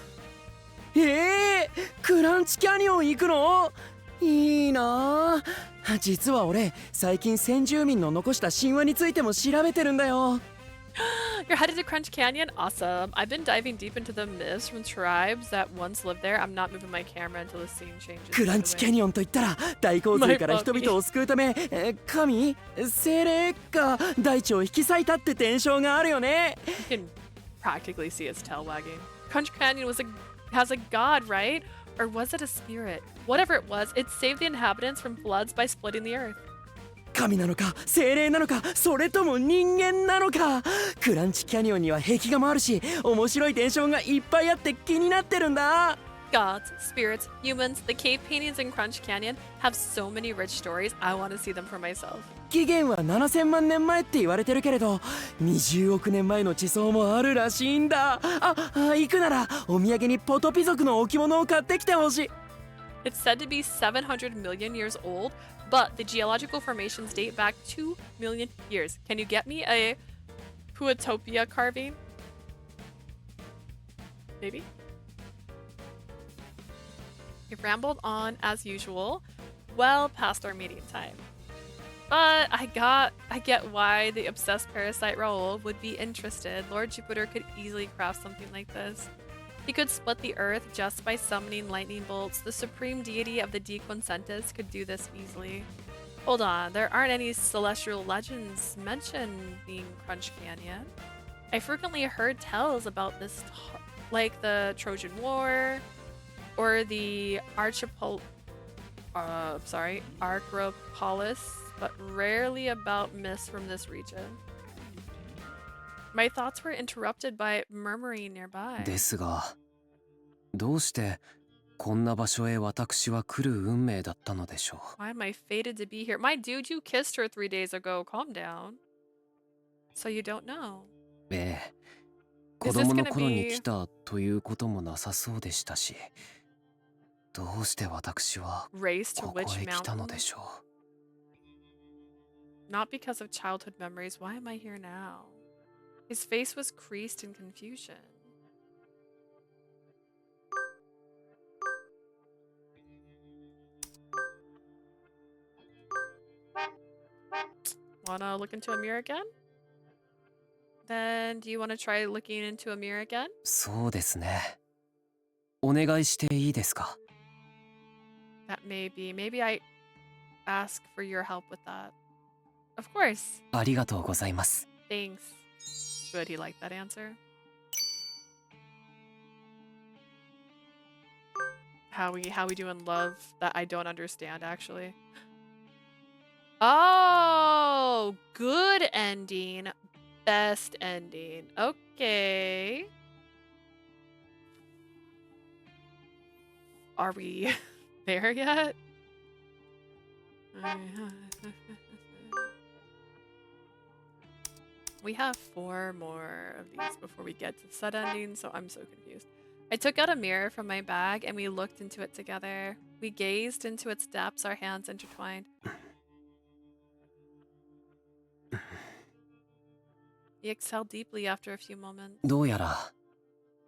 クランチキャニオン行くの？いいなあ。実は俺最近先住民の残した神話についても調べてるんだよ。You're headed to Crunch Canyon? Awesome. I've been diving deep into the myths from tribes that once lived there. I'm not moving my camera until the scene changes. クランチキャニオンといったら大洪水から人々を救うため神精霊が大地を引き裂いたって伝承があるよね。 You can practically see its tail wagging. Crunch Canyon has a god, right? Or was it a spirit? Whatever it was, it saved the inhabitants from floods by splitting the earth. 神なのか精霊なのかそれとも人間なのか。クランチキャニオンには壁画もあるし面白い伝承がいっぱいあって気になってるんだ。 Gods, spirits, humans, the cave paintings in Crunch Canyon have so many rich stories. I want to see them for myself. 紀元は7000万年前って言われてるけれど20億年前の地層もあるらしいんだ。行くならお土産にポトピ族の置物を買ってきてほしい。 It's said to be 700 million years old, but the geological formations date back 2 million years. Can you get me a Puatopia carving? Maybe? We've rambled on as usual, well past our meeting time. But I get why the obsessed Parasite Raoul would be interested. Lord Jupiter could easily craft something like this. He could split the earth just by summoning lightning bolts. The supreme deity of the Dequincentus could do this easily. Hold on, there aren't any celestial legends mentioning Crunch Canyon. I frequently heard tales about this, like the Trojan War, or the Acropolis, but rarely about myths from this region. My thoughts were interrupted by murmuring nearby. ですが、どうしてこんな場所へ私は来る運命だったのでしょう。 Why am I fated to be here? My dude, you kissed her 3 days ago. Calm down. So you don't know. ええ、子供の頃に来たということもなさそうでしたし、どうして私は Race to ここへ which 来たの mountain? でしょう。 Not because of childhood memories. Why am I here now? His face was creased in confusion. Wanna look into a mirror again? Then do you want to try looking into a mirror again? そうですね。お願いしていいですか？ That may be. Maybe I ask for your help with that. Of course. ありがとうございます。 Thanks. Good, he liked that answer. How we doing love that I don't understand actually. Oh, good ending. Best ending. Okay. Are we there yet? We have 4 more of these before we get to set ending, so I'm so confused. I took out a mirror from my bag and we looked into it together. We gazed into its depths, our hands intertwined. He exhaled deeply after a few moments. どうやら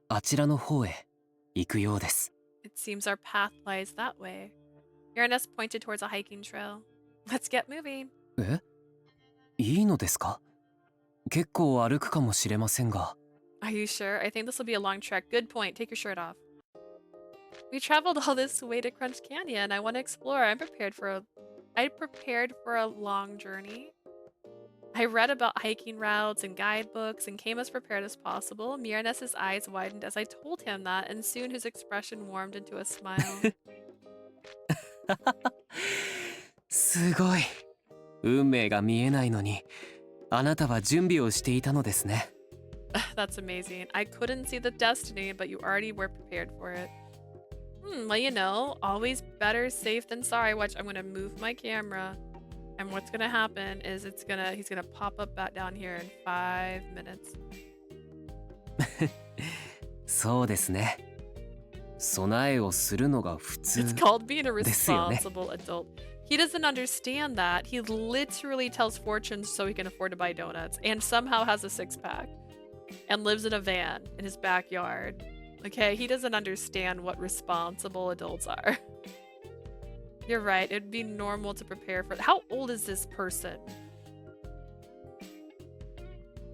あちらの方へ行くようです。 It seems our path lies that way. Merenice pointed towards a hiking trail. Let's get moving. え？いいのですか？結構歩くかもしれませんが。 Are you sure? I think this will be a long trek. Good point. Take your shirt off. We traveled all this way to Crunch Canyon. I want to explore. I prepared for a long journey. I read about hiking routes and guidebooks and came as prepared as possible. Merenice's eyes widened as I told him that, and soon his expression warmed into a smile. すごい。運命が見えないのに、あなたは準備をしていたのですね。That's amazing. I couldn't see the destiny, but you already were prepared for it. Well, you know, always better safe than sorry. Watch, I'm gonna move my camera. And what's gonna happen is he's gonna pop up back down here in 5 minutes. そうですね。備えをするのが普通 It's called being a ですよね。 responsible adult. He doesn't understand that. He literally tells fortunes so he can afford to buy donuts and somehow has a six-pack and lives in a van in his backyard. Okay, he doesn't understand what responsible adults are. You're right, it'd be normal to prepare for... How old is this person?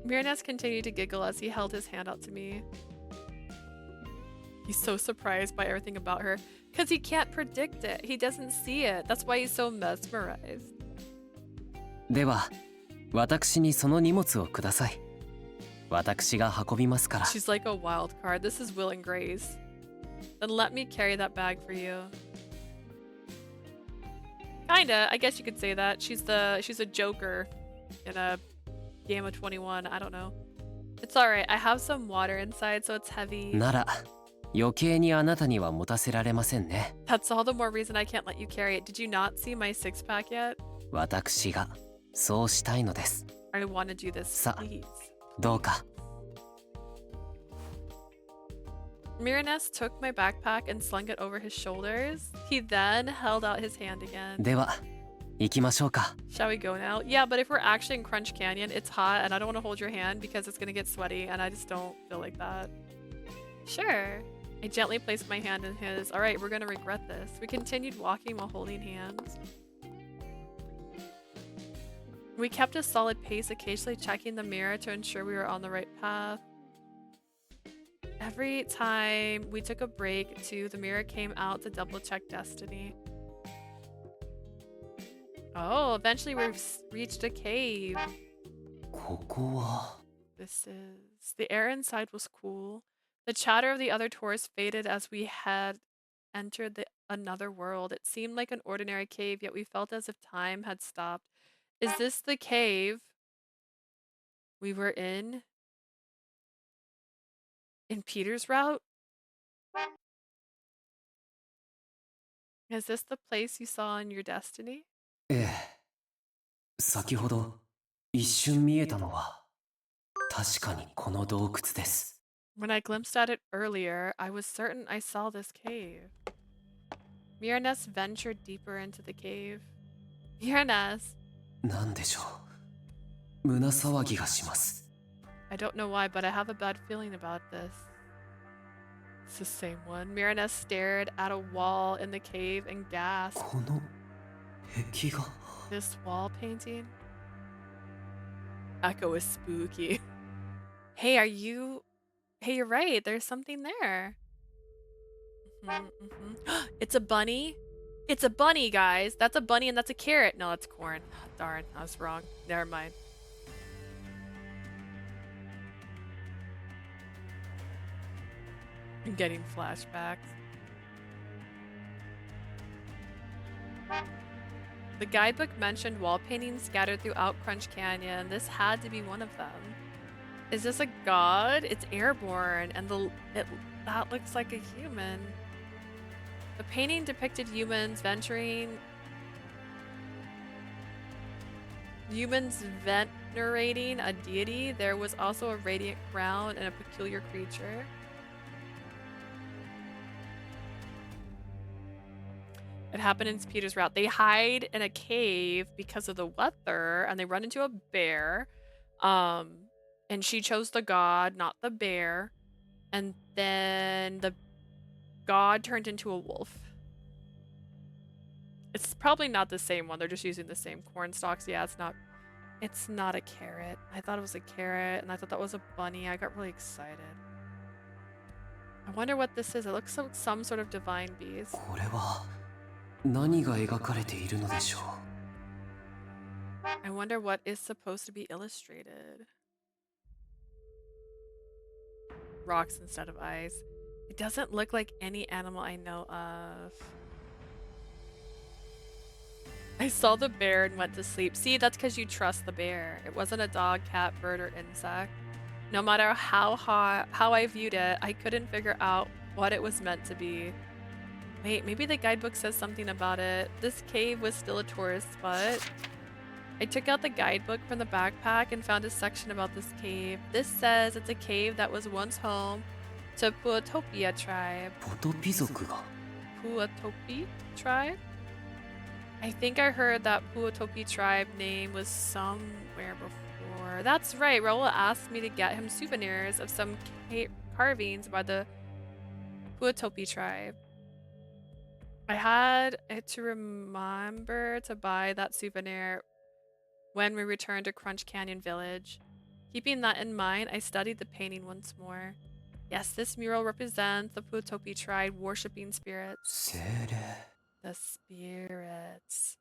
Merenice continued to giggle as he held his hand out to me. He's so surprised by everything about her because he can't predict it. He doesn't see it. That's why he's so mesmerized. では、私にその荷物をください。私が運びますから。 She's like a wild card. This is Will and Grace. Then let me carry that bag for you. Kinda. I guess you could say that. She's a joker in a game of 21. I don't know. It's alright. I have some water inside, so it's heavy. なら、余計にあなたには持たせられませんね。 That's all the more reason I can't let you carry it. Did you not see my six-pack yet? 私がそうしたいのです。 I want to do this, さあ、 please. どうか。 Merenice took my backpack and slung it over his shoulders. He then held out his hand again. では、行きましょうか。 Shall we go now? Yeah, but if we're actually in Crunch Canyon, it's hot and I don't want to hold your hand because it's going to get sweaty and I just don't feel like that. Sure. I gently placed my hand in his. All right, we're going to regret this. We continued walking while holding hands. We kept a solid pace, occasionally checking the mirror to ensure we were on the right path. Every time we took a break, too, the mirror came out to double-check destiny. Oh, eventually we've reached a cave. ここは。 This is... The air inside was cool. The chatter of the other tourists faded as we had entered another world. It seemed like an ordinary cave, yet we felt as if time had stopped. Is this the cave we were in Peter's route? Is this the place you saw in your destiny? ええ。先ほど一瞬見えたのは確かにこの洞窟です。 When I glimpsed at it earlier, I was certain I saw this cave. Merenice ventured deeper into the cave. Merenice! なんでしょう。胸騒ぎがします。 I don't know why, but I have a bad feeling about this. It's the same one. Merenice stared at a wall in the cave and gasped. この壁画。 This wall painting? Echo is spooky. Hey, Hey, you're right. There's something there. It's a bunny. It's a bunny, guys. That's a bunny and that's a carrot. No, that's corn. Oh, darn, I was wrong. Never mind. I'm getting flashbacks. The guidebook mentioned wall paintings scattered throughout Crunch Canyon. This had to be one of them. Is this a god? It's airborne, and that looks like a human. The painting depicted humans venerating a deity. There was also a radiant crown and a peculiar creature. It happened in Peter's route. They hide in a cave because of the weather, and they run into a bear. And she chose the god, not the bear. And then the god turned into a wolf. It's probably not the same one. They're just using the same corn stalks. Yeah, it's not a carrot. I thought it was a carrot, and I thought that was a bunny. I got really excited. I wonder what this is. It looks like some sort of divine beast. これは何が描かれているのでしょう。 I wonder what is supposed to be illustrated. Rocks instead of eyes. It doesn't look like any animal I know of. I saw the bear and went to sleep. See, that's because you trust the bear. It wasn't a dog, cat, bird, or insect. No matter how I viewed it, I couldn't figure out what it was meant to be. Wait, maybe the guidebook says something about it. This cave was still a tourist spot. I took out the guidebook from the backpack and found a section about this cave. This says it's a cave that was once home to Puatopia tribe. ポトピ族が Puatopi tribe? I think I heard that Puatopi tribe name was somewhere before. That's right, Raul asked me to get him souvenirs of some carvings by the Puatopi tribe. I had to remember to buy that souvenir when we returned to Crunch Canyon Village. Keeping that in mind, I studied the painting once more. Yes, this mural represents the Puatopi tribe worshipping spirits. 精霊 The spirits.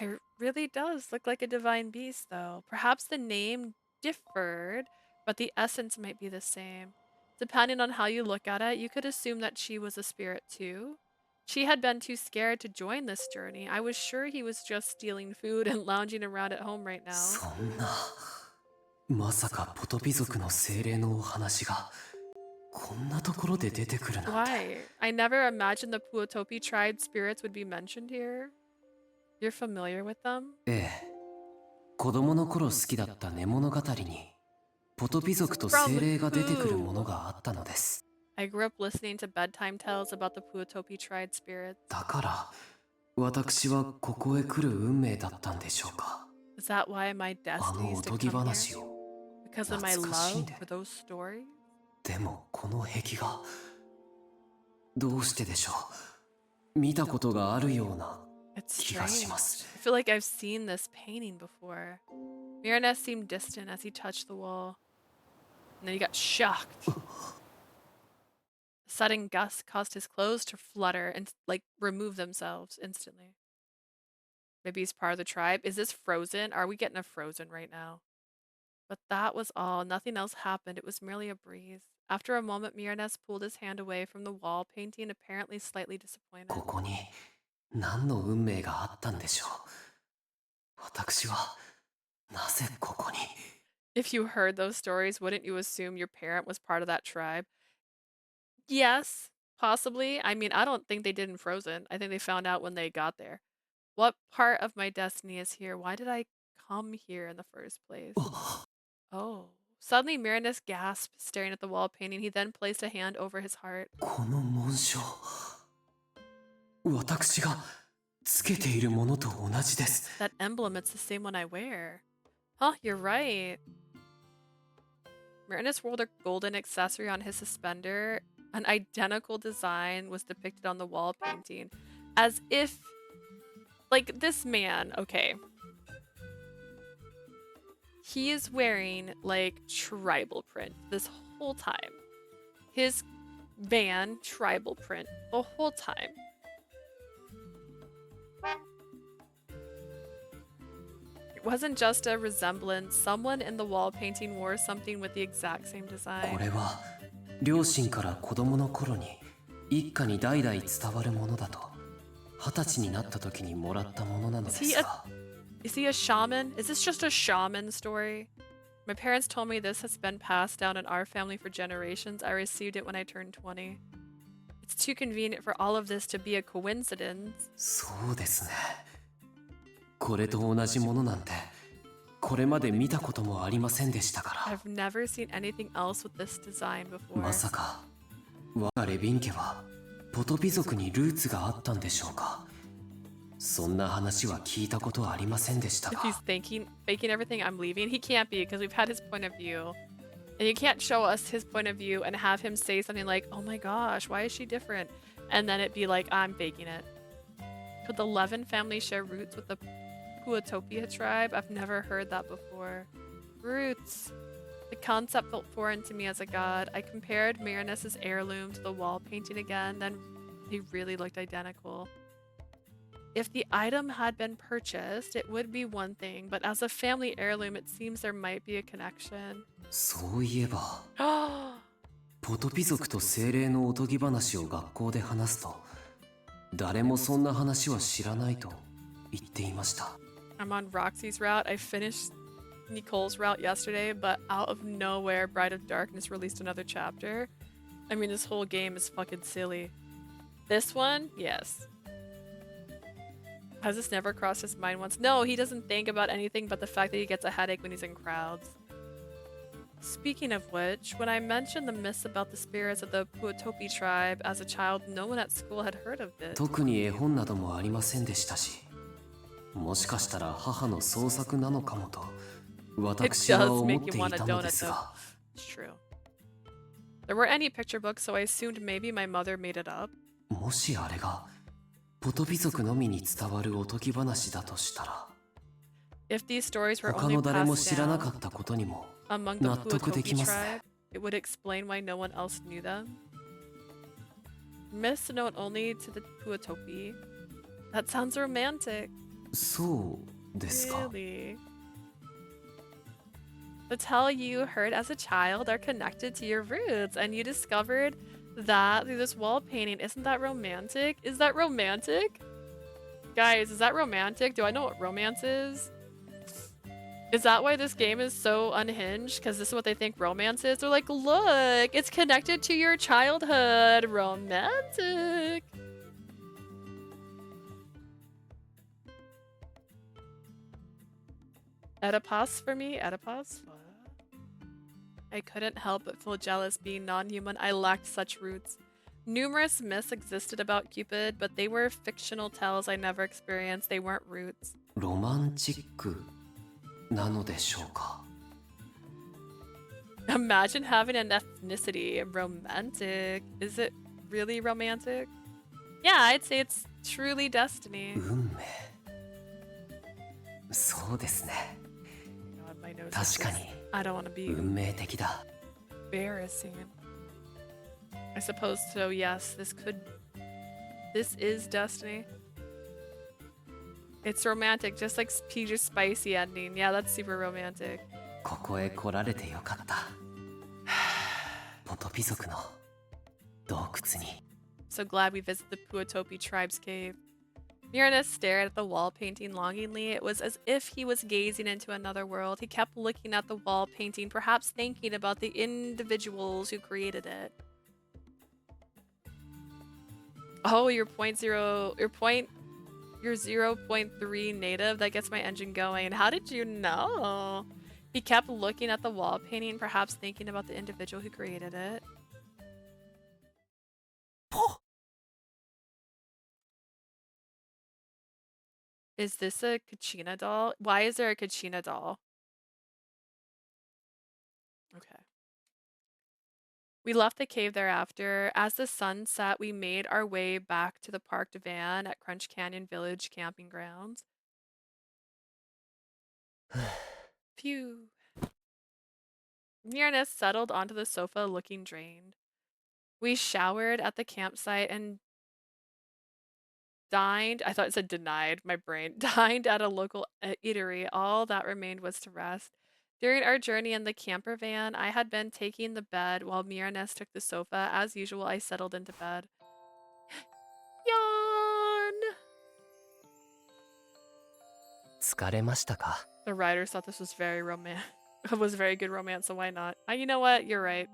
It really does look like a divine beast, though. Perhaps the name differed, but the essence might be the same. Depending on how you look at it, you could assume that she was a spirit too. She had been too scared to join this journey. I was sure he was just stealing food and lounging around at home right now. そんなまさかポトピ族の精霊のお話がこんなところで出てくるなんて Why? I never imagined the Puatopi tribe spirits would be mentioned here. You're familiar with them? ええ子供の頃好きだった寝物語にポトピ族と精霊が出てくるものがあったのです I grew up listening to bedtime tales about the Puatopi tribe spirits. だから私はここへ来る運命だったんでしょうか Is that why my あの destiny お is to とぎ come 話 here? を Because of my 懐かしい love んで for those stories? でもこの壁画どうしてでしょう見たことがあるような It's 気が strange. します I feel like I've seen this painting before. Merenice seemed distant as he touched the wall. And then he got shocked. A sudden gust caused his clothes to flutter and like remove themselves instantly. Maybe he's part of the tribe. Is this Frozen? Are we getting a Frozen right now? But that was all. Nothing else happened. It was merely a breeze. After a moment, Merenice pulled his hand away from the wall painting, apparently slightly disappointed. ここに何の運命があったんでしょう私はなぜここに If you heard those stories, wouldn't you assume your parent was part of that tribe? Yes, possibly. I mean, I don't think they did in Frozen. I think they found out when they got there. What part of my destiny is here? Why did I come here in the first place? Oh. Suddenly, Merenice gasped, staring at the wall painting. He then placed a hand over his heart. この紋章私がつけているものと同じです That emblem, it's the same one I wear. Huh, you're right. Merenice rolled a golden accessory on his suspender. An identical design was depicted on the wall painting. As if, like, this man, okay. He is wearing, like, tribal print this whole time. His van, tribal print, the whole time. It wasn't just a resemblance. Someone in the wall painting wore something with the exact same こ design. れは両親から子供の頃に一家に代々伝わるものだと20歳になった時にもらったものなのですが Is he a shaman? Is this just a shaman story? My parents told me this has been passed down in our family for generations. I received it when I turned 20. It's too convenient for all of this to be a coincidence. そうですねこれと同じものなんてこれまで見たこともありませんでしたから I've never seen anything else with this design before. まさか我がレビン家はポトピ族にルーツがあったんでしょうかそんな話は聞いたことはありませんでした If が he's faking everything, I'm leaving. He can't be because we've had his point of view. And you can't show us his point of view and have him say something like, oh my gosh, why is she different? And then it be like, I'm faking it. Could the Levin family share roots with the Puatopia tribe? I've never heard that before. Roots. The concept felt foreign to me as a god. I compared Merenice's heirloom to the wall painting again, then they really looked identical. If the item had been purchased, it would be one thing, but as a family heirloom, it seems there might be a connection. そういえば Oh, ポトピ族と精霊のおとぎ話を学校で話すと誰もそんな話は知らないと言っていました I'm on Roxy's route. I finished Nicole's route yesterday, but out of nowhere, Bride of Darkness released another chapter. I mean, this whole game is fucking silly. This one, yes. Has this never crossed his mind once? No, he doesn't think about anything but the fact that he gets a headache when he's in crowds. Speaking of which, when I mentioned the myths about the spirits of the Puotopi tribe as a child, no one at school had heard of it. 特に絵本などもありませんでしたし、もしかしたら母の創作なのかもと It 私は does 思っ make て you い want a たので donut す though. が、 It's true. There weren't any picture books, so I assumed maybe my mother made it up. もしあれがポトピ族のみに伝わるおとぎ話だとしたら、 If these stories were 他 only の誰も passed 知らな down かったことにも among the 納得でき Puotopi ます tribe, ね。 it would explain why no one else knew them. Myths known only to the Puotopi. That sounds romantic. そうですか。 Really? The tale you heard as a child are connected to your roots, and you discovered that through this wall painting. Isn't that romantic? Is that romantic? Guys, is that romantic? Do I know what romance is? Is that why this game is so unhinged? Because this is what they think romance is? They're like, look, it's connected to your childhood. Romantic. Oedipus for me? Oedipus? What? I couldn't help but feel jealous being non-human. I lacked such roots. Numerous myths existed about Cupid, but they were fictional tales I never experienced. They weren't roots. ロマンチックなのでしょうか。 Imagine having an ethnicity. Romantic. Is it really romantic? Yeah, I'd say it's truly destiny. 運命。そうですね。 God, my nose 確 is か just- に I don't want to be 運命的だ。 embarrassing. I suppose so, yes. This is destiny. It's romantic, just like Peter's spicy ending. Yeah, that's super romantic. ここへ来られてよかった。ポトピ族の洞窟に。 So glad we visited the Puotopi tribe's cave. Merenice stared at the wall painting longingly. It was as if he was gazing into another world. He kept looking at the wall painting, perhaps thinking about the individuals who created it. Oh, your 0.3 native. That gets my engine going. How did you know? He kept looking at the wall painting, perhaps thinking about the individual who created it. Is this a Kachina doll? Why is there a Kachina doll? Okay. We left the cave thereafter. As the sun set, we made our way back to the parked van at Crunch Canyon Village camping grounds. Phew. Merenice settled onto the sofa looking drained. We showered at the campsite and dined. I thought it said denied, my brain. Dined at a local eatery. All that remained was to rest. During our journey in the camper van, I had been taking the bed while Merenice took the sofa. As usual, I settled into bed. Yawn! 疲れましたか。 The writers thought this was very was very good romance, so why not? You know what? You're right.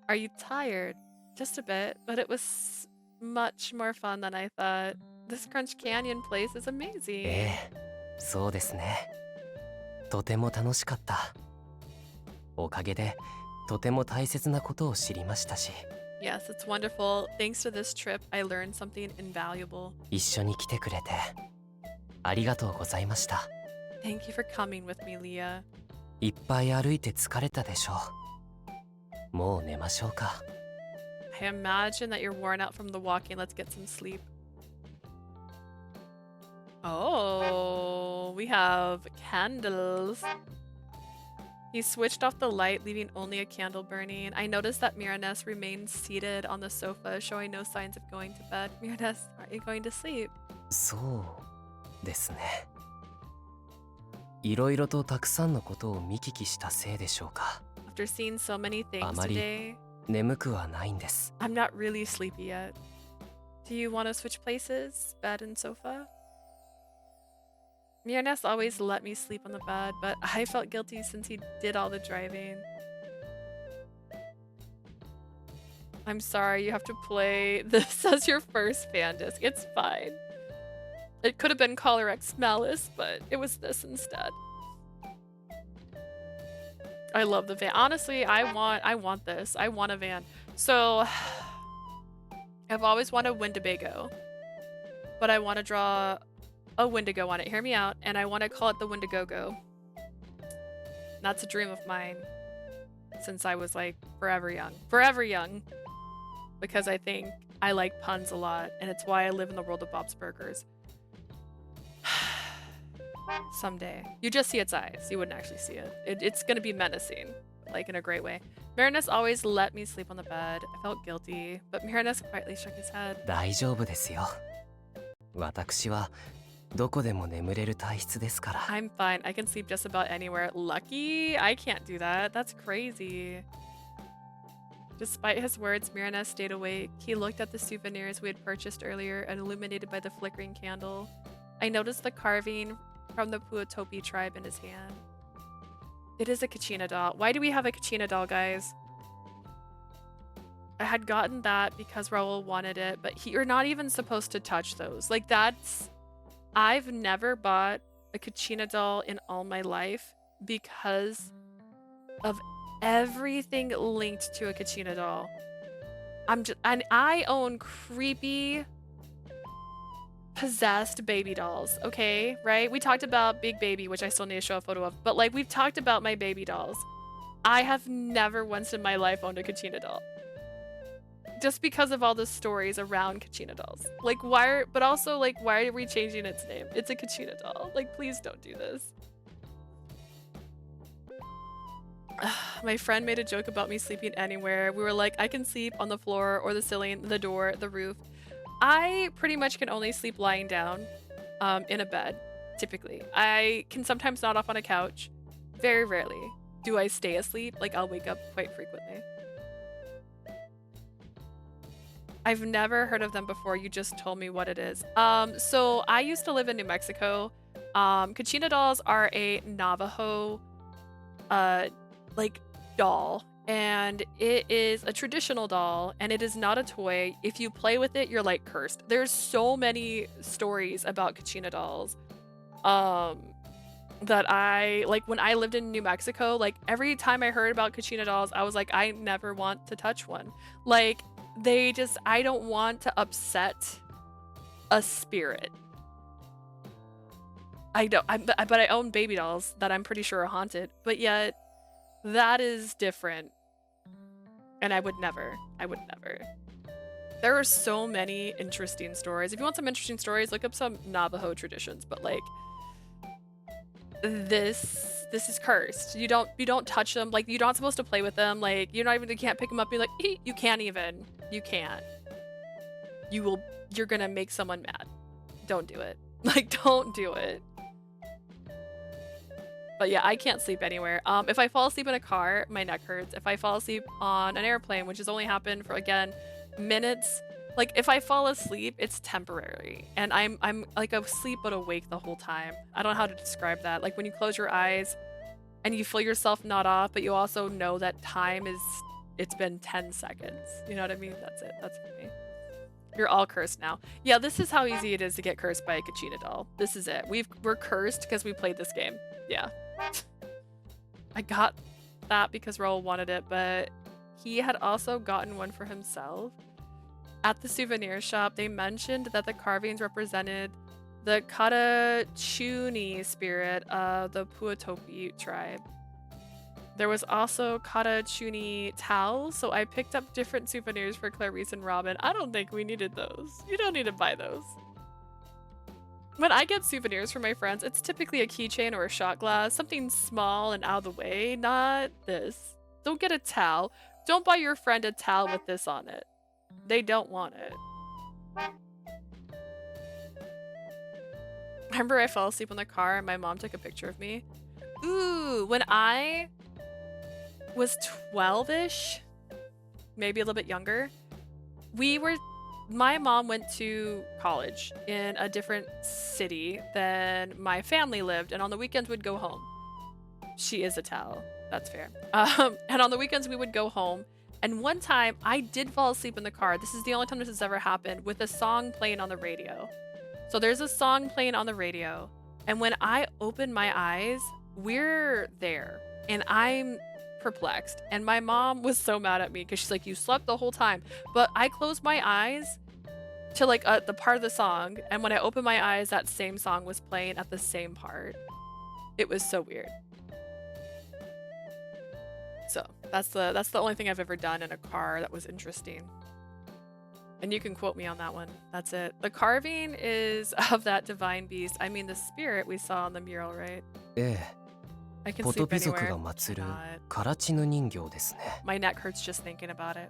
Are you tired? Just a bit, but it was much more fun than I thought. This Crunch Canyon place is amazing. ええ、そうですね。とても楽しかった。おかげでとても大切なことを知りましたし。 Yes, it's wonderful. Thanks to this trip, I learned something invaluable. 一緒に来てくれてありがとうございました。 Thank you for coming with me, Leah. いっぱい歩いて疲れたでしょう。もう寝ましょうか。 I imagine that you're worn out from the walking. Let's get some sleep. Oh, we have candles. He switched off the light, leaving only a candle burning. I noticed that Merenice remained seated on the sofa, showing no signs of going to bed. Merenice, aren't you going to sleep? そうですね。いろいろとたくさんのことを見聞きしたせいでしょうか。 After seeing so many things あまり today, 眠くはないんです。 I'm not really sleepy yet. Do you want to switch places? Bed and sofa? Merenice always let me sleep on the bed, but I felt guilty since he did all the driving. I'm sorry, you have to play this as your first fan disc. It's fine. It could have been Calyrex Malice, but it was this instead. I love the van. Honestly, I want this. I want a van. So I've always wanted Winnebago, but I want to draw a Wendigo on it. Hear me out. And I want to call it the Wendigo. That's a dream of mine since I was like forever young. Forever young. Because I think I like puns a lot, and it's why I live in the world of Bob's Burgers. Someday. You just see its eyes. You wouldn't actually see it. It's gonna be menacing, like in a great way. Merenice always let me sleep on the bed. I felt guilty, but Merenice quietly shook his head. 大丈夫ですよ。私はどこでも眠れる体質ですから。 I'm fine. I can sleep just about anywhere. Lucky? I can't do that. That's crazy. Despite his words, Merenice stayed awake. He looked at the souvenirs we had purchased earlier and illuminated by the flickering candle. I noticed the carving from the Puatopi tribe in his hand. It is a Kachina doll. Why do we have a Kachina doll, guys? I had gotten that because Raul wanted it, but you're not even supposed to touch those. Like, that's... I've never bought a Kachina doll in all my life because of everything linked to a Kachina doll. And I own creepy possessed baby dolls, okay? Right? We talked about Big Baby, which I still need to show a photo of, but like, we've talked about my baby dolls. I have never once in my life owned a Kachina doll. Just because of all the stories around Kachina dolls. Like, but also, like, why are we changing its name? It's a Kachina doll. Like, please don't do this. My friend made a joke about me sleeping anywhere. We were like, I can sleep on the floor or the ceiling, the door, the roof. I pretty much can only sleep lying down in a bed, typically. I can sometimes nod off on a couch. Very rarely do I stay asleep. Like, I'll wake up quite frequently. I've never heard of them before. You just told me what it is. So I used to live in New Mexico. Kachina dolls are a Navajo like doll, and it is a traditional doll, and it is not a toy. If you play with it, you're like cursed. There's so many stories about Kachina dolls that I like. When I lived in New Mexico, like every time I heard about Kachina dolls, I was like, I never want to touch one. Like, I don't want to upset a spirit. But I own baby dolls that I'm pretty sure are haunted, but yet that is different. And I would never. There are so many interesting stories. If you want some interesting stories, look up some Navajo traditions, but like, this is cursed. You don't touch them. Like, you're not supposed to play with them. Like, you can't pick them up and be like, "Ee!" You can't. You're gonna make someone mad. Don't do it. Like, don't do it. But yeah, I can't sleep anywhere. If I fall asleep in a car, my neck hurts. If I fall asleep on an airplane, which has only happened for, again, minutes, like, if I fall asleep, it's temporary. And I'm like asleep but awake the whole time. I don't know how to describe that. Like, when you close your eyes and you feel yourself nod off, but you also know that it's been 10 seconds. You know what I mean? That's it. That's for me. You're all cursed now. Yeah, this is how easy it is to get cursed by a Kachina doll. This is it. We're cursed because we played this game. Yeah. I got that because Raul wanted it, but he had also gotten one for himself. At the souvenir shop, they mentioned that the carvings represented the Katachuni spirit of the Puatopi tribe. There was also Katachuni towels, so I picked up different souvenirs for Clarice and Robin. I don't think we needed those. You don't need to buy those. When I get souvenirs for my friends, it's typically a keychain or a shot glass, something small and out of the way, not this. Don't get a towel. Don't buy your friend a towel with this on it. They don't want it. Remember, I fell asleep in the car and my mom took a picture of me? Ooh, when I was 12-ish, maybe a little bit younger, my mom went to college in a different city than my family lived, and on the weekends we'd go home. She is a towel. That's fair. And on the weekends we would go home, and one time I did fall asleep in the car. This is the only time this has ever happened, with a song playing on the radio. So there's a song playing on the radio, and when I open my eyes, we're there, and I'm perplexed. And my mom was so mad at me because she's like, you slept the whole time. But I closed my eyes to like the part of the song, and when I opened my eyes, that same song was playing at the same part. It was so weird. So that's the only thing I've ever done in a car that was interesting. And you can quote me on that one. That's it. The carving is of that divine beast. I mean the spirit we saw on the mural, right? ええ、 I can ポト sleep ピ族 anywhere. が祀る Not. カラチヌ人形ですね。 My neck hurts just thinking about it.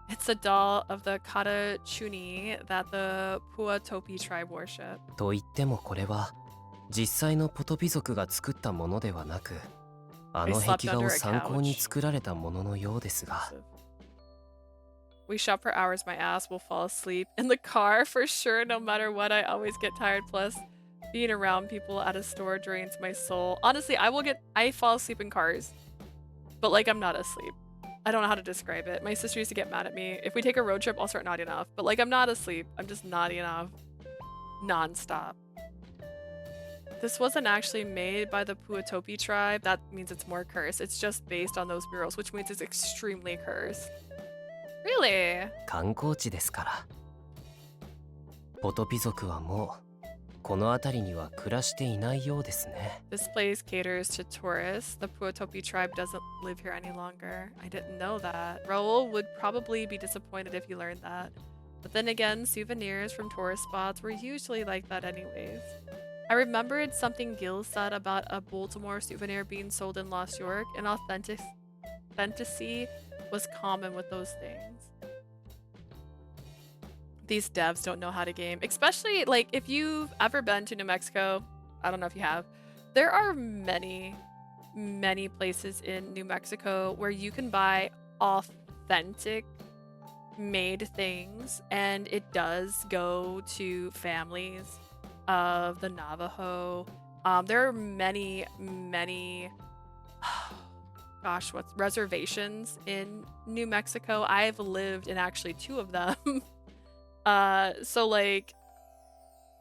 It's a doll of the Katachuni that the Puatopi tribe worship. と言ってもこれは実際のポトピ族が作ったものではなく、あの壁画を参考に作られたもののようですが。We shop for hours, my ass will fall asleep in the car for sure. No matter what, I always get tired. Plus, being around people at a store drains my soul. Honestly, I fall asleep in cars, but like I'm not asleep. I don't know how to describe it. My sister used to get mad at me. If we take a road trip, I'll start nodding off. But like I'm not asleep. I'm just nodding off non-stop. This wasn't actually made by the Puatopi tribe. That means it's more cursed. It's just based on those murals, which means it's extremely cursed. Really? 観光地ですから。ポトピ族はもうこの辺りには暮らしていないようですね。This place caters to tourists. The Puatopi tribe doesn't live here any longer. I didn't know that. Raul would probably be disappointed if he learned that. But then again, souvenirs from tourist spots were usually like that anyways. I remembered something Gil said about a Baltimore souvenir being sold in Lost York, and authenticity was common with those things. These devs don't know how to game, especially like if you've ever been to New Mexico. I don't know if you have. There are many places in New Mexico where you can buy authentic made things, and it does go to families of the Navajo. There are many gosh, what's reservations in New Mexico. I've lived in actually 2 of them. So like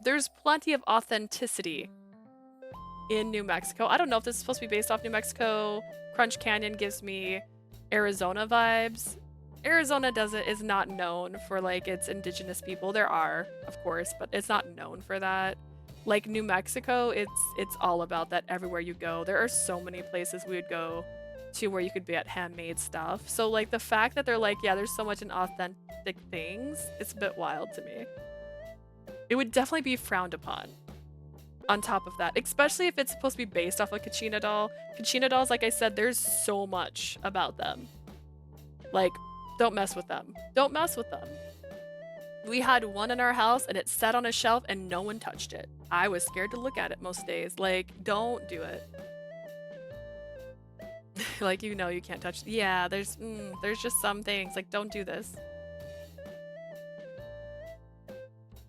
there's plenty of authenticity in New Mexico. I don't know if this is supposed to be based off New Mexico. Crunch Canyon gives me Arizona vibes. Arizona is not known for like its indigenous people. There are, of course, but it's not known for that. Like New Mexico, it's all about that everywhere you go. There are so many places we would go to where you could get handmade stuff. So like the fact that they're like, yeah, there's so much in authentic things, it's a bit wild to me. It would definitely be frowned upon on top of that, especially if it's supposed to be based off a Kachina doll. Kachina dolls, like I said, there's so much about them. Like, don't mess with them. Don't mess with them. We had one in our house and it sat on a shelf and no one touched it. I was scared to look at it most days. Like, don't do it. Like, you know you can't touch. Yeah, there's just some things. Like, don't do this.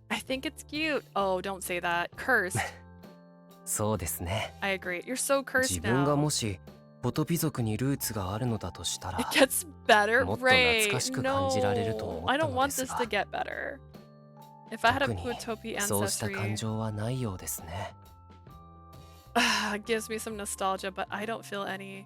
I think it's cute. Oh, don't say that. Cursed. そうですね。 I agree. You're so cursed 自分が now. もしポトピ族にルーツがあるのだとしたら、 It gets better. もっと Ray, 懐かしく感じられると no. 思 I った don't の want です this が、 to get better. If I had a 特に Puatopi そうした感 ancestry, 情はないようですね。 it gives me some nostalgia, but I don't feel any.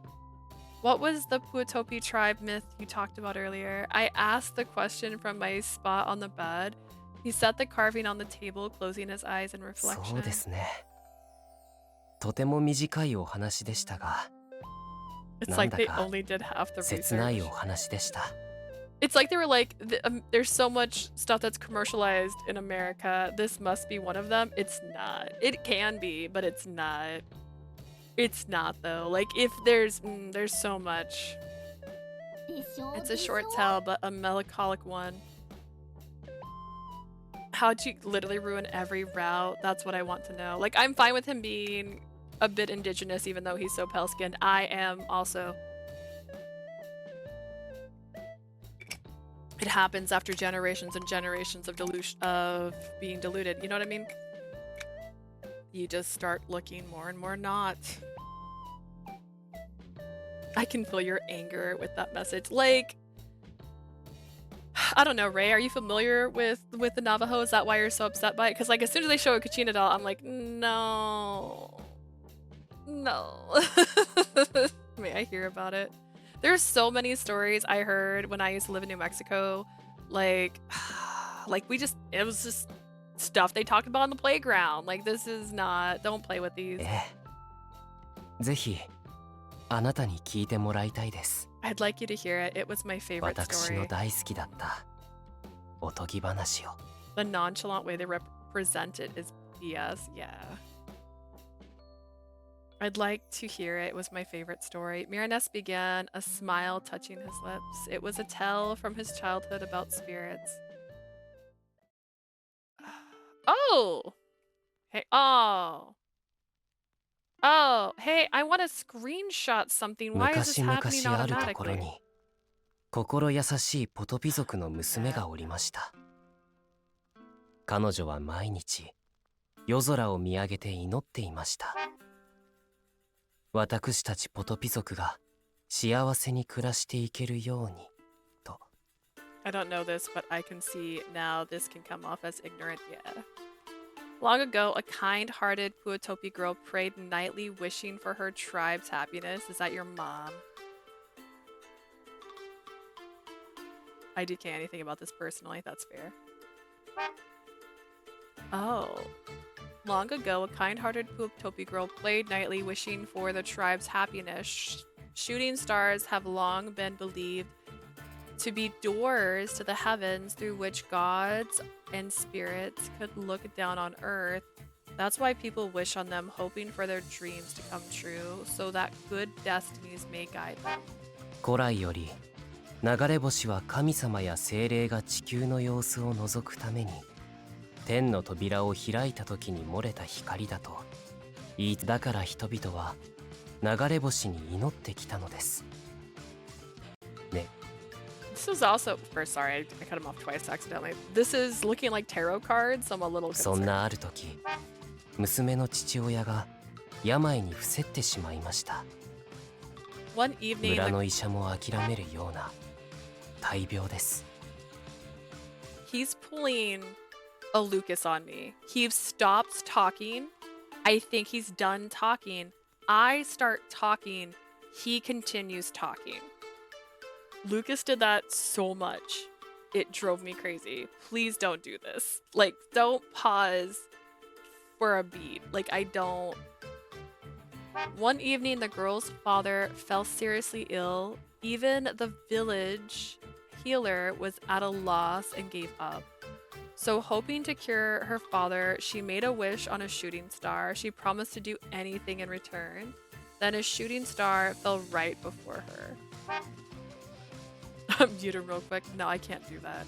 What was the Puatopi tribe myth you talked about earlier? I asked the question from my spot on the bed. He set the carving on the table, closing his eyes in そう reflection. ですね。とても短いお話でしたが、 It's like they なんだか only did half the 切ない research. お話でした。 It's like they were like, there's so much stuff that's commercialized in America. This must be one of them. It's not. It can be, but it's not. It's not though. Like if there's so much. It's a short tale, but a melancholic one. How'd you literally ruin every route? That's what I want to know. Like I'm fine with him being a bit indigenous, even though he's so pale skinned. I am also. It happens after generations and generations of being diluted. You know what I mean? You just start looking more and more not. I can feel your anger with that message. Like, I don't know, Ray. Are you familiar with the Navajo? Is that why you're so upset by it? Because like as soon as they show a Kachina doll, I'm like, no, no. May I hear about it? There's so many stories I heard when I used to live in New Mexico. Like, like it was just stuff they talked about on the playground. Like this is not. Don't play with these. ぜひあなたに聞いてもらいたいです。 I'd like you to hear it. It was my favorite 私の story. 大好きだったおとぎ話を。 The nonchalant way they represent it is BS. Yeah. I'd like to hear it. It was my favorite story. Merenice began, a smile touching his lips. It was a tale from his childhood about spirits. Oh! Hey, oh! Oh, hey, I want to screenshot something. Why is this 昔 happening 々あるところ automatically? に心優しいポトピ族の娘がおりました。彼女は毎日夜空を見上げて祈っていました。私たちポトピ族が幸せに暮らしていけるようにと。 I don't know this, but I can see now this can come off as ignorant. Yeah. Long ago, a kind-hearted Puutopi girl prayed nightly, wishing for her tribe's happiness. Is that your mom? I can't anything about this personally. That's fair. Oh. Long ago, a kind-hearted Puutopi girl prayed nightly, wishing for the tribe's happiness. Shooting stars have long been believed to be doors to the heavens through which gods and spirits could look down on earth. That's why people wish on them, hoping for their dreams to come true, so that good destinies may guide them. 古来より流れ星は神様や精霊が地球の様子を覗くために天の扉を開いた時に漏れた光だと言い、だから人々は流れ星に祈ってきたのですね。 This is also first. Sorry, I cut him off twice accidentally. This is looking like tarot cards. So I'm a little そん concerned. なある時、娘の父親が病に伏せってしまいました。 One evening, 村の医者も諦めるような大病です。 he's pulling a Lucas on me. He stops talking. I think he's done talking. I start talking. He continues talking. Lucas did that so much. It drove me crazy. Please don't do this. Like, don't pause for a beat. Like, I don't. One evening, the girl's father fell seriously ill. Even the village healer was at a loss and gave up. So, hoping to cure her father, she made a wish on a shooting star. She promised to do anything in return. Then a shooting star fell right before her. Mute him real quick. No, I can't do that.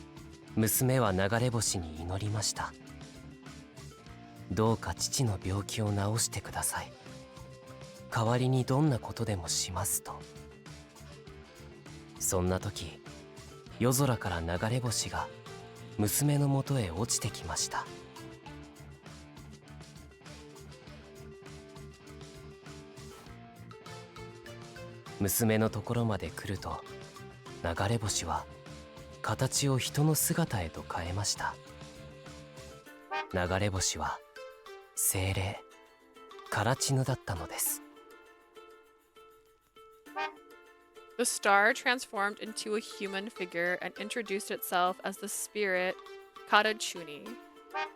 娘は流れ星に祈りました。どうか父の病気を治してください。代わりにどんなことでもしますと。そんな時、夜空から流れ星が娘のもとへ落ちてきました。娘のところまで来ると、流れ星は形を人の姿へと変えました。流れ星は精霊カラチヌだったのです。 The star transformed into a human figure and introduced itself as the spirit Katachuni.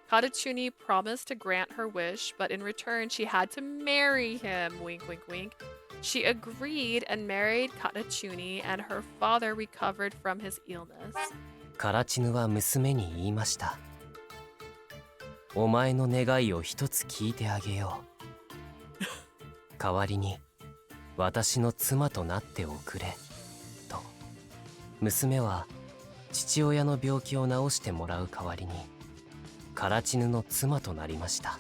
Katachuni promised to grant her wish, but in return she had to marry him. Wink, wink, wink. She agreed and married Katachuni, and her father recovered from his illness. カラチヌは娘に言いました。お前の願いを一つ聞いてあげよう。代わりに私の妻となっておくれと。娘は父親の病気を治してもらう代わりにカラチヌの妻となりました。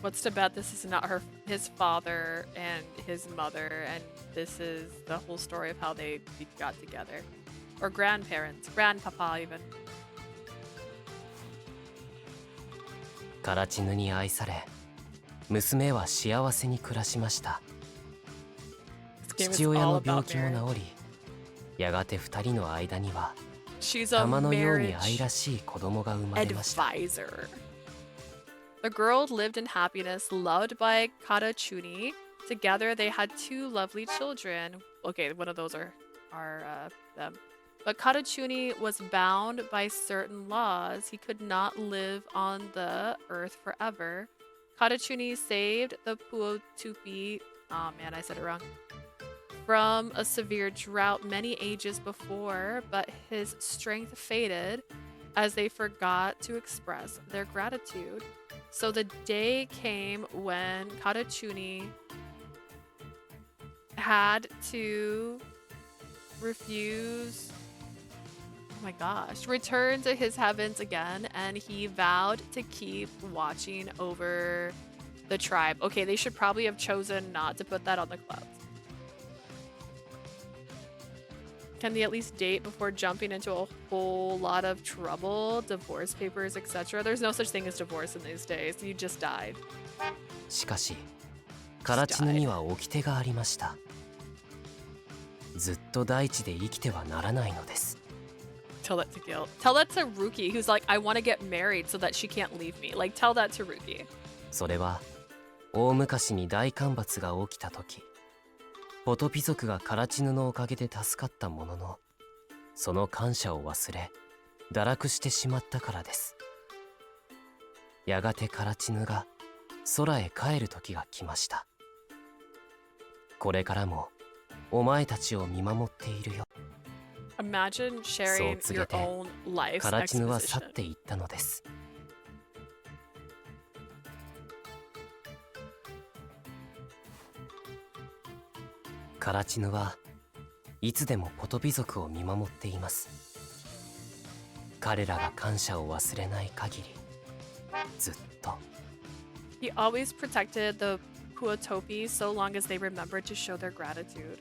What's to bet this is not his father and his mother, and this is the whole story of how they got together, or grandparents, grandpapa even. カラチヌに愛され、娘は幸せに暮らしました。 This game is 父親 all の病 about 気も marriage. 治り、やがて二人の間には She's a 玉のように marriage 愛らしい子供が生まれました。 advisor. The girl lived in happiness, loved by Karachuni. Together, they had 2 lovely children. Okay, one of those are them. But Karachuni was bound by certain laws. He could not live on the earth forever. Karachuni saved the Puotupi, oh man, I said it wrong, from a severe drought many ages before, but his strength faded as they forgot to express their gratitude. So the day came when Karachuni had to refuse, oh my gosh, return to his heavens again, and he vowed to keep watching over the tribe. Okay, they should probably have chosen not to put that on the clouds. Can they at least date before jumping into a whole lot of trouble? Divorce papers, etc. There's no such thing as divorce in these days. You just died. しかしカラチヌには掟がありました。ずっと大地で生きてはならないのです。 Tell that to Gil. Tell that to Ruki, who's like, I want to get married so that she can't leave me. Like, tell that to Ruki. それは大昔に大干ばつが起きた時、ポトピ族がカラチヌのおかげで助かったものの、その感謝を忘れ堕落してしまったからです。やがてカラチヌが空へ帰る時が来ました。これからもお前たちを見守っているよ。 Imagine そう sharing 告 your げて own life カラチヌは去 exposition. っていったのです。カラチヌはいつでもポトピ族を見守っています。彼らが感謝を忘れない限り、ずっと。 He always protected the Puotopi so long as they remembered to show their gratitude.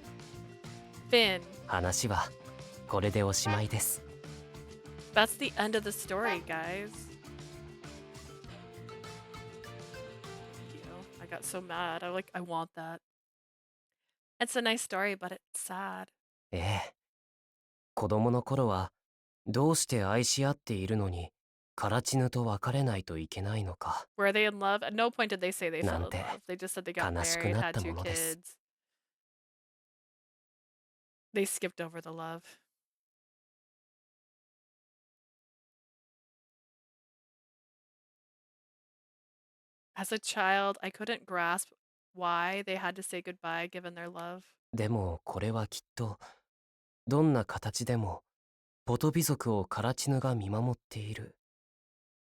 Finn, 話はこれでおしまいです。 that's the end of the story, guys. I got so mad. I want that. It's a nice story, but it's sad. ええ。子供の頃はどうして愛し合っているのにカラチヌと別れないといけないのか。 Were they in love? At no point did they say they fell in なんて love. They just said they got 悲しく married, なっ had た 2ものです。 kids. They skipped over the love. As a child, I couldn't grasp why they had to say goodbye given their love. でもこれはきっとどんな形でもポトピ族をカラチヌが見守っている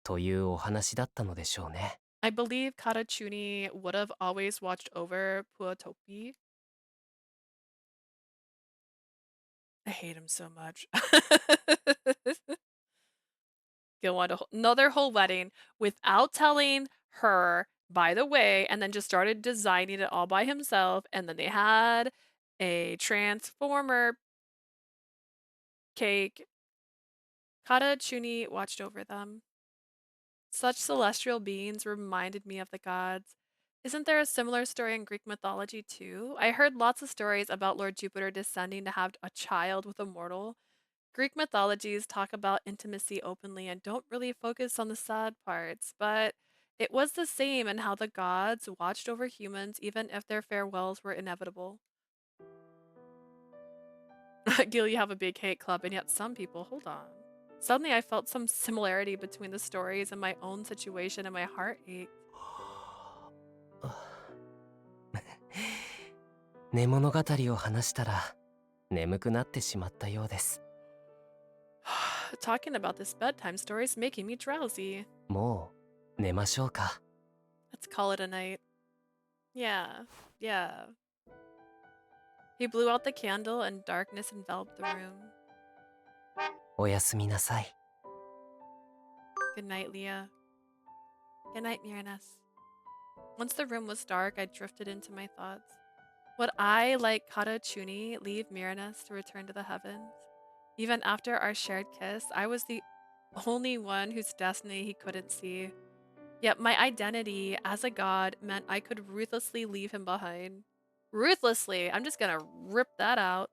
というお話だったのでしょうね。 I believe Karachuni would have always watched over Puotopi. I hate him so much. Gil wanted another whole wedding without telling her, by the way, and then just started designing it all by himself. And then they had a transformer cake. Karachuni watched over them. Such celestial beings reminded me of the gods. Isn't there a similar story in Greek mythology too? I heard lots of stories about Lord Jupiter descending to have a child with a mortal. Greek mythologies talk about intimacy openly and don't really focus on the sad parts, but it was the same in how the gods watched over humans even if their farewells were inevitable. Gil, you have a big hate club, and yet some people, hold on. Suddenly I felt some similarity between the stories and my own situation, and my heart ached. 寝物語を話したら眠くなってしまったようです。 Talking about this bedtime story is making me drowsy. もう寝ましょうか。 Let's call it a night. Yeah. He blew out the candle and darkness enveloped the room. おやすみなさい。 Good night, Leah. Good night, Merenice. Once the room was dark, I drifted into my thoughts. Would I, like Karachuni, leave Merenice to return to the heavens? Even after our shared kiss, I was the only one whose destiny he couldn't see. Yet my identity as a god meant I could ruthlessly leave him behind. Ruthlessly! I'm just gonna rip that out.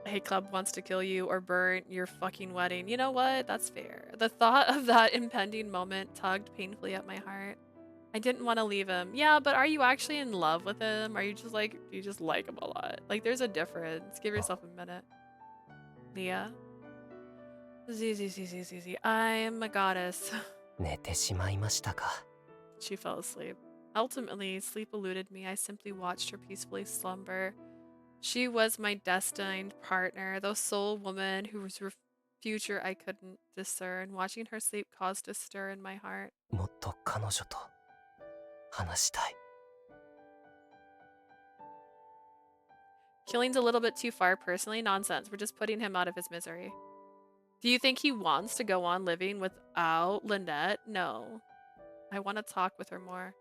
Hey Club wants to kill you or burn your fucking wedding. You know what? That's fair. The thought of that impending moment tugged painfully at my heart. I didn't want to leave him. Yeah, but are you actually in love with him? Are you just like, do you just like him a lot? Like, there's a difference. Give yourself a minute. Leah? Z. I am a goddess. 寝てしまいましたか。 She fell asleep. Ultimately, sleep eluded me. I simply watched her peacefully slumber. She was my destined partner, the sole woman whose future I couldn't discern. Watching her sleep caused a stir in my heart. もっと彼女と話したい。 Killing's a little bit too far personally. Nonsense. We're just putting him out of his misery. Do you think he wants to go on living without Lynette? No. I want to talk with her more.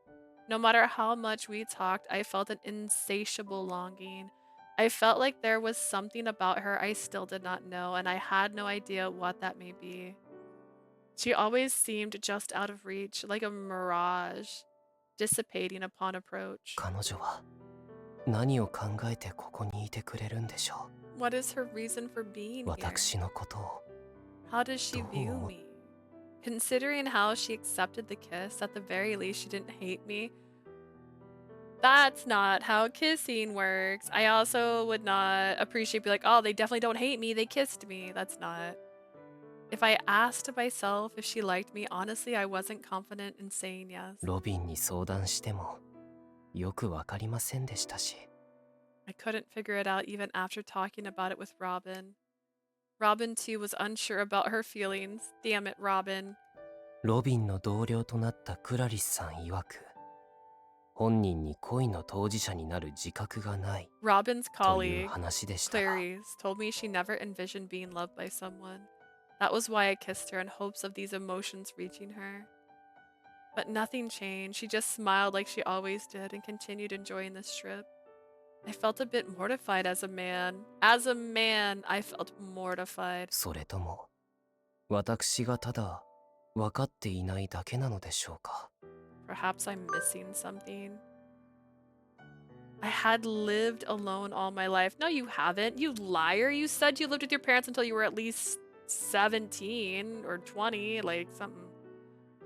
No matter how much we talked, I felt an insatiable longing. I felt like there was something about her I still did not know, and I had no idea what that may be. She always seemed just out of reach, like a mirage, dissipating upon approach. 彼女は何を考えてここにいてくれるんでしょ What is her reason for being う。 here? 私のことを How does she view me? Considering how she accepted the kiss, at the very least she didn't hate me. That's not how kissing works. I also would not appreciate, be like, oh, they definitely don't hate me, they kissed me. That's not. If I asked myself if she liked me, honestly, I wasn't confident in saying yes. ロビンに相談してもよくわかりませんでしたし。 I couldn't figure it out even after talking about it with Robin. Robin too was unsure about her feelings. Damn it, Robin. ロビンの同僚となったクラリスさん曰く、本人に恋の当事者になる自覚がない Robin's という colleague, 話でしたが、 Clarice, told me she never envisioned being loved by someone. That was why I kissed her in hopes of these emotions reaching her. But nothing changed. She just smiled like she always did and continued enjoying this trip. I felt a bit mortified as a man. As a man, I felt mortified. それとも私がただ分かっていないだけなのでしょうか。 Perhaps I'm missing something. I had lived alone all my life. No, you haven't. You liar. You said you lived with your parents until you were at least 17 or 20, like something.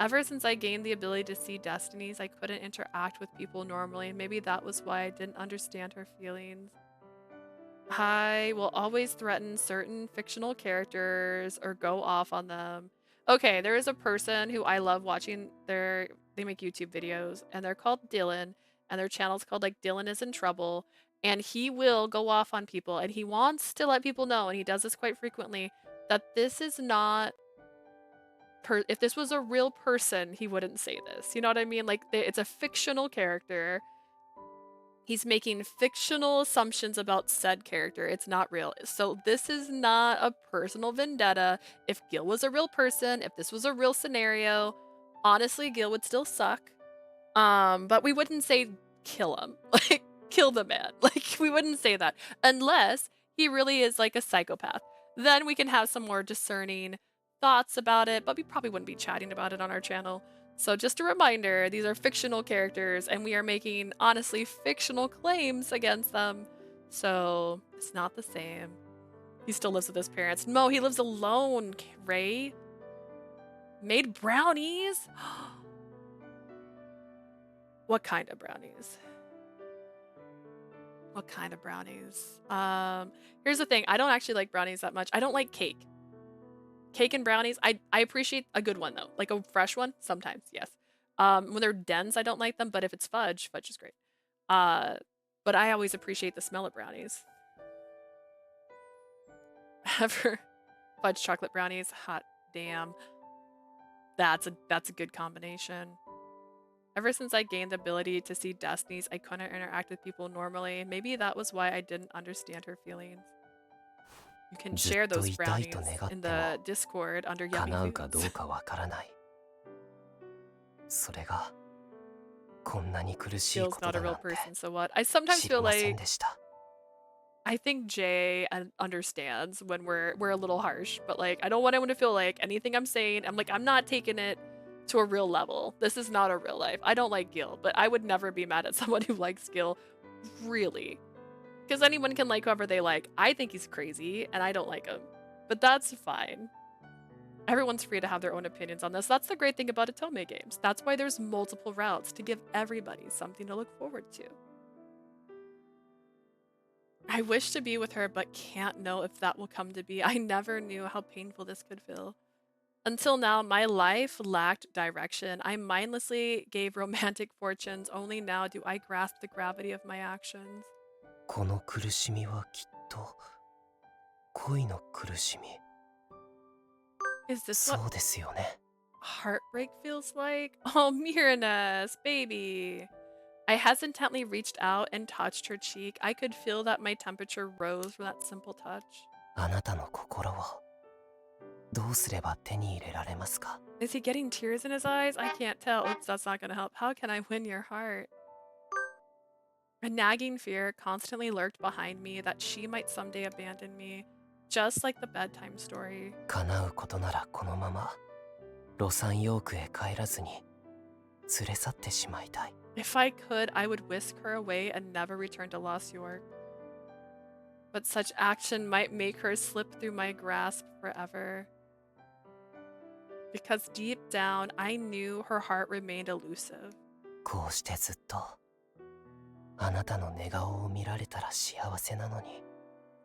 Ever since I gained the ability to see destinies, I couldn't interact with people normally. Maybe that was why I didn't understand her feelings. I will always threaten certain fictional characters or go off on them. Okay, there is a person who I love watching. They make YouTube videos and they're called Dylan, and their channel's called like Dylan is in Trouble, and he will go off on people and he wants to let people know, and he does this quite frequently, that this is not if this was a real person, he wouldn't say this. You know what I mean? Like, it's a fictional character. He's making fictional assumptions about said character. It's not real. So this is not a personal vendetta. If Gil was a real person, if this was a real scenario, honestly, Gil would still suck. But we wouldn't say kill him. Like, kill the man. Like, we wouldn't say that. Unless he really is like a psychopath. Then we can have some more discerning thoughts about it, but we probably wouldn't be chatting about it on our channel. So just a reminder, these are fictional characters and we are making honestly fictional claims against them. So it's not the same. He still lives with his parents. No, he lives alone, Ray. Made brownies? What kind of brownies? What kind of brownies? Here's the thing. I don't actually like brownies that much. I don't like cake. Cake and brownies, I appreciate a good one though. Like a fresh one, sometimes, yes. When they're dense, I don't like them, but if it's fudge, fudge is great. But I always appreciate the smell of brownies. Ever fudge chocolate brownies, hot damn. That's a good combination. Ever since I gained the ability to see destinies, I couldn't interact with people normally. Maybe that was why I didn't understand her feelings. You can share those brownies in the Discord under Yummy 叶うか Foods. どうかわからない。それがこんなに苦しい Gil's こと not a だな real んて person, so what? I sometimes 知り feel ません like でした。 I think Jay understands when we're a little harsh, but like I don't want anyone to feel like anything I'm saying, I'm not taking it to a real level. This is not a real life. I don't like Gil, but I would never be mad at someone who likes Gil. Really. Because anyone can like whoever they like. I think he's crazy, and I don't like him. But that's fine. Everyone's free to have their own opinions on this. That's the great thing about Otome games. That's why there's multiple routes, to give everybody something to look forward to. I wish to be with her, but can't know if that will come to be. I never knew how painful this could feel. Until now, my life lacked direction. I mindlessly gave romantic fortunes. Only now do I grasp the gravity of my actions. この苦しみはきっと恋の苦しみ。 Is this そ what うですよね。 heartbreak feels like? Oh, Merenice, baby. I hesitantly reached out and touched her cheek. I could feel that my temperature rose from that simple touch. あなたの心をどうすれば手に入れられますか？ Is he getting tears in his eyes? I can't tell. Oops, that's not gonna help. How can I win your heart? A nagging fear constantly lurked behind me that she might someday abandon me, just like the bedtime story. 叶うことならこのままロサンヨークへ帰らずに連れ去ってしまいたい。 If I could, I would whisk her away and never return to Lost York. But such action might make her slip through my grasp forever. Because deep down, I knew her heart remained elusive. こうしてずっとあなたの寝顔を見られたら幸せなのに。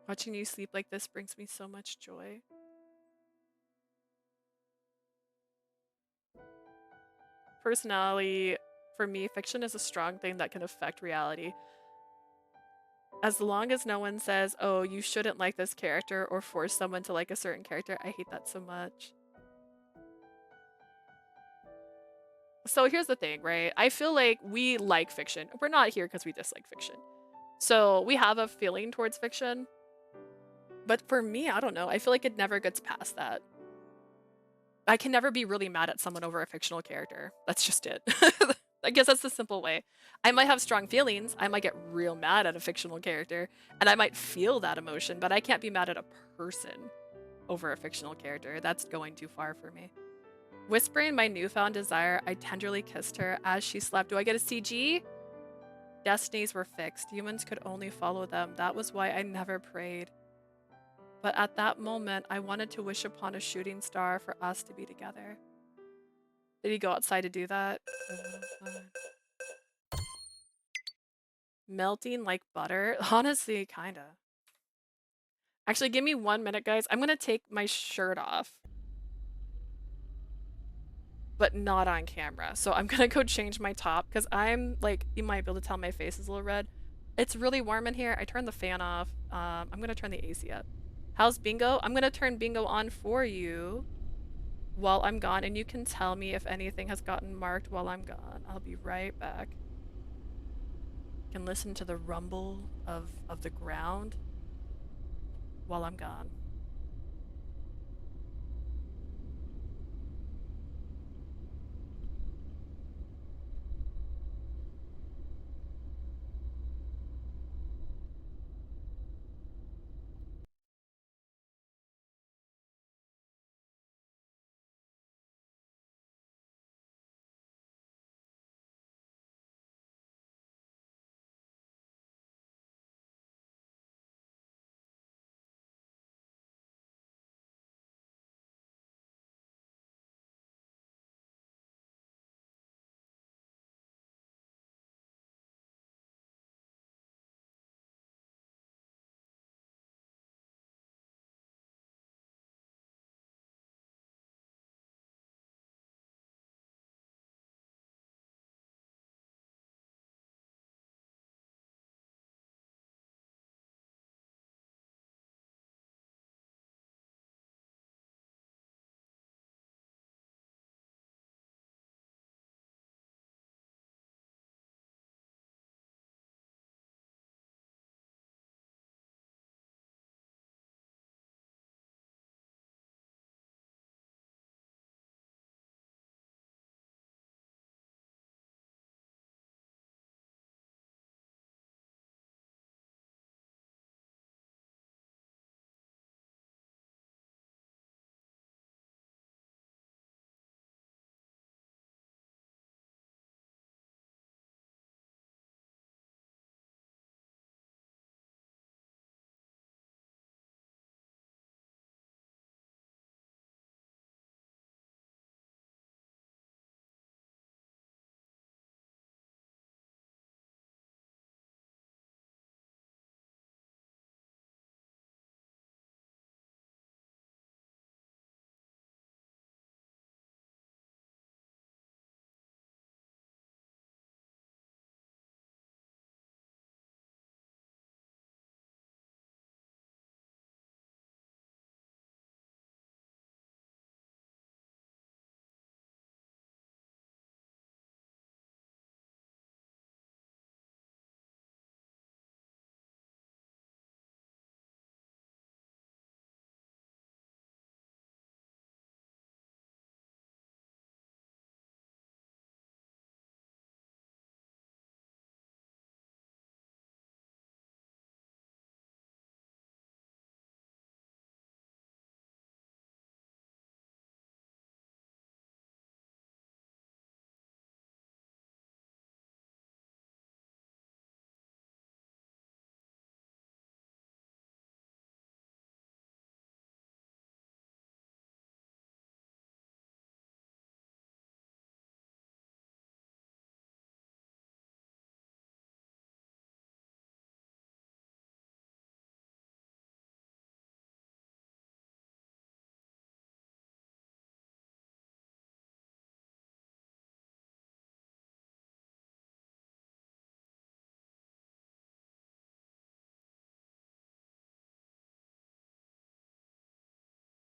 Watching you sleep like this brings me so much joy. Personality, for me, fiction is a strong thing that can affect reality. As long as no one says, oh, you shouldn't like this character or force someone to like a certain character, I hate that so much. So here's the thing, right? I feel like we like fiction. We're not here because we dislike fiction. So we have a feeling towards fiction. But for me, I don't know. I feel like it never gets past that. I can never be really mad at someone over a fictional character. That's just it. I guess that's the simple way. I might have strong feelings. I might get real mad at a fictional character, and I might feel that emotion, but I can't be mad at a person over a fictional character. That's going too far for me. Whispering my newfound desire, I tenderly kissed her as she slept. Do I get a CG? Destinies were fixed. Humans could only follow them. That was why I never prayed. But at that moment, I wanted to wish upon a shooting star for us to be together. Did he go outside to do that? Melting like butter? Honestly, kinda. Actually, give me 1 minute, guys. I'm gonna take my shirt off. But not on camera. So I'm gonna go change my top because I'm like, you might be able to tell my face is a little red. It's really warm in here. I turned the fan off. I'm gonna turn the AC up. How's Bingo? I'm gonna turn Bingo on for you while I'm gone, and you can tell me if anything has gotten marked while I'm gone. I'll be right back. You can listen to the rumble of the ground while I'm gone.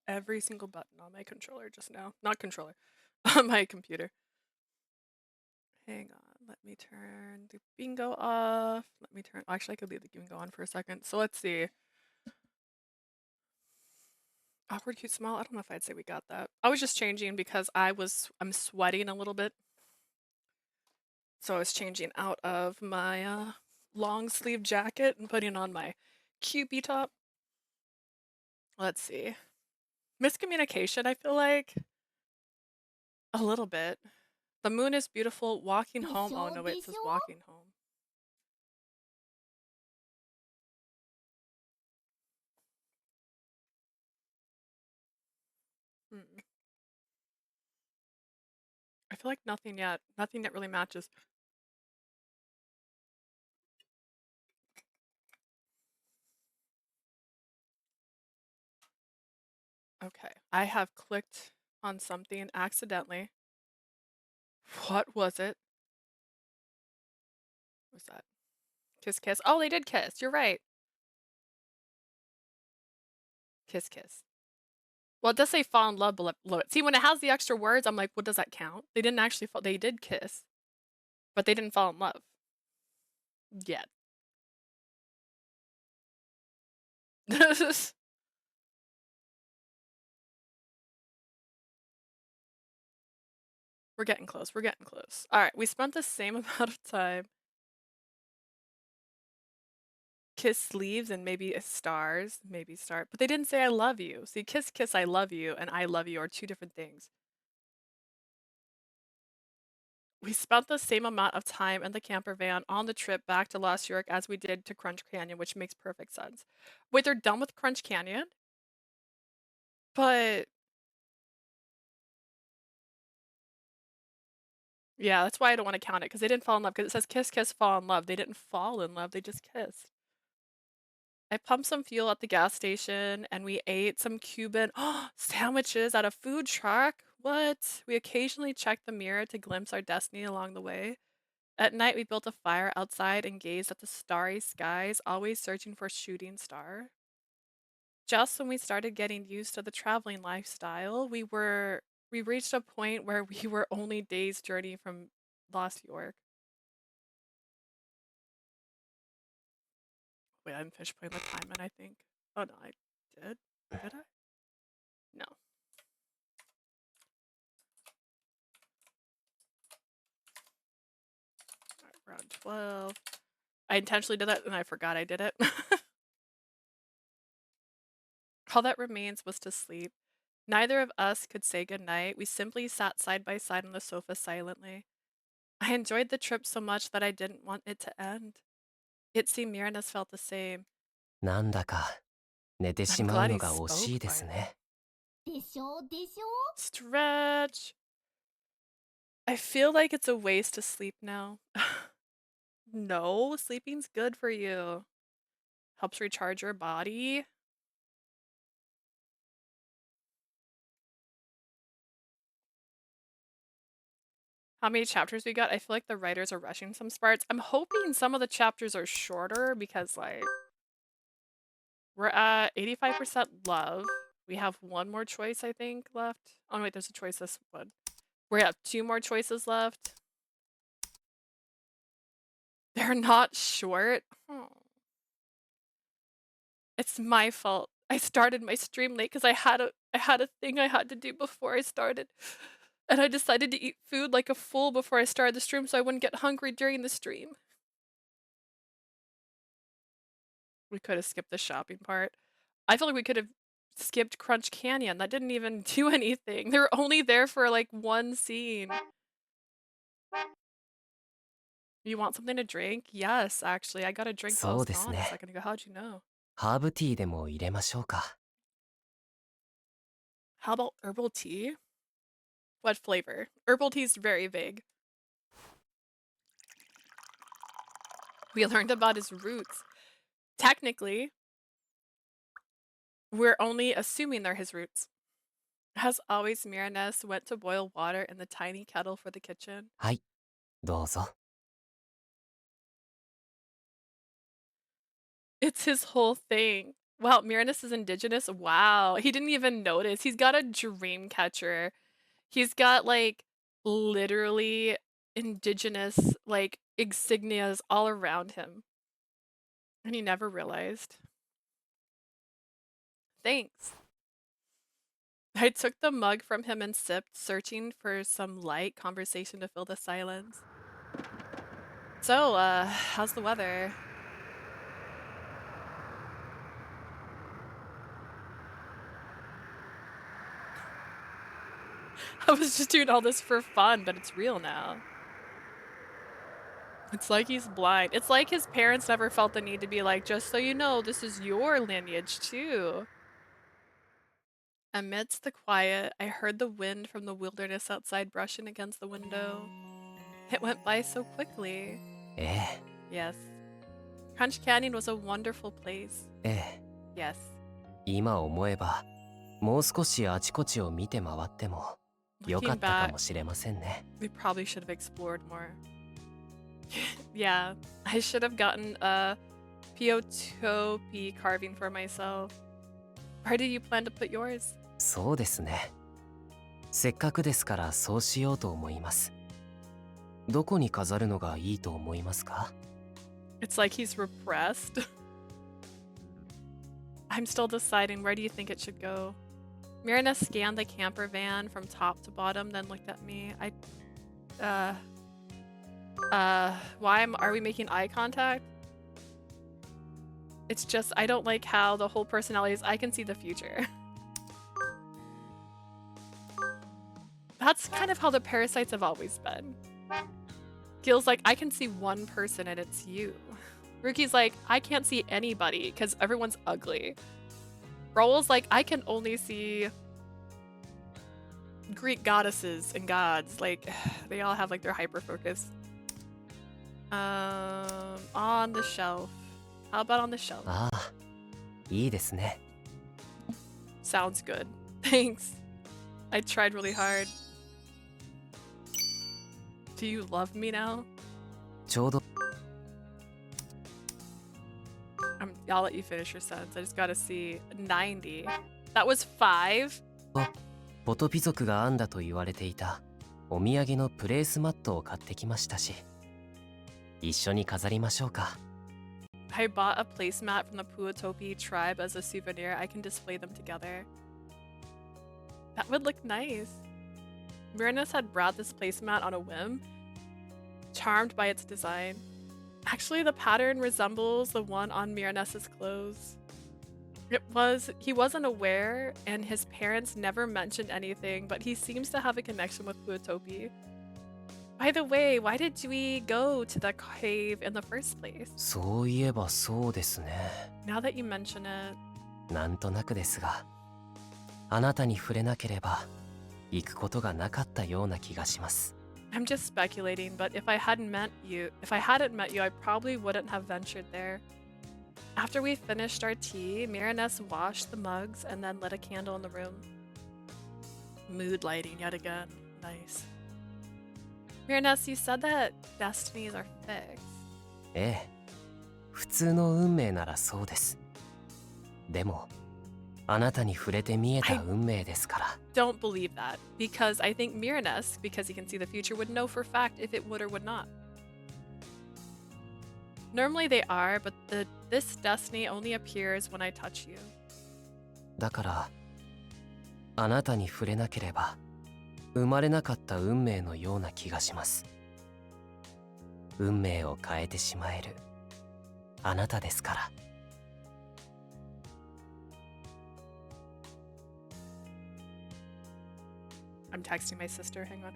every single button on my controller just now. Not controller, on my computer. Hang on, let me turn the bingo off. Let me turn, actually I could leave the bingo on for a second. So let's see. Awkward cute smile. I don't know if I'd say we got that. I was just changing because I'm sweating a little bit. So I was changing out of my long sleeve jacket and putting on my Cupid top. Let's see. Miscommunication, I feel like. A little bit. The moon is beautiful. Walking home. Oh no, wait, it says walking home. Hmm. I feel like nothing yet. Nothing that really matches. Okay, I have clicked on something accidentally. What was it? What was that? Kiss kiss. Oh, they did kiss. You're right. Kiss kiss. Well, it does say fall in love below it. See, when it has the extra words, I'm like, what does that count? They didn't actually fall. They did kiss, but they didn't fall in love yet. We're getting close. We're getting close. All right, we spent the same amount of time. Kiss sleeves and maybe stars, maybe star, but they didn't say I love you. See, kiss kiss I love you and I love you are two different things. We spent the same amount of time in the camper van on the trip back to Lost York as we did to Crunch Canyon, which makes perfect sense. Wait, they're done with Crunch Canyon? But yeah, that's why I don't want to count it because they didn't fall in love because it says kiss kiss fall in love. They didn't fall in love, they just kissed. I pumped some fuel at the gas station and we ate some Cuban sandwiches at a food truck. What? We occasionally checked the mirror to glimpse our destiny along the way. At night, we built a fire outside and gazed at the starry skies, always searching for shooting star. Just when we started getting used to the traveling lifestyle, we reached a point where we were only days' journey from Lost York. Wait, I didn't finish putting the time in, I think. Oh no, I did. Did I? No. Alright, we're on 12. I intentionally did that and I forgot I did it. All that remains was to sleep. Neither of us could say goodnight. We simply sat side by side on the sofa silently. I enjoyed the trip so much that I didn't want it to end. It seemed Merenice felt the same. なんだか寝て I'm しまう glad の he が惜し spoke いですね。Stretch. I feel like it's a waste to sleep now. No, sleeping's good for you. Helps recharge your body. How many chapters we got? I feel like the writers are rushing some parts. I'm hoping some of the chapters are shorter because, like, we're at 85% love. We have one more choice, I think, left. Oh, wait, there's a choice this one. We have two more choices left. They're not short. Oh. It's my fault. I started my stream late because I had a thing I had to do before I started. And I decided to eat food like a fool before I started the stream so I wouldn't get hungry during the stream. We could have skipped the shopping part. I feel like we could have skipped Crunch Canyon. That didn't even do anything. They were only there for like one scene. You want something to drink? Yes, actually. I got a drink while I そう was です gone a ね。 second ago. How'd you know? ハーブティーでも入れましょうか。 How about herbal tea? What flavor? Herbal tea is very vague. We learned about his roots. Technically, we're only assuming they're his roots. As always, Merenice went to boil water in the tiny kettle for the kitchen. はい、どうぞ。 It's his whole thing. Wow, Merenice is indigenous? Wow, he didn't even notice. He's got a dream catcher. He's got, like, literally indigenous, like, insignias all around him. And he never realized. Thanks. I took the mug from him and sipped, searching for some light conversation to fill the silence. So, how's the weather? I was just doing all this for fun, but it's real now. It's like he's blind. It's like his parents never felt the need to be like, just so you know, this is your lineage too. Amidst the quiet, I heard the wind from the wilderness outside brushing against the window. It went by so quickly. え Yes. Crunch Canyon was a wonderful place. え Yes. 今思えばもう少しあちこちを見て回ってもよか Looking ったか back, もしれませんね。 we probably should have explored more. Yeah, I should have gotten a P.O.T.O.P. carving for myself. Where do you plan to put yours? そうですね。せっかくですからそうしようと思います。どこに飾るのがいいと思いますか？ It's like he's repressed. I'm still deciding, where do you think it should go? Mirna scanned the camper van from top to bottom, then looked at me. Are we making eye contact? It's just, I don't like how the whole personality is, I can see the future. That's kind of how the parasites have always been. Gil's like, I can see one person and it's you. Ruki's like, I can't see anybody because everyone's ugly. Raoul's like, I can only see Greek goddesses and gods. Like, they all have like their hyper focus. On the shelf. How about on the shelf? ああ、いいですね。 Sounds good. Thanks. I tried really hard. Do you love me now? ちょうど I'll let you finish your sentence. I just gotta see 90. That was 5? ポトピ族が編んだと言われていたお土産のプレースマットを買ってきましたし、一緒に飾りましょうか。 I bought a placemat from the Puatopi tribe as a souvenir. I can display them together. That would look nice. Merenice had brought this placemat on a whim, charmed by its design. Actually, the pattern resembles the one on Merenice's clothes. He wasn't aware, and his parents never mentioned anything, but he seems to have a connection with Puatopi. By the way, why did we go to the cave in the first place? そういえばそうですね。 Now that you mention it, なんとなくですが、あなたに触れなければ行くことがなかったような気がします。 I'm just speculating, but if I hadn't met you, I probably wouldn't have ventured there. After we finished our tea, Merenice washed the mugs and then lit a candle in the room. Mood lighting yet again. Nice. Merenice, you said that destinies are fixed. ええ、普通の運命ならそうです。でも、あなたに触れて見えた運命ですから。 Don't believe that, because I think Merenice, because he can see the future, would know for a fact if it would or would not. Normally they are, but this destiny only appears when I touch you. だから、あなたに触れなければ生まれなかった運命のような気がします。運命を変えてしまえるあなたですから。 I'm texting my sister, hang on.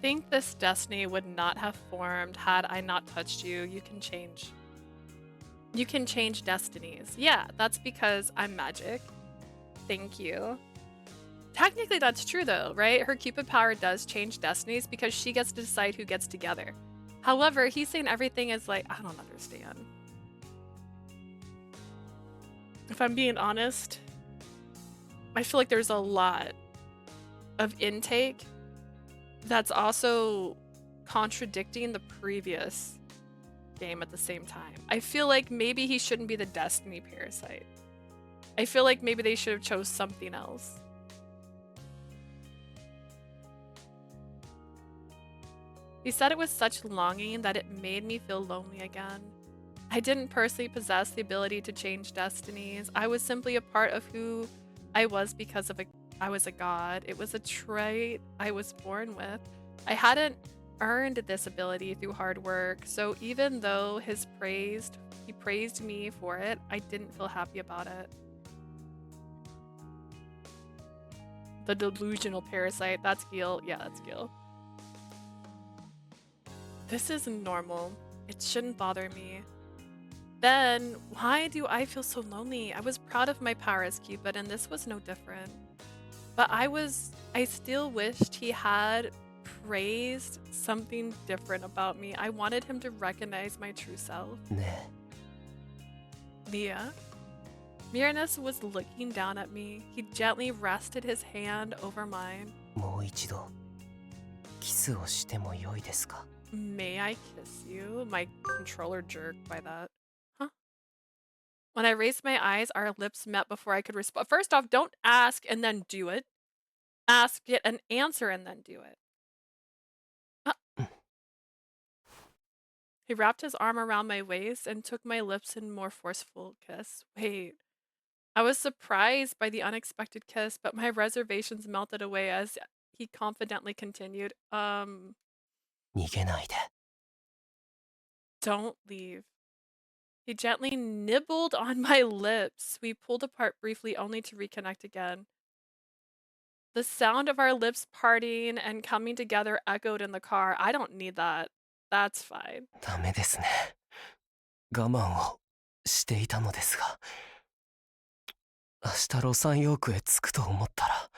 think this destiny would not have formed had I not touched you. You can change. You can change destinies. Yeah, that's because I'm magic. Thank you. Technically, that's true though, right? Her Cupid power does change destinies because she gets to decide who gets together. However, he's saying everything is like, I don't understand. If I'm being honest, I feel like there's a lot of intake that's also contradicting the previous game at the same time. I feel like maybe he shouldn't be the Destiny Parasite. I feel like maybe they should have chose something else. He said it was such longing that it made me feel lonely again. I didn't personally possess the ability to change destinies. I was simply a part of who I was because I was a god. It was a trait I was born with. I hadn't earned this ability through hard work, so even though he praised me for it, I didn't feel happy about it. The delusional parasite, that's Gil. Yeah, that's Gil. This is normal. It shouldn't bother me. Then, why do I feel so lonely? I was proud of my power as Cupid, and this was no different. But I still wished he had praised something different about me. I wanted him to recognize my true self. ね Leah? Merenice was looking down at me. He gently rested his hand over mine. えもう一度キスをしてもよいですか May I kiss you? My controller jerked by that. Huh? When I raised my eyes, our lips met before I could respond. First off, don't ask and then do it. Ask, get an answer, and then do it. He wrapped his arm around my waist and took my lips in a more forceful kiss. Wait. I was surprised by the unexpected kiss, but my reservations melted away as he confidently continued. 逃げないで Don't leave. He gently nibbled on my lips. We pulled apart briefly only to reconnect again. The sound of our lips parting and coming together echoed in the car. I don't need that. That's fine. ダメですね我慢をしていたのですが明日ロサンヨークへ着くと思ったら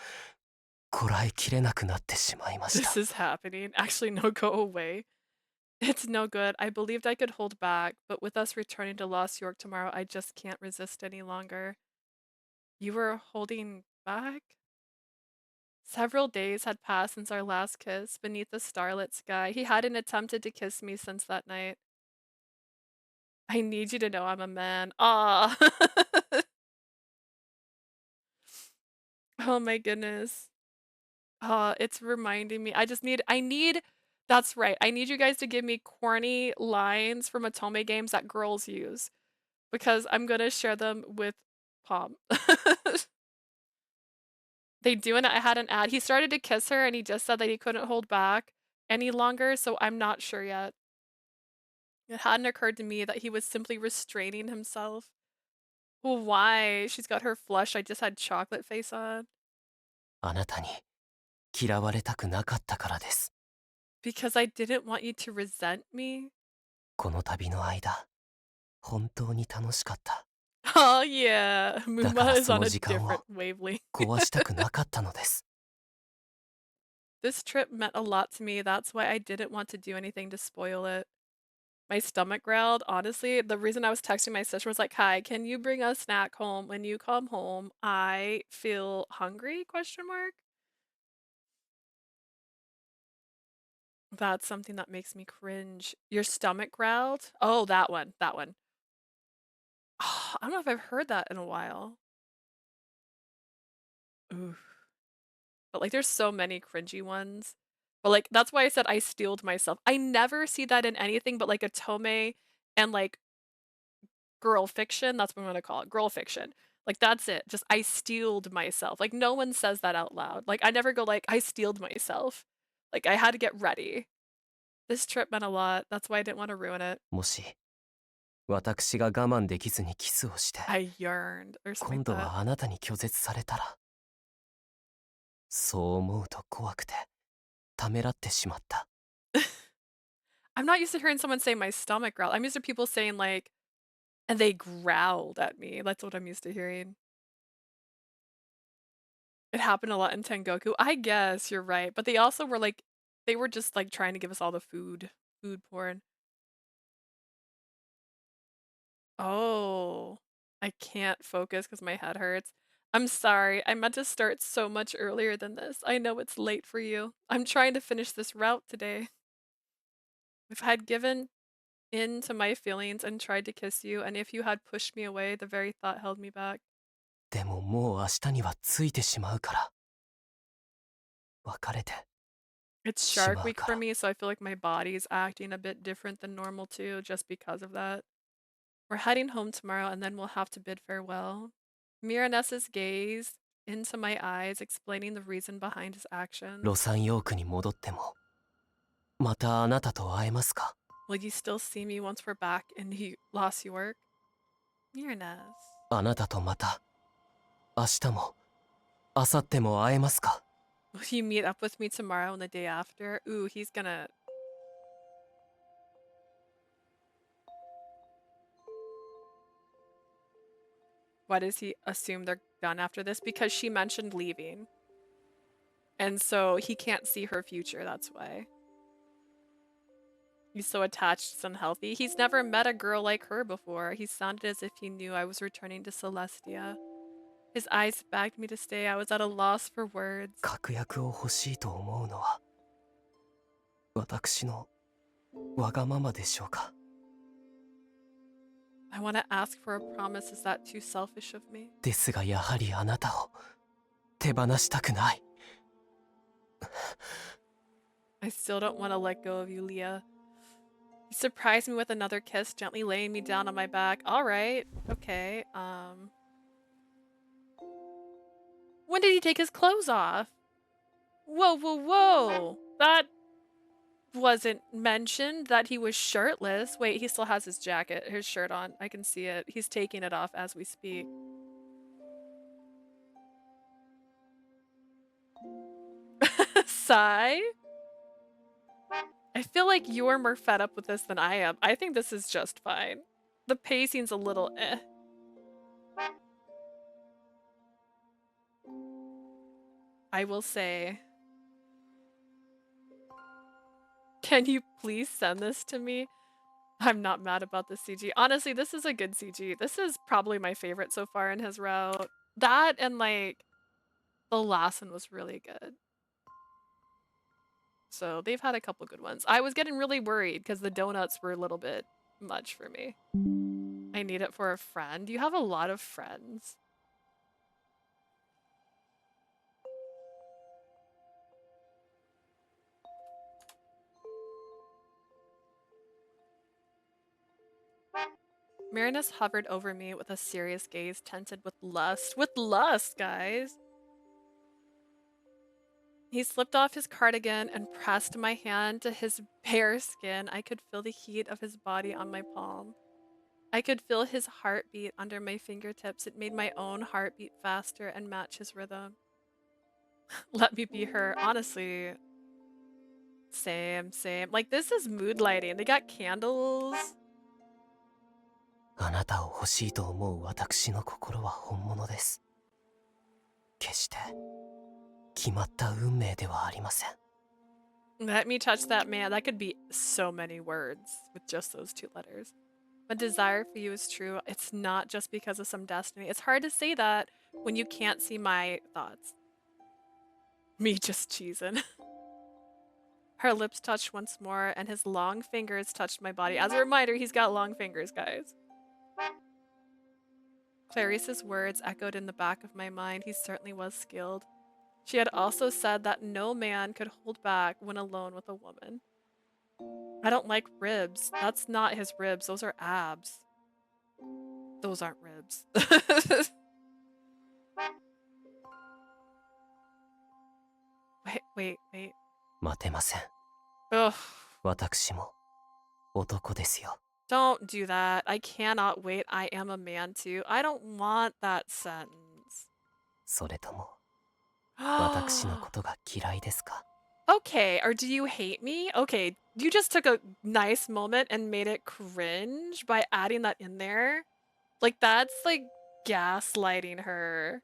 こらえきれなくなってしまいました This is happening. Actually, no, go away. It's no good. I believed I could hold back, but with us returning to Lost York tomorrow, I just can't resist any longer. You were holding back? Several days had passed since our last kiss beneath the starlit sky. He hadn't attempted to kiss me since that night. I need you to know I'm a man. Ah. Oh my goodness. It's reminding me. That's right. I need you guys to give me corny lines from Otome games that girls use because I'm gonna share them with Palm. They do, and I had an ad. He started to kiss her and he just said that he couldn't hold back any longer, so I'm not sure yet. It hadn't occurred to me that he was simply restraining himself. Well, why? She's got her flush. I just had chocolate face on. あなたに嫌われたくなかったからです Because I didn't want you to resent me. この旅の間本当に楽しかった Oh yeah, だから Muma is そ on の a 時間を different wavelength. 壊したくなかったのです This trip meant a lot to me. That's why I didn't want to do anything to spoil it. My stomach growled. Honestly, the reason I was texting my sister was like, "Hi, can you bring a snack home when you come home? I feel hungry?" Question mark. That's something that makes me cringe. Your stomach growled? Oh, that one. That one. Oh, I don't know if I've heard that in a while. Oof. But like there's so many cringy ones. But like that's why I said I steeled myself. I never see that in anything but like a Tome and like girl fiction. That's what I'm gonna call it. Girl fiction. Like that's it. Just I steeled myself. Like no one says that out loud. Like I never go like I steeled myself. Like I had to get ready. This trip meant a lot. That's why I didn't want to ruin it. もし私が我慢できずにキスをして I yearned or something 今度 like that. はあなたに拒絶されたらそう思うと怖くてためらってしまった。 I'm not used to hearing someone say my stomach growled. I'm used to people saying like, and they growled at me. That's what I'm used to hearing. It happened a lot in Tengoku. I guess you're right, but they also were like, they were just like trying to give us all the food porn. Oh, I can't focus because my head hurts. I'm sorry. I meant to start so much earlier than this. I know it's late for you. I'm trying to finish this route today. If I had given in to my feelings and tried to kiss you, and if you had pushed me away, the very thought held me back. でももう明日にはついてしまうから。別れて It's Shark Week for me, so I feel like my body's acting a bit different than normal too, just because of that. We're heading home tomorrow, and then we'll have to bid farewell. Merenice's gaze into my eyes, explaining the reason behind his actions. ロサンヨークに戻ってもまたあなたと会えますか？ Will you still see me once we're back in Lost York? Merenice. あなたとまた明日も明後日も会えますか？ Will you meet up with me tomorrow and the day after? Ooh, he's gonna... Why does he assume they're done after this? Because she mentioned leaving. And so he can't see her future, that's why. He's so attached, it's unhealthy. He's never met a girl like her before. He sounded as if he knew I was returning to Celestia. His eyes begged me to stay. I was at a loss for words. 確約を欲しいと思うのは私のわがままでしょうか？ I want to ask for a promise. Is that too selfish of me? ですがやはりあなたを手放したくない。 I still don't want to let go of you, Leah. He surprised me with another kiss, gently laying me down on my back. All right. Okay. When did he take his clothes off? Whoa, whoa, whoa. That wasn't mentioned, that he was shirtless. Wait, he still has his jacket, his shirt on. I can see it. He's taking it off as we speak. Sigh? I feel like you're more fed up with this than I am. I think this is just fine. The pacing's a little eh. I will say, can you please send this to me? I'm not mad about the CG. Honestly, this is a good CG. This is probably my favorite so far in his route. That and like the last one was really good. So they've had a couple good ones. I was getting really worried because the donuts were a little bit much for me. I need it for a friend. You have a lot of friends. Merenice hovered over me with a serious gaze tinted with lust. With lust, guys! He slipped off his cardigan and pressed my hand to his bare skin. I could feel the heat of his body on my palm. I could feel his heartbeat under my fingertips. It made my own heart beat faster and match his rhythm. Let me be her. Honestly, same. Like, this is mood lighting. They got candles. あなたを欲しいと思う私の心は本物です。決して決まった運命ではありません。 Let me touch that man. That could be so many words with just those two letters. My desire for you is true. It's not just because of some destiny. It's hard to say that when you can't see my thoughts. Me just cheesing. Her lips touched once more, and his long fingers touched my body. As a reminder, he's got long fingers, guys. Clarice's words echoed in the back of my mind. He certainly was skilled. She had also said that no man could hold back when alone with a woman. I don't like ribs. That's not his ribs. Those are abs. Those aren't ribs. Wait. 待てません。 Ugh. 私も男ですよ。 Don't do that. I cannot wait. I am a man too. I don't want that sentence. それとも私のことが嫌いですか？ Okay, or do you hate me? Okay, you just took a nice moment and made it cringe by adding that in there. Like, that's like gaslighting her.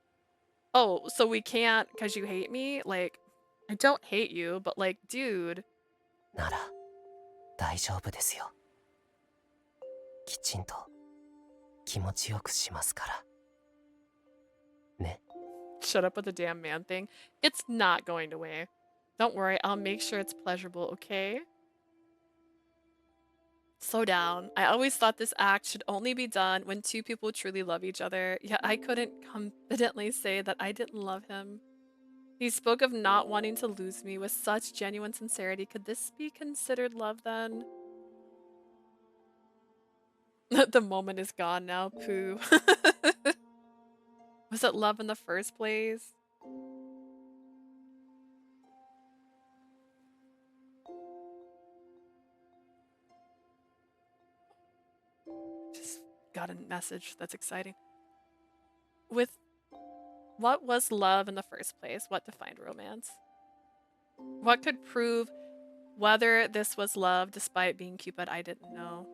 Oh, so we can't because you hate me? Like, I don't hate you, but like, dude. なら大丈夫ですよ。きちんと気持ちよくしますから。ね。Shut up with the damn man thing. It's not going away. Don't worry, I'll make sure it's pleasurable, okay? Slow down. I always thought this act should only be done when two people truly love each other, yet I couldn't confidently say that I didn't love him. He spoke of not wanting to lose me with such genuine sincerity. Could this be considered love then? The moment is gone now, poo. Was it love in the first place? Just got a message that's exciting. With what was love in the first place? What defined romance? What could prove whether this was love despite being Cupid? I didn't know.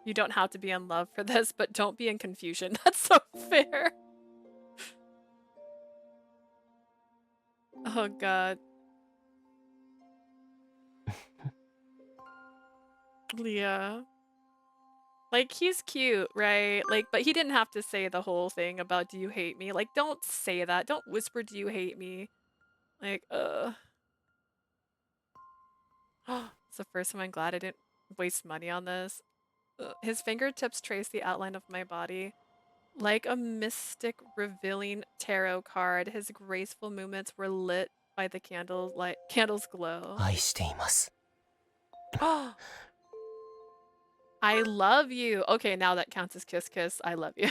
You don't have to be in love for this, but don't be in confusion. That's so fair. Oh god. Leah. Like, he's cute, right? Like, but he didn't have to say the whole thing about do you hate me? Like, don't say that. Don't whisper do you hate me? Like, It's the first time I'm glad I didn't waste money on this. His fingertips trace the outline of my body. Like a mystic revealing tarot card, his graceful movements were lit by the candle's glow. 愛しています。I love you. Okay, now that counts as kiss kiss. I love you.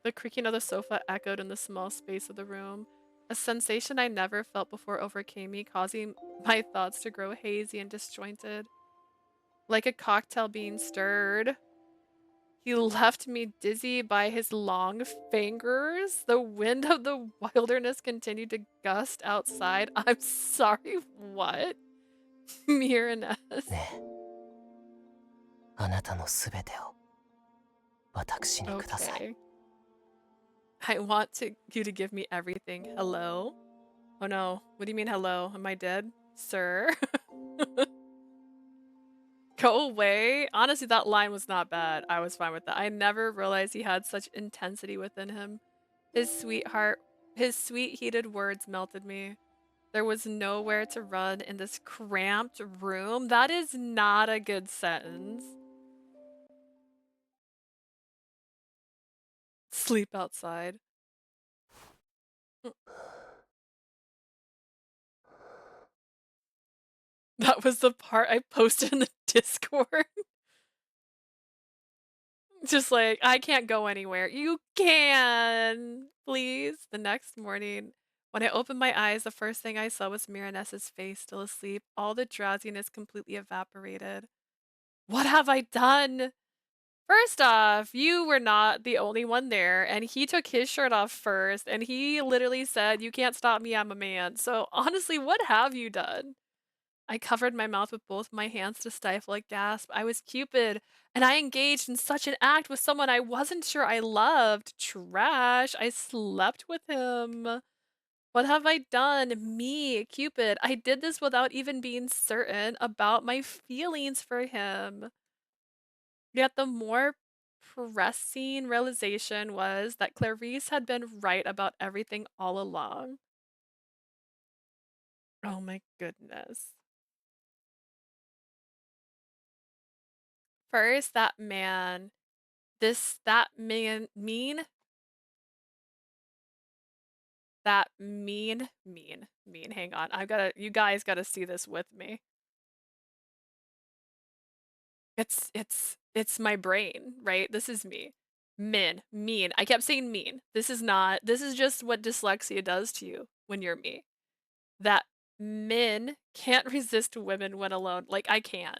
The creaking of the sofa echoed in the small space of the room. A sensation I never felt before overcame me, causing my thoughts to grow hazy and disjointed. Like a cocktail being stirred. He left me dizzy by his long fingers. The wind of the wilderness continued to gust outside. I'm sorry, what? Merenice. ねえ。あなたのすべてを私にください。Okay. I want you to give me everything. Hello? Oh no. What do you mean hello? Am I dead? Sir? Go away. Honestly, that line was not bad. I was fine with that. I never realized he had such intensity within him. His sweet heated words melted me. There was nowhere to run in this cramped room. That is not a good sentence. Sleep outside. That was the part I posted in the Discord. Just like, I can't go anywhere. You can, please. The next morning, when I opened my eyes, the first thing I saw was Merenice's face, still asleep. All the drowsiness completely evaporated. What have I done? First off, you were not the only one there, and he took his shirt off first, and he literally said, "You can't stop me, I'm a man." So honestly, what have you done? I covered my mouth with both my hands to stifle a gasp. I was Cupid, and I engaged in such an act with someone I wasn't sure I loved. Trash. I slept with him. What have I done? Me, Cupid. I did this without even being certain about my feelings for him. Yet the more pressing realization was that Clarice had been right about everything all along. Oh my goodness. First, that man, that man, mean. Hang on. You guys gotta see this with me. It's my brain, right? This is me. Mean. I kept saying mean. This is just what dyslexia does to you when you're me. That men can't resist women when alone. Like, I can't.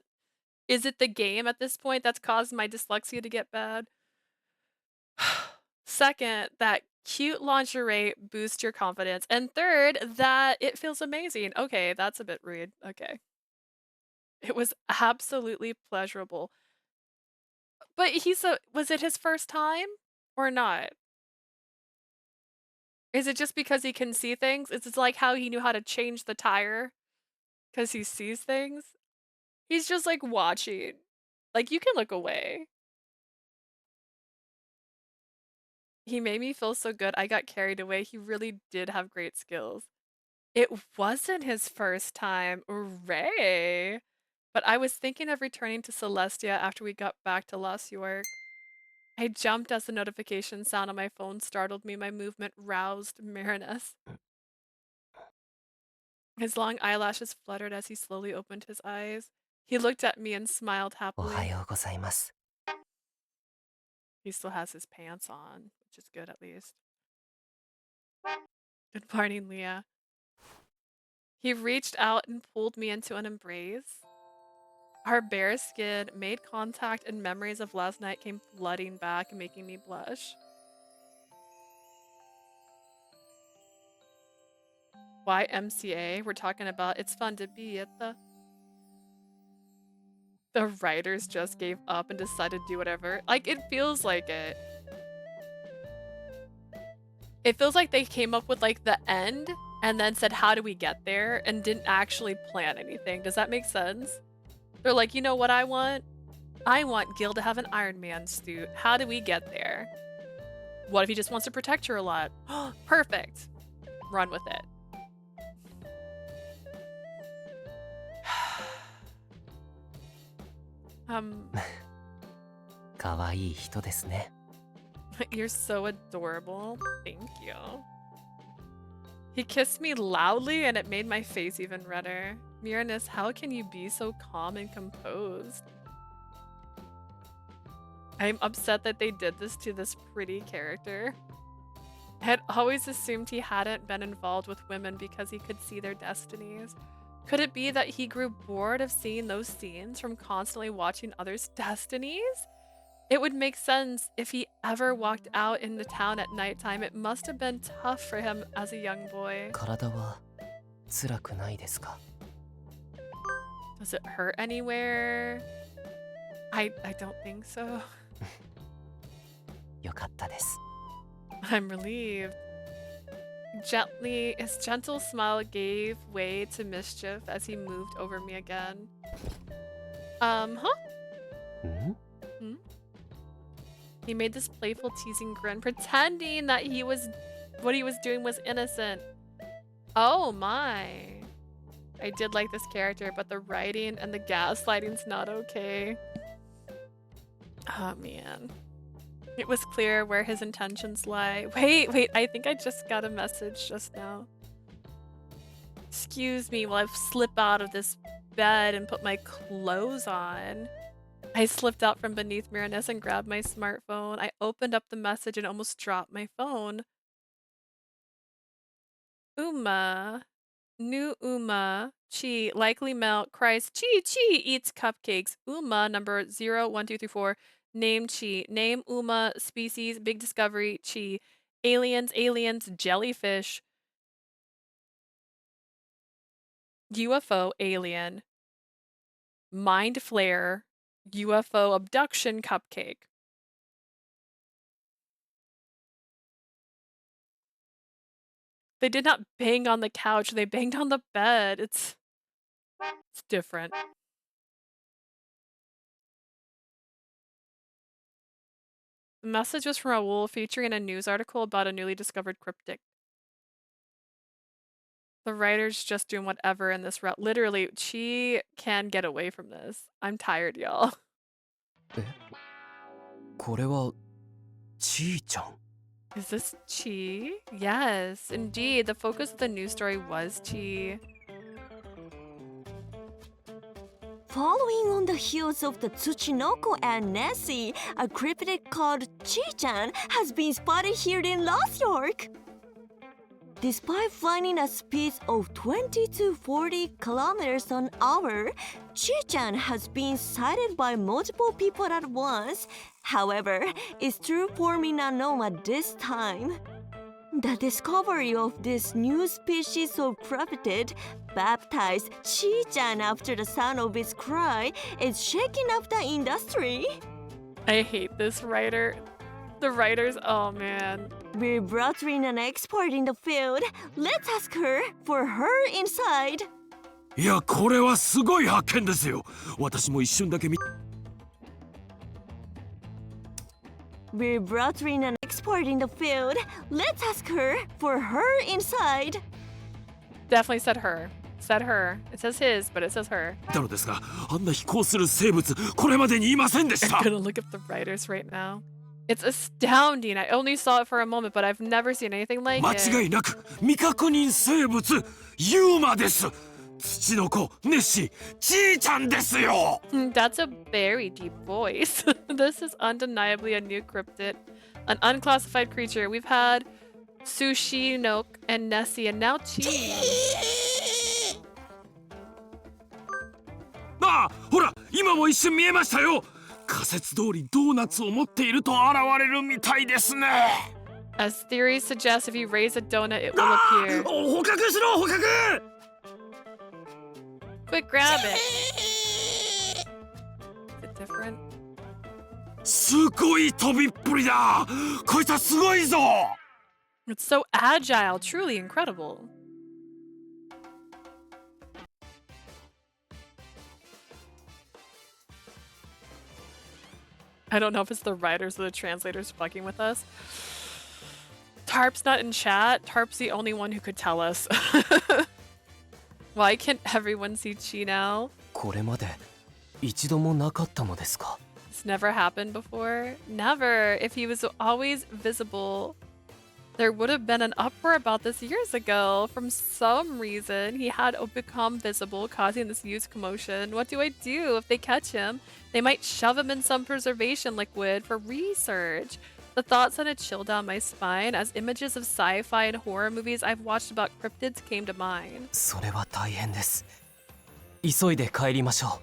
Is it the game at this point that's caused my dyslexia to get bad? Second, that cute lingerie boosts your confidence. And third, that it feels amazing. Okay, that's a bit rude. Okay. It was absolutely pleasurable. But was it his first time or not? Is it just because he can see things? Is it like how he knew how to change the tire because he sees things? He's just like watching. Like you can look away. He made me feel so good. I got carried away. He really did have great skills. It wasn't his first time. Hooray! But I was thinking of returning to Celestia after we got back to Lost York. I jumped as the notification sound on my phone startled me. My movement roused Merenice. His long eyelashes fluttered as he slowly opened his eyes. He looked at me and smiled おは happily. ようございます。 He still has his pants on, which is good at least. Good morning, Leah. He reached out and pulled me into an embrace. Our bare skin made contact and memories of last night came flooding back, making me blush. Why MCA? We're talking about it's fun to be at the... The writers just gave up and decided to do whatever. Like, it feels like it. It feels like they came up with, like, the end and then said, how do we get there? And didn't actually plan anything. Does that make sense? They're like, you know what I want? I want Gil to have an Iron Man suit. How do we get there? What if he just wants to protect her a lot? Perfect. Run with it. Um, かわいい人ですね。 You're so adorable. Thank you. He kissed me loudly and it made my face even redder. Merenice, how can you be so calm and composed? I'm upset that they did this to this pretty character. I had always assumed he hadn't been involved with women because he could see their destinies. Could it be that he grew bored of seeing those scenes from constantly watching others' destinies? It would make sense if he ever walked out in the town at nighttime. It must have been tough for him as a young boy. 体は辛くないですか? Does it hurt anywhere? I don't think so. よかったです。 I'm relieved. Gently, his gentle smile gave way to mischief as he moved over me again. Huh? ん? He made this playful, teasing grin, pretending that what he was doing was innocent. Oh my. I did like this character, but the writing and the gaslighting's not okay. Oh man. It was clear where his intentions lie. Wait, I think I just got a message just now. Excuse me while I slip out of this bed and put my clothes on. I slipped out from beneath Merenice and grabbed my smartphone. I opened up the message and almost dropped my phone. Uma. New Uma. Chi. Likely male. Cries Chi. Eats cupcakes. Uma number 01234. Name Chi. Name Uma. Species. Big discovery. Chi. Aliens. Jellyfish. UFO. Alien. Mind flare. UFO abduction cupcake. They did not bang on the couch, they banged on the bed. It's different. The message was from Raoul featuring a news article about a newly discovered cryptid. The writer's just doing whatever in this route. Literally, she can get away from this. I'm tired, y'all. え? これはちーちゃん。 Is this Chi? Yes, indeed. The focus of the news story was Chi. Following on the heels of the Tsuchinoko and Nessie, a cryptid called Chi-chan has been spotted here in Lost York. Despite flying at speeds of 20 to 40 kilometers an hour, Chi-chan has been sighted by multiple people at once. However, it's true forming unknown at this time. The discovery of this new species of cryptid, baptized Chi-chan after the sound of its cry, is shaking up the industry. I hate this writer. The writers, oh man. We're brothering an expert in the field. Let's ask her for her insight. いやこれはすごい発見ですよ。私も一瞬だけ見 We're brothering an expert in the field. Let's ask her for her insight. Definitely said her. Said her. It says his, but it says her. たのですが、あんな飛行する生物これまでにいませんでし I'm た。 gonna look up the writers right now. It's astounding. I only saw it for a moment, but I've never seen anything like 間 it. 違いなく未確認生物ユーマです。土の子ネッシーちーちゃんですよ。 That's a very deep voice. This is undeniably a new cryptid, an unclassified creature. We've had Sushi, Nook, and Nessie, and now Chi. ああほら今も一瞬見えましたよ。仮説通りドーナツを持っていると現れるみたいですね。 As theories suggest, if you raise a donut, it will あ appear. あ捕獲しろ捕獲。 Quick, grab it. Is it different? すごい飛びっぷりだ。こいつはすごいぞ。 It's so agile, truly incredible. I don't know if it's the writers or the translators fucking with us. Tarp's not in chat. Tarp's the only one who could tell us. Why can't everyone see Chi now? これまで一度もなかったのですか？ It's never happened before. Never. If he was always visible, there would have been an uproar about this years ago. From some reason, he had become visible, causing this huge commotion. What do I do if they catch him? They might shove him in some preservation liquid for research. The thought sent a chill down my spine as images of sci-fi and horror movies I've watched about cryptids came to mind. それは大変です。急いで帰りましょ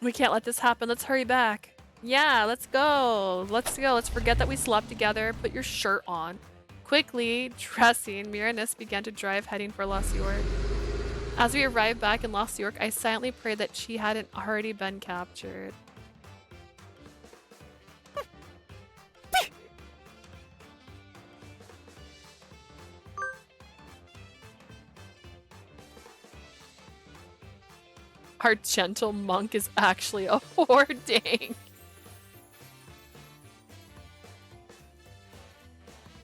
う。 We can't let this happen. Let's hurry back. Yeah, let's go. Let's go. Let's forget that we slept together. Put your shirt on. Quickly dressing, Merenice began to drive, heading for Lost York. As we arrived back in Lost York, I silently prayed that she hadn't already been captured. Our gentle monk is actually a hoarding.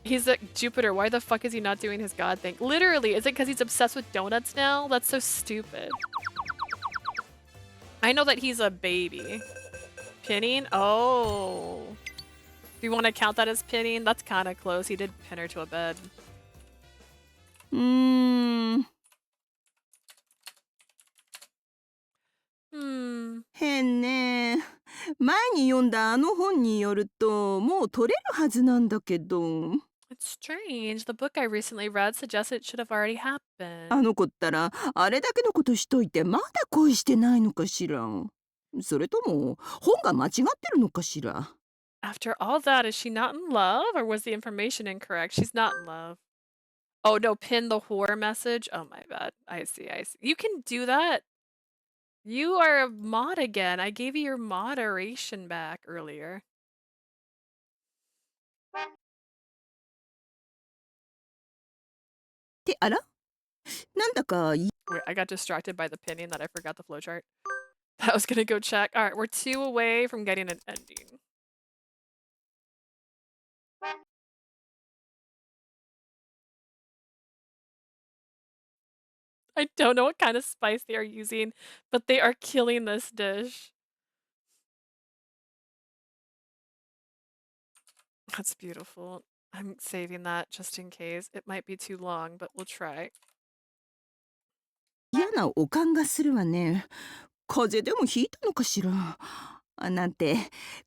He's like, Jupiter, why the fuck is he not doing his god thing? Literally, is it because he's obsessed with donuts now? That's so stupid. I know that he's a baby. Pinning? Oh. Do you want to count that as pinning? That's kind of close. He did pin her to a bed. 変ね。前に読んだあの本によるともう取れるはずなんだけど。 It's strange. The book I recently read suggests it should have already happened. あの子ったらあれだけのことしといてまだ恋してないのかしら。それとも本が間違ってるのかしら。 After all that, is she not in love? Or was the information incorrect? She's not in love. Oh no, pin the horror message? Oh my bad. I see, I see. You can do that? You are a mod again. I gave you your moderation back earlier. ってあらなんだか Wait, I got distracted by the pinning that I forgot the flowchart. I was gonna go check. Alright, we're 2 away from getting an ending. I don't know what kind of spice they are using, but they are killing this dish. That's beautiful. I'm saving that just in case. It might be too long, but we'll try. 嫌な予感がするわね。風邪でもひいたのかしら。なんて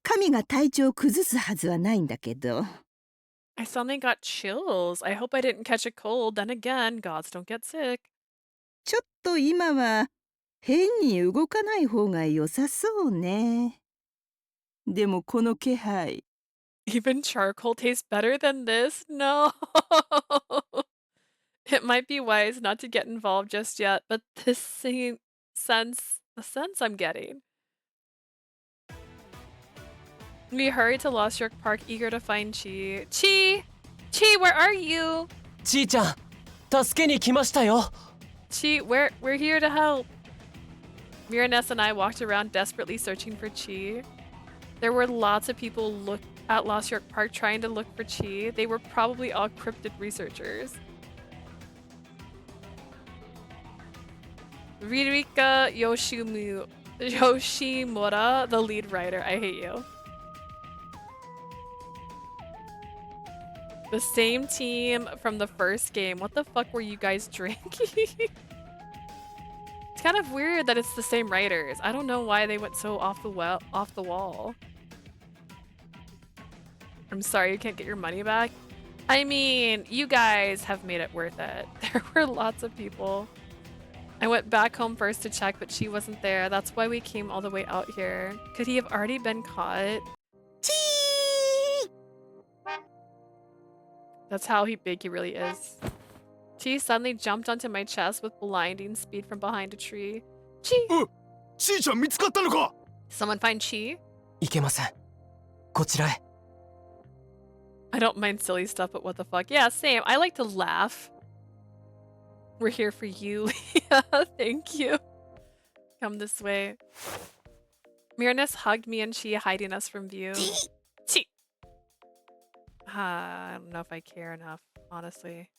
神が体調を崩すはずはないんだけど。I suddenly got chills. I hope I didn't catch a cold. Then again, gods don't get sick. ちょっと今は変に動かない方が良さそうね。でもこの気配、 Even charcoal tastes better than this? No. It might be wise not to get involved just yet, but the sense I'm getting. We hurry to Lost York Park, eager to find Chi. Chi! Chi, where are you? ちーちゃん助けに来ましたよ。 Chi, we're here to help. Merenice and I walked around desperately searching for Chi. There were lots of people at Lost York Park trying to look for Chi. They were probably all cryptid researchers. Ririka Yoshimura, the lead writer. I hate you. The same team from the first game. What the fuck were you guys drinking? It's kind of weird that it's the same writers. I don't know why they went so off the wall. I'm sorry you can't get your money back. I mean, you guys have made it worth it. There were lots of people. I went back home first to check, but she wasn't there. That's why we came all the way out here. Could he have already been caught? That's how big he really is. Chi suddenly jumped onto my chest with blinding speed from behind a tree. Chi! ちーちゃん見つかったのか？ Someone find Chi? いけません。こちらへ。 I don't mind silly stuff, but what the fuck? Yeah, same. I like to laugh. We're here for you, Leah. Thank you. Come this way. Merenice hugged me and Chi, hiding us from view. Chi! I don't know if I care enough, honestly.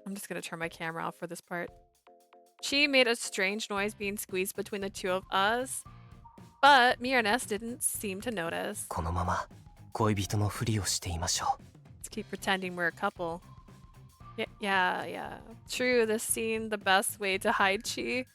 I'm just gonna turn my camera off for this part. Chi made a strange noise being squeezed between the two of us, but Merenice didn't seem to notice. このまま恋人のふりをしていましょう。 Let's keep pretending we're a couple. Yeah. True, this seemed the best way to hide Chi.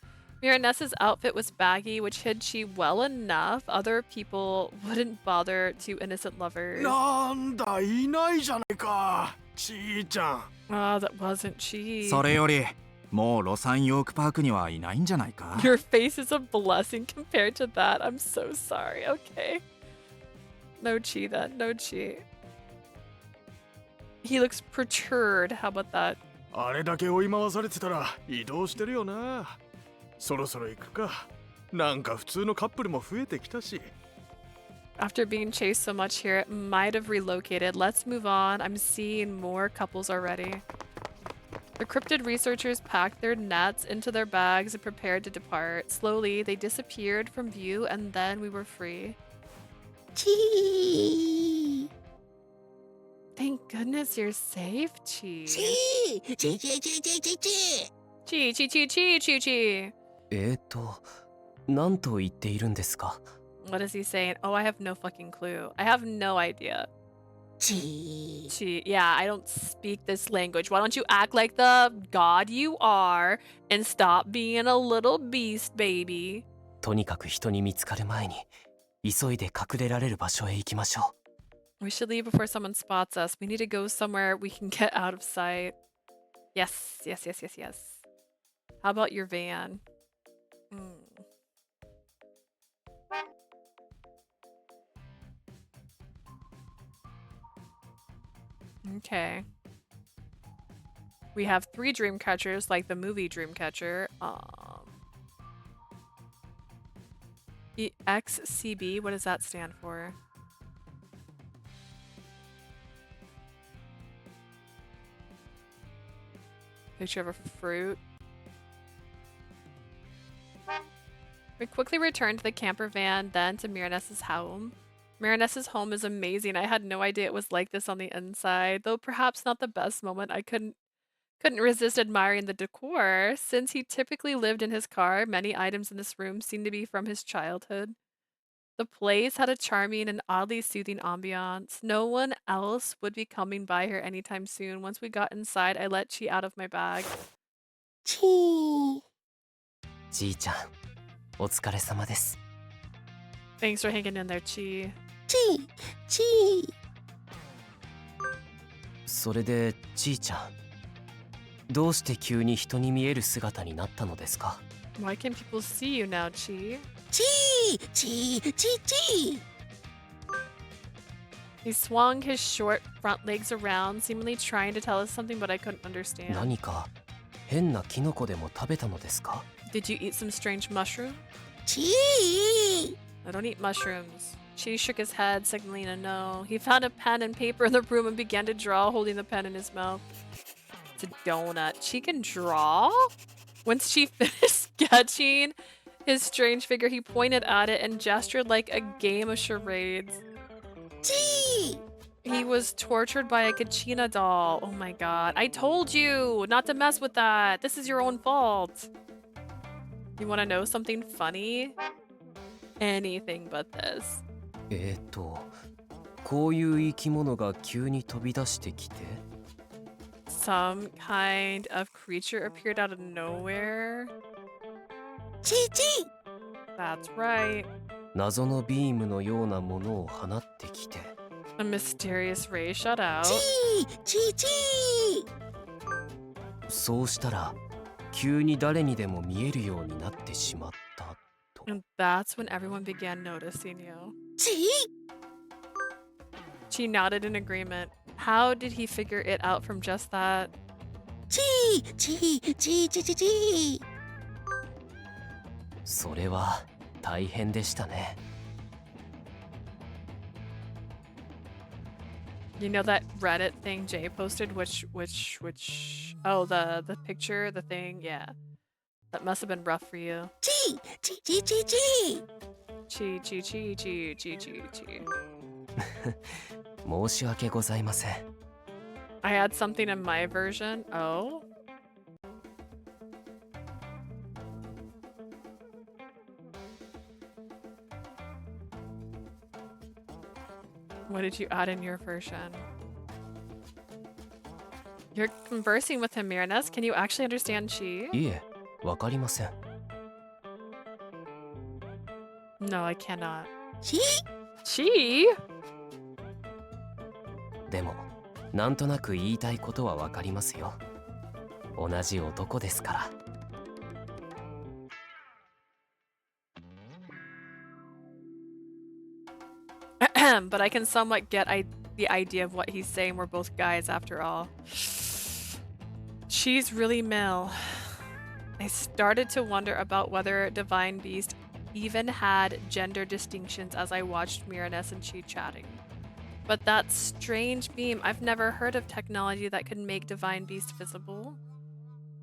Merenice's outfit was baggy, which hid Chi well enough. Other people wouldn't bother two innocent lovers. なんだいないじゃないか、ちーちゃん。 Oh, that wasn't Chi. それよりもうロサンヨークパークにはいないんじゃないか？ Your face is a blessing compared to that. I'm so sorry. Okay. No Chi then. No Chi. He looks perturbed. How about that? あれだけ追い回されてたら移動してるよな。そろそろ行くか。なんか普通のカップルも増えてきたし。 After being chased so much here, it might have relocated. Let's move on. I'm seeing more couples already. The cryptid researchers packed their nets into their bags and prepared to depart. Slowly, they disappeared from view, and then we were free. Chi. Thank goodness you're safe, Chi. Chi. なんと言っているんですか？ What is he saying? Oh, I have no fucking clue. I have no idea. Chi. Chi. Yeah, I don't speak this language. Why don't you act like the god you are and stop being a little beast, baby? とにかく人に見つかる前に急いで隠れられる場所へ行きましょう。 We should leave before someone spots us. We need to go somewhere we can get out of sight. Yes. How about your van? Okay. We have 3 dream catchers like the movie Dreamcatcher. EXCB, what does that stand for? Picture of a fruit. We quickly returned to the camper van, then to Merenice's home. Merenice's home is amazing. I had no idea it was like this on the inside, though perhaps not the best moment. I couldn't resist admiring the decor. Since he typically lived in his car, many items in this room seemed to be from his childhood. The place had a charming and oddly soothing ambiance. No one else would be coming by here anytime soon. Once we got inside, I let Chi out of my bag. Chi. じいちゃん、お疲れ様です。 Thanks for hanging in there, Chi. それでちーちゃん、どうして急に人に見える姿になったのですか？ Why can people see you now, Chi? He swung his short front legs around, seemingly trying to tell us something, but I couldn't understand. 何か変なキノコでも食べたのですか？ Did you eat some strange mushroom? I don't eat mushrooms. Chi shook his head, signaling a no. He found a pen and paper in the room and began to draw, holding the pen in his mouth. It's a donut. Chi can draw? Once Chi finished sketching his strange figure, he pointed at it and gestured like a game of charades. He was tortured by a Kachina doll. Oh my god. I told you not to mess with that. This is your own fault. You want to know something funny? Anything but this. こういう生き物が急に飛び出してきて Some kind of creature appeared out of nowhere. That's right. 謎のビームのようなものを放ってきて A mysterious ray shot out. そうしたら急に誰にでも見えるようになってしまったと。 And that's when everyone began noticing you. She nodded in agreement. How did he figure it out from just that? それは大変でしたね。 You know that Reddit thing Jay posted, which oh, the picture, the thing, yeah. That must have been rough for you. Chi. I 申し訳ございません。 had something in my version. Oh. What did you add in your version? You're conversing with him, Merenice. Can you actually understand Chi? いえ、わかりません。 No, I cannot. Chi? Chi? でも、なんとなく言いたいことはわかりますよ。同じ男ですから。 But I can somewhat get the idea of what he's saying. We're both guys after all. She's really male. I started to wonder about whether Divine Beast even had gender distinctions as I watched Merenice and Chi chatting. But that strange beam, I've never heard of technology that could make Divine Beast visible.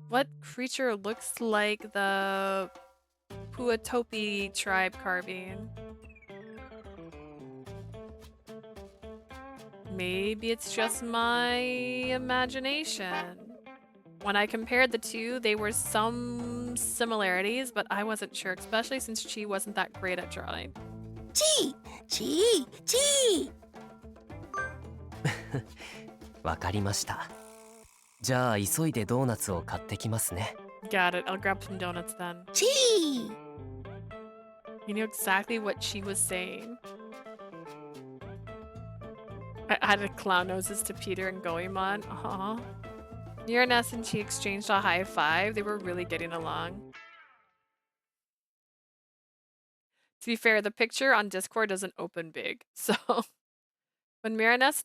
What creature looks like the Puatopi tribe carving? Maybe it's just my imagination. When I compared the two, there were some similarities, but I wasn't sure, especially since Chi wasn't that great at drawing. Chi! わかりました。じゃあ急いでドーナツを買ってきますね。 Got it. I'll grab some donuts then. Chi! You knew exactly what she was saying. I added clown noses to Peter and Goemon. Aww. Merenice and Chi exchanged a high five. They were really getting along. To be fair, the picture on Discord doesn't open big. So when Merenice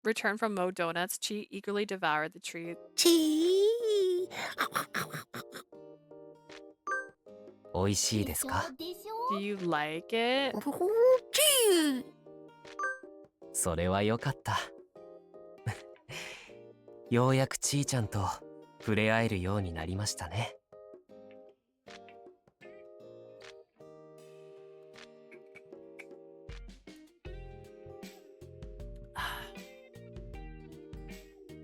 returned from Mo Donuts, Chi eagerly devoured the treat. Chi! おいしいですか？ Do you like it? Chi! それはよかった。ようやくちーちゃんと触れ合えるようになりましたね。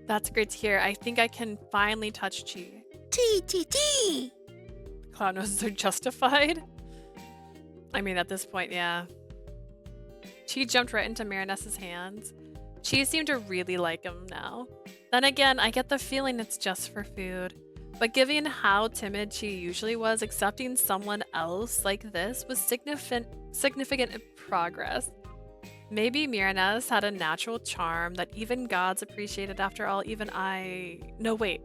That's great to hear. I think I can finally touch Chi. Chi! Clown noses are justified? I mean, at this point, yeah. Chi jumped right into Merenice's hands. Chi seemed to really like him now. Then again, I get the feeling it's just for food. But given how timid she usually was, accepting someone else like this was significant progress. Maybe Merenice had a natural charm that even gods appreciated. After all, even I... No, wait.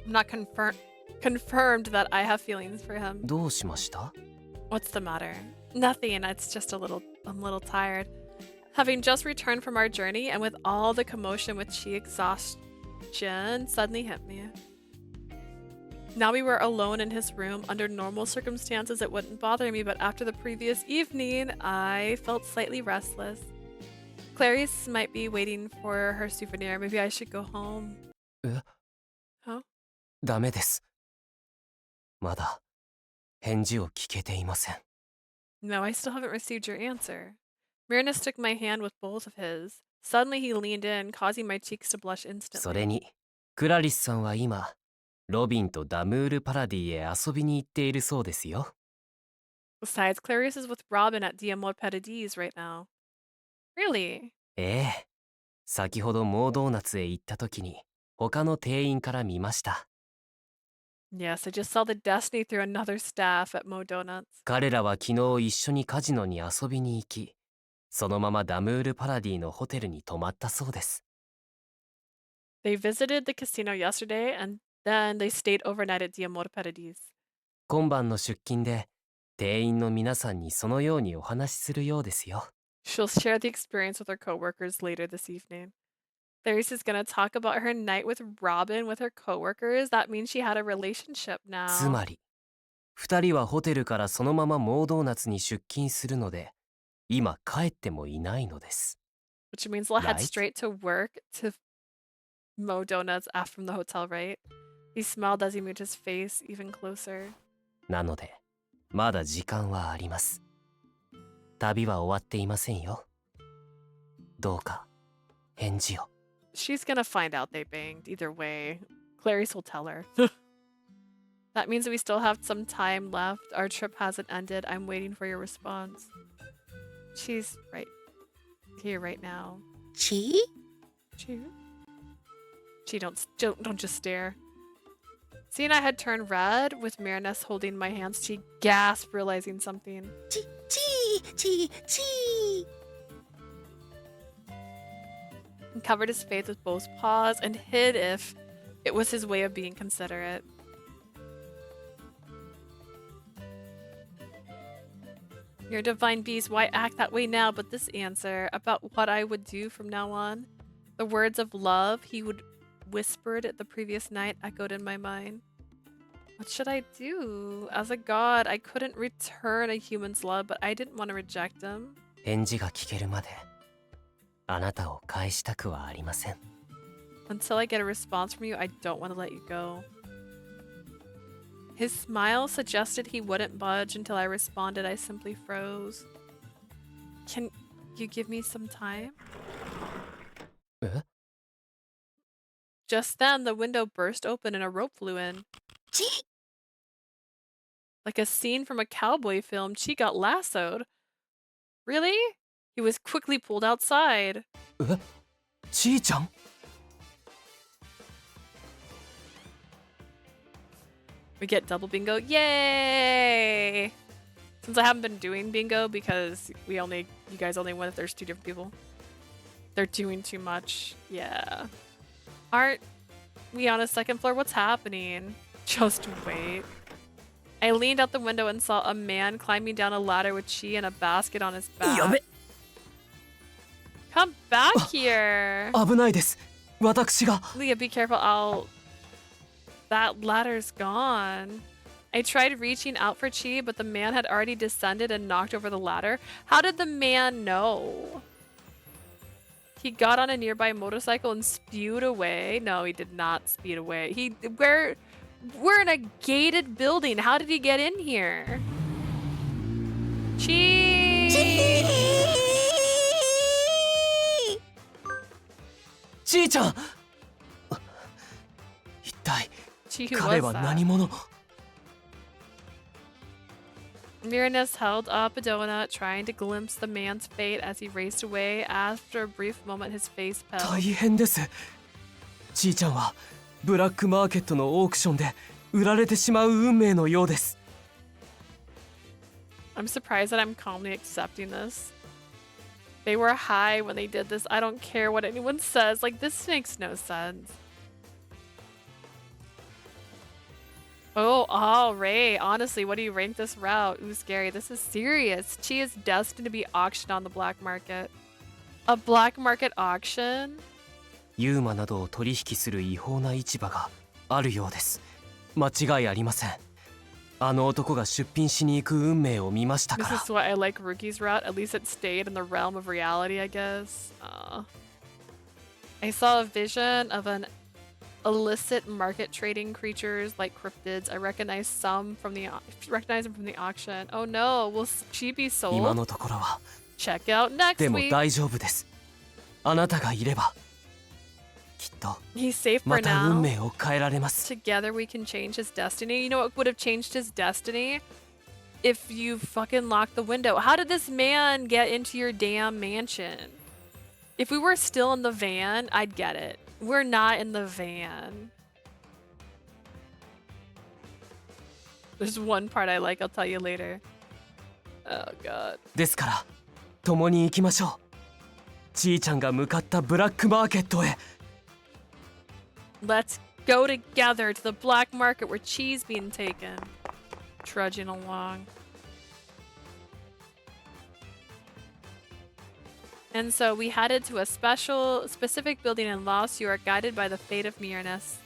I'm not confirmed that I have feelings for him. どうしました? What's the matter? Nothing. It's just I'm a little tired. Having just returned from our journey and with all the commotion with chi exhaustion suddenly hit me. Now we were alone in his room. Under normal circumstances, it wouldn't bother me, but after the previous evening, I felt slightly restless. Clarice might be waiting for her souvenir. Maybe I should go home. え? Huh? ダメです。まだ返事を聞けていません。 No, I still haven't received your answer. Merenice took my hand with both of his. Suddenly he leaned in, causing my cheeks to blush instantly. それに、クラリスさんは今、ロビンとダムールパラディへ遊びに行っているそうですよ。Besides, Clarice is with Robin at Diamond Paradis right now. Really? ええ。先ほどモードーナツへ行った時に、他の店員から見ました。Yes, I just saw the destiny through another staff at Mo Donuts. 彼らは昨日一緒にカジノに遊びに行き、そのままダムールパラディのホテルに泊まったそうです。They visited the casino yesterday and then they stayed overnight at Diamond Paradis. 今晩の出勤で、店員の皆さんにそのようにお話しするようですよ。She'll share the experience with her coworkers later this evening. Clarice is gonna talk about her night with Robin with her coworkers. That means she had a relationship now. つまり、二人はホテルからそのままモードーナツに出勤するので、今帰ってもいないのです。Which means they'll head Right? straight to work to Mo Donuts after from the hotel, right? He smiled as he moved his face even closer. なので、まだ時間はあります。旅は終わっていませんよ。どうか、返事を。She's gonna find out they banged either way. Clarice will tell her. That means we still have some time left. Our trip hasn't ended. I'm waiting for your response. She's right here right now. Chi? She don't just stare. Seeing I had turned red with Merenice holding my hands, she gasped, realizing something. Chi! And covered his face with both paws and hid if it was his way of being considerate. You're a divine beast, why act that way now? But this answer about what I would do from now on, the words of love he would whispered the previous night echoed in my mind. What should I do? As a god, I couldn't return a human's love, but I didn't want to reject him. 返事が聞けるまで、あなたを返したくはありません。Until I get a response from you, I don't want to let you go. His smile suggested he wouldn't budge until I responded. I simply froze. Can you give me some time? え? Just then, the window burst open and a rope flew in. Like a scene from a cowboy film, Chi got lassoed. Really? He was quickly pulled outside. え? ちーちゃん? We get double bingo. Yay! Since I haven't been doing bingo because you guys only win if there's two different people. They're doing too much. Yeah. Aren't we on a second floor? What's happening? Just wait. I leaned out the window and saw a man climbing down a ladder with Chi and a basket on his back. Come back here. 危ないです。私が。 Leah, be careful. That ladder's gone. I tried reaching out for Chi, but the man had already descended and knocked over the ladder. How did the man know? He got on a nearby motorcycle and spewed away. No, he did not speed away. We're in a gated building. How did he get in here? Chi! Chi! ちゃん。一体 Chi, who 彼 was は that? 何者? Merenice held up a donut, trying to glimpse the man's fate as he raced away. After a brief moment, his face fell. 大変です。ちーちゃんはブラックマーケットのオークションで売られてしまう運命のようです。 I'm surprised that I'm calmly accepting this. They were high when they did this. I don't care what anyone says. Like, this makes no sense. Oh, Ray. Honestly, what do you rank this route? Ooh, scary. This is serious. Chi is destined to be auctioned on the black market. A black market auction? ユーマなどを取引する違法な市場があるようです。間違いありません。あの男が出品しに行く運命を見ましたか This ら。 is why I like Rookie's route. At least it stayed in the realm of reality, I guess. I saw a vision of an illicit market trading creatures like cryptids. I recognize them from the auction. Oh no, will she be 今 sold? のところは。 Check out next でも week. 大丈夫です。あなたがいれば。きっと He's safe for また運 now. 命を変えられます。 Together we can change his destiny. You know what would have changed his destiny? If you fucking locked the window. How did this man get into your damn mansion? If we were still in the van, I'd get it. We're not in the van. There's one part I like, I'll tell you later. Oh god. ですから共に行きましょう。ちーちゃんが向かったブラックマーケットへ。 Let's go together to the black market where Chi's being taken. Trudging along. And so we headed to a specific building in Laos. You are guided by the fate of Merenice.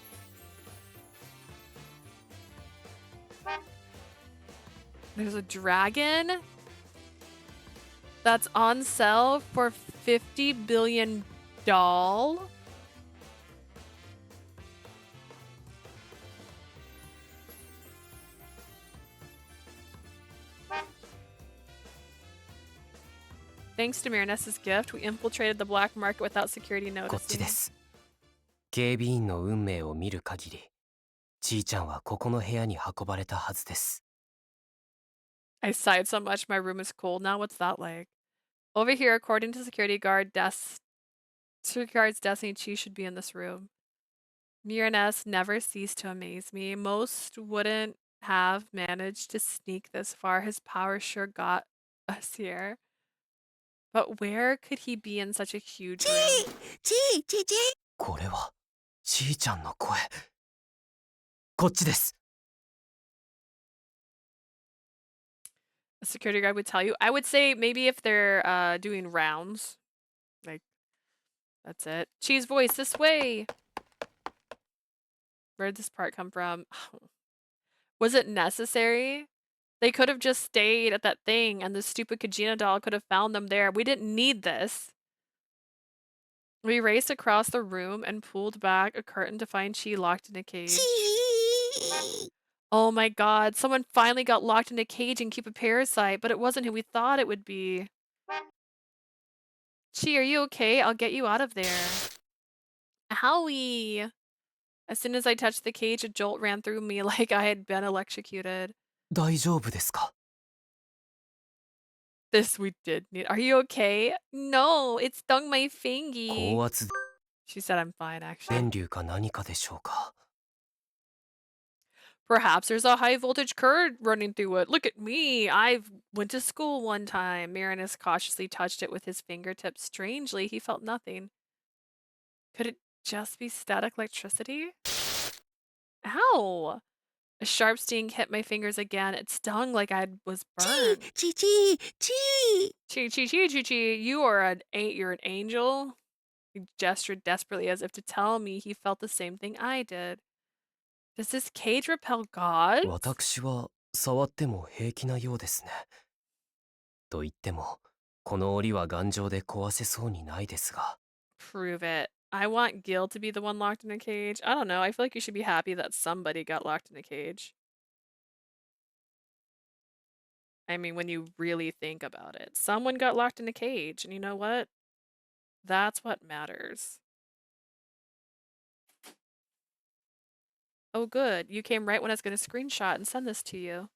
There's a dragon that's on sale for $50 billion. Thanks to Merenice's gift, we infiltrated the black market without security こっち noticing. です。警備員の運命を見る限り、ちーちゃんはここの部屋に運ばれたはずです。 I sighed so much my room is cold now. What's that like? Over here, according to security guard's destiny, Chi should be in this room. Merenice never ceased to amaze me. Most wouldn't have managed to sneak this far. His power sure got us here. But where could he be in such a huge room? これはちーちゃんの声。こっちです。 A security guard would tell you. I would say maybe if they're doing rounds. Like, that's it. Chi's voice, this way! Where did this part come from? Was it necessary? They could have just stayed at that thing and the stupid Kajina doll could have found them there. We didn't need this. We raced across the room and pulled back a curtain to find Chi locked in a cage. Oh my god, someone finally got locked in a cage in Cupid Parasite, but it wasn't who we thought it would be. Chi, are you okay? I'll get you out of there. Howie! As soon as I touched the cage, a jolt ran through me like I had been electrocuted. 大丈夫ですか？ This we did need. Are you okay? No, it stung my 高 fingy. 圧 She said I'm fine, actually. 電流か何かでしょうか。 Perhaps there's a high voltage current running through it. Look at me. I went to school one time. Merenice cautiously touched it with his fingertips. Strangely, he felt nothing. Could it just be static electricity? Ow! A sharp sting hit my fingers again. It stung like I was burned. Chi. You're an angel. He gestured desperately as if to tell me he felt the same thing I did. Does this cage repel gods? 私は触っても平気なようですね。と言っても、この檻は頑丈で壊せそうにないですが。 Prove it. I want Gil to be the one locked in a cage. I don't know. I feel like you should be happy that somebody got locked in a cage. I mean, when you really think about it. Someone got locked in a cage, and you know what? That's what matters. Oh, good. You came right when I was going to screenshot and send this to you.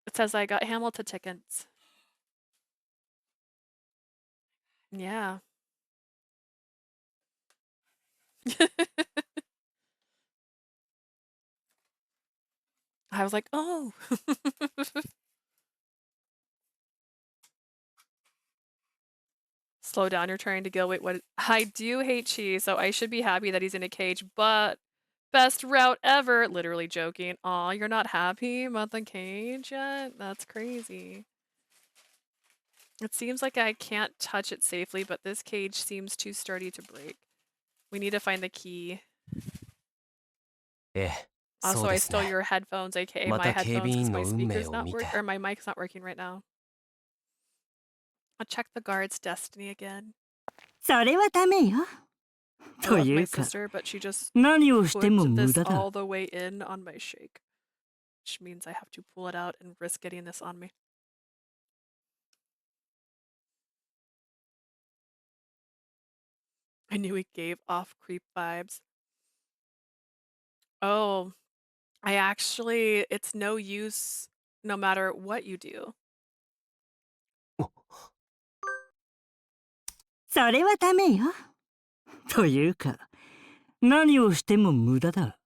It says I got Hamilton tickets. Yeah. I was like, oh. Slow down, you're trying to go. Wait, what? I do hate cheese, so I should be happy that he's in a cage, but best route ever. Literally joking. Aw, you're not happy about the cage yet? That's crazy. It seems like I can't touch it safely, but this cage seems too sturdy to break. We need to find the key. ええ、そ Also, う I です stole ね。 your headphones, aka ま my た警備 headphones, 員 because の my 運命 speaker's を not 見 working, て。 or my mic's not working right now. I'll check the guard's destiny again. それはダメよ。 I と love い my うか、 sister, but she just 何をしても put 無 this 駄だ。 all the way in on my shake, which means I have to pull it out and risk getting this on me. I knew he gave off creep vibes. Oh, it's no use no matter what you do. それはダメよ。というか、何をしても無駄だ。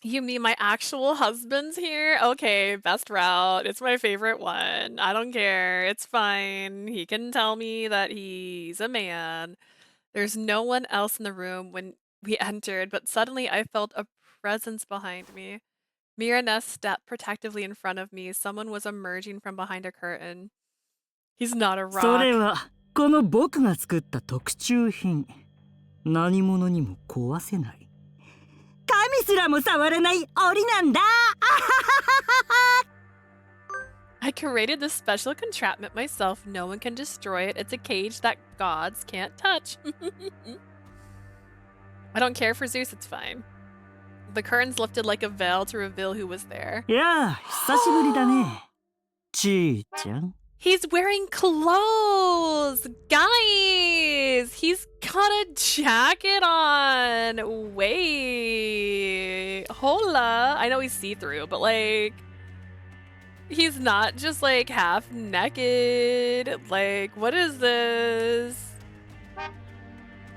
You mean my actual husband's here? Okay, best route. It's my favorite one. I don't care. It's fine. He can tell me that he's a man. There's no one else in the room when we entered, but suddenly I felt a presence behind me. Merenice stepped protectively in front of me. Someone was emerging from behind a curtain. He's not a それ rock. はこの僕が作った特注品。何者にも壊せない。神すらも触れない檻なんだ。 I created this special entrapment myself. No one can destroy it. It's a cage that gods can't touch. I don't care for Zeus, it's fine. The curtains lifted like a veil to reveal who was there. いやあ、久しぶりだね。ちーちゃん。 He's wearing clothes! Guys! He's got a jacket on! Wait. Hola. I know he's see-through, but like... He's not just like half naked. Like, what is this?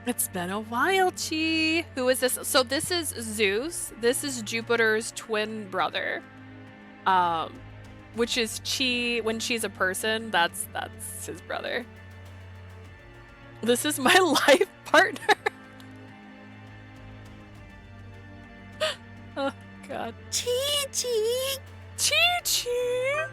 It's been a while, Chi. Who is this? So this is Zeus. This is Jupiter's twin brother. Which is Chi. When she's a person, that's his brother. This is my life partner. Oh god. Chi-Chi. Chi-Chi.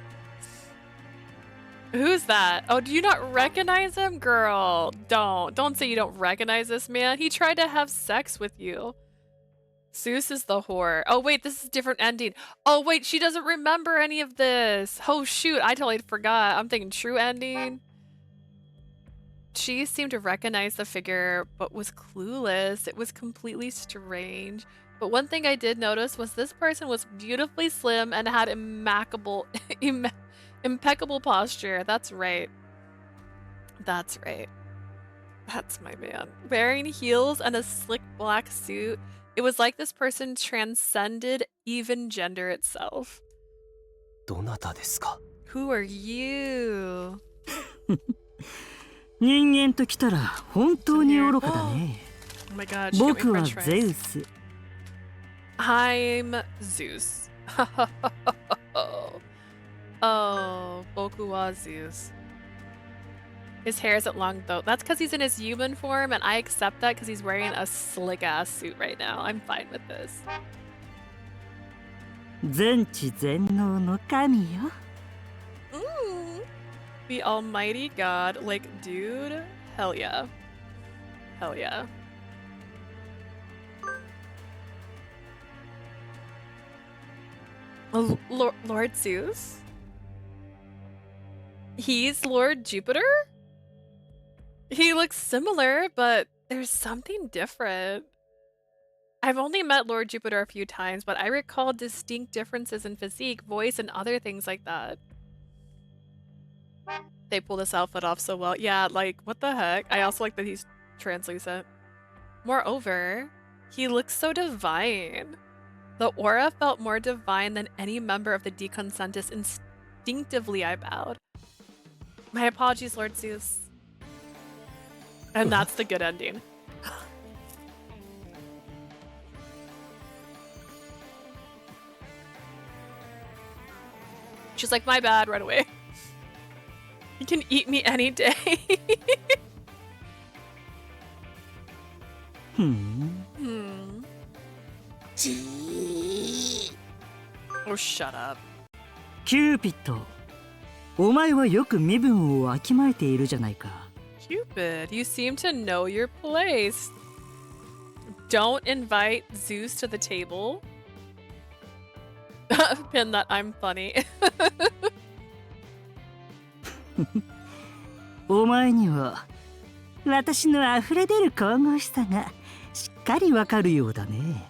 Who's that? Oh, do you not recognize him? Girl, don't say you don't recognize this man. He tried to have sex with you. Zeus is the whore. Oh wait, this is a different ending. Oh wait, she doesn't remember any of this. Oh shoot, I totally forgot. I'm thinking true ending. She seemed to recognize the figure, but was clueless. It was completely strange. But one thing I did notice was this person was beautifully slim and had impeccable posture. That's right. That's right. That's my man. Wearing heels and a slick black suit, it was like this person transcended even gender itself. どなたですか? Who are you? 人間ときたら本当に愚かだね。 Oh my god, she got me 僕は French fries. ゼウス。 I'm Zeus. Oh, boku wa Zeus. His hair isn't long though. That's because he's in his human form, and I accept that because he's wearing a slick ass suit right now. I'm fine with this. 全知全能の神よ。 The almighty god, like, dude, hell yeah. Hell yeah. Lord Zeus? He's Lord Jupiter? He looks similar, but there's something different. I've only met Lord Jupiter a few times, but I recall distinct differences in physique, voice, and other things like that. They pull this outfit off so well. Yeah, like, what the heck? I also like that he's translucent. Moreover, he looks so divine. The aura felt more divine than any member of the Deconcentus. Instinctively, I bowed. My apologies, Lord Zeus. And that's the good ending. She's like, my bad, right away. You can eat me any day. Oh, shut up. キューピッド、お前はよく身分をわきまえているじゃないか。Cupid, you seem to know your place. Don't invite Zeus to the table. Pin that I'm funny. お前には私の溢れ出る神々しさがしっかりわかるようだね。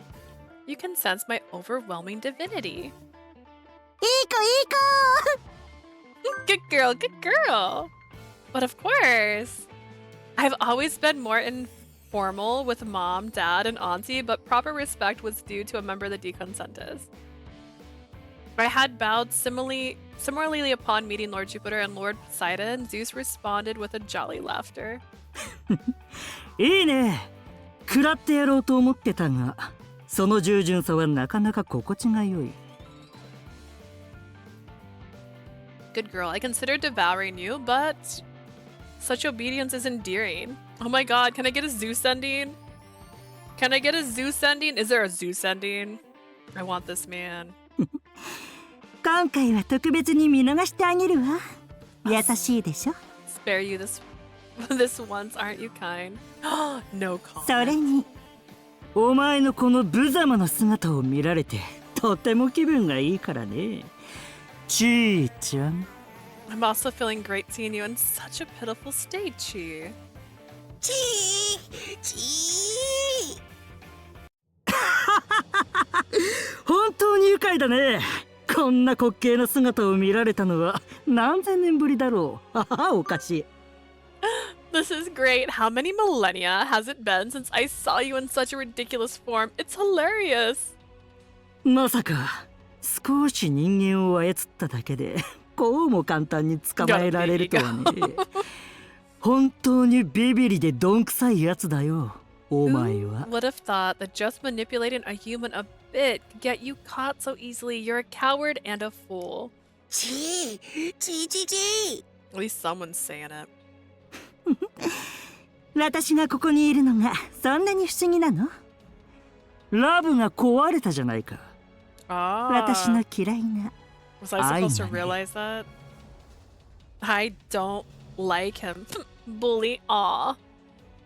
You can sense my overwhelming divinity. いい子いい子 Good girl, good girl. But of course, I've always been more informal with mom, dad, and auntie, but proper respect was due to a member of the Deconsentes. I had bowed similarly upon meeting Lord Jupiter and Lord Poseidon. Zeus responded with a jolly laughter. いいね。食らってやろうと思ってたが、その従順さはなかなか心地が良い。Good girl, I considered devouring you, but such obedience is endearing. Oh my god, can I get a Zeus ending? Can I get a Zeus ending? Is there a Zeus ending? I want this man. 今回は特別に見逃してあげるわ。優しいでしょ。 Spare you this once, aren't you kind? No comment. それにお前のこの無様な姿を見られてとても気分がいいからね。ちーちゃん。I'm also feeling great seeing you in such a pitiful state, Chi. 本当に愉快だね。こんな滑稽な姿を見られたのは何千年ぶりだろう。はは、おかしい。This is great. How many millennia has it been since I saw you in such a ridiculous form? It's hilarious. まさか少し人間を操っただけでこうも簡単に捕まえられるとはね。本当にビビリでどんくさいやつだよ、お前は。 Who would have thought that just manipulating a human a bit could get you caught so easily? You're a coward and a fool. At least someone's saying it. 私がここにいるのがそんなに不思議なの？ラブが壊れたじゃないか。私の嫌いな。 Was I supposed to realize that? I don't like him. Bully. Aw.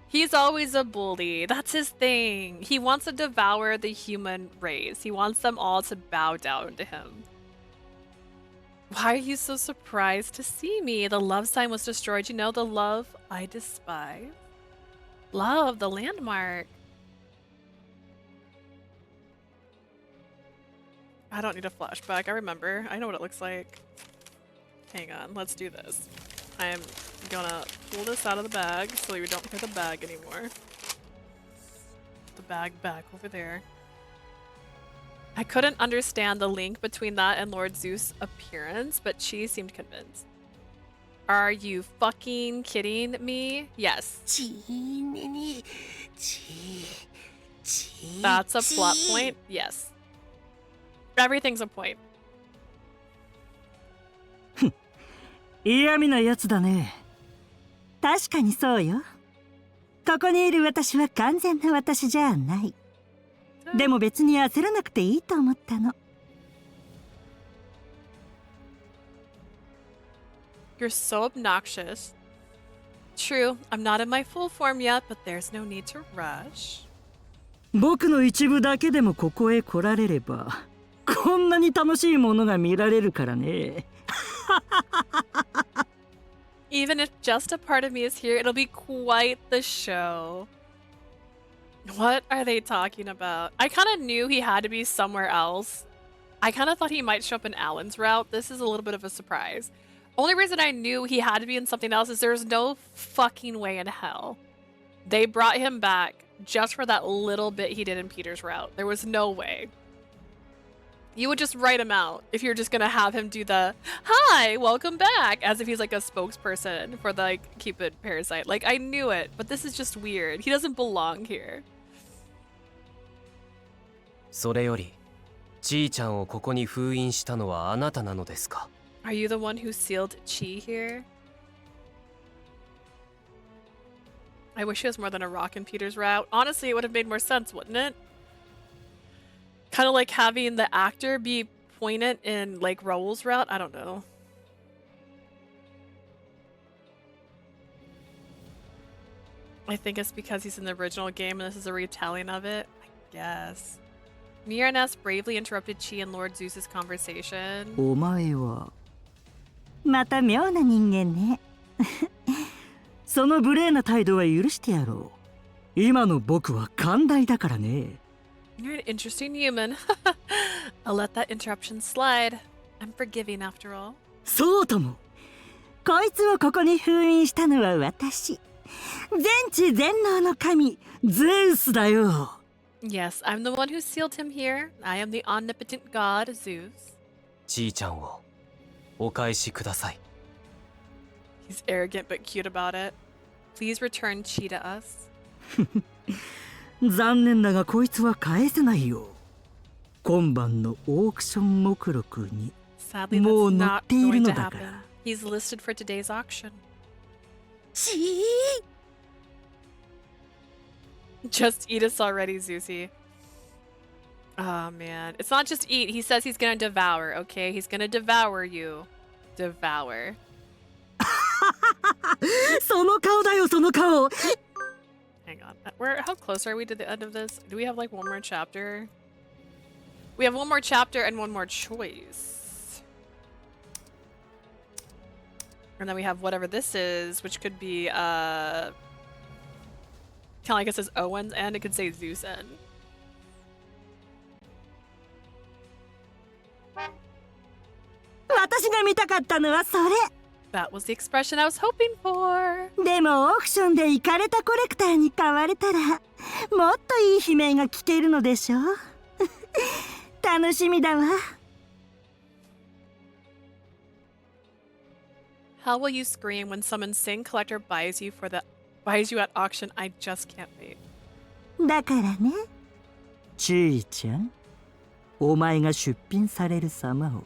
He's always a bully. That's his thing. He wants to devour the human race. He wants them all to bow down to him. Why are you so surprised to see me? The love sign was destroyed. You know, the love I despise. Love, the landmark. I don't need a flashback. I remember. I know what it looks like. Hang on. Let's do this. I'm gonna pull this out of the bag so we don't hear the bag anymore. The bag back over there. I couldn't understand the link between that and Lord Zeus' appearance, but she seemed convinced. Are you fucking kidding me? Yes. That's a plot point? Yes. Everything's a point. 嫌味なやつだね。確かにそうよ。ここにいる私は完全な私じゃない。でも別に焦らなくていいと思ったの。You're so obnoxious. True, I'm not in my full form yet, but there's no need to rush. 僕の一部だけでもここへ来られれば、こんなに楽しいものが見られるからね。Even if just a part of me is here, it'll be quite the show. What are they talking about? I kind of knew he had to be somewhere else. I kind of thought he might show up in Alan's route. This is a little bit of a surprise. Only reason I knew he had to be in something else is there's no fucking way in hell they brought him back just for that little bit he did in Peter's route. There was no way. You would just write him out if you're just gonna have him do the "Hi, welcome back" as if he's like a spokesperson for the, like, Cupid Parasite. Like, I knew it, but this is just weird. He doesn't belong here. それよりちーちゃんをここに封印したのはあなたなのですか？ Are you the one who sealed Chi here? I wish it was more than a rock in Peter's route. Honestly, it would have made more sense, wouldn't it? Kind of like having the actor be poignant in like Raoul's route. I don't know. I think it's because he's in the original game and this is a retelling of it. I guess. Merenice bravely interrupted Chi and Lord Zeus's conversation. お前はまた妙な人間ね。その無礼な態度は許してやろう。今の僕は寛大だからね。You're an interesting human. I'll let that interruption slide. I'm forgiving after all. そうとも。こいつをここに封印したのは私。全知全能の神、ゼウスだよ。Yes, I'm the one who sealed him here. I am the omnipotent god, Zeus. ちーちゃんをお返しください。 He's arrogant but cute about it. Please return Chi to us. 残念だがこいつは返せないよ。今晩のオークション目録に Sadly, もう that's 載っ not ている going の to だか happen. ら。He's listed for today's auction. ち Just eat us already, Zeusy. Oh man. It's not just eat. He says he's gonna devour, okay? He's gonna devour you. Devour. その顔だよその顔。 Hang on. How close are we to the end of this? Do we have like one more chapter? We have one more chapter and one more choice. And then we have whatever this is, which could be kind of like it says Owen's end, it could say Zeus end. That was the expression I was hoping for. でもオークションでイカれたコレクターに買われたらもっといい悲鳴が聞けるのでしょ。楽しみだわ。How will you scream when some insane collector buys you at auction? I just can't wait. だからね、ちーちゃん、お前が出品される様を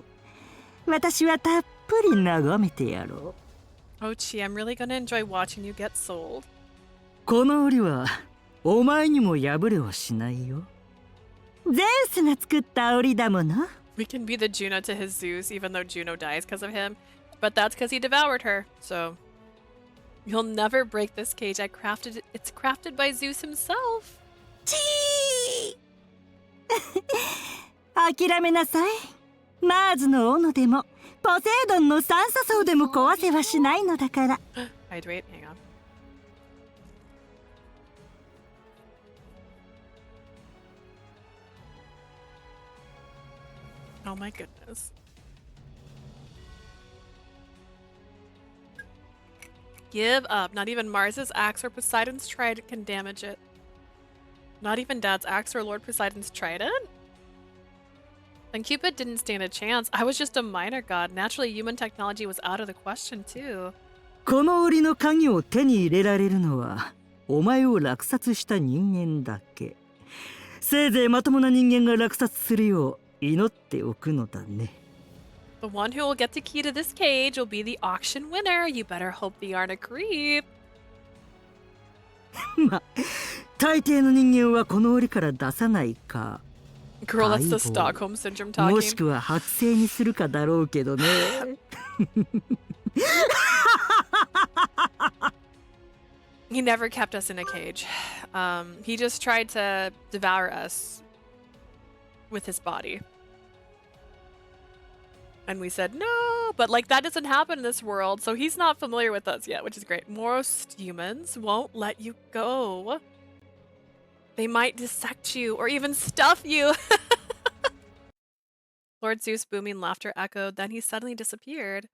私はたっぷり眺めてやろう。 Oh, Chi, I'm really gonna enjoy watching you get sold. この檻はお前にも破れはしないよ。ゼウスが作った檻だもの。 We can be the Juno to his Zeus, even though Juno dies because of him. But that's because he devoured her, so... You'll never break this cage. It's crafted by Zeus himself. ちー諦めなさい。マーズの斧でもポセイドンの酸素層でも壊せはしないのだから。Hydrate, hang on. Oh my goodness. Give up. Not even Mars's axe or Poseidon's trident can damage it. Not even Dad's axe or Lord Poseidon's trident? And Cupid didn't stand a chance. I was just a minor god. Naturally, human technology was out of the question, too. この檻の鍵を手に入れられるのはお前を落札した人間だけ。せいぜいまともな人間が落札するよう祈っておくのだね。The one who will get the key to this cage will be the auction winner. You better hope they aren't a creep. ま、大抵の人間はこの檻から出さないか。 Girl, that's the Stockholm syndrome も talking. しくは剥製にするかだろうけどね。He never kept us in a cage. He just tried to devour us with his body. And we said no, but like that doesn't happen in this world, so he's not familiar with us yet, which is great. Most humans won't let you go. They might dissect you or even stuff you. Lord Zeus' booming laughter echoed, then he suddenly disappeared.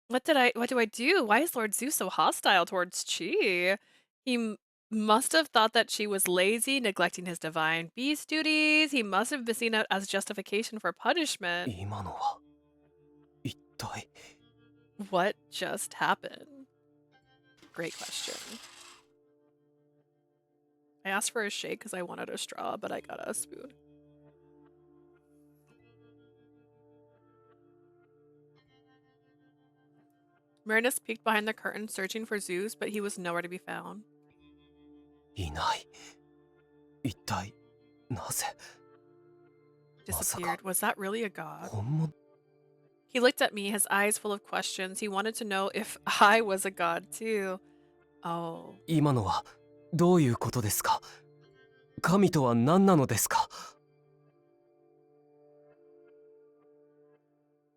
What do I do? Why is Lord Zeus so hostile towards Chi? He must have thought that she was lazy, neglecting his divine beast duties. He must have been seen it as justification for punishment. 今のは一体 What just happened? Great question. I asked for a shake because I wanted a straw, but I got a spoon. Merenice peeked behind the curtain, searching for Zeus, but he was nowhere to be found. いない。一体なぜ Disappeared. Was that really a god? 本物 He looked at me, his eyes full of questions. He wanted to know if I was a god too. Oh. 今のはどういうことですか？神とは何なのですか？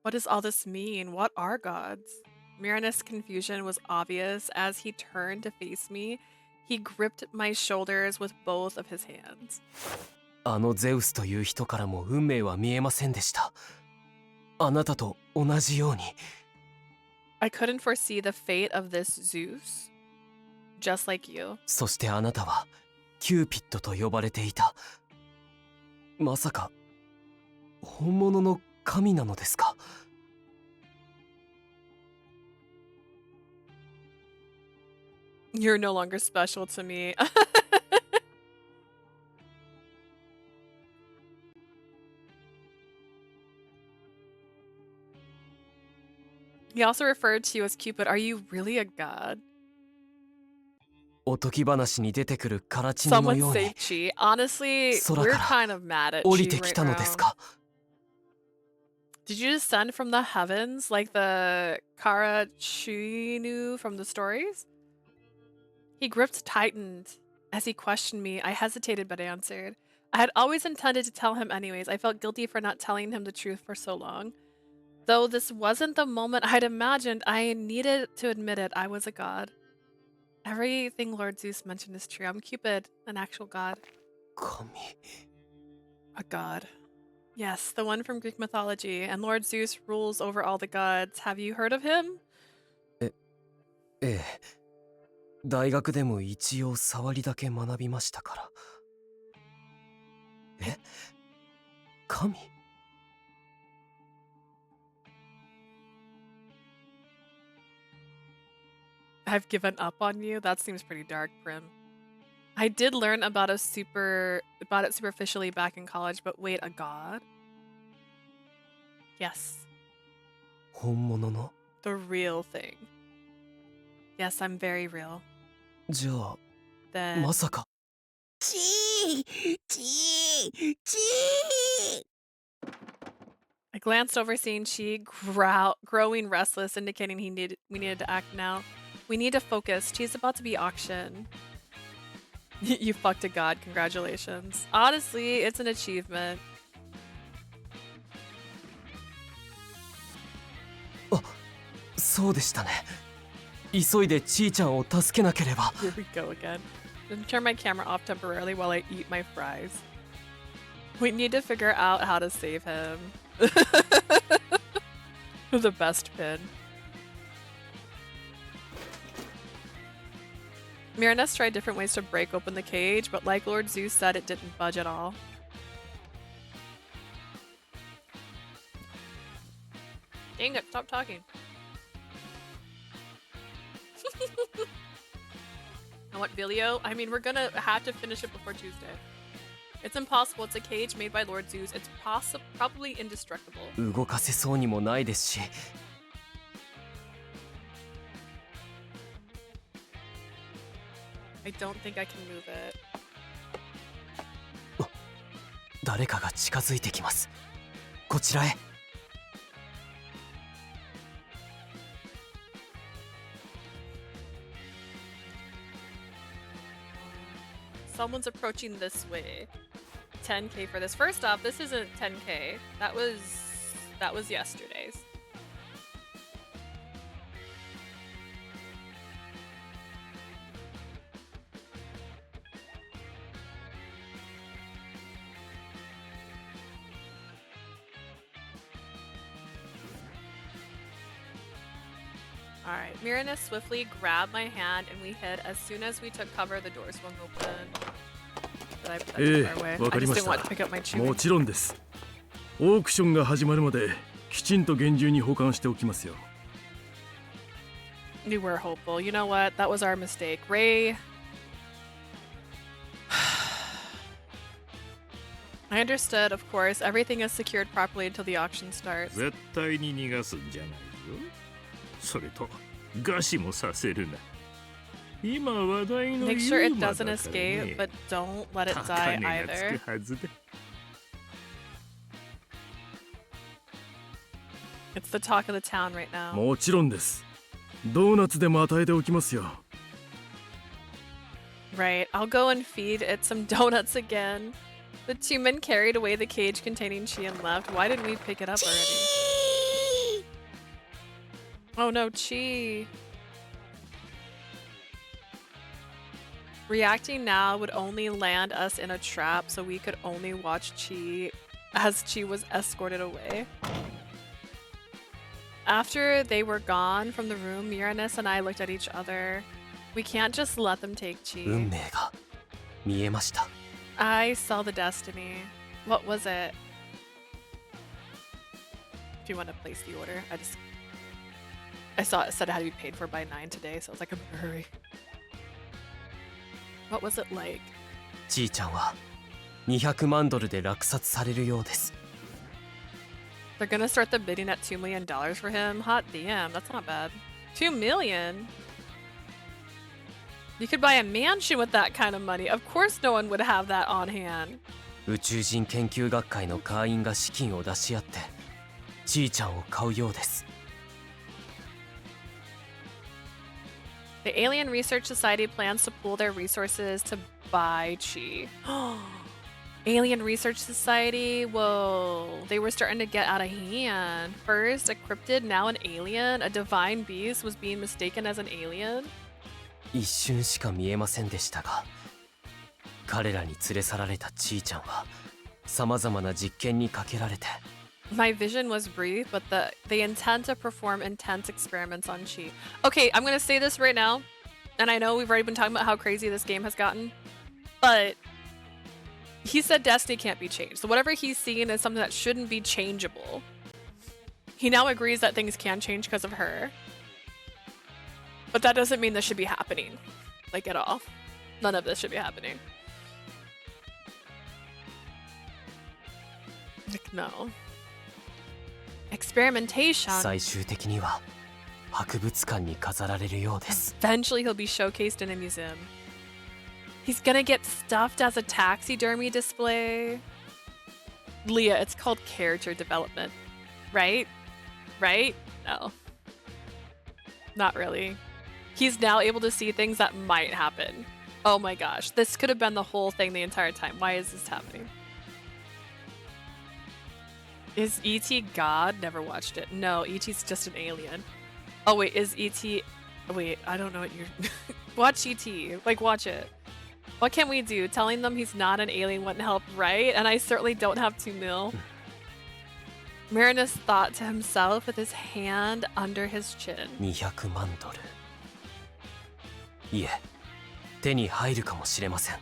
What does all this mean? What are gods? Merenice's confusion was obvious as he turned to face me. He gripped my shoulders with both of his hands. あのゼウスという人からも運命は見えませんでした。あなたと同じように。I couldn't foresee the fate of this Zeus, just like you. そしてあなたはキューピッドと呼ばれていた。まさか本物の神なのですか？ You're no longer special to me. He also referred to you as Cupid. Are you really a god? おとぎ話に出てくるカラチネの Someone よう say に Chi. Honestly, 空 we're から kind of mad at 降 Chi りてき right たのです now. か？ Did you descend from the heavens like the Karachinu from the stories? He gripped tightened as he questioned me. I hesitated but answered. I had always intended to tell him anyways. I felt guilty for not telling him the truth for so long. Though this wasn't the moment I'd imagined, I needed to admit it. I was a god. Everything Lord Zeus mentioned is true. I'm Cupid, an actual god. 神 A god. Yes, the one from Greek mythology. And Lord Zeus rules over all the gods. Have you heard of him? ええ。大学でも一応触りだけ学びましたから。え？神？ I've given up on you? That seems pretty dark, Prim. I did learn about it superficially back in college, but wait, a god? Yes. 本物の？ The real thing. Yes, I'm very real. じゃあ、 Then まさか。チーチーチー I glanced over, seeing Chi growing restless, indicating we needed to act now. We need to focus. Chi's about to be auctioned. You fucked a god. Congratulations. Honestly, it's an achievement. あ、そうでしたね。急いでちーちゃんを助けなければ。 Here we go again. Then turn my camera off temporarily while I eat my fries. We need to figure out how to save him. The best pin. Merenice tried different ways to break open the cage, but like Lord Zeus said, it didn't budge at all. Dang it, stop talking. And what, Vilio? I mean, we're gonna have to finish it before Tuesday. It's impossible. It's a cage made by Lord Zeus. It's probably indestructible. 動かせそうにもないですし。 I don't think I can move it. 誰かが近づいてきます。こちらへ。 Someone's approaching this way. 10k for this. First off, this isn't 10k. That was yesterday's. Alright, Merenice swiftly grabbed my hand and we hid. As soon as we took cover, the door swung open. Did I put that too far away? I just didn't want to pick up my chewing. もちろんです。オークションが始まるまできちんと厳重に保管しておきますよ。 We were hopeful. You know what? That was our mistake. Ray... I understood, of course. Everything is secured properly until the auction starts. 絶対に逃がすんじゃないよ。それと餓死もさせるな。今話題の Make sure ユ it ーマだ doesn't から escape, ね。 but don't let it 高 die 値がつ either. くはずだ。 It's the talk of the town right now. もちろんです。ドーナツでも与えておきますよ。 Right, I'll go and feed it some donuts again. The two men carried away the cage containing Chi and left. Why didn't we pick it up already? Oh no, Chi. Reacting now would only land us in a trap, so we could only watch Chi as Chi was escorted away. After they were gone from the room, Merenice and I looked at each other. We can't just let them take Chi. 運命が見えました。 I saw the destiny. What was it? Do you want to place the order? I saw it said it had to be paid for by 9 today, so I was like, I'm gonna hurry. What was it like? ちーちゃんは200万ドルで落札されるようです。 They're gonna start the bidding at $2 million for him? Hot damn, that's not bad. 2 million? You could buy a mansion with that kind of money. Of course no one would have that on hand. 宇宙人研究学会の会員が資金を出し合ってちーちゃんを買うようです。 The Alien Research Society plans to pool their resources to buy Chi. Alien Research Society? Whoa. They were starting to get out of hand. First, a cryptid, now an alien. A divine beast was being mistaken as an alien. 一瞬しか見えませんでしたが、彼らに連れ去られたちーちゃんはさまざまな実験にかけられて。 My vision was brief, but they intend to perform intense experiments on Chi. Okay, I'm gonna say this right now, and I know we've already been talking about how crazy this game has gotten, but he said destiny can't be changed. So whatever he's seeing is something that shouldn't be changeable. He now agrees that things can change because of her. But that doesn't mean this should be happening. Like, at all. None of this should be happening. Like, no. Experimentation. 最終的には博物館に飾られるようです。 Eventually he'll be showcased in a museum. He's gonna get stuffed as a taxidermy display. Leah, it's called character development. Right? Right? No. Not really. He's now able to see things that might happen. Oh my gosh. This could have been the whole thing the entire time. Why is this happening? Is E.T. God? Never watched it. No, E.T.'s just an alien. Oh wait, is E.T. Wait, I don't know what you're... Watch E.T. Like, watch it. What can we do? Telling them he's not an alien wouldn't help, right? And I certainly don't have 2 mil. Merenice thought to himself with his hand under his chin. 200万ドル。いえ、手に入るかもしれません。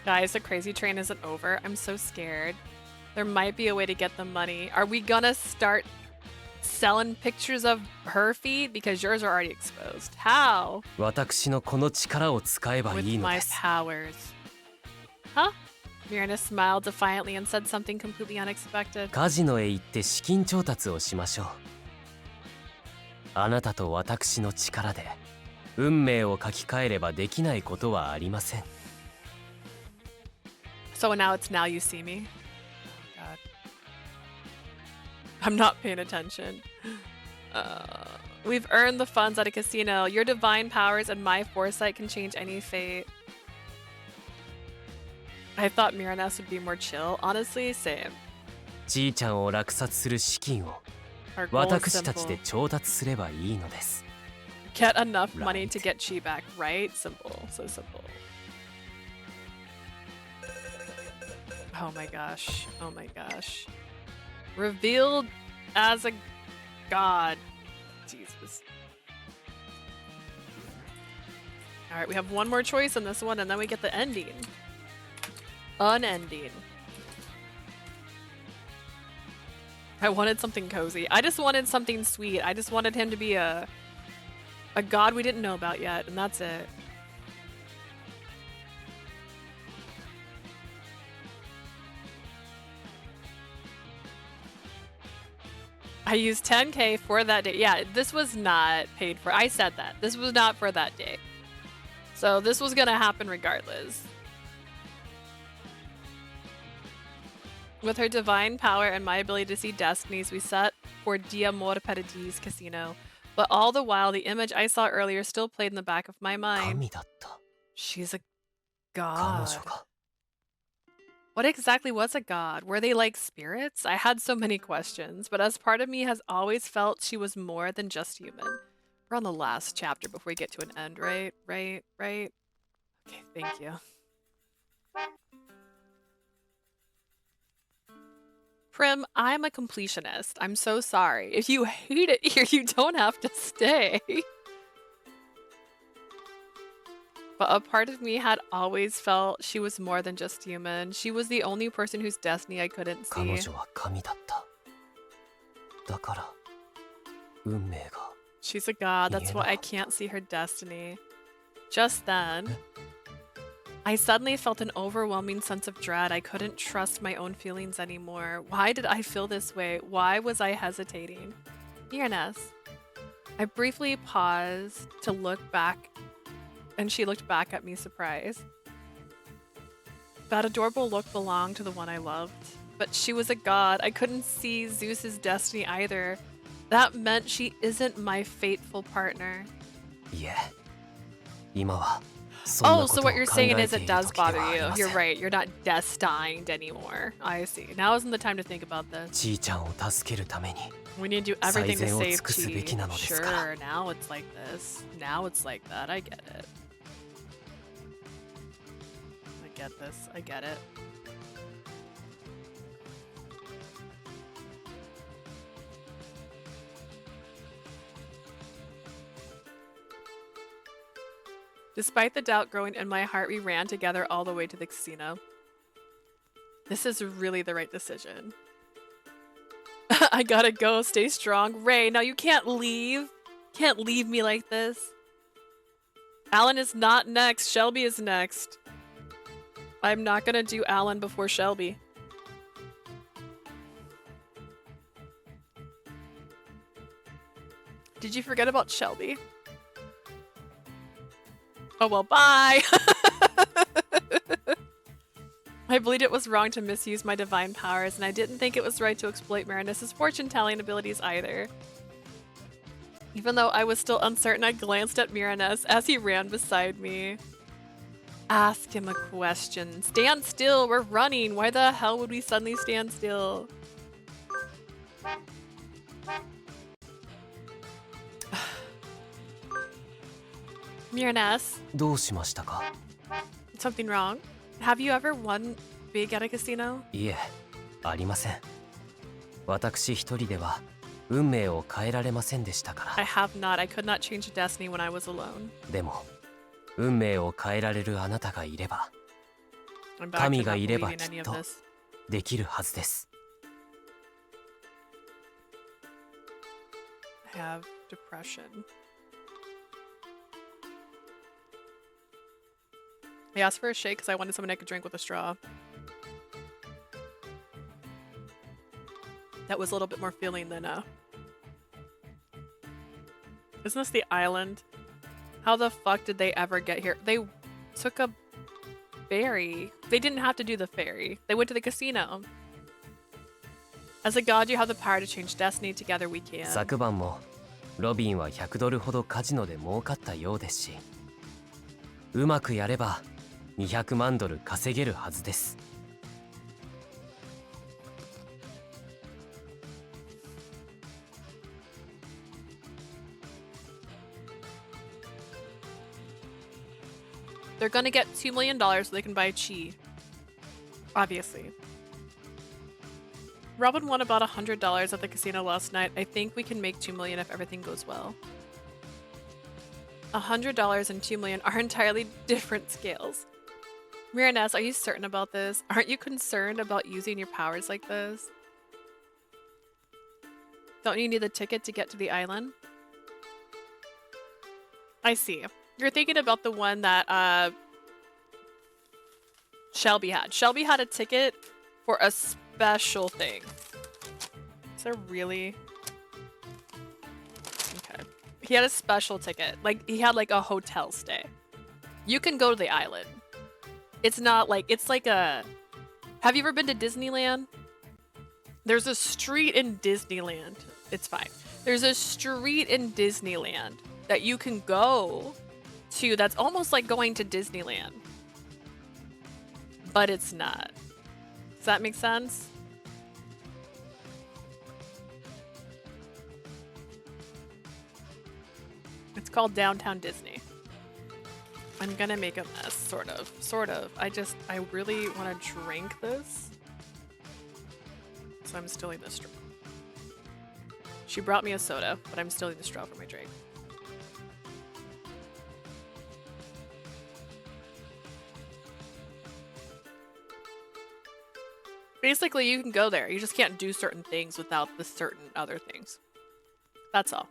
Guys, the crazy train isn't over. I'm so scared. There might be a way to get the money. Are we gonna start selling pictures of her feet? Because yours are already exposed. How? 私のこの力を使えばい With いの my です。 powers. Huh? Merenice smiled defiantly and said something completely unexpected. カジノへ行って資金調達をしましょう。あなたと私の力で運命を書き換えればできないことはありません。 So now it's now you see me. Oh god. I'm not paying attention. We've earned the funds at a casino. Your divine powers and my foresight can change any fate. I thought Merenice would be more chill. Honestly, same. ちーちゃんを落札する資金を Our goal is 私たちで simple. 調達すればいいのです。 Get enough money Right. to get Chi back, right? Simple. So simple. Oh my gosh. Oh my gosh. Revealed as a god. Jesus. Alright, we have one more choice in this one, and then we get the ending. Unending. I wanted something cozy. I just wanted something sweet. I just wanted him to be a god we didn't know about yet, and that's it. I I used 10K for that day. Yeah, this was not paid for. I said that. This was not for that day. So this was gonna happen regardless. With her divine power and my ability to see destinies, we set for Diamor Paradis Casino. But all the while, the image I saw earlier still played in the back of my mind. She's a god. What exactly was a god? Were they like spirits? I had so many questions, but as part of me has always felt she was more than just human. We're on the last chapter before we get to an end, right? Right? Okay, thank you. Prim, I'm a completionist. I'm so sorry. If you hate it here, you don't have to stay. But a part of me had always felt she was more than just human. She was the only person whose destiny I couldn't see. She's a god, that's why I can't see her destiny. Just then, I suddenly felt an overwhelming sense of dread. I couldn't trust my own feelings anymore. Why did I feel this way? Why was I hesitating? Merenice. I briefly paused to look back, and she looked back at me surprised. That adorable look belonged to the one I loved. But she was a god. I couldn't see Zeus's destiny either. That meant she isn't my fateful partner. Oh, so what you're saying is it does bother you. You're right. You're not destined anymore. I see. Now isn't the time to think about this. We need to do everything to save Chi. Sure, now it's like this. Now it's like that. I get it. I get this. I get it. Despite the doubt growing in my heart, we ran together all the way to the casino. This is really the right decision. I gotta go. Stay strong. Ray, now you can't leave. Can't leave me like this. Alan is not next. Shelby is next. I'm not gonna do Alan before Shelby. Did you forget about Shelby? Oh well, bye! I believed it was wrong to misuse my divine powers, and I didn't think it was right to exploit Merenice's fortune-telling abilities either. Even though I was still uncertain, I glanced at Merenice as he ran beside me. Ask him a question. Stand still, we're running. Why the hell would we suddenly stand still? Merenice. Something wrong? Have you ever won big at a casino? I have not. I could not change destiny when I was alone. I'm back to not believing any of this. I have depression. I asked for a shake because I wanted something I could drink with a straw. That was a little bit more filling than Isn't this the island? How the fuck did they ever get here? They took a ferry. They didn't have to do the ferry. They went to the casino. As a god, you have the power to change destiny. Together we can. 昨晩もロビンは100ドルほどカジノで儲かったようですし、うまくやれば200万ドル稼げるはずです。They're gonna get $2 million so they can buy Chi. Obviously. Robin won about $100 at the casino last night. I think we can make $2 million if everything goes well. $100 and $2 million are entirely different scales. Merenice, are you certain about this? Aren't you concerned about using your powers like this? Don't you need the ticket to get to the island? I see. You're thinking about the one that Shelby had. Shelby had a ticket for a special thing. Is there really He had a special ticket. Like, he had like a hotel stay. You can go to the island. It's not like, it's like a... Have you ever been to Disneyland? There's a street in Disneyland. It's fine. There's a street in Disneyland that you can go to that's almost like going to Disneyland. But it's not. Does that make sense? It's called Downtown Disney. I'm gonna make a mess, sort of. I really want to drink this. So I'm stealing the straw. She brought me a soda, but I'm stealing the straw for my drink. Basically, you can go there. You just can't do certain things without the certain other things. That's all.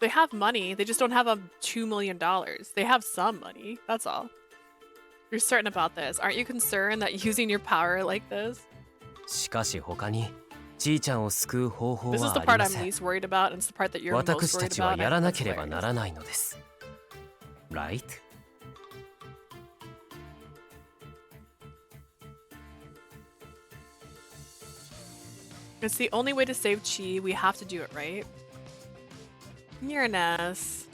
They have money. They just don't have $2 million. They have some money. That's all. You're certain about this. Aren't you concerned that using your power like this? しかし他にちいちゃんを救う方法 This is は the あり part ま I'm せん。 least worried about, and it's the part that you're most 私た worried ちは about. やら I な think けれ that's ば hilarious. ならないのです。Right? It's the only way to save Chi. We have to do it, right? Merenice.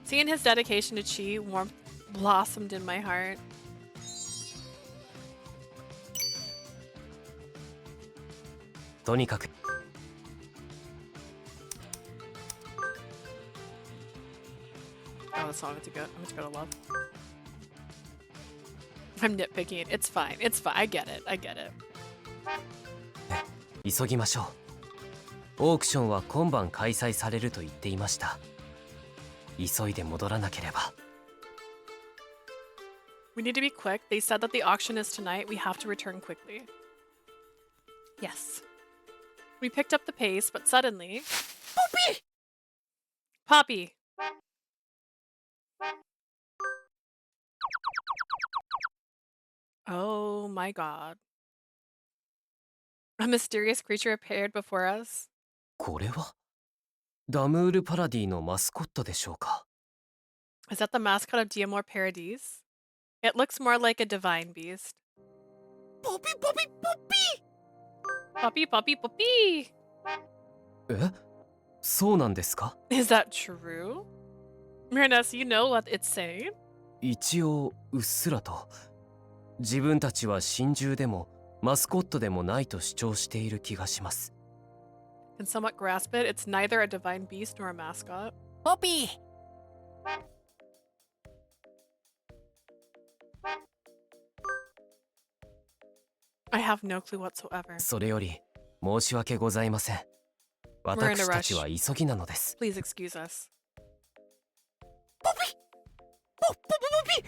Seeing his dedication to Chi, warmth blossomed in my heart. To とにかく Oh, that's all I'm to go to love. I'm nitpicking. It's fine. It's fine. I get it. I get it. 急ぎましょう。オークションは今晩開催されると言っていました。急いで戻らなければ。We need to be quick. They said that the auction is tonight. We have to return quickly. Yes. We picked up the pace, but suddenly... Poppy! Poppy! Oh my god. A mysterious creature appeared before us. これはダムールパラディのマスコットでしょうか。 Is that the mascot of Diamor Paradis? It looks more like a divine beast. Poppy, Poppy, Poppy! Poppy, Poppy, Poppy! え、そうなんですか？ Is that true? Merenice, you know what it's saying? 一応うっすらと自分たちは神獣でもマスコットでもないと主張している気がします。 Can somewhat grasp it. It's neither a divine beast nor a mascot. Poppy! I have no clue whatsoever. それより申し訳ございません。私たちは急ぎなのです。 Please excuse us. Poppy! Poppy!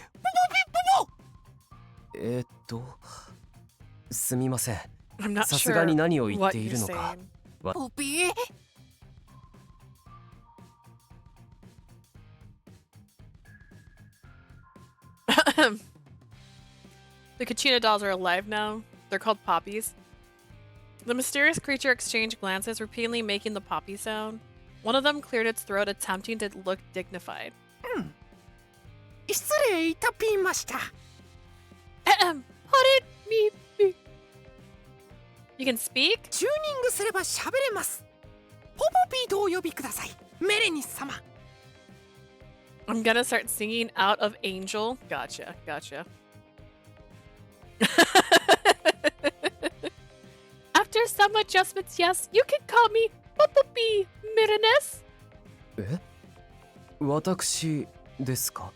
Poppy! すみません。 I'm not さすが sure に何を言っ what てい you're るのか。 saying. Poppy! The Kachina dolls are alive now. They're called poppies. The mysterious creature exchanged glances, repeatedly making the poppy sound. One of them cleared its throat, attempting to look dignified. 失礼いたしました。Pardon me. You can speak? チューニングすれば喋れます。ポポピーとお呼びください。メレニス様。I'm gonna start singing out of Angel. Gotcha. After some adjustments, yes, you can call me Poppy Merenice. え、私ですか？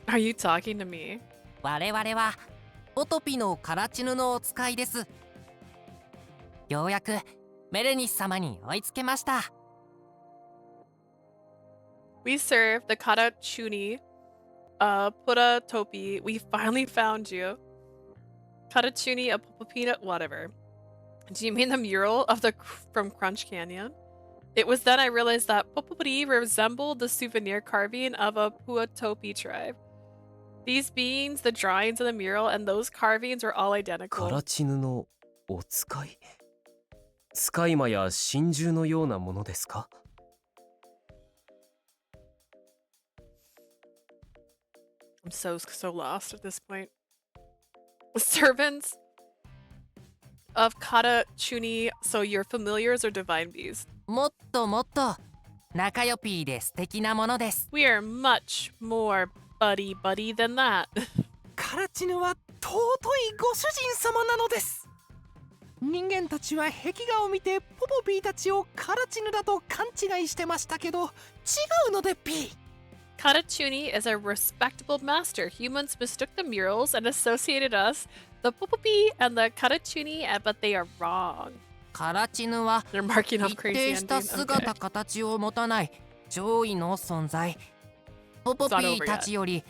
Are you talking to me? 我々はオトピのカラチヌのお使いです。ようやくメレニス様に追いつけました。We serve the Karachuni, Pura Topi. We finally found you. Karachuni, a Popopina, whatever. Do you mean the mural of from Crunch Canyon? It was then I realized that Popopri resembled the souvenir carving of a Puatopi tribe. These beings, the drawings of the mural, and those carvings were all カ identical. ラチヌのお使い？使い魔や神獣のようなものですか？ I'm so lost at this point. Servants of Kata Chuni, so your familiars are divine bees. もっともっと仲良ぴーで素敵なものです。 We are much more buddy than that. カラチヌは尊いご主人様なのです。人間たちは壁画を見てポポピーたちをカラチヌだと勘違いしてましたけど、違うのでピー。Katachuni is a respectable master. Humans mistook the murals and associated us, the Popopi and the Katachuni, but they are wrong. カラチヌは They're marking off 一 crazy 定した ending. 姿 Okay. 形を持たない上位の存在。ポポピーたちより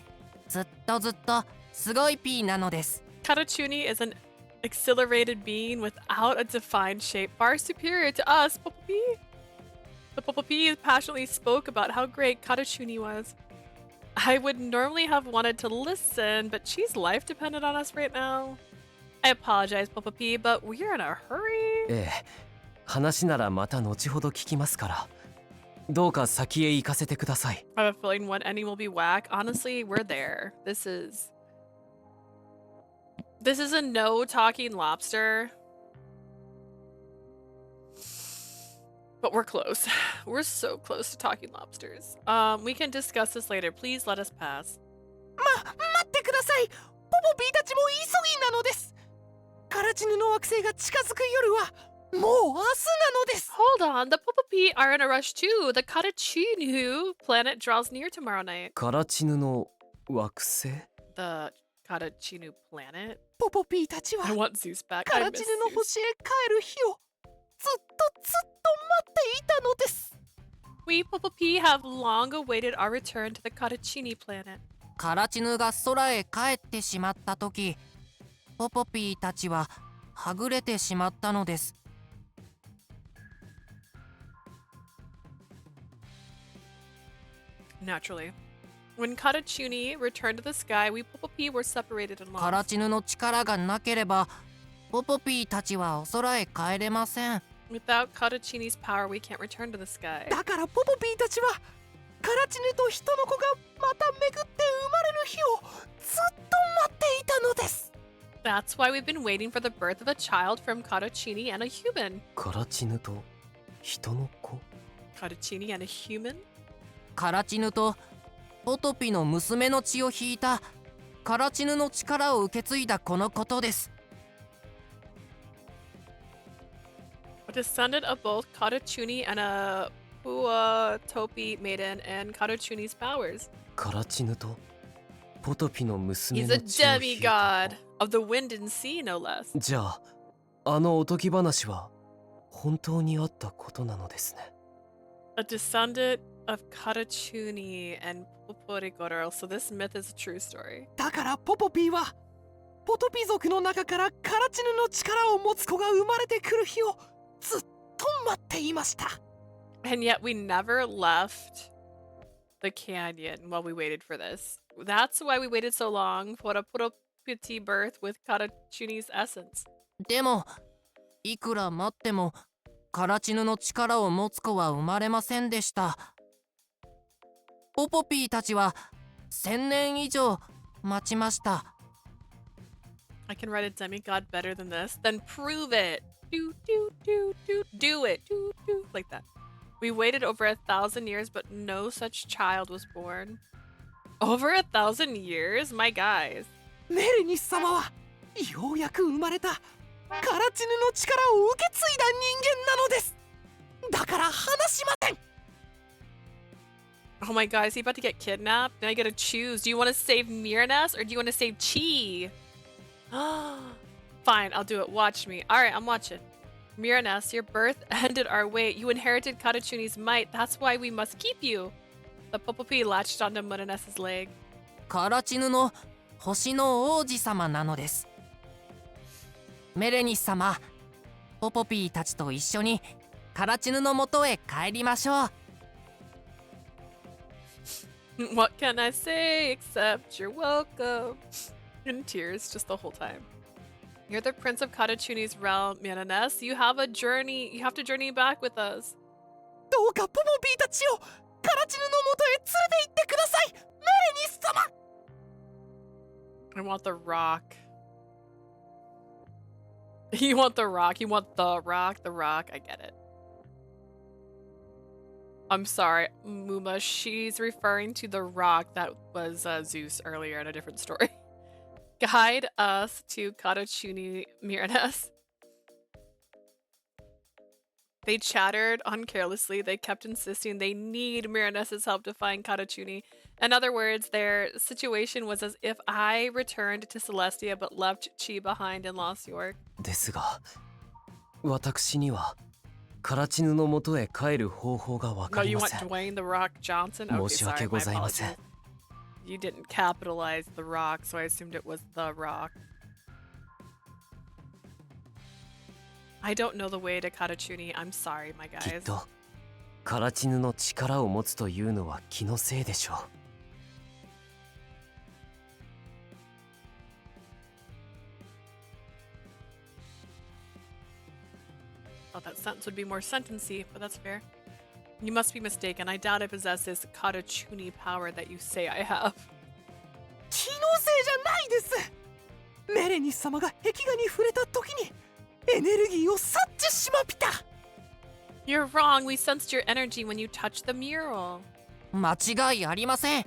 ずっとすごいピーなのです。 Katachuni is an exhilarated being without a defined shape, far superior to us, Popopi. The Popopi passionately spoke about how great Katachuni was. I would normally have wanted to listen, but she's life dependent on us right now. I apologize, Popopi, but we're in a hurry. ええ、話ならまた後ほど聞きますから。どうか先へ行かせてください。I have a feeling one ending will be whack. Honestly, we're there. This is a no talking lobster. But we're close. We're so close to talking lobsters. We can discuss this later. Please let us pass. 待ってください。ポポピーたちも急ぎなのです。カラチヌの惑星が近づく夜はもう明日なのです。Hold on. The Popopi are in a rush too. The Katachinu planet draws near tomorrow night. カラチヌの惑星？ The Katachinu planet? ポポピーたちは I want Zeus back. カ I ラ miss チヌの Zeus. 星へ帰る日をずっと待っていたのです。We Popopi have long awaited our return to the Katachini planet. カラチヌが空へ帰ってしまった時、ポポピーたちははぐれてしまったのです。 Naturally. When Katachuni returned to the sky, we Popopi were separated and カラ lost. チヌの力がなければポポピーたちはお空へ帰れません。 Without Katachini's power, we can't return to the sky. だからポポピーたちはカラチヌと人の子がまた巡って生まれる日をずっと待っていたのです。 That's why we've been waiting for the birth of a child from Katachini and a human. カラチヌと人の子？ Katachini and a human? カラチヌとポトピの娘の血を引いたカラチヌの力を受け継いだこのことです。 A descendant of both Katachuni and a Puatopi maiden and Katachuni's powers. カラチヌとポトピの娘 He's の a 血を引いた demigod of the wind and sea, no less. じゃあ、あのおとぎ話は本当にあったことなのですね。A descendant of Katachuni and Poporigoro. So this myth is a true story. だからポポピーはポトピ族の中からカラチヌの力を持つ子が生まれてくる日をずっと待っていました。 And yet we never left the canyon while we waited for this. That's why we waited so long for a Puropiti birth with Katachuni's essence. でもいくら待ってもカラチヌの力を持つ子は生まれませんでした。ポポピーたちは1000年以上待ちました。 I can write a demigod better than this. Then prove it. Do it. Like that. We waited over 1,000 years, but no such child was born. Over 1,000 years? My guys. メレニス様はようやく生まれたカラチヌの力を受け継いだ人間なのです。だから話しません。 Oh my god, is he about to get kidnapped? Now I gotta choose. Do you want to save Merenice or do you want to save Chi? Fine, I'll do it. Watch me. Alright, I'm watching. Merenice, your birth ended our wait. You inherited Katachuni's might. That's why we must keep you. The Popopi latched onto Merenice's leg. カラチヌの星の王子様なのです。メレニス様、ポポピーたちと一緒にカラチヌの元へ帰りましょう。 What can I say except you're welcome? In tears just the whole time. You're the prince of Katachuni's realm, Merenice. You have a journey. You have to journey back with us. どうかポポピーたちをカラチヌの元へ連れて行ってください、メレニス様。 I want the rock. You want the rock. You want the rock. The rock. I get it. I'm sorry, Muma. She's referring to the rock that was Zeus earlier in a different story. Guide us to Katachuni, Merenice. They chattered on carelessly. They kept insisting they need Merenice's help to find Katachuni. In other words, their situation was as if I returned to Celestia but left Chi behind in Lost York. ですが、私にはカラチヌの元へ帰る方法がわか No, り you ま want せん。 Dwayne the Rock Johnson? Okay, 申し訳 sorry, ご my ざいません。 apologies. You didn't capitalize the rock, so I assumed it was the rock. I don't know the way to Katachuni. I'm sorry, my きっ guys. とカラチヌの力を持つというのは気のせいでしょう。 Thought that sentence would be more sentencey, but that's fair. You must be mistaken. I doubt I possess this Katachuni power that you say I have. 気のせいじゃないです。メレニス様が壁画に触れた時にエネルギーを察知しまぴた。 You're wrong. We sensed your energy when you touched the mural. 間違いありません。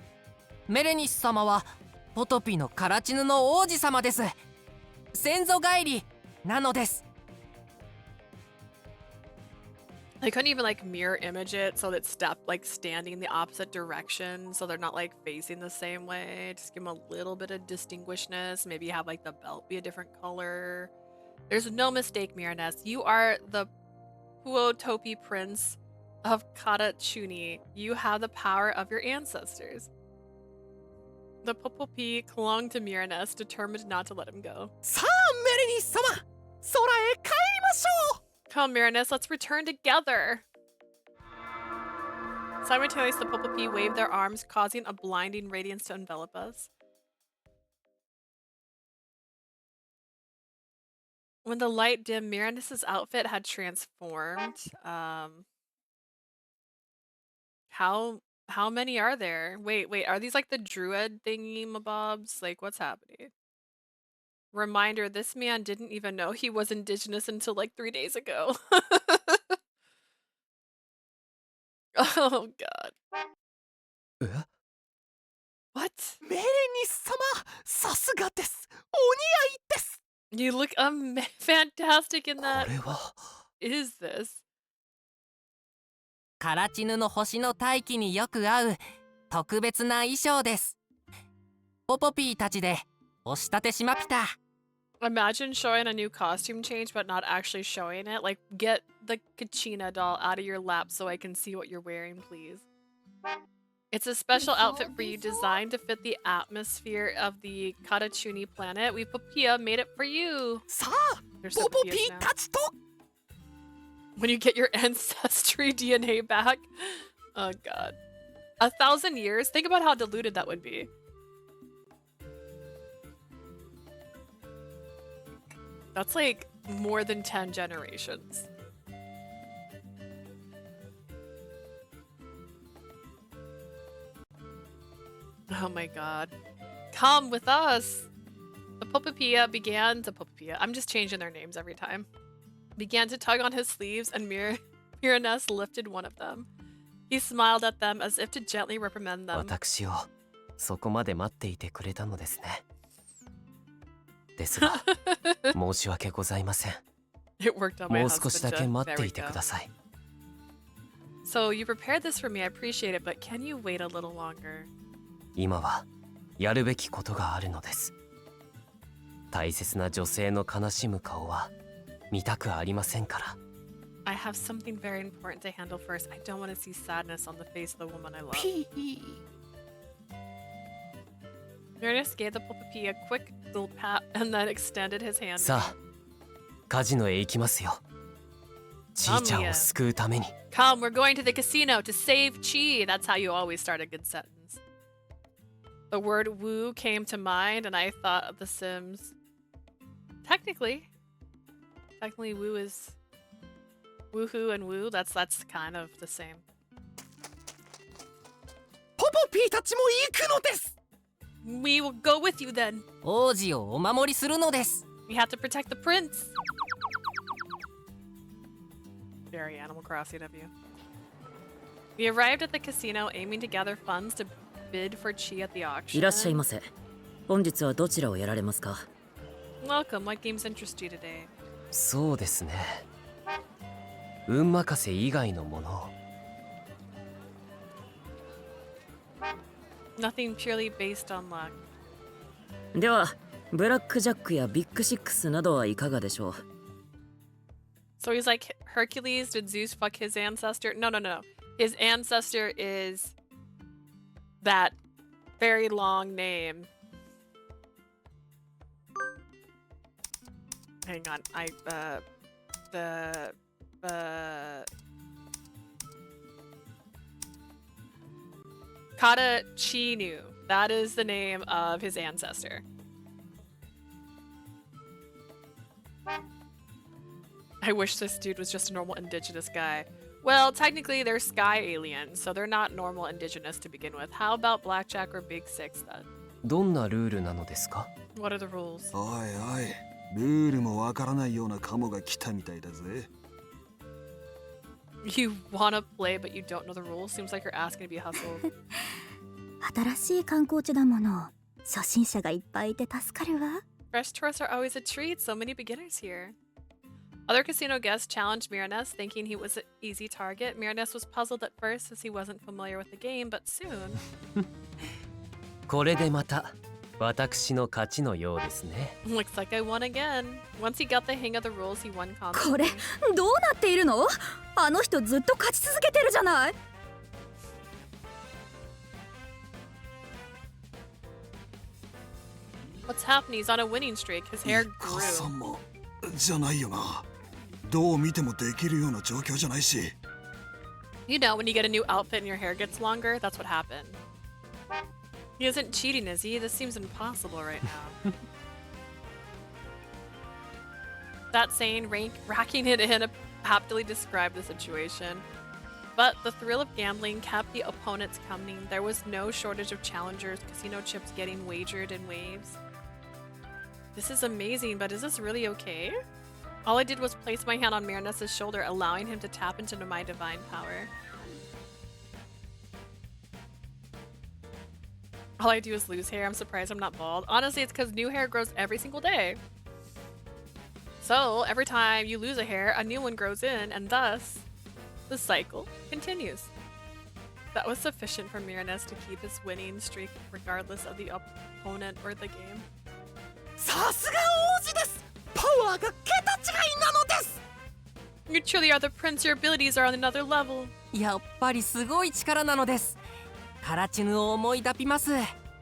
メレニス様はポトピのカラチヌの王子様です。先祖返りなのです。 They couldn't even like mirror image it so that step like standing the opposite direction so they're not like facing the same way. Just give them a little bit of distinguishedness. Maybe have like the belt be a different color. There's no mistake, Merenice. You are the Puotopi prince of Katachuni. You have the power of your ancestors. The Popopi clung to Merenice, determined not to let him go. さあメレニス様、空へ帰りましょう。 Come, Merenice, let's return together. Simultaneously, the Popopi waved their arms, causing a blinding radiance to envelop us. When the light dimmed, Merenice's outfit had transformed. How many are there? Wait, are these like the druid thingy mabobs? Like, what's happening? Reminder, this man didn't even know he was indigenous until like 3 days ago. Oh god. え？ What? メレニス様、さすがです。お似合いです。 You look fantastic in that. これは Is this? カラチヌの星の大気によく合う特別な衣装です。ポポピーたちでお仕立てしまぴた。 Imagine showing a new costume change but not actually showing it. Like, get the Kachina doll out of your lap so I can see what you're wearing, please. It's a special outfit for you designed to fit the atmosphere of the Katachuni planet. We Popia made it for you. さあ、 You're so ポポ Popias ピー now. たちと When you get your ancestry DNA back. Oh god. 1,000 years? Think about how diluted that would be. That's like more than 10 generations. Oh my god. Come with us! The Popopia began to Popopia. I'm just changing their names every time. Began to tug on his sleeves and Merenice lifted one of them. He smiled at them as if to gently reprimand them. 私をそこまで待っていてくれたのですね。ですが、申し訳ございません。 It worked on my もう少し husband. だけ Jeff. 待っ There て we いて go. ください。 So you prepared this for me. I appreciate it, but can you wait a little longer? 今はやるべきことがあるのです。大切な女性の悲しむ顔は見たくありませんから。 I have something very important to handle first. I don't want to see sadness on the face of the woman I love. ピー。 Merenice gave the Popopi a quick little pat and then extended his hand. さあ、カジノへ行きますよ。ちーちゃんを救うために。 Come, we're going to the casino to save Chi. That's how you always start a good sentence. The word woo came to mind and I thought of The Sims. Technically, woo is woohoo and woo. That's kind of the same. ポポピーたちも行くのです。 We will go with you then. 王子をお守りするのです。 We have to protect the prince. Very Animal Crossing of you. We arrived at the casino aiming to gather funds to bid for chi at the auction. いらっしゃいませ。本日はどちらをやられますか？ Welcome. What games interest you today? そうですね。運任せ以外のものを。 Nothing purely based on luck. では、ブラックジャックやビッグシックスなどはいかがでしょう？ So he's like Hercules. Did Zeus fuck his ancestor? No. His ancestor is that very long name. Hang on. Kata Chinu. That is the name of his ancestor. I wish this dude was just a normal indigenous guy. Well, technically they're sky aliens, so they're not normal indigenous to begin with. How about blackjack or big six then? どんなルールなのですか？ What are the rules? おいおい、ルールもわからないようなカモが来たみたいだぜ。You wanna play but you don't know the rules? Seems like you're asking to be hustled. 新しい観光地だもの。初心者がいっぱいいて助かるわ。 Fresh tourists are always a treat. So many beginners here. Other casino guests challenged Merenice, thinking he was an easy target. Merenice was puzzled at first as he wasn't familiar with the game, but soon... これでまた私の勝ちのようですね。 Looks like I won again. Once he got the hang of the rules, he won これ constantly. どうなっているの？あの人ずっと勝ち続けてるじゃない。 What's happening? He's on a winning streak. His hair 母さ grew. んもじゃないよな。どう見てもできるような状況じゃないし。 You know, when you get a new outfit and your hair gets longer, that's what happened. He isn't cheating, is he? This seems impossible right now. That saying, racking it in, aptly described the situation. But the thrill of gambling kept the opponents coming. There was no shortage of challengers, casino chips getting wagered in waves. This is amazing, but is this really okay? All I did was place my hand on Merenice's shoulder, allowing him to tap into my divine power. All I do is lose hair. I'm surprised I'm not bald. Honestly, it's because new hair grows every single day. So every time you lose a hair, a new one grows in, and thus the cycle continues. That was sufficient for Merenice to keep his winning streak regardless of the opponent or the game. さすが王子です。パワーが桁違いなのです。 You truly are the prince. Your abilities are on another level. やっぱりすごい力なのです。カラチヌを思い出します。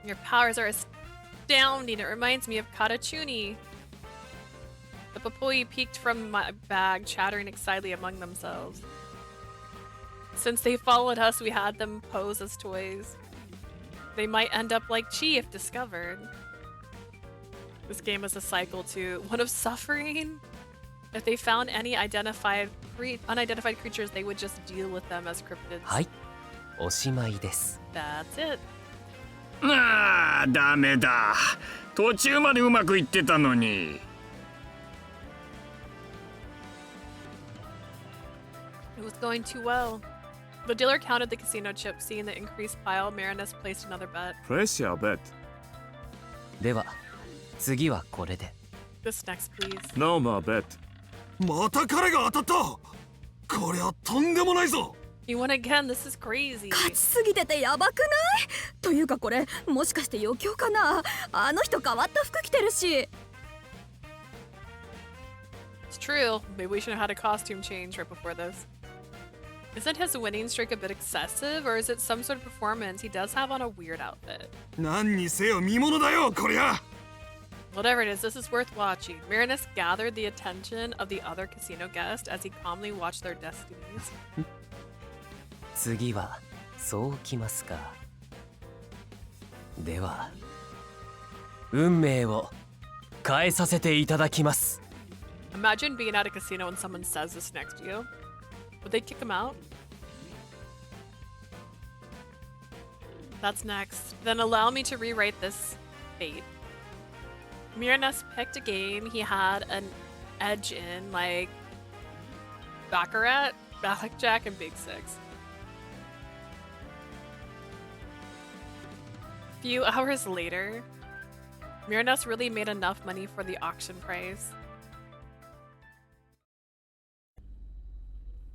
Your powers are astounding. It reminds me of Katachuni. The Papui peeked from my bag, chattering excitedly among themselves. Since they followed us, we had them pose as toys. They might end up like Chi if discovered. This game is a cycle too. One of suffering. If they found any unidentified creatures, they would just deal with them as cryptids. はい、おしまいです。 That's it. ああ、ダメだ。途中までうまくいってたのに。It was going too well. The dealer counted the casino chips. Seeing the increased pile, Merenice placed another bet. Place your bet. では、次はこれで。 This next, please. No more bet. また彼が当たった。こりゃとんでもないぞ。 You won again. This is crazy. 勝ちすぎててやばくない？というかこれもしかして余興かな？あの人変わった服着てるし。 It's true. Maybe we should have had a costume change right before this. Isn't his winning streak a bit excessive, or is it some sort of performance? He does have on a weird outfit. 何にせよ見物だよこりゃ。 Whatever it is, this is worth watching. Merenice gathered the attention of the other casino guests as he calmly watched their destinies. 次はそうきますか。では運命を変えさせていただきます。 Imagine being at a casino and someone says this next to you. Would they kick him out? That's next. Then allow me to rewrite this fate. Merenice picked a game he had an edge in, like Baccarat, Blackjack, and Big Six. A few hours later, Merenice really made enough money for the auction price.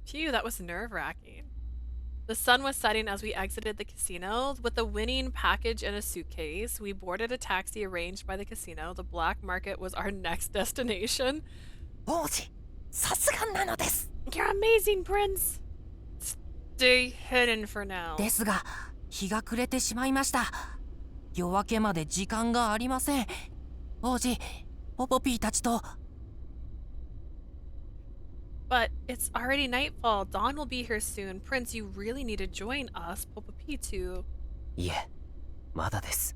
Phew, that was nerve-wracking. The sun was setting as we exited the casino. With the winning package in a suitcase, we boarded a taxi arranged by the casino. The black market was our next destination. You're amazing, Prince! Stay hidden for now. ですが、日が暮れてしまいました。夜明けまで時間がありません。王子、ポポピーたちと。But it's already nightfall. Dawn will be here soon. Prince, you really need to join us, Popopi, to... いえ、まだです。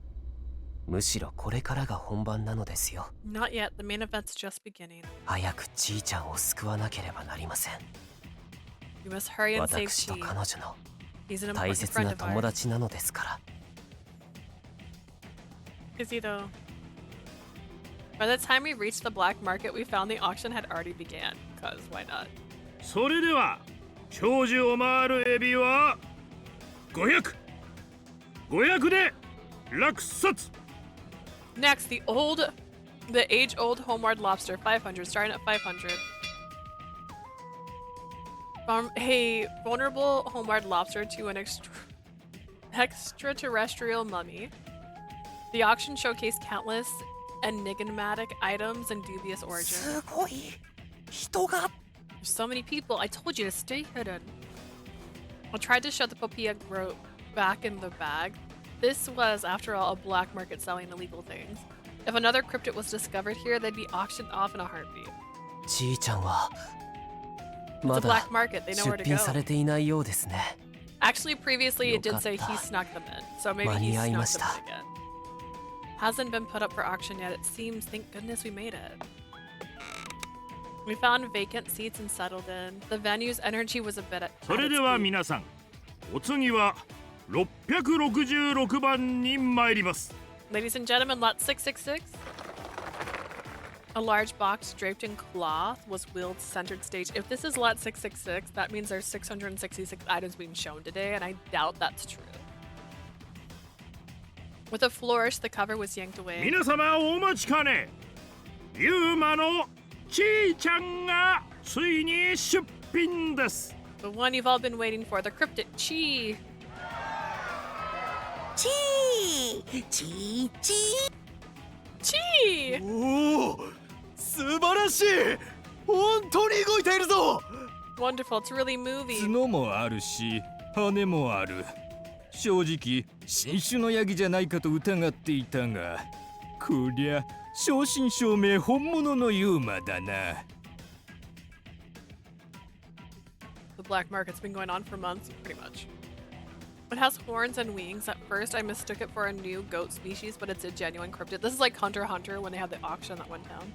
むしろこれからが本番なのですよ。Not yet. The main event's just beginning. 早くちーちゃんを救わなければなりません。 You must hurry and save 私と Chi. 彼女の He's an 大 important 切 friend な of 友 ours. 達なのですから。 Is he though? By the time we reached the black market, we found the auction had already began. Cause why not? それでは長寿を回るエビは500で落札。 Next, the age-old homeward lobster, 500, starting at 500. From a vulnerable homeward lobster to an extraterrestrial mummy. The auction showcased countless enigmatic items and dubious origin. There's so many people. I told you to stay hidden. I tried to shove the Popia rope back in the bag. This was, after all, a black market selling illegal things. If another cryptid was discovered here, they'd be auctioned off in a heartbeat. ちーちゃんは It's ま a だ black market. They know 出 where to 品さ go. れていないようですね。 Actually, previously it did say he snuck them in, so maybe he snuck them in 間に合いました。 again. Hasn't been put up for auction yet. It seems. Thank goodness we made it. We found vacant seats and settled in. The venue's energy was a bit at それでは皆さん、お次は666番に参ります。 Ladies and gentlemen, lot 666. A large box draped in cloth was wheeled centered stage. If this is lot 666, that means there's 666 items being shown today, and I doubt that's true. With a flourish, the cover was yanked away. 皆様お待ちかね。ユーマのちーちゃんがついに出品です。 The one you've all been waiting for, the cryptid Chi. Chi! おお、素晴らしい。本当に動いているぞ。 Wonderful, it's really moving. 角もあるし、羽もある。正直、新種のヤギじゃないかと疑っていたが、こりゃ正真正銘本物のユーマだな。 The black market's been going on for months, pretty much. It has horns and wings. At first, I mistook it for a new goat species, but it's a genuine cryptid. This is like Hunter x Hunter when they had the auction that went down.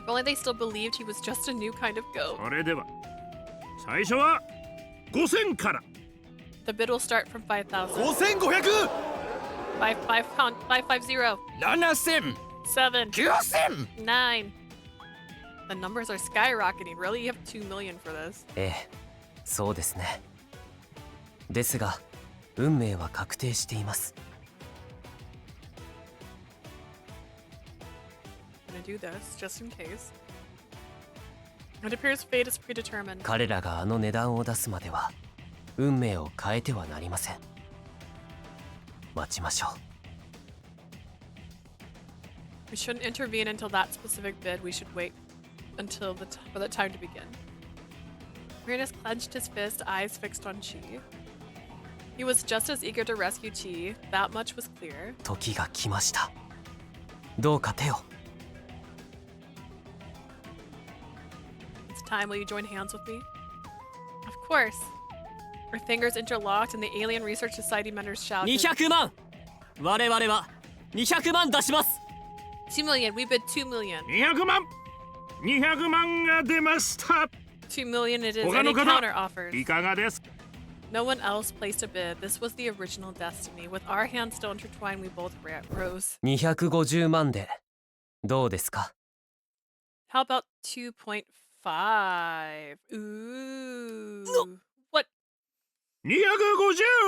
If only they still believed he was just a new kind of goat. それでは最初は5000から。 The bid will start from 5,000. 5500。 550. 7000。 7. 9000。 9. The numbers are skyrocketing. Really? You have 2 million for this. ええ、そうですね。ですが、運命は確定しています。 I'm gonna do this just in case. It appears fate is predetermined. 彼らがあの値段を出すまでは、運命を変えてはなりません。待ちましょう。 We shouldn't intervene until that specific bid. We should wait until for the time to begin. Merenice clenched his fist, eyes fixed on Chi. He was just as eager to rescue Chi. That much was clear. 時が来ました。どうか手を。 It's time. Will you join hands with me? Of course. Our fingers interlocked, and the Alien Research Society members shouted. 200万。我々は200万出します。2 million. We bid 2 million. 200万 !200 万が出ました。 2 million it is. 他の Any 方 counter offers? いかがですか？ No one else placed a bid. This was the original destiny. With our hands still intertwined, we both rose. 250万でどうですか？ How about 2.5? Ooh. What? 250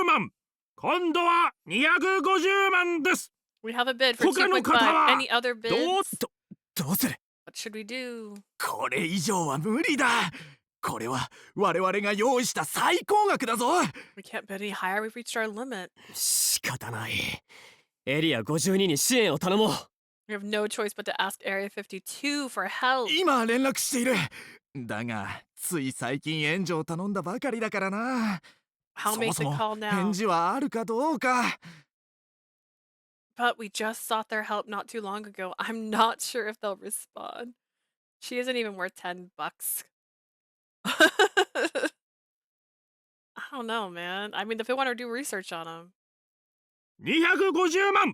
万今度は250万です。 We have a bid for 他の方は 2.5. Any other どう bids? どうする？ What should we do? これ以上は無理だ。これは我々が用意した最高額だぞ。 We can't bid any higher. We've reached our limit. 仕方ない。エリア52に支援を頼もう。 We have no choice but to ask Area 52 for help. 今連絡している。だがつい最近援助を頼んだばかりだからな。 How そ make も the そも call now? 返事はあるかどうか。 But we just sought their help not too long ago. I'm not sure if they'll respond. She isn't even worth $10. I don't know, man. I mean, if we want to do research on them. 250万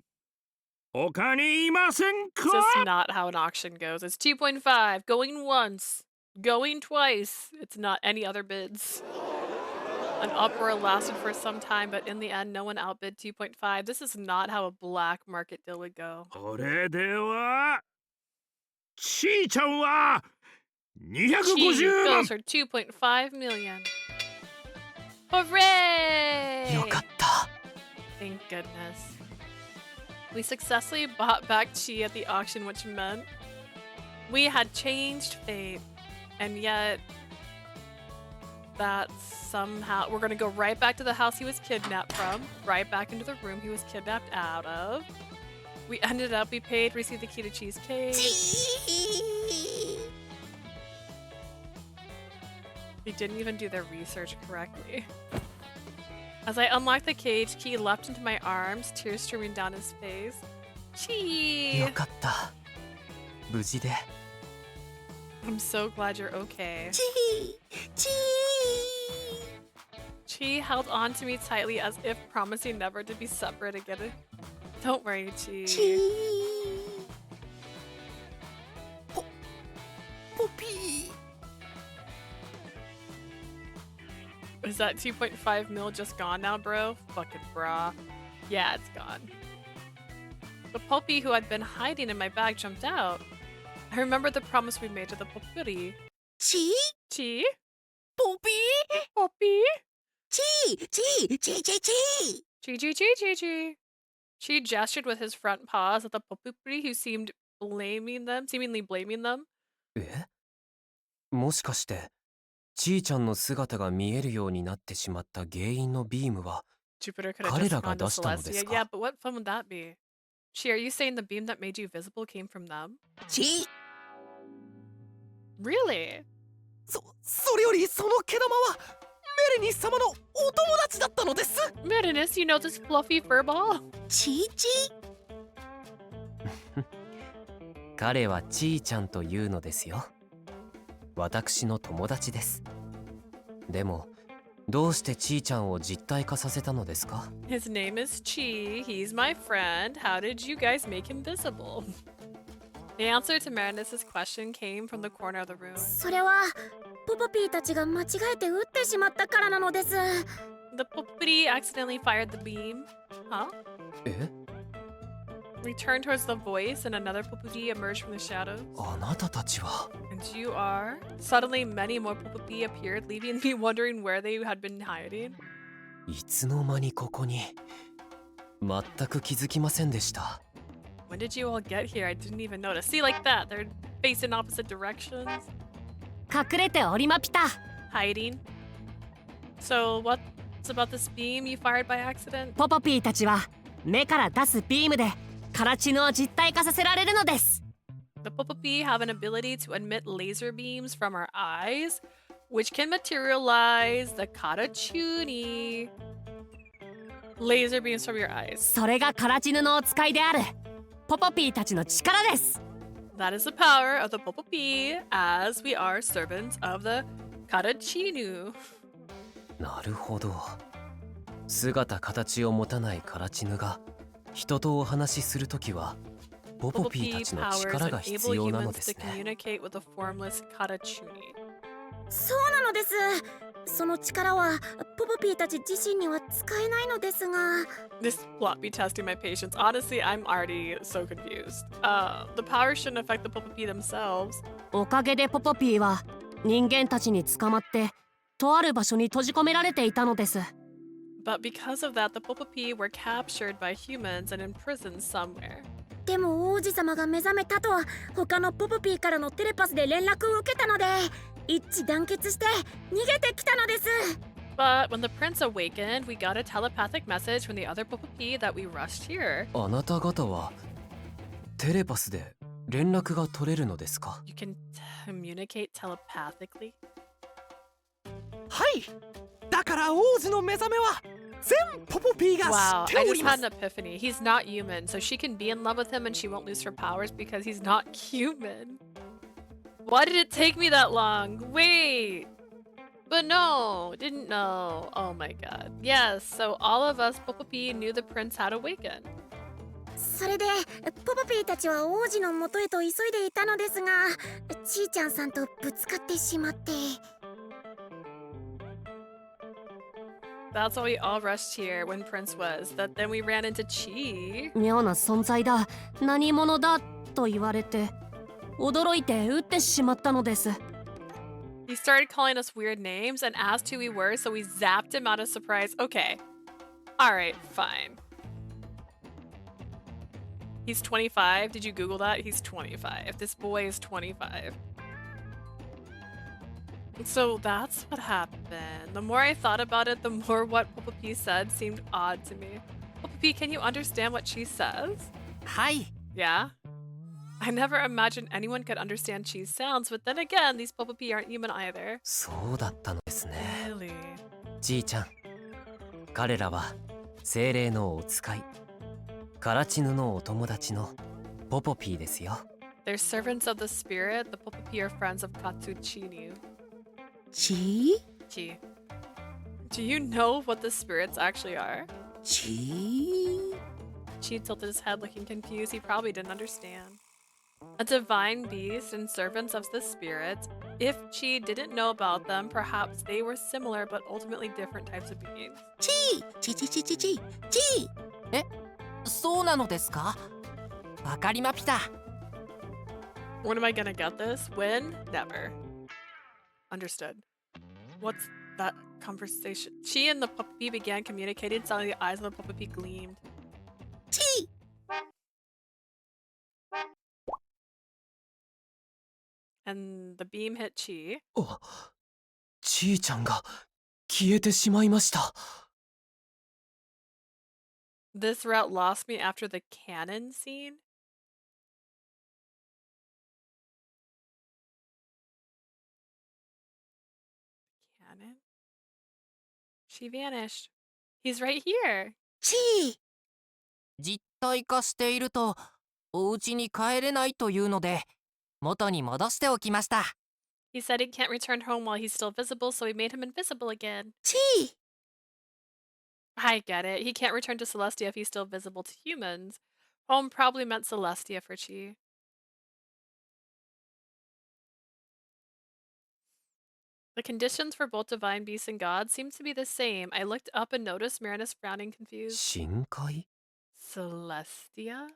他にいませんか？ This is not how an auction goes. It's 2.5. Going once. Going twice. It's not any other bids. An uproar lasted for some time, but in the end, no one outbid 2.5. This is not how a black market deal would go. それではちーちゃんは She 250万 goes for 2.5 million. Hooray! よかった。 Thank goodness. We successfully bought back Chi at the auction, which meant we had changed fate. And yet, that somehow we're gonna go right back to the house he was kidnapped from, right back into the room he was kidnapped out of. We ended up, we paid, received the key to Chi's cage. We didn't even do their research correctly. As I unlocked the cage, Key leapt into my arms, tears streaming down his face. よ Chi! かった。無事で。 I'm so glad you're okay. Chi held on to me tightly as if promising never to be separate again. Don't worry, Chi. Is that 2.5 mil just gone now, bro? Fucking brah. Yeah, it's gone. The puppy who had been hiding in my bag jumped out. I remembered the promise we made to the puppy. Chi? Chi? Poppy? Puppy? Chi! Chi! Chi! Chi! Chi! Chi. She gestured with his front paws at the puppy who seemed seemingly blaming them. え？もしかして、ちーちゃんの姿が見えるようになってしまった原因のビームは Jupiter could have 彼 just らが gone to 出したのです Celestia. か？ Yeah, but what fun would that be? Chi, are you saying the beam that made you visible came from them? Chi! Really? それよりその毛玉はメレニス様のお友達だったのです。 Merenice, you know this fluffy furball? Chi! Chi! 彼はちーちゃんというのですよ。私の友達です。でも、どうしてちーちゃんを実体化させたのですか？ His name is Chi. He's my friend. How did you guys make him visible? The answer to Merenice's question came from the corner of the room. それはポポピーたちが間違えて撃ってしまったからなのです。 The puppy accidentally fired the beam. Huh? え？ We turned towards the voice, and another puppy emerged from the shadows. あなたたちは。 And you are? Suddenly, many more puppy appeared, leaving me wondering where they had been hiding. いつの間にここに。全く気づきませんでした。 When did you all get here? I didn't even notice. See, like that. They're facing opposite directions. 隠れておりまピタ。 Hiding. So, what's about this beam you fired by accident? ポポピーたちは目から出すビームでカラチヌを実体化させられるのです。 The puppy have an ability to emit laser beams from our eyes, which can materialize the Karachuni. Laser beams from your eyes. それがカラチヌのお使いであるポポピーたちの力です。 That is the power of the puppy, as we are servants of the Karachinu. なるほど。姿形を持たないカラチヌが人とお話しするときはポポピーたちの powers 力が enable 必要なの humans です to ね。 communicate with a formless Karachuni. そうなのです。その力はポポピーたち自身には使えないのですが。 This plot be testing my patience. Honestly, I'm already so confused. The power shouldn't affect the Popopi themselves. おかげでポポピーは人間たちに捕まってとある場所に閉じ込められていたのです。 But because of that, the Popopi were captured by humans and imprisoned somewhere. でも王子様が目覚めたと他のポポピーからのテレパスで連絡を受けたので一致団結して逃げてきたのです。 But when the prince awakened, we got a telepathic message from the other Popopi that we rushed here. あなた方はテレパスで連絡が取れるのですか？ You can communicate telepathically? はい。だから王子の目覚めは全ポポピーが Wow, 知って I お just りま had す。 an epiphany. He's not human, so she can be in love with him and she won't lose her powers because he's not human. Why did it take me that long? Wait. But no, didn't know. Oh my god. Yes, so all of us Popopi knew the prince had awakened. それでポポピーたちは王子の元へと急いでいたのですがちーちゃんさんとぶつかってしまって。 That's why we all rushed here when Prince was. That then we ran into Chi. 妙な存在だ、何者だと言われて驚いて撃ってしまったのです。 He started calling us weird names and asked who we were, so we zapped him out of surprise. Okay. Alright, fine. He's 25. Did you Google that? He's 25. This boy is 25. So that's what happened. The more I thought about it, the more what Popopi said seemed odd to me. Popopi, can you understand what she says? はい。 Yeah? I never imagined anyone could understand Chi's sounds, but then again, these Popopi aren't human either. そうだったのですね。 Really? じいちゃん、彼らは精霊のお使い、カラチヌのお友達のポポピーですよ。 They're servants of the spirit. The Popopi are friends of Katsuchinu. Chi? Chi. Do you know what the spirits actually are? Chi? Chi tilted his head looking confused. He probably didn't understand. A divine beast and servants of the spirits. If Chi didn't know about them, perhaps they were similar but ultimately different types of beings. Chi! Chi chi chi chi chi! Chi! え、そうなのですか？わかりまぴた。 When am I gonna get this? When? Never. Understood. What's that conversation? Chi and the puppy began communicating, suddenly the eyes of the puppy gleamed. Chi! And the beam hit Chi. あ、ちいちゃんが消えてしまいました。 This route lost me after the cannon scene. Cannon? She vanished. He's right here. Chi! 実体化しているとお家に帰れないというので元に戻しておきました。 He said he can't return home while he's still visible, so we made him invisible again. Chi! I get it. He can't return to Celestia if he's still visible to humans. Home probably meant Celestia for Chi. The conditions for both divine beasts and gods seem to be the same. I looked up and noticed Merenice frowning confused. 深海? Celestia?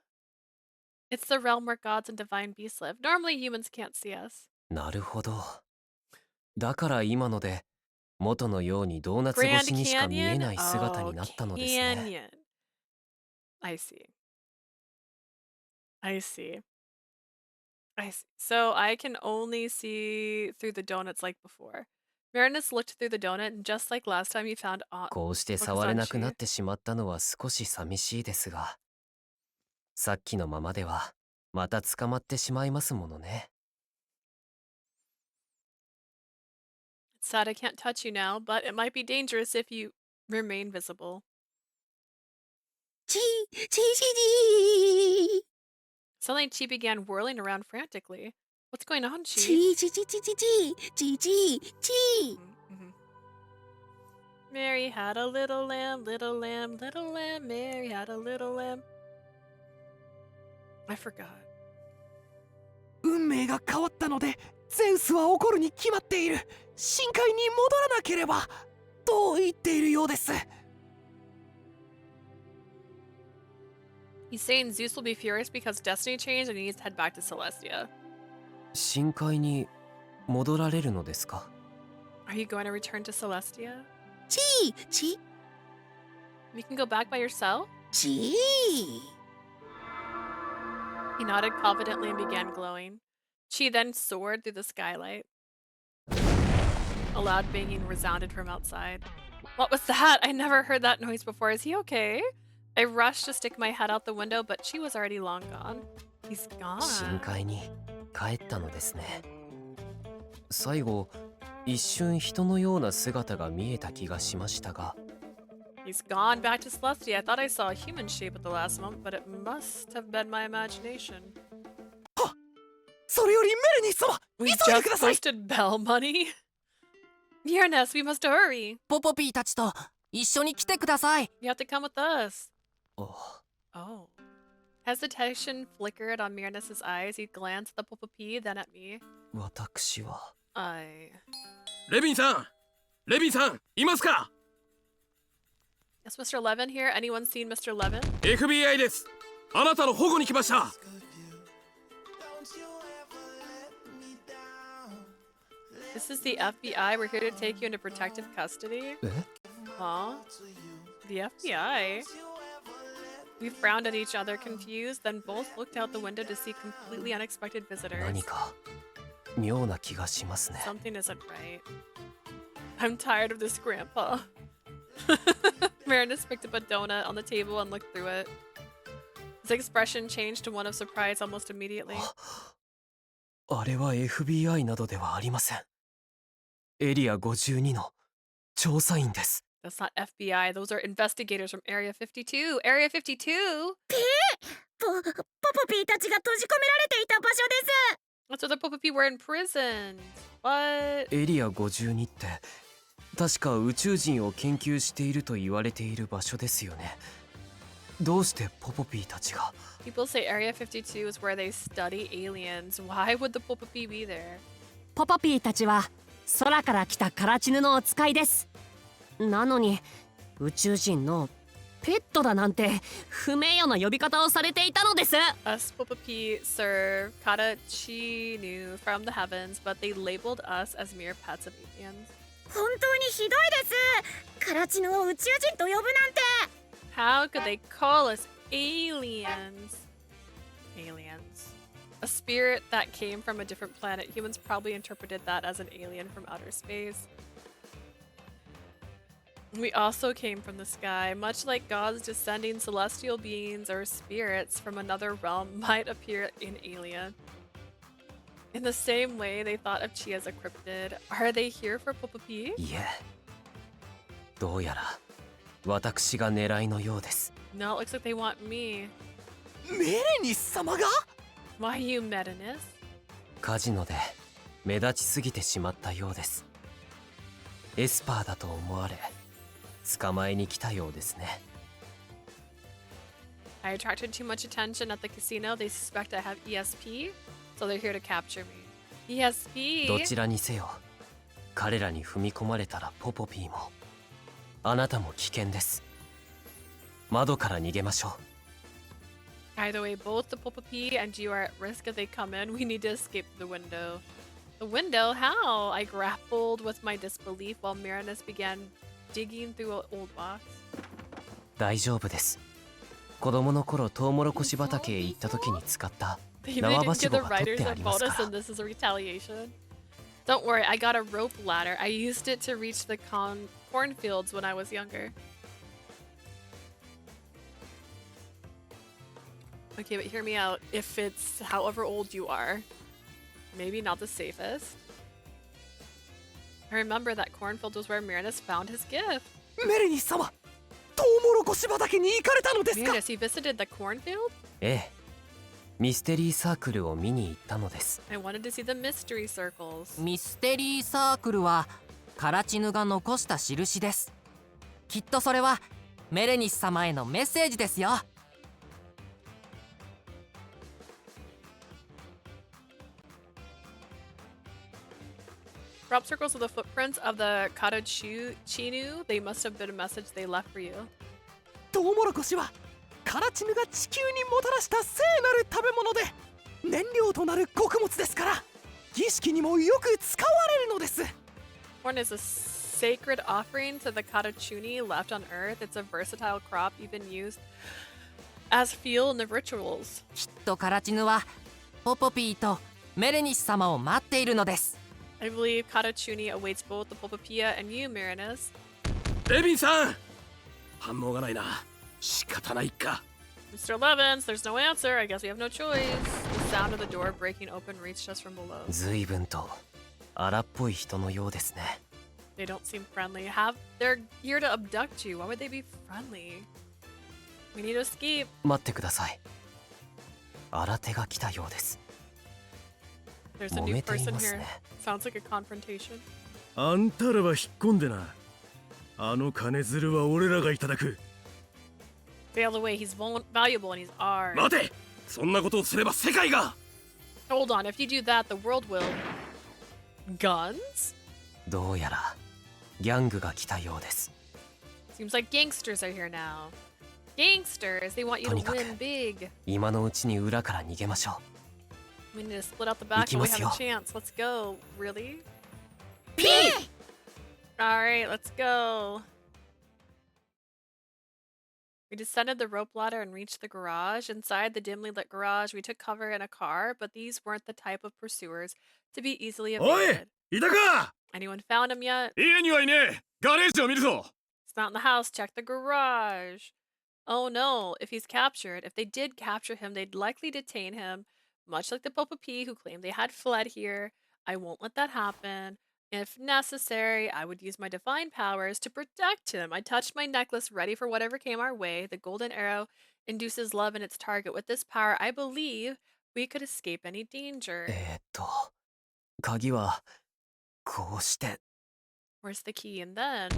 It's the realm where gods and divine beasts live. Normally humans can't see us. なるほど。だから今ので元のようにドーナツ Grand 越しにしか見え Canyon? ない姿 Oh, になったのですね。 Canyon. I see. I see. I see. So I can only see through the donuts like before. Merenice looked through the donut, and just like last time, he found こうして触れなくなってしまったのは少し寂しいですが、さっきのままではまた捕まってしまいますものね。 It's sad I can't touch you now, but it might be dangerous if you remain visible. Chi! Chi chi chi! Suddenly, Chi began whirling around frantically. What's going on, Chi? Chi chi chi chi chi chi! Chi chi chi! Mary had a little lamb, little lamb, little lamb. Mary had a little lamb. I forgot. 運命が変わったのでゼウスは怒るに決まっている。深海に戻らなければと言っているようです。 He's saying Zeus will be furious because destiny changed and he needs to head back to Celestia. 深海に戻られるのですか？ Are you going to return to Celestia? ちー You can go back by yourself? ちー He nodded confidently and began glowing. She then soared through the skylight. A loud banging resounded from outside. What was that? I never heard that noise before. Is he okay? I rushed to stick my head out the window, but she was already long gone. He's gone. 深海に帰ったのですね。最後、一瞬人のような姿が見えた気がしましたが。He's gone back to Celestia. I thought I saw a human shape at the last moment, but it must have been my imagination. それよりメレニス様、 We 急いでく just ださい。 posted bell money. Merenice, we must hurry. ポポピーたちと一緒に来てください。 You have to come with us. Oh. Oh. Hesitation flickered on Merenice's eyes. He glanced at the Popopi, then at me. 私は。レビンさん、いますか？ Is Mr. Levin here? Anyone seen Mr. Levin? FBI です。あなたの保護に来ました。This is the FBI. We're here to take you into protective custody. え？ Huh? The FBI? We frowned at each other, confused, then both looked out the window to see completely unexpected visitors. 何か妙な気がしますね。 Something isn't right. I'm tired of this, Grandpa. Merenice picked up a donut on the table and looked through it. His expression changed to one of surprise almost immediately. あれは FBI などではありません。エリア52の調査員です。 That's not FBI. Those are investigators from Area 52. Area 52? ポポピーたちが閉じ込められていた場所です。 That's where the Popopi were imprisoned. What? エリア52って確か宇宙人を研究していると言われている場所ですよね。どうしてポポピーたちが？ People say Area 52 is where they study aliens. Why would the Popopi be there? ポポピーたちは空から来たカラチヌのお使いです。なのに宇宙人のペットだなんて不名誉な呼び方をされていたのです。 Us Popopi serve Karachinu from the heavens, but they labeled us as mere pets of aliens. 本当にひどいです。カラチヌを宇宙人と呼ぶなんて。 How could they call us aliens? Aliens. A spirit that came from a different planet. Humans probably interpreted that as an alien from outer space. We also came from the sky. Much like gods descending, celestial beings or spirits from another realm might appear in alien. In the same way, they thought of Chi as a cryptid. Are they here for Popopi? いえ、どうやら私が狙いのようです。 No, it looks like they want me. メレニス様が？ Why you, Merenice? カジノで目立ちすぎてしまったようです。エスパーだと思われ、捕まえに来たようですね。I attracted too much attention at the casino. They suspect I have ESP, so they're here to capture me. ESP? どちらにせよ、彼らに踏み込まれたらポポピーも、あなたも危険です。窓から逃げましょう。Either way, both the Popopi and you are at risk if they come in. We need to escape the window. The window? How? I grappled with my disbelief while Merenice began digging through an old box. 大丈夫です。子供の頃トウモロコシ畑へ行った時に使った They 縄 didn't ばし give ご the が取っ writers てあ a りますか bonus ら。 and this is a retaliation. Don't worry, I got a rope ladder. I used it to reach the cornfields when I was younger. Okay, but hear me out. If it's however old you are, maybe not the safest. I remember that cornfield was where Merenice found his gift. メレニス様、トウモロコシ畑に行かれたのですか？ Merenice, he visited the cornfield? ええ、ミステリーサークルを見に行ったのです。I wanted to see the mystery circles. ミステリーサークルはカラチヌが残した印です。きっとそれはメレニス様へのメッセージですよ。Crop circles are the footprints of the Chinu. They must have been a message they left for you. トウモロコシはカラチヌが地球にもたらした聖なる食べ物で燃料となる穀物ですから儀式にもよく使われるのです。Corn is a sacred offering to the Katachuni left on Earth. It's a versatile crop, even used as fuel in the rituals. きっとカラチヌはポポピーとメレニス様を待っているのです。I believe Katachuni awaits both the Popopia and you, Merenice. レビンさん、反応がないな。仕方ないか。Mr. Levins, there's no answer. I guess we have no choice. The sound of the door breaking open reached us from below. 随分と荒っぽい人のようですね。They don't seem friendly. They're here to abduct you. Why would they be friendly? We need to escape. 待ってください。新手が来たようです。There's a new person here. Sounds like a confrontation. あんたらは引っ込んでな。あの金づるは俺らがいただく。Bail away. He's valuable and he's ours. 待て！そんなことをすれば世界が。Hold on. If you do that, the world will. Guns? どうやらギャングが来たようです。Seems like gangsters are here now. Gangsters, they want you to win big. 今のうちに裏から逃げましょう。We need to split out the back while we have a chance. Let's go. Really? Alright, let's go. We descended the rope ladder and reached the garage. Inside the dimly lit garage, we took cover in a car, but these weren't the type of pursuers to be easily evaded. いたか？ Anyone found him yet? 家にはいねえ。ガレージを見るぞ。 It's not in the house. Check the garage. Oh no, if he's captured, if they did capture him, they'd likely detain him, much like the Popopee who claimed they had fled here. I won't let that happen. If necessary, I would use my divine powers to protect him. I touched my necklace, ready for whatever came our way. The golden arrow induces love in its target. With this power, I believe we could escape any danger. 鍵はこうして。Where's the key? And then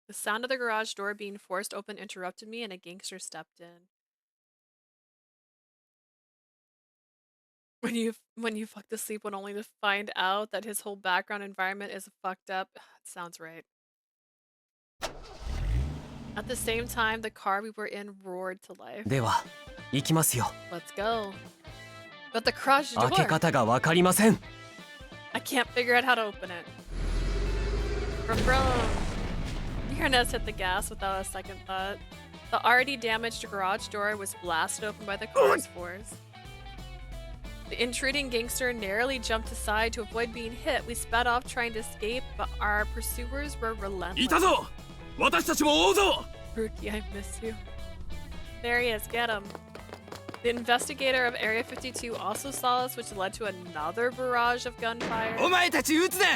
the sound of the garage door being forced open interrupted me, and a gangster stepped in. When you fuck to sleep when only to find out that his whole background environment is fucked up. It sounds right. At the same time, the car we were in roared to life. では、行きますよ。 Let's go. But the garage door. 開け方がわかりません。I can't figure out how to open it. Brum. Merenice hit the gas without a second thought. The already damaged garage door was blasted open by the car's force. The intruding gangster narrowly jumped aside to avoid being hit. We sped off trying to escape, but our pursuers were relentless. いたぞ！私たちも追うぞ！ Rookie, I miss you. There he is, get him. The investigator of Area 52 also saw us, which led to another barrage of gunfire. お前たち撃つな！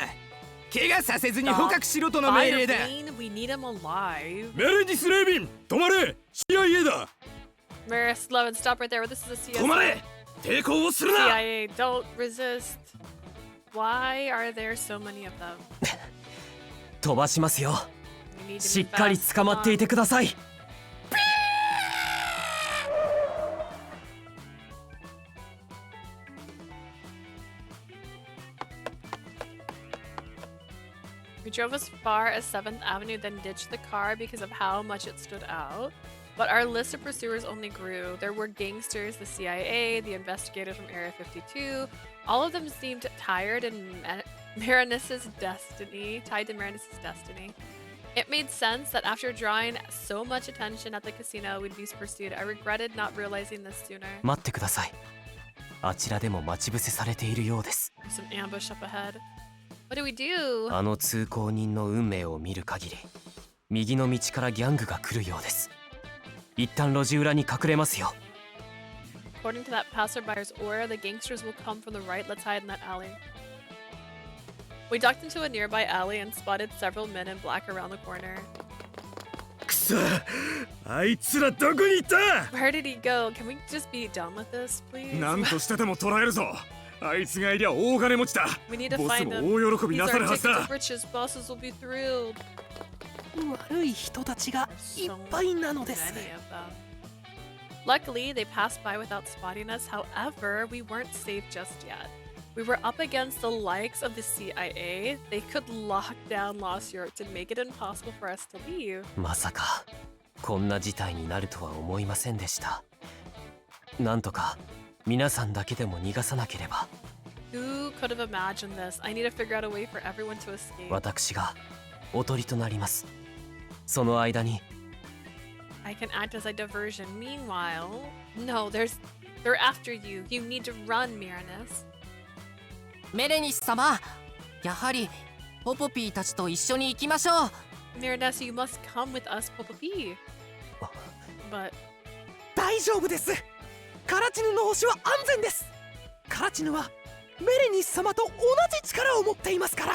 怪我させずに捕獲しろとの命令だ。 We need him alive. メレニス・レビン、止まれ！ CIA だ！ Merenice, Levin, stop right there. This is a CIA. 止まれ！ 抵抗をするな！ CIA, don't resist. Why are there so many of them? 飛ばしますよ。しっかり捕まっていてください。We drove as far as 7th Avenue, then ditched the car because of how much it stood out. But our list of pursuers only grew. There were gangsters, the CIA, the investigators from Area 52. All of them seemed tired and Merenice's destiny, tied to Merenice's destiny. It made sense that after drawing so much attention at the casino, we'd be pursued. I regretted not realizing this sooner. 待ってください。あちらでも待ち伏せされているようです。There's an ambush up ahead. What do we do? あの通行人の運命を見る限り、右の道からギャングが来るようです。一旦路地裏に隠れますよ。According to that passerby's aura, the gangsters will come from the right. Let's hide in that alley. We ducked into a nearby alley and spotted several men in black around the corner. くそ！あいつらどこに行った？ Where did he go? Can we just be done with this, please? 何としてでも捕らえるぞ。あいつがいりゃ大金持ちだ。 We need to ボス find も them. 大喜び These なさ are るは tickets ずだ。 of riches. Bosses will be thrilled. 悪い人たちがいっぱいなのです。 Many of them. Luckily, they passed by without spotting us. However, we weren't safe just yet. We were up against the likes of the CIA. They could lock down Lost Europe to make it impossible for us to leave. まさかこんな事態になるとは思いませんでした。なんとか皆さんだけでも逃がさなければ。Who could have imagined this? I need to figure out a way for everyone to escape. 私がおとりとなります。その間に I can act as a diversion. Meanwhile, no, they're after you. You need to run, Merenice. メレニス様、やはりポポピーたちと一緒に行きましょう。Merenice, you must come with us, Popopi. But 大丈夫です。カラチヌの星は安全です。カラチヌはメレニス様と同じ力を持っていますから。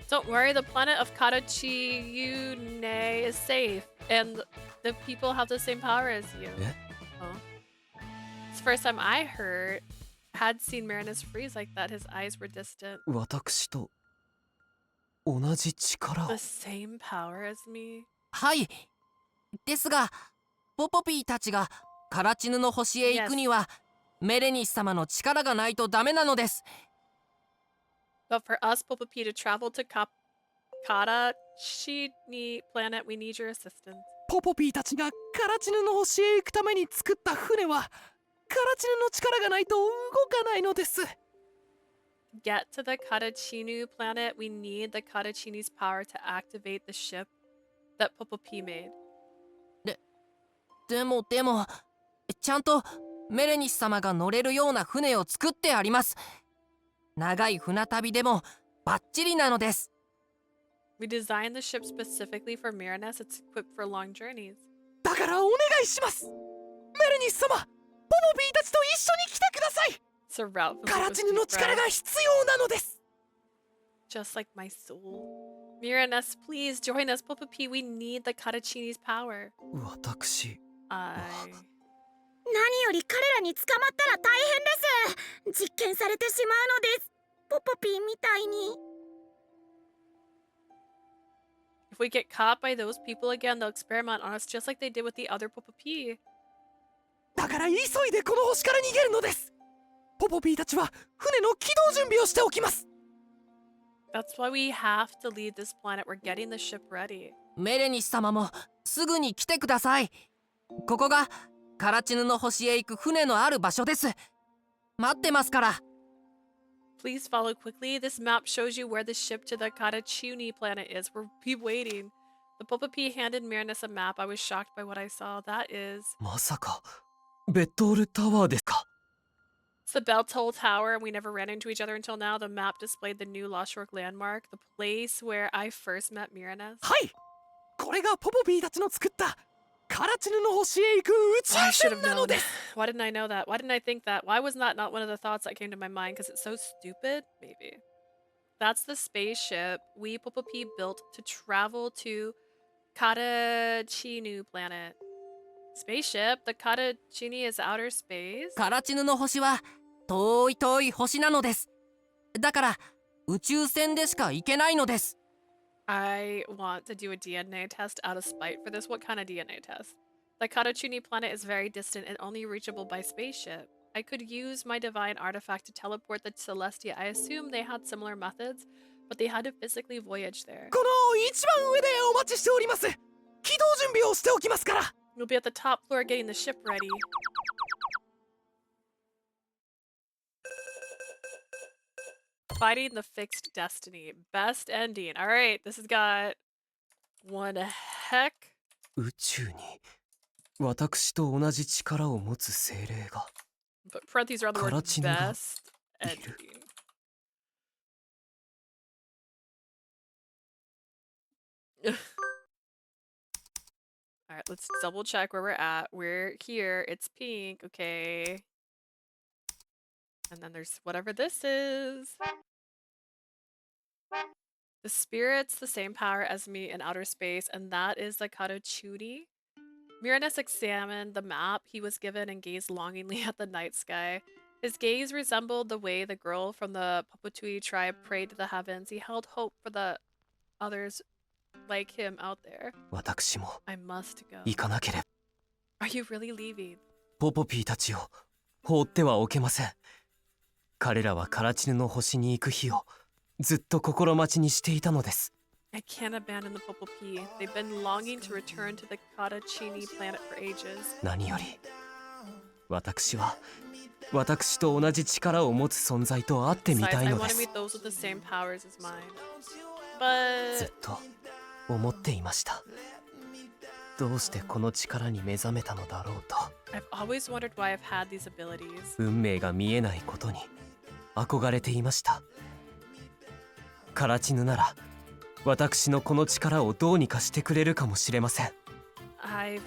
don't worry, the planet of Karachiune is safe, and the people have the same power as you. Yeah? Oh. It's the first time I had seen Merenice freeze like that. His eyes were distant. 私と同じ力を。 The same power as me? はい。ですが、ポポピーたちがカラチヌの星へ行くには、メレニス様の力がないとダメなのです。But for us, Popopi, to travel to Karachiune planet, we need your assistance. ポポピーたちがカラチヌの星へ行くために作った船は、カラチヌの力がないと動かないのです。Get to the Karachiune planet, we need the Karachiune's power to activate the ship that Popopi made. でも、ちゃんとメレニス様が乗れるような船を作ってあります。長い船旅でもバッチリなのです。We designed the ship specifically for Merenice. It's equipped for long journeys. だからお願いします。メレニス様、ポポピーたちと一緒に来てください。It's a route for カラチヌの力が必要なのです。Just like my soul. Merenice, please join us. Popopi, we need the Karachiune's power. 私。何より彼らに捕まったら大変です。実験されてしまうのです。ポポピーみたいに。If we get caught by those people again, they'll experiment on us just like they did with the other Popopi. だから急いでこの星から逃げるのです。ポポピーたちは船の起動準備をしておきます。That's why we have to leave this planet. We're getting the ship ready. メレニス様もすぐに来てください。ここがカラチヌの星へ行く船のある場所です。待ってますから。Please follow quickly. This map shows you where the ship to the Karachiune planet is. We'll be waiting. The Popopi handed Merenice a map. I was shocked by what I saw. That is... まさかベッドールタワーですか。 It's the Bell Toll Tower, and we never ran into each other until now. The map displayed the new Lost Shore landmark, the place where I first met Merenice. はい、これがポポピーたちの作ったカラチヌの星へ行く宇宙船なのです。Why didn't I know that? Why didn't I think that? Why was that not one of the thoughts that came to my mind? Because it's so stupid? Maybe. That's the spaceship we Popopi built to travel to Karachiune planet. Spaceship? The Karachiune is outer space? カラチヌの星は遠い遠い星なのです。だから宇宙船でしか行けないのです。I want to do a DNA test out of spite for this. What kind of DNA test? The Karachiune planet is very distant and only reachable by spaceship. I could use my divine artifact to teleport the Celestia. I assume they had similar methods, but they had to physically voyage there. この一番上でお待ちしております。起動準備をしておきますから。We'll be at the top floor getting the ship ready. Fighting the fixed destiny. Best ending. Alright, this has got one heck. 宇宙に私と同じ力を持つ精霊が。 But parentheses around the word best ending. Alright, let's double check where we're at. We're here. It's pink. Okay. And then there's whatever this is. The spirit's the same power as me in outer space, and that is the Karachiune. Merenice examined the map he was given and gazed longingly at the night sky. His gaze resembled the way the girl from the Papatui tribe prayed to the heavens. He held hope for the others like him out there. 私も I must go. 行かなければ。 Are you really leaving? ポポピーたちを放ってはおけません。彼らはカラチヌの星に行く日をずっと心待ちにしていたのです。I can't abandon the Popo P. They've been longing to return to the Katachini planet for ages. 何より私は私と同じ力を持つ存在と会ってみ Besides, たい I ので want to す。 meet those with the same powers as mine. ずっ But と思っていました。どうしてこの力に目覚めたのだろうと。 I've always wondered why I've had these abilities. 運命が見えないことに憧れていました。カラチヌなら私のこの力をどうにかしてくれるかもしれません。 I've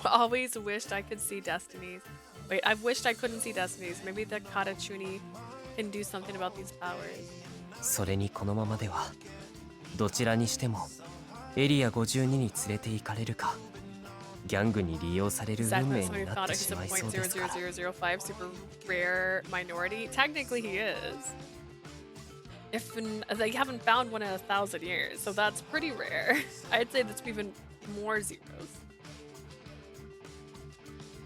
always wished I could see destinies. Wait, I've wished I couldn't see destinies. Maybe the Katachuni can do something about these powers. それにこのままではどちらにしてもエリア52に連れて行かれるかギャングに利用される運 Exactly, 命 somebody になっ thought て he's し a まいそうですから。 .00005 super rare minority. Technically, he is. They haven't found one in 1,000 years, so that's pretty rare. I'd say that's even more zeros.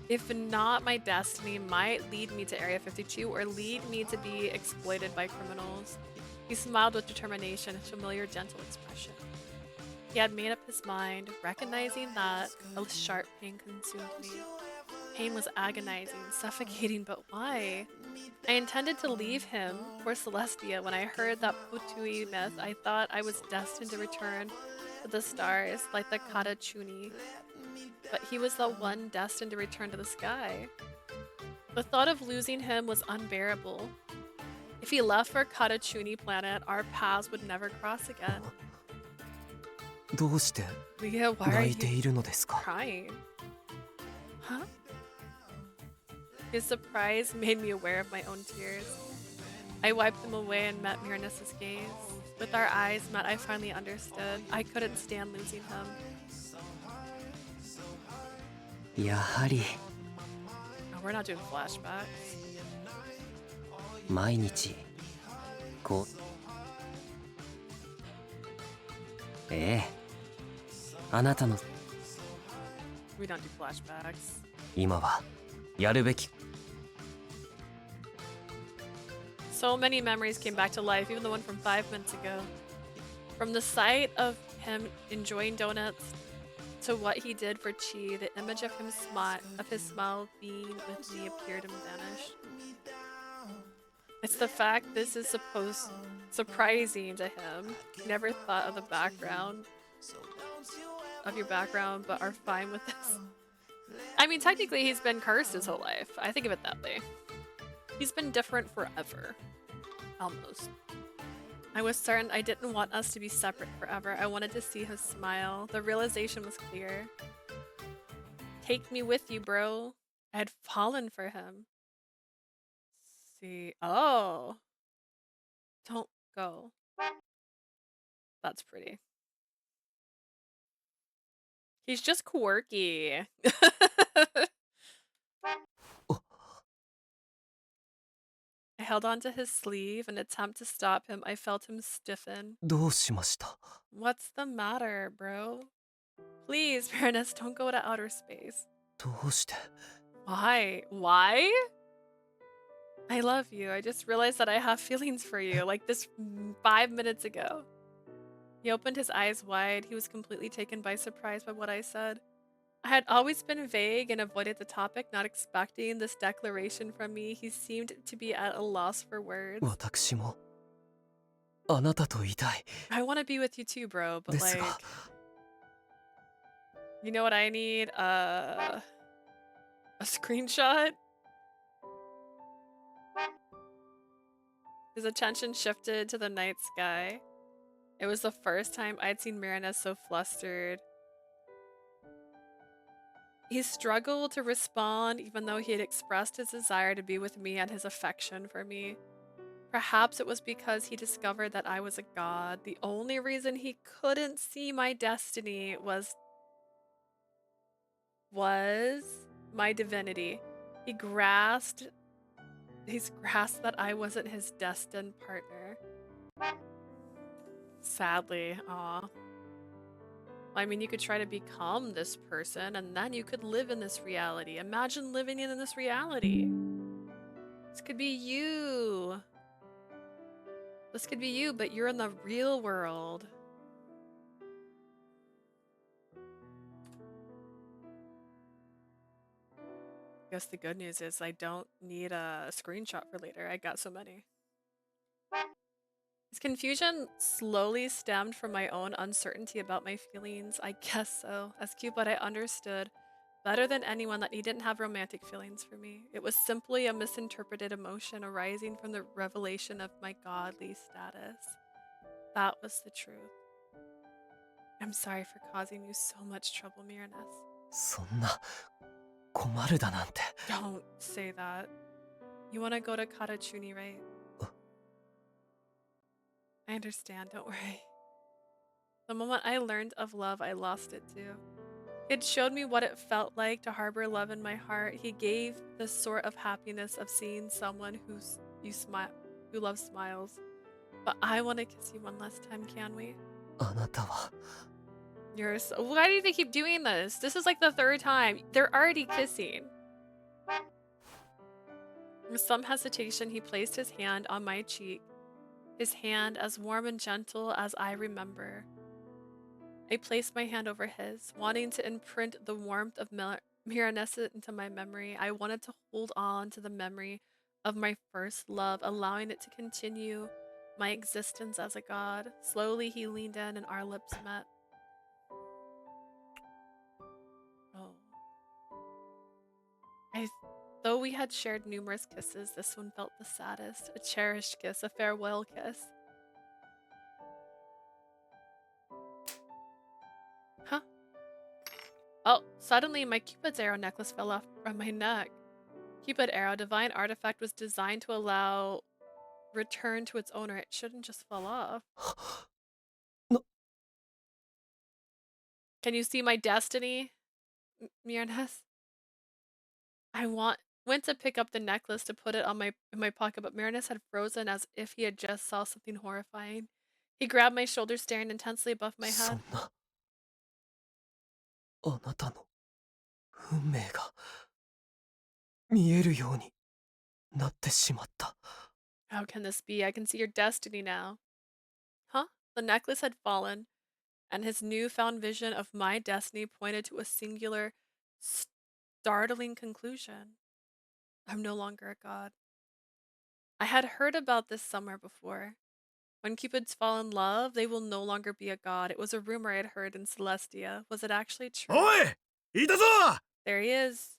If not, my destiny might lead me to Area 52 or lead me to be exploited by criminals. He smiled with determination, his familiar, gentle expression. He had made up his mind, recognizing that a sharp pain consumed me. Pain was agonizing, suffocating, but why? I intended to leave him for Celestia. When I heard that Putui myth, I thought I was destined to return to the stars like the Katachuni. But he was the one destined to return to the sky. The thought of losing him was unbearable. If he left for Katachuni planet, our paths would never cross again. どうして Leah, why are 泣いて you いるのですか？ crying? Huh? His surprise made me aware of my own tears. I wiped them away and met Merenice's gaze. With our eyes met, I finally understood. I couldn't stand losing him. やはり Oh, we're not doing flashbacks. 毎日こうええあなたの We don't do flashbacks. 今はやるべき So many memories came back to life, even the one from 5 minutes ago. From the sight of him enjoying donuts to what he did for Chi, the image of his smile being with me appeared and vanished. It's the fact this is surprising to him. He never thought of the background of your background, but are fine with this. I mean, technically, he's been cursed his whole life. I think of it that way. He's been different forever. Almost. I was certain I didn't want us to be separate forever. I wanted to see him smile. The realization was clear. Take me with you, bro. I had fallen for him. See. Oh. Don't go. That's pretty. He's just quirky. I held onto his sleeve in an attempt to stop him. I felt him stiffen. どうしました？ What's the matter, bro? Please, Merenice, don't go to outer space. どうして？ Why? Why? I love you. I just realized that I have feelings for you, like this 5 minutes ago. He opened his eyes wide. He was completely taken by surprise by what I said. I had always been vague and avoided the topic, not expecting this declaration from me. He seemed to be at a loss for words. 私もあなたといたい。 I want to be with you too, bro, but です like, が you know what I need? A screenshot? His attention shifted to the night sky. It was the first time I'd seen Merenice so flustered. He struggled to respond even though he had expressed his desire to be with me and his affection for me. Perhaps it was because he discovered that I was a god. The only reason he couldn't see my destiny was my divinity. He grasped that I wasn't his destined partner. Sadly, aw. I mean, you could try to become this person and then you could live in this reality. Imagine living in this reality. This could be you. This could be you, but you're in the real world. I guess the good news is I don't need a screenshot for later. I got so many. His confusion slowly stemmed from my own uncertainty about my feelings. I guess so. As Cupid, I understood better than anyone that he didn't have romantic feelings for me. It was simply a misinterpreted emotion arising from the revelation of my godly status. That was the truth. I'm sorry for causing you so much trouble, Merenice. そんな困るだなんて。 Don't say that. You want to go to Karachuni, right? I understand, don't worry. The moment I learned of love, I lost it too. It showed me what it felt like to harbor love in my heart. He gave the sort of happiness of seeing someone who loves smiles. But I want to kiss you one last time, can we? あなたは Why do they keep doing this? This is like the third time. They're already kissing. With some hesitation, he placed his hand on my cheek. His hand as warm and gentle as I remember. I placed my hand over his, wanting to imprint the warmth of Merenice into my memory. I wanted to hold on to the memory of my first love, allowing it to continue my existence as a god. Slowly, he leaned in and our lips met. Oh. Though we had shared numerous kisses, this one felt the saddest. A cherished kiss, a farewell kiss. Huh? Oh, suddenly my Cupid's arrow necklace fell off from my neck. Cupid arrow, divine artifact, was designed to allow return to its owner. It shouldn't just fall off. No. Can you see my destiny, Merenice? I went to pick up the necklace to put it on in my pocket, but Merenice had frozen as if he had just saw something horrifying. He grabbed my shoulder, staring intensely above my head. そんなあなたの運命が見えるようになってしまった。 How can this be? I can see your destiny now. Huh? The necklace had fallen, and his newfound vision of my destiny pointed to a singular, startling conclusion. I'm no longer a god. I had heard about this somewhere before. When Cupids fall in love, they will no longer be a god. It was a rumor I had heard in Celestia. Was it actually true? おい、いたぞ! There he is.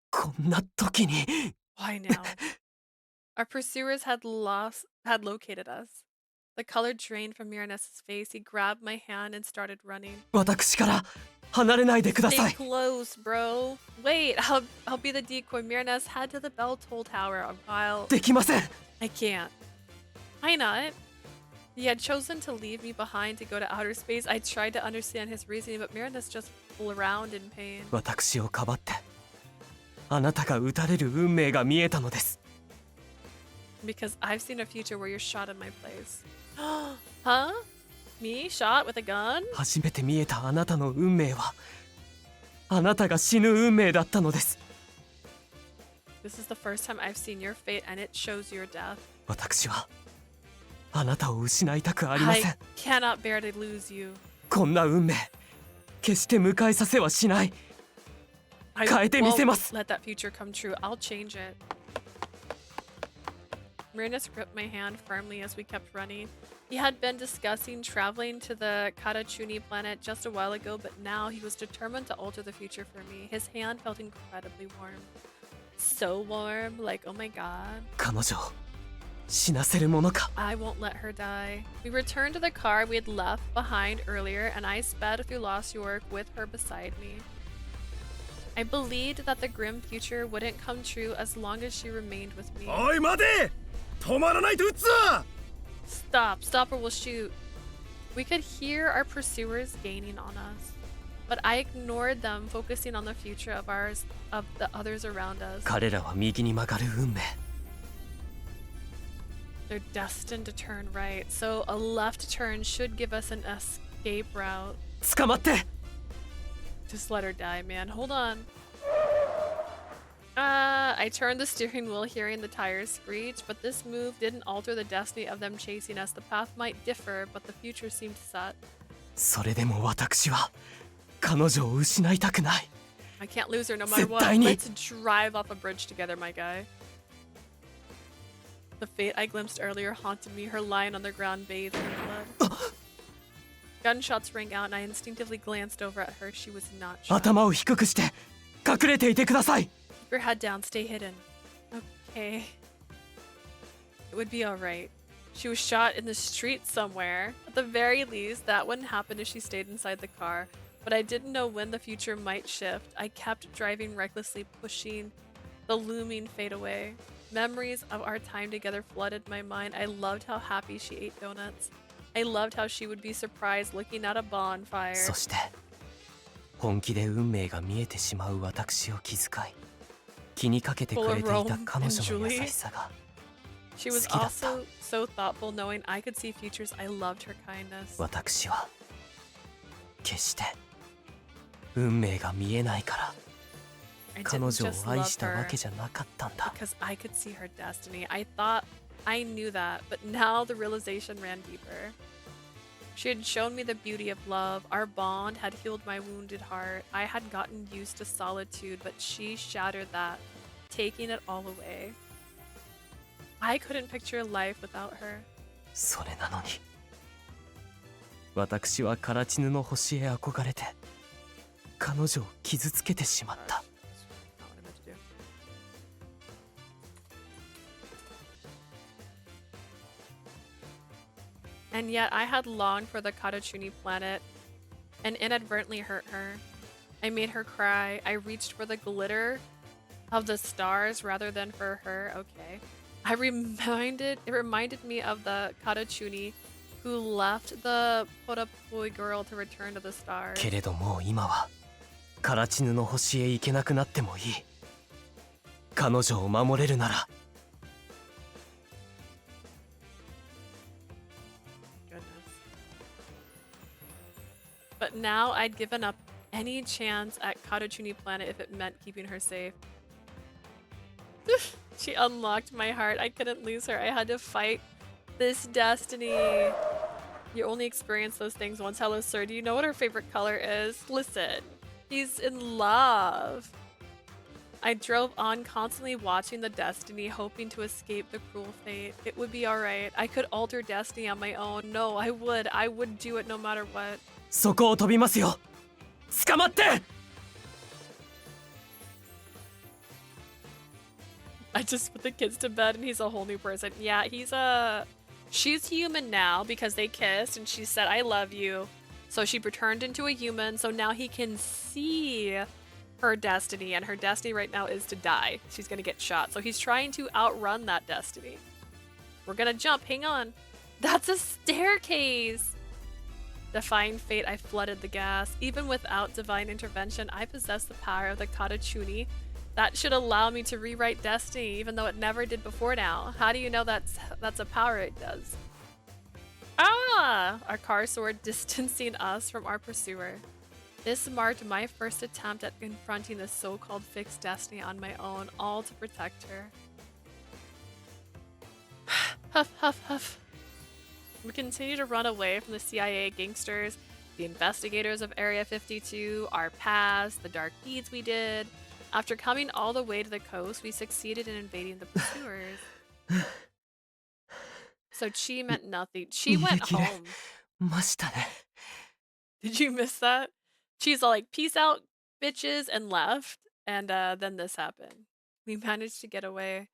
こんな時に Why now? Our pursuers had located us. The color drained from Merenice's face. He grabbed my hand and started running. 私から離れないでください。 Stay close, bro. Wait, I'll be the decoy. Merenice, head to the bell toll tower while... できません。 I can't. Why not? He had chosen to leave me behind to go to outer space. I tried to understand his reasoning, but Merenice just flew around in pain. 私をかばってあなたが撃たれる運命が見えたのです。 Because I've seen a future where you're shot in my place. Huh? Me? Shot with a gun? 初めて見えたあなたの運命はあなたが死ぬ運命だったのです。 This is the first time I've seen your fate, and it shows your death. 私はあなたを失いたくありません。 I cannot bear to lose you. こんな運命決して迎えさせはしない。変えてみせます。 Let that future come true. I'll change it. Merenice gripped my hand firmly as we kept running. He had been discussing traveling to the Karachuni planet just a while ago, but now he was determined to alter the future for me. His hand felt incredibly warm. So warm, like, oh my god. 彼女を死なせるものか。 I won't let her die. We returned to the car we had left behind earlier, and I sped through Lost York with her beside me. I believed that the grim future wouldn't come true as long as she remained with me. おい待て! 止まらないと撃つぞ! Stop or we'll shoot. We could hear our pursuers gaining on us, but I ignored them, focusing on the future of the others around us. 彼らは右に曲がる運命。 They're destined to turn right, so a left turn should give us an escape route. 捕まって! Just let her die, man. Hold on. I turned the steering wheel hearing the tires screech, but this move didn't alter the destiny of them chasing us. The path might differ, but the future seemed set. それでも私は彼女を失いたくない。 I can't lose her no matter what. 絶対に。 Let's drive off a bridge together, my guy. The fate I glimpsed earlier haunted me, her lying on the ground bathed in blood. Gunshots rang out and I instinctively glanced over at her. She was not shot. 頭を低くして隠れていてください。 Keep your head down, stay hidden. Okay. It would be alright. She was shot in the street somewhere. At the very least, that wouldn't happen if she stayed inside the car. But I didn't know when the future might shift. I kept driving recklessly, pushing the looming fate away. Memories of our time together flooded my mind. I loved how happy she ate donuts. I loved how she would be surprised looking at a bonfire. そして本気で運命が見えてしまう私を気遣い気にかけてくれていた彼女の優しさが She was also so thoughtful, knowing I could see futures. I loved her kindness. 私は決して運命が見えないから彼女を愛したわけじゃなかったんだ。 Because I could see her destiny. I thought I knew that, but now the realization ran deeper. She had shown me the beauty of love. Our bond had healed my wounded heart. I had gotten used to solitude, but she shattered that, taking it all away. I couldn't picture life without her. それなのに私はカラチヌの星へ憧れて彼女を傷つけてしまった。 And yet I had longed for the Katachuni planet and inadvertently hurt her. I made her cry. I reached for the glitter of the stars rather than for her. Okay. It reminded me of the Katachuni who left the Porapoi girl to return to the stars. けれどもう今はカラチヌの星へ行けなくなってもいい。彼女を守れるなら。 But now I'd given up any chance at Katachuni planet if it meant keeping her safe. She unlocked my heart. I couldn't lose her. I had to fight this destiny. You only experience those things once. Hello, sir. Do you know what her favorite color is? Listen, he's in love. I drove on, constantly watching the destiny, hoping to escape the cruel fate. It would be alright. I could alter destiny on my own. No, I would. I would do it no matter what. そこを飛びますよ。捕まって。 I just put the kids to bed and he's a whole new person. Yeah, she's human now because they kissed and she said, I love you. So she returned into a human. So now he can see her destiny, and her destiny right now is to die. She's gonna get shot. So he's trying to outrun that destiny. We're gonna jump. Hang on. That's a staircase. Defying fate, I flooded the gas. Even without divine intervention, I possess the power of the Katachuni. That should allow me to rewrite destiny, even though it never did before now. How do you know that's a power it does? Ah! Our car soared, distancing us from our pursuer. This marked my first attempt at confronting the so-called fixed destiny on my own, all to protect her. Huff, huff, huff. We continue to run away from the CIA gangsters, the investigators of Area 52, our past, the dark deeds we did. After coming all the way to the coast, we succeeded in invading the pursuers. So Chi meant nothing. She went home. Did you miss that? She's all like, peace out, bitches, and left. And then this happened. We managed to get away.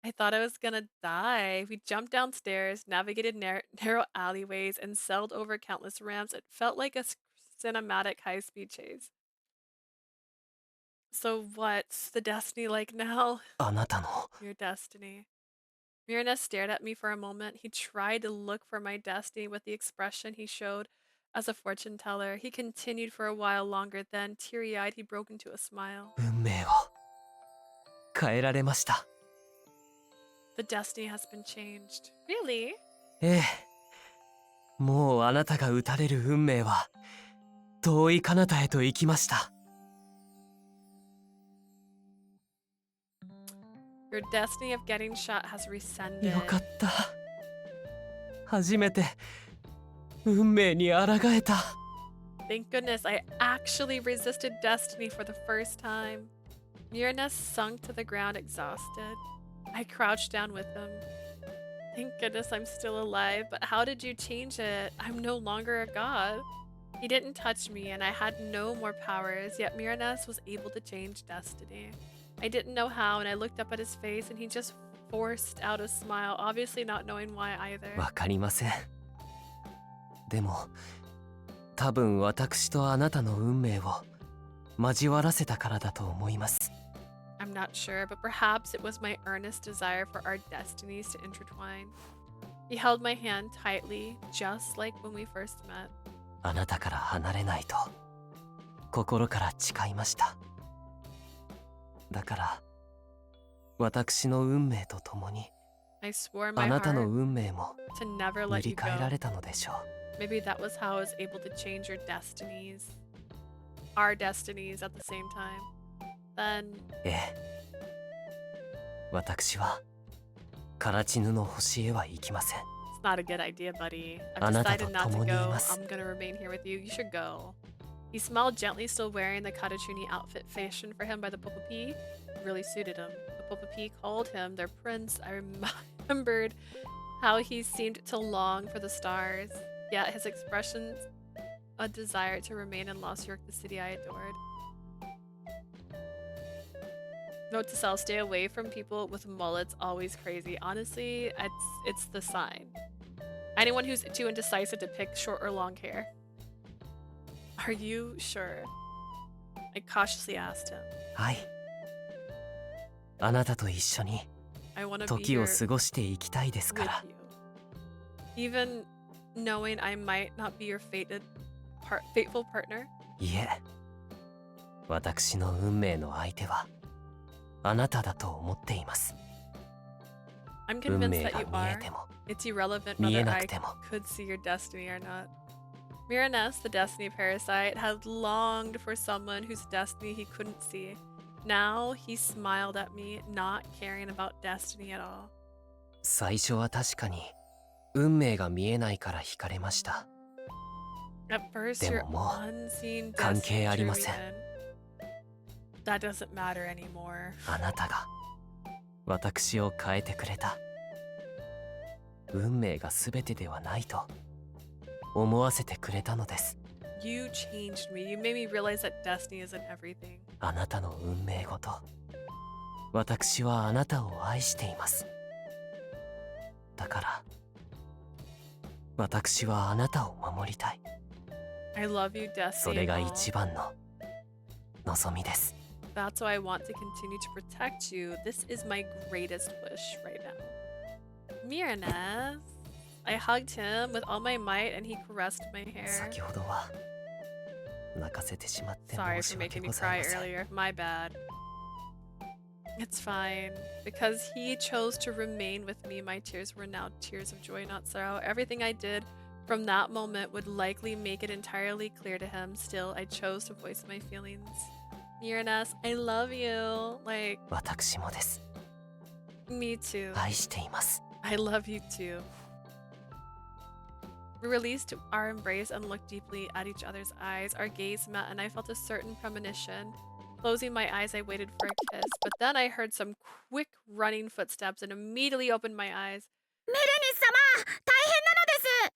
I thought I was gonna die. We jumped downstairs, navigated narrow alleyways, and sailed over countless ramps. It felt like a cinematic high-speed chase. So what's the destiny like now? あなたの Your destiny. Merenice stared at me for a moment. He tried to look for my destiny with the expression he showed as a fortune teller. He continued for a while longer. Then, teary-eyed, he broke into a smile. 運命を変えられました。 The destiny has been changed. Really? ええ。もうあなたが打たれる運命は遠い彼方へと行きました。Your destiny of getting shot has rescinded. よかった。初めて運命に抗えた。Thank goodness I actually resisted destiny for the first time. Merenice sunk to the ground exhausted. I crouched down with him. Thank goodness I'm still alive, but how did you change it? I'm no longer a god. He didn't touch me and I had no more powers, yet Merenice was able to change destiny. I didn't know how, and I looked up at his face and he just forced out a smile, obviously not knowing why either. わかりません。でも多分私とあなたの運命を交わらせたからだと思います。I'm not sure, but perhaps it was my earnest desire for our destinies to intertwine. He held my hand tightly, just like when we first met. あなたから離れないと心から誓いました。だから私の運命とともに I swore in あ my なたの heart 運命も to never 塗 let り you 替えら go. れたのでしょう。 Maybe that was how I was able to change your destinies. Our destinies at the same time. Then ええ。私はカラチヌの星へは行きません。 it's not a good idea, buddy. I've あなたと decided not to 共にい go. ます。 I'm gonna remain here with you. You should go. He smiled gently, still wearing the Katachuni outfit fashioned for him by the Popopi. Really suited him. The Popopi called him their prince. I remembered how he seemed to long for the stars, yet his expressions a desire to remain in Lost York, the city I adored. Note to self: stay away from people with mullets. Always crazy. Honestly, it's the sign. Anyone who's too indecisive to pick short or long hair. Are you sure? I cautiously asked him. はい。あなたと一緒に I want to be 時を here 過ごしていきたいですか with ら。 you. Even knowing I might not be your fateful partner. いえ、私の運命の相手はあなただと思っています。 I'm 運 convinced 命 that が you 見え are. ても It's irrelevant 見え whether な I くても could see your destiny or not. Merenice, the destiny parasite, had longed for someone whose destiny he couldn't see. Now he smiled at me, not caring about destiny at all. 最初は確かに運命が見えないから惹かれました。 At first, で your もも unseen う関 destiny 係あり drew ま me せん。 in. That doesn't matter anymore. あなたが私を変えてくれた。運命が全てではないと思わせてくれたのです。 You changed me. You made me realize that destiny isn't everything. あなたの運命ごと私はあなたを愛しています。だから私はあなたを守りたい。 I love you, そ destiny. れ and が all. 一番の望みです。 That's why I want to continue to protect you. This is my greatest wish right now. Merenice. I hugged him with all my might and he caressed my hair. 先ほどは泣かせてしまって Sorry 申し for 訳 making me ござい cry ません。 earlier. My bad. It's fine. Because he chose to remain with me, my tears were now tears of joy, not sorrow. Everything I did from that moment would likely make it entirely clear to him. Still, I chose to voice my feelings. Merenice, I love you. Like, 私もです。 me too. 愛しています。 I love you too. We released our embrace and looked deeply at each other's eyes. Our gaze met and I felt a certain premonition. Closing my eyes, I waited for a kiss, but then I heard some quick running footsteps and immediately opened my eyes. Merenice-sama! 大変なのです!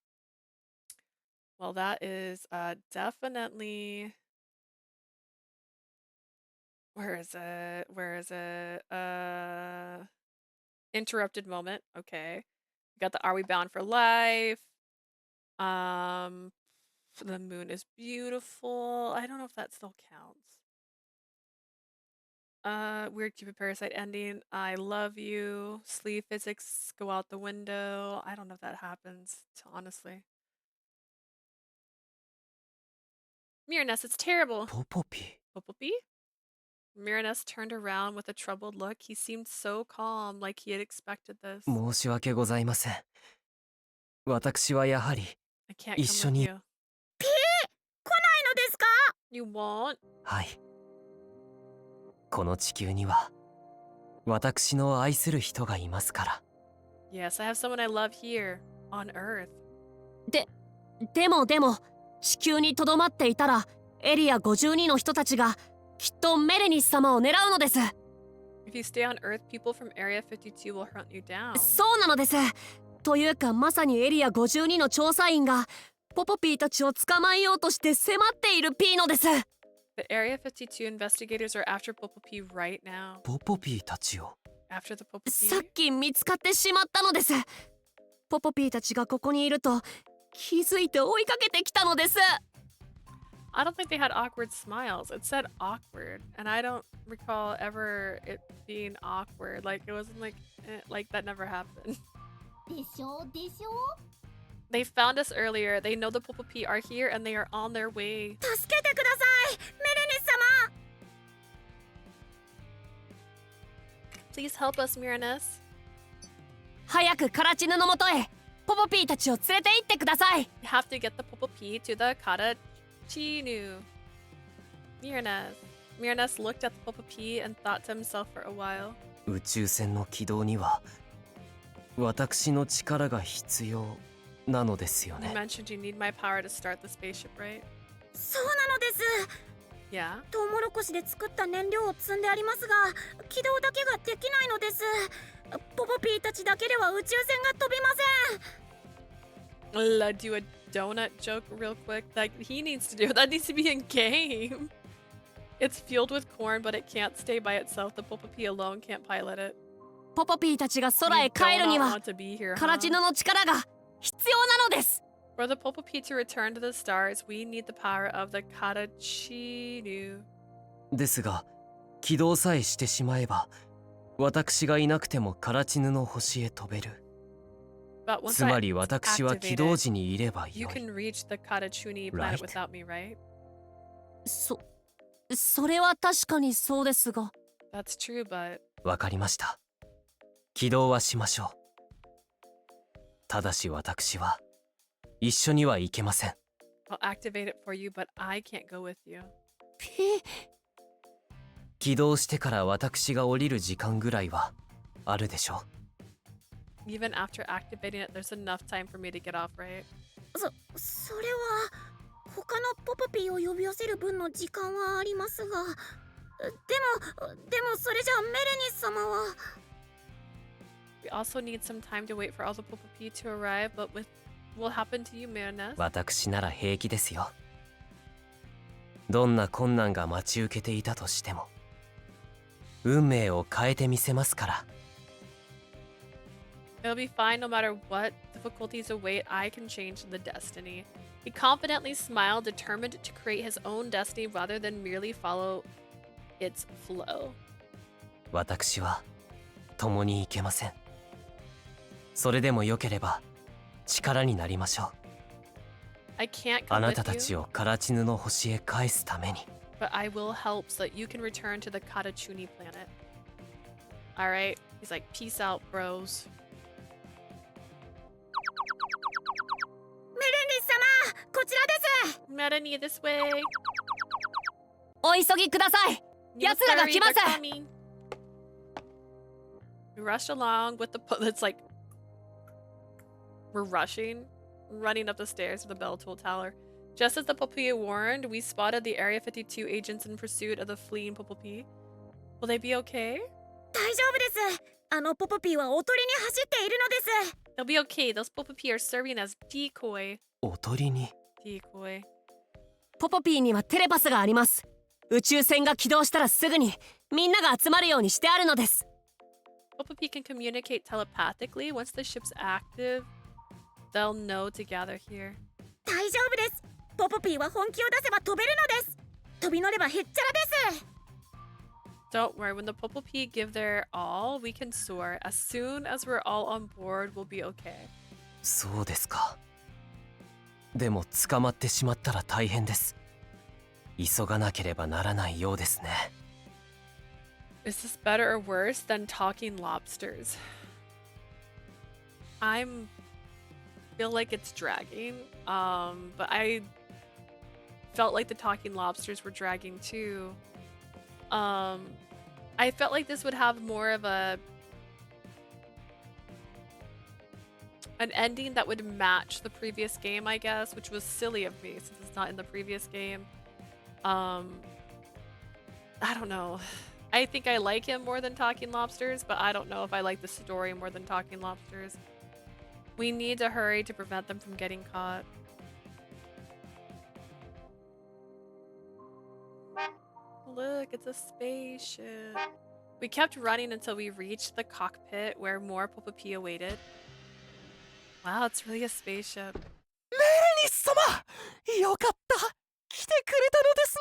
Well, that is definitely... Where is it? Where is it? Interrupted moment. Okay. We got the Are We Bound for Life? The moon is beautiful. I don't know if that still counts. Weird Cupid Parasite ending. I love you. Sleep physics go out the window. I don't know if that happens, honestly. Merenice, it's terrible. Popopi. Popopi? Merenice turned around with a troubled look. He seemed so calm, like he had expected this. 申し訳ございません。私はやはり I can't 一 come 緒 with に you. 来ないのですか? You won't? はい。この地球には私の愛する人がいますから。 Yes, I have someone I love here on Earth. でも地球にとどまっていたらエリア52の人たちがきっとメレニス様を狙うのです。 If you stay on Earth, people from Area 52 will hunt you down. そうなのです。というかまさにエリア52の調査員がポポピーたちを捕まえようとして迫っているピーのです。 The Area 52 investigators are after Popo P right now. ポポピーたちを After the Popo P? さっき見つかってしまったのです。ポポピーたちがここにいると気づいて追いかけてきたのです。 I don't think they had awkward smiles. It said awkward, and I don't recall ever it being awkward. Like it wasn't like that never happened. でしょでしょ They found us earlier. They know the Popo P are here, and they are on their way. 助けてくださいメレニス様 Please help us, Merenice. 早くカラチヌのもとへポポピーたちを連れて行ってください。 You have to get the Popo P to the Katachinu. Merenice looked at the Popo P and thought to himself for a while. 宇宙船の軌道には私の力が必要なのですよ You ね。 mentioned you need my power to start the spaceship, right? そうなのです Yeah. トウモロコシで作った燃料を積んでありますが軌道だけができないのですポポピーたちだけでは宇宙船が飛びません Let's do a donut joke real quick. That he needs to do. That needs to be in game. It's fueled with corn, but it can't stay by itself. The Popo P alone can't pilot it. ポポピーたちが空 You へ帰る do に not は want to be here, カラ huh? チヌの力が必要なのです。 For the Popo P to return to the stars, we need the power of the Katachinu. ですが起動さえしてしまえば私がいなくてもカラチヌの星へ飛べる。 But once つま I り私は起動時にいれば you よい。 can reach the Katachuni planet Right. without me, right? それは確かにそうですが。 That's true, but わかりました。起動はしましょう。ただし私は一緒には行けません。 I'll activate it for you, but I can't go with you. 起動してから私が降りる時間ぐらいはあるでしょう。 Even after activating it, there's enough time for me to get off, right? それは他のポポピーを呼び寄せる分の時間はありますがでもそれじゃメレニス様は We also need some time to wait for all the Popo P to arrive, but what will happen to you, Merenice? 私なら平気ですよ。どんな困難が待ち受けていたとしても運命を変えてみせますから。 It'll be fine no matter what difficulties await. I can change the destiny. He confidently smiled, determined to create his own destiny rather than merely follow its flow. 私は共に行けません。それでもよければ力になりましょう。 I can't あ come なたた with ち you, をカラチヌの星へ返すために。 but I will help so that you can return to the Katachuni planet. Alright, he's like, peace out, bros. メレニス様こちらです Merenice, this way. お急ぎください。 Need 奴らが hurry, 来ます they're coming. We rushed along with the it's like we're rushing, running up the stairs to the Bell Toll Tower. Just as the Popo warned, we spotted the Area 52 agents in pursuit of the fleeing Popo. Will they be okay? 大丈夫ですあのポポピーはおとりに走っているのです They'll be okay. Those Popo are serving as decoy. おとりに Decoy. ポポピーにはテレパスがあります。宇宙船が起動したらすぐにみんなが集まるようにしてあるのです。 Popo can communicate telepathically. Once the ship's active, they'll know to gather here. 大丈夫ですポポピーは本気を出せば飛べるのです飛び乗ればへっちゃらです Don't worry, when the Popo give their all, we can soar. As soon as we're all on board, we'll be okay. そうですか。でも捕まってしまったら大変です。急がなければならないようですね。 Is this better or worse than talking lobsters? Feel like it's dragging. But I felt like the talking lobsters were dragging too. I I felt like this would have more of an ending that would match the previous game, I guess, which was silly of me since it's not in the previous game. I don't know. I think I like him more than Talking Lobsters, but I don't know if I like the story more than Talking Lobsters. We need to hurry to prevent them from getting caught. Look, it's a spaceship. We kept running until we reached the cockpit where more Popopi awaited. Wow, it's really a spaceship. Merenice 様、よかった。来てくれたのです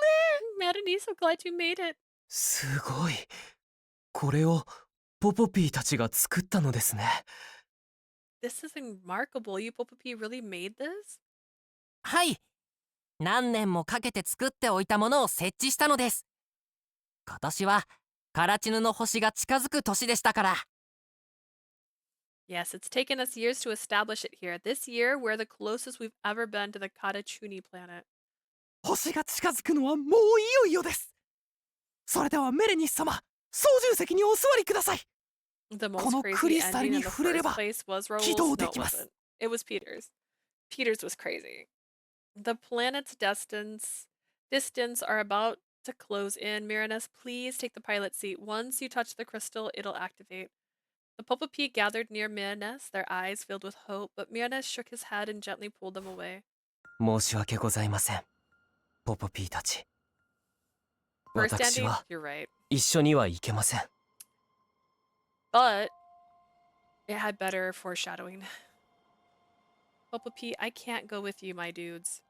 ね。Merenice, so glad you made it. すごい。これをポポピーたちが作ったのですね。This is remarkable. You Popopi really made this? はい。何年もかけて作っておいたものを設置したのです。今年はカラチヌの星が近づく年でしたから。Yes, it's taken us years to establish it here. This year, we're the closest we've ever been to the Katachuni planet. 星が近づくのはもういよいよです。それではメレニス様、操縦席にお座りください。The こ most の crazy クリスタル ending に in the 触れれ first ば place was 起 Raoul's. 動 No, で it きます。 wasn't. It was Peter's. Peter's was crazy. The planet's distance are about to close in. Merenice, please take the pilot seat. Once you touch the crystal, it'll activate. The Popopi gathered near Merenice, their eyes filled with hope, but Merenice shook his head and gently pulled them away. 申し訳ございません。ポポピーたち。 First 私 ending, は you're right. 一緒には行けません。But it had better foreshadowing. Popopi, I can't go with you, my dudes.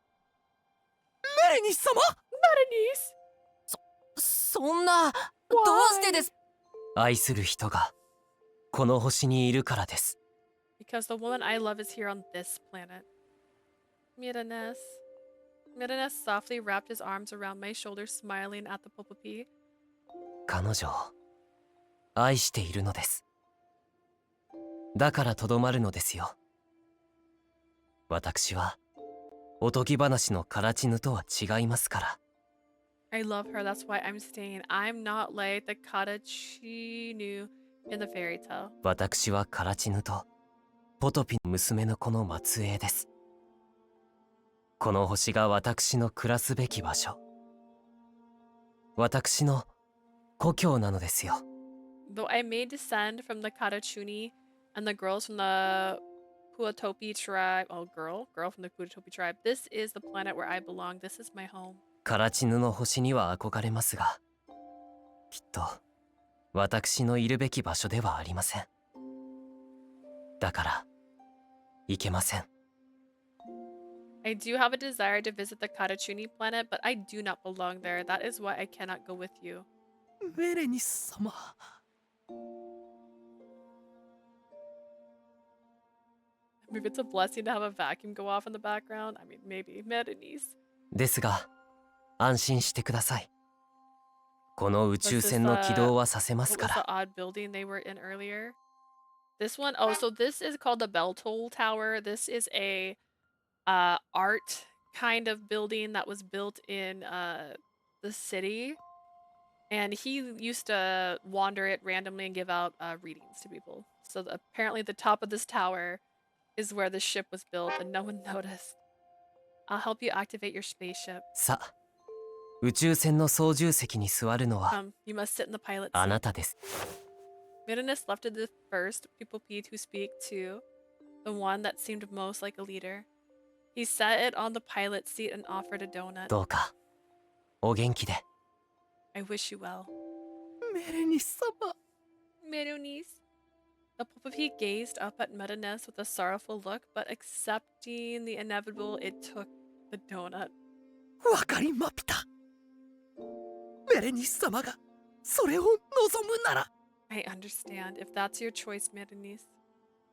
メレニス様 Merenice! そんな、どうしてです？愛する人がこの星にいるからです。Because the woman I love is here on this planet. Merenice. Merenice softly wrapped his arms around my shoulders, smiling at the Popopi. 彼女を愛しているのです。だからとどまるのですよ。私はおとぎ話のカラチヌとは違いますから。I love her, that's why I'm staying. I'm not like the Katachinu in the fairy tale. 私はカラチヌとポトピの娘の子の末裔です。この星が私の暮らすべき場所。私の故郷なのですよ。Though I may descend from the Katachuni and the girls from the Puatopi tribe, girl from the Puatopi tribe, this is the planet where I belong. This is my home. カラチヌの星には憧れますが、きっと私のいるべき場所ではありません。だから行けません。I do have a desire to visit the Katachuni planet, but I do not belong there. That is why I cannot go with you. メレニス様。Maybe it's a blessing to have a vacuum go off in the background. I mean, maybe. Merenice. ですが、安心してください。この宇宙船の起動はさせますか What was ら。 the odd building they were in earlier? This one, oh, so this is called the Bell Toll Tower. This is a art kind of building that was built in the city. And he used to wander it randomly and give out readings to people. So apparently the top of this tower is where the ship was built and no one noticed. I'll help you activate your spaceship. さあ、宇宙船の操縦席に座るのは You must sit in the pilot あ seat. なたです。 Merenice lifted the first Pupil to speak to, the one that seemed most like a leader. He set it on the pilot seat and offered a donut. どうかお元気で。 I wish you well. メレニス様。Merenice. The Pupil gazed up at Merenice with a sorrowful look, but accepting the inevitable, it took the donut. わかりまぴた。メレニス様がそれを望むなら。I understand. If that's your choice, Merenice.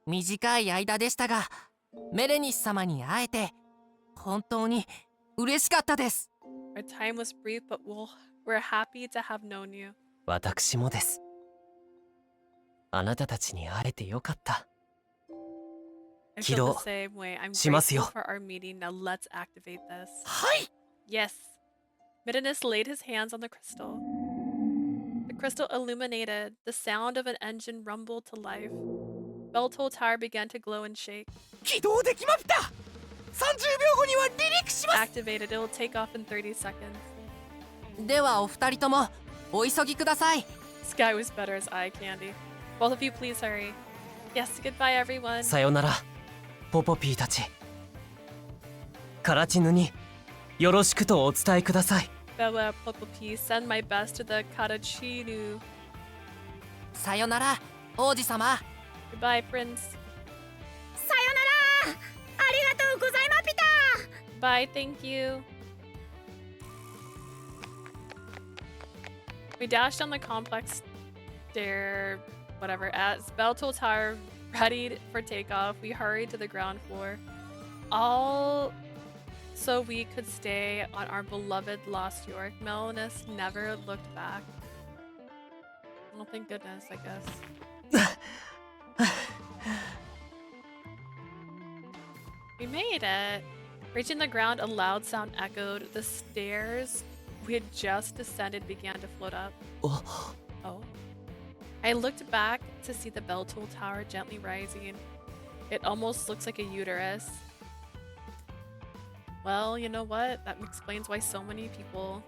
短い間でしたが、メレニス様に会えて本当に嬉しかったです。Our time was brief, but we're happy to have known you. 私もです。あなたたちに会えてよかった。 I 起 feel 動 the same way. I'm します grateful よ。 for our meeting. Now let's activate this. はい。 Yes. Merenice laid his hands on the crystal. The crystal illuminated. The sound of an engine rumbled to life. Bell-toll tower began to glow and shake. 起動できました。30秒後には離陸します。 Activated. It will take off in 30 seconds. ではお二人ともお急ぎください。 Sky was better as eye candy. Both of you please hurry. Yes, goodbye everyone. さよならポポピーたち。カラチヌによろしくとお伝えください。 Farewell, Popopi. Send my best to the Karachinu. さよなら王子様。 Goodbye, Prince. さよなら。ありがとうございまピタ。 Bye, thank you. We dashed down the complex stair, whatever, as Bell-toll tower readied for takeoff. We hurried to the ground floor, all so we could stay on our beloved Lost York. Merenice never looked back. Well, thank goodness, I guess. We made it. Reaching the ground, a loud sound echoed. The stairs we had just descended began to float up. Oh. I looked back to see the Bell-toll tower gently rising. It almost looks like a uterus. Well, you know what? That explains why so many people...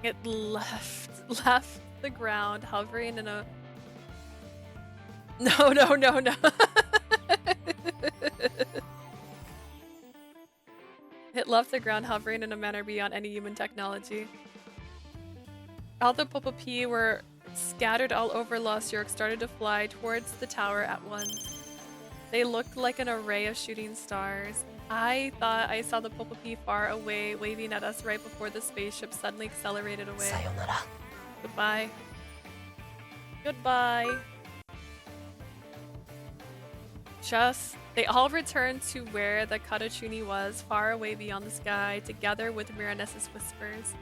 It left the ground, hovering in a... No. It left the ground hovering in a manner beyond any human technology. All the Popopi were scattered all over Lost York started to fly towards the tower at once. They looked like an array of shooting stars. I thought I saw the Popopi far away, waving at us right before the spaceship suddenly accelerated away. Sayonara. Goodbye. Goodbye. They all returned to where the Katachuni was, far away beyond the sky, together with Merenice's whispers.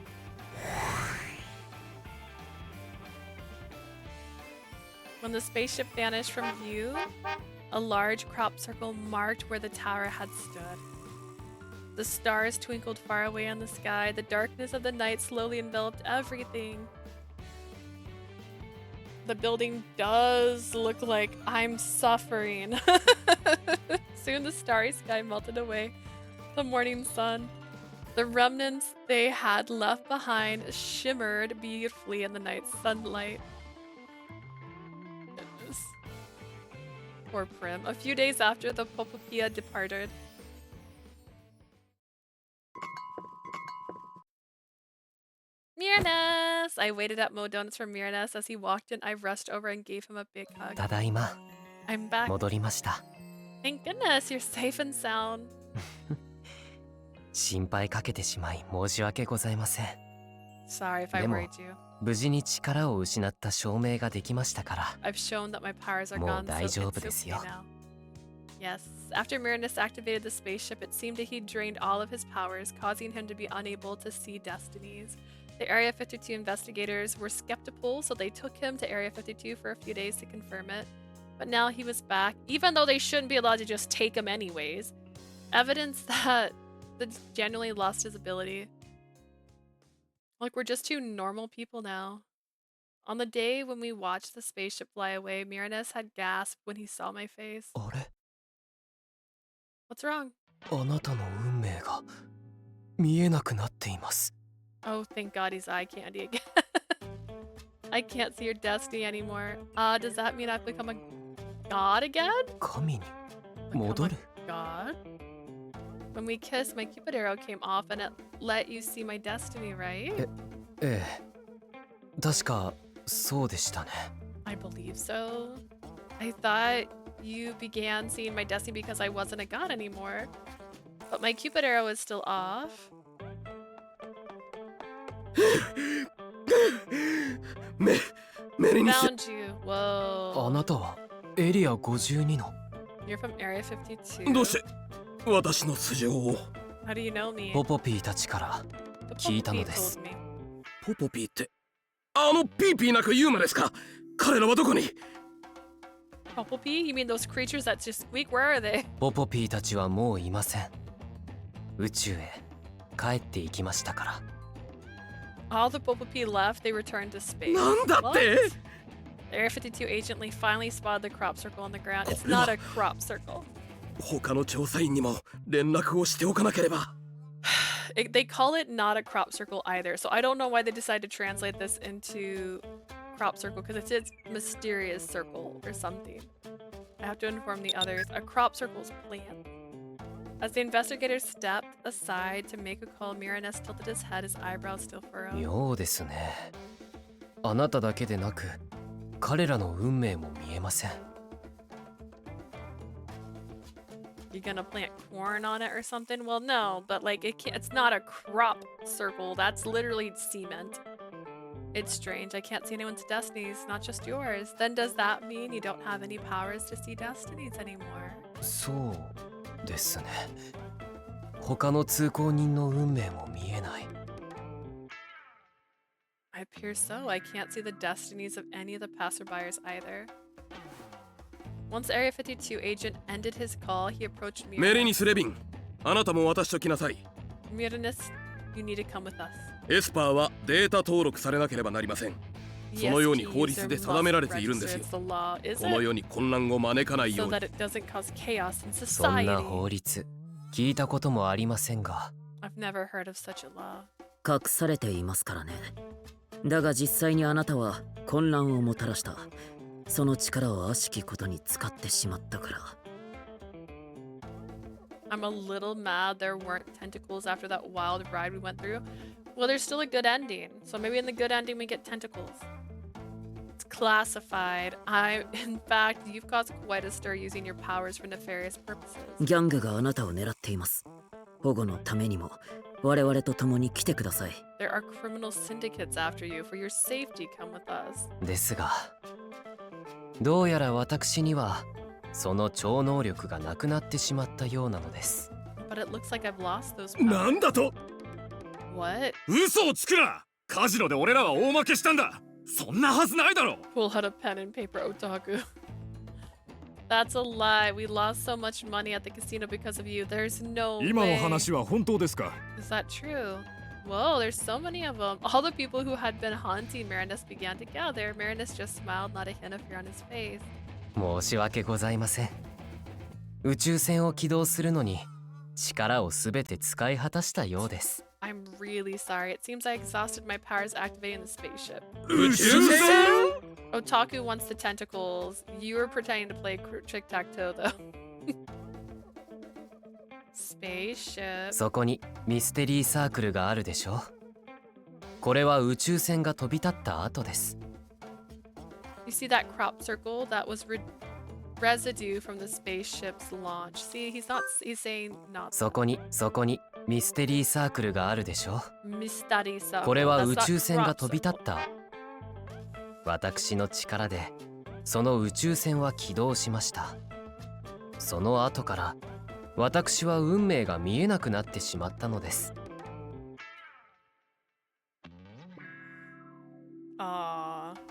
When the spaceship vanished from view, a large crop circle marked where the tower had stood. The stars twinkled far away in the sky. The darkness of the night slowly enveloped everything. The building does look like I'm suffering. Soon the starry sky melted away. The morning sun. The remnants they had left behind shimmered beautifully in the night sunlight. Goodness. Poor Prim. A few days after the Popopia departed. Merenice! I waited at Mo Donuts for Merenice. As he walked in, I rushed over and gave him a big hug. Tadaima. I'm back. 戻りました。 Thank goodness, you're safe and sound. 心配かけてしまい申し訳ございません。 Sorry if I でも worried you. 無事に力を失った証明ができましたから。 I've shown that my powers are もう gone, 大 so 丈 it's 夫です okay よ。 now. Yes, after Merenice activated the spaceship, it seemed that he drained all of his powers, causing him to be unable to see destinies. The Area 52 investigators were skeptical, so they took him to Area 52 for a few days to confirm it. But now he was back, even though they shouldn't be allowed to just take him anyways. Evidence that the genuinely lost his ability. Like, we're just two normal people now. On the day when we watched the spaceship fly away, Merenice had gasped when he saw my face. あれ What's wrong? あなたの運命が見えなくなっています。 Oh, thank God he's eye candy again. I can't see your destiny anymore. Does that mean I've become a god again? 神に戻る God? When we kissed, my Cupid arrow came off and it let you see my destiny, right? ええ。確かそうでしたね。 I believe so. I thought you began seeing my destiny because I wasn't a god anymore. But my Cupid arrow is still off. Found you. Whoa. あなたはエリア52の。 You're from Area 52. どうして私の素性を How do you know me? ポポピーたちから聞いたのです。 told me. ポポピーってあのピーピーなくユーマですか？彼らはどこに？ Popopee? You mean those creatures that just squeak? Where are they? ポポピーたちはもういません。宇宙へ帰っていきましたから。 All the Bumblebee left, they returned to space. なんだって The Area 52 agent finally spotted the crop circle on the ground. It's not a crop circle. 他の調査員にも連絡をしておかなければ。They call it not a crop circle either, so I don't know why they decided to translate this into crop circle, because it says mysterious circle or something. I have to inform the others. A crop circle's plan. As the investigator stepped aside to make a call, Merenice tilted his head, his eyebrows still furrowed. 妙ですね。あなただけでなく、彼らの運命も見えません。You gonna plant corn on it or something? Well, no, but like it's not a crop circle. That's literally cement. It's strange. I can't see anyone's destinies, not just yours. Then does that mean you don't have any powers to see destinies anymore? そうですね。他の通行人の運命も見えない。I appear so. I can't see the destinies of any of the passerbyers either. Once Area 52 agent ended his call, he approached me. メレニス・レビン、あなたも私と来なさい。Merenice, you need to come with us. エスパーはデータ登録されなければなりません。そのように法律で定められているんですよ。この世に混乱を招かないように。そんな法律、聞いたこともありませんが。I've never heard of such a law. 隠されていますからね。だが実際にあなたは混乱をもたらした。その力を悪しきことに使ってしまったから。I'm a little mad there weren't tentacles after that wild ride we went through. Well, there's still a good ending. So maybe in the good ending we get tentacles. It's classified. In fact, you've caused quite a stir using your powers for nefarious purposes. ギャングがあなたを狙っています。保護のためにも我々と共に来てください。There are criminal syndicates after you. For your safety, come with us. ですが、どうやら私にはその超能力がなくなってしまったようなのです。But it looks like I've lost those powers. なんだと What? 嘘をつくな。カジノで俺らは大負けしたんだ。そんなはずないだろ。 Pull out a pen and paper, otaku. That's a lie. We lost so much money at the casino because of you. There's no way. 今の話は本当ですか？ Is that true? Whoa, there's so many of them. All the people who had been haunting Merenice began to gather. Merenice just smiled, not a hint of fear on his face. 申し訳ございません。宇宙船を起動するのに力をすべて使い果たしたようです。I'm really sorry. It seems I exhausted my powers activating the spaceship. 宇宙船 Otaku wants the tentacles. You were pretending to play tic-tac-toe, though. Spaceship. そこにミステリーサークルがあるでしょ。これは宇宙船が飛び立った後です。You see that crop circle? That was residue from the spaceship's launch. See, he's saying not. そこにミステリーサークルがあるでしょ。Mystery circle. これは宇宙船が飛び立った。私の力でその宇宙船は起動しました。その後から私は運命が見えなくなってしまったのです。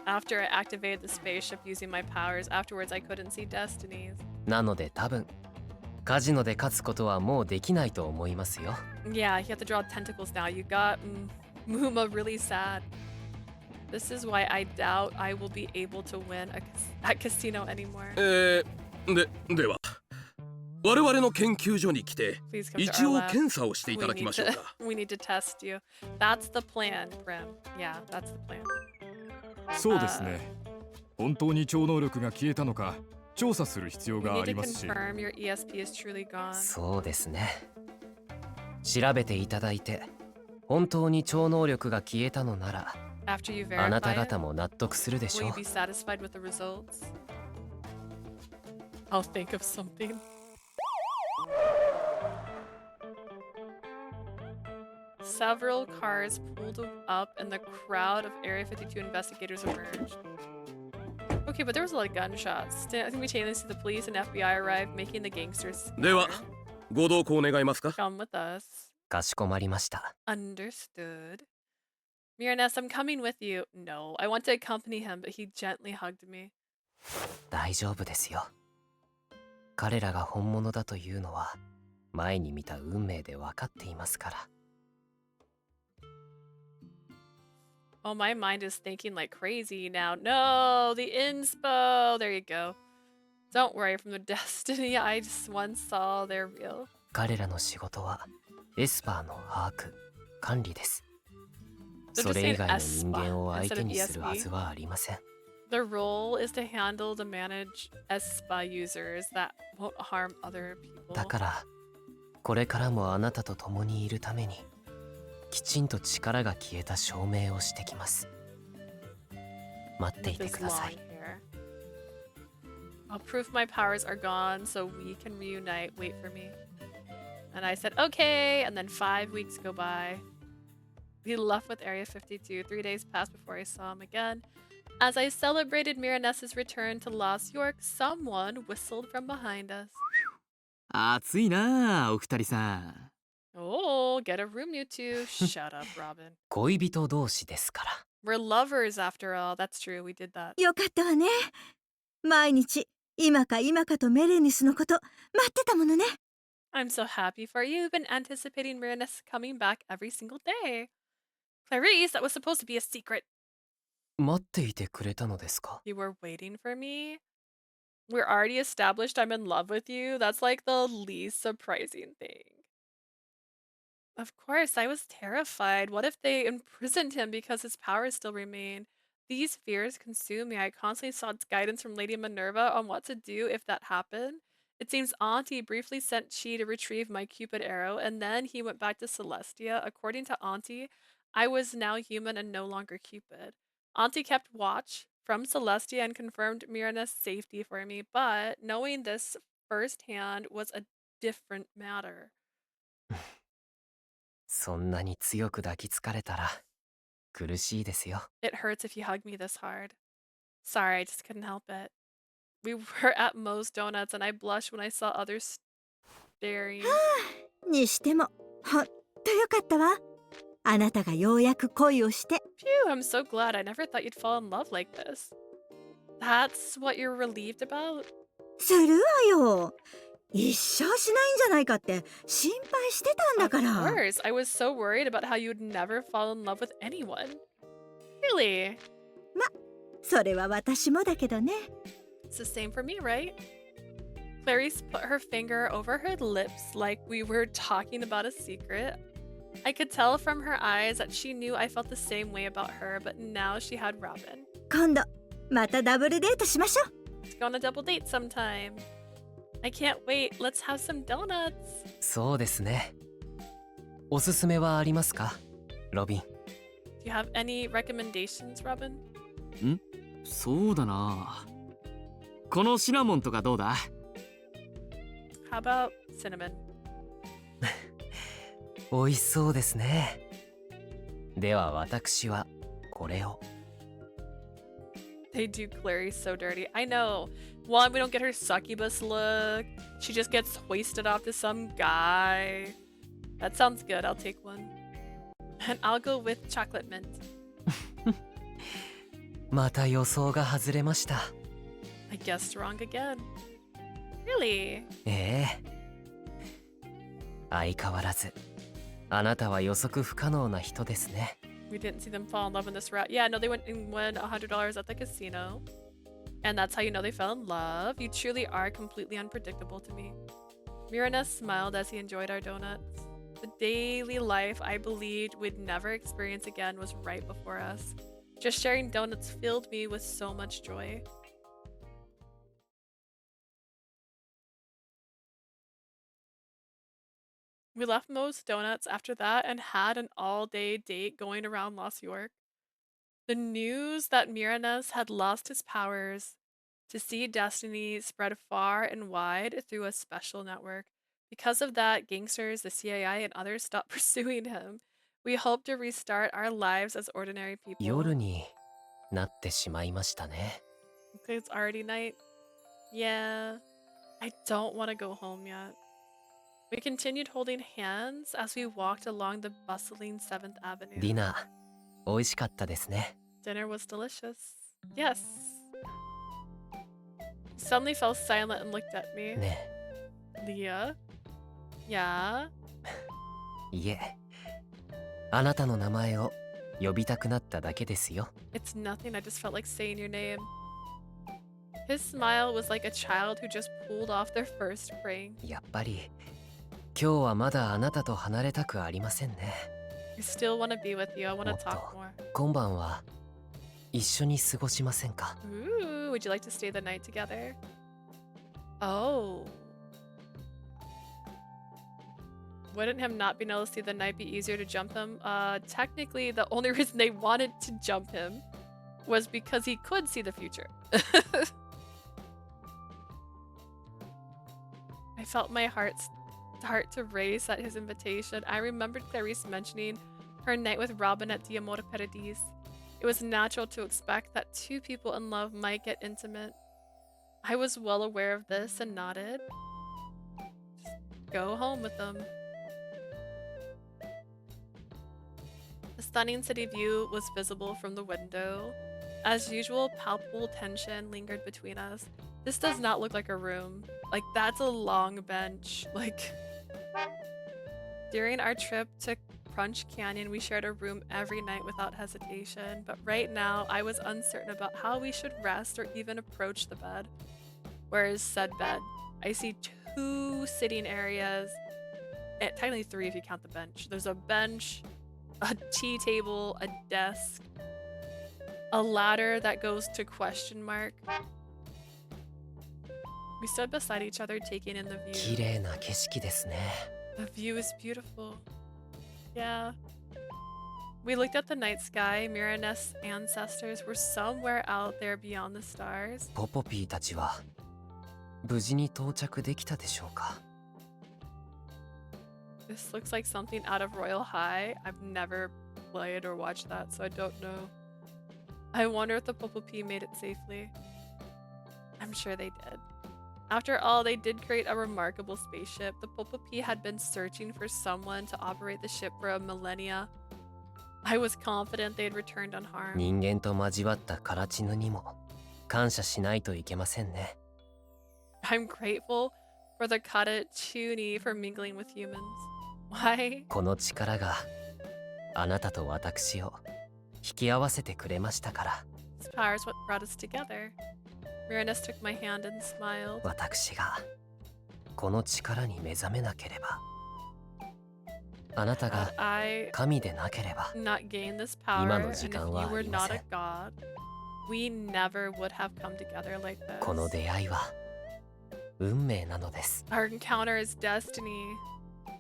After I activated the spaceship using my powers, afterwards I couldn't see destinies. なので多分カジノで勝つことはもうできないと思いますよ。Yeah, you have to draw tentacles now. You got Muma really sad. This is why I doubt I will be able to win at casino anymore. では我々の研究所に来て Please come to 一 our 応 lab. 検査をしていただきましょうか。We need to test you. That's the plan, Brim. Yeah, that's the plan. そうですね。本当に超能力が消えたのか調査する必要 We が need あり to ますし。 confirm your ESP is truly gone. そうですね。調べていただいて本当に超能力が消えたのなら After you あな verify た it, 方も納得するでし will ょ you う。 be satisfied with the results? I'll think of something. Several cars pulled up and the crowd of Area 52 investigators emerged. Okay, but there was a lot of gunshots. Simultaneously, the police and FBI arrived, making the gangsters ではご同行願いますか。 come with us. かしこまりました。 Understood. Merenice, I'm coming with you. No, I want to accompany him, but he gently hugged me. 大丈夫ですよ。彼らが本物だというのは前に見た運命で分かっていますから。Oh, my mind is thinking like crazy now. No, the inspo. There you go. Don't worry, from the destiny I just once saw, they're real. 彼らの仕事はエスパーの把握、管理です。それ以外の人間を相手にするはずはありません。The role is to handle to manage ESPA users that won't harm other people. だから、これからもあなたと共にいるために、きちんと力が消えた証明をしてきます。待っていてください。I'll prove my powers are gone so we can reunite. Wait for me. And I said, okay. And then 5 weeks go by. We left with Area 52. 3 days passed before I saw him again. As I celebrated Merenice's return to Lost York, someone whistled from behind us. 暑いなあ、お二人さん。Oh, get a room, you two. Shut up, Robin. 恋人同士ですから。We're lovers after all. That's true. We did that. よかったわね。毎日今か今かとメレニスのこと待ってたものね。I'm so happy for you. You've been anticipating Merenice coming back every single day. Clarice, that was supposed to be a secret. 待っていてくれたのですか? You were waiting for me? We're already established I'm in love with you. That's like the least surprising thing. Of course, I was terrified. What if they imprisoned him because his powers still remain? These fears consume me. I constantly sought guidance from Lady Minerva on what to do if that happened. It seems Auntie briefly sent Chi to retrieve my Cupid arrow, and then he went back to Celestia. According to Auntie, I was now human and no longer Cupid. Auntie kept watch from Celestia and confirmed Merenice's safety for me, but knowing this firsthand was a different matter. そんなに強く抱きつかれたら苦しいですよ。It hurts if you hug me this hard. Sorry, I just couldn't help it. We were at Moe's Donuts and I blushed when I saw others staring. にしてもほんとよかったわ。あなたがようやく恋をして。Phew, I'm so glad. I never thought you'd fall in love like this. That's what you're relieved about? するわよ。一生しないんじゃないかって心配してたんだから。Of course, I was so worried about how you'd never fall in love with anyone. Really? ま、それは私もだけどね。It's the same for me, right? Clarice put her finger over her lips like we were talking about a secret. I could tell from her eyes that she knew I felt the same way about her, but now she had Robin. 今度またダブルデートしましょう。Let's go on a double date sometime. I can't wait. Let's have some donuts. そうですね。おすすめはありますか、ロビン? Do you have any recommendations, Robin? ん？そうだな。このシナモンとかどうだ？ How about cinnamon? 美味しそうですね。では私はこれを。They do Clary so dirty. I know. One, we don't get her succubus look. She just gets hoisted off to some guy. That sounds good. I'll take one. And I'll go with chocolate mint. また予想が外れました。I guessed wrong again. Really? ええ。相変わらず、あなたは予測不可能な人ですね。We didn't see them fall in love in this route. Yeah, no, they went and won $100 at the casino. And that's how you know they fell in love. You truly are completely unpredictable to me. Merenice smiled as he enjoyed our donuts. The daily life I believed we'd never experience again was right before us. Just sharing donuts filled me with so much joy. We left Moe's Donuts after that and had an all-day date going around Lost York. The news that Merenice had lost his powers to see destiny spread far and wide through a special network. Because of that, gangsters, the CIA, and others stopped pursuing him. We hope to restart our lives as ordinary people. 夜になってしまいましたね。Okay, it's already night. Yeah, I don't want to go home yet. We continued holding hands as we walked along the bustling 7th Avenue. ディナー、美味しかったですね。Dinner was delicious. Yes. He suddenly fell silent and looked at me. ね Leah? Yeah? いえ、あなたの名前を呼びたくなっただけですよ。 It's nothing, I just felt like saying your name. His smile was like a child who just pulled off their first prank. やっぱり今日はまだあなたと離れたくありませんね。 I still want to be with you, I want to talk more. 今晩は一緒に過ごしませんか？ Ooh, would you like to stay the night together? Oh. Wouldn't him not being able to see the night be easier to jump him? Technically, the only reason they wanted to jump him was because he could see the future. I felt my heart start to race at his invitation. I remembered Clarice mentioning her night with Robin at the Amore Paradis. It was natural to expect that two people in love might get intimate. I was well aware of this and nodded. Just go home with them. The stunning city view was visible from the window. As usual, palpable tension lingered between us. This does not look like a room. Like, that's a long bench. Like, during our trip to Crunch Canyon, we shared a room every night without hesitation. But right now, I was uncertain about how we should rest or even approach the bed. Where is said bed? I see 2 sitting areas. Technically 3 if you count the bench. There's a bench, a tea table, a desk, a ladder that goes to question mark. We stood beside each other taking in the view. 綺麗な景色ですね。 The view is beautiful. Yeah. We looked at the night sky. Merenice's ancestors were somewhere out there beyond the stars. ポポピーたちは無事に到着できたでしょうか？ This looks like something out of Royal High. I've never played or watched that, so I don't know. I wonder if the Popopi made it safely. I'm sure they did. After all, they did create a remarkable spaceship. The Popopi had been searching for someone to operate the ship for a millennia. I was confident they'd returned unharmed. 人間と交わったカラチヌにも感謝しないといけませんね。 I'm grateful for the Katachuni for mingling with humans. Why? この力があなたと私を引き合わせてくれましたから。 This power is what brought us together. Merenice took my hand and smiled. 私がこの力に目覚めなければ、あなたが神でなければ、 Not gain this power, 今 and の時 if 間 you はあ were りま not せ a ん。 god, we never would have come together like this. この出会いは運命なのです。 Our encounter is destiny.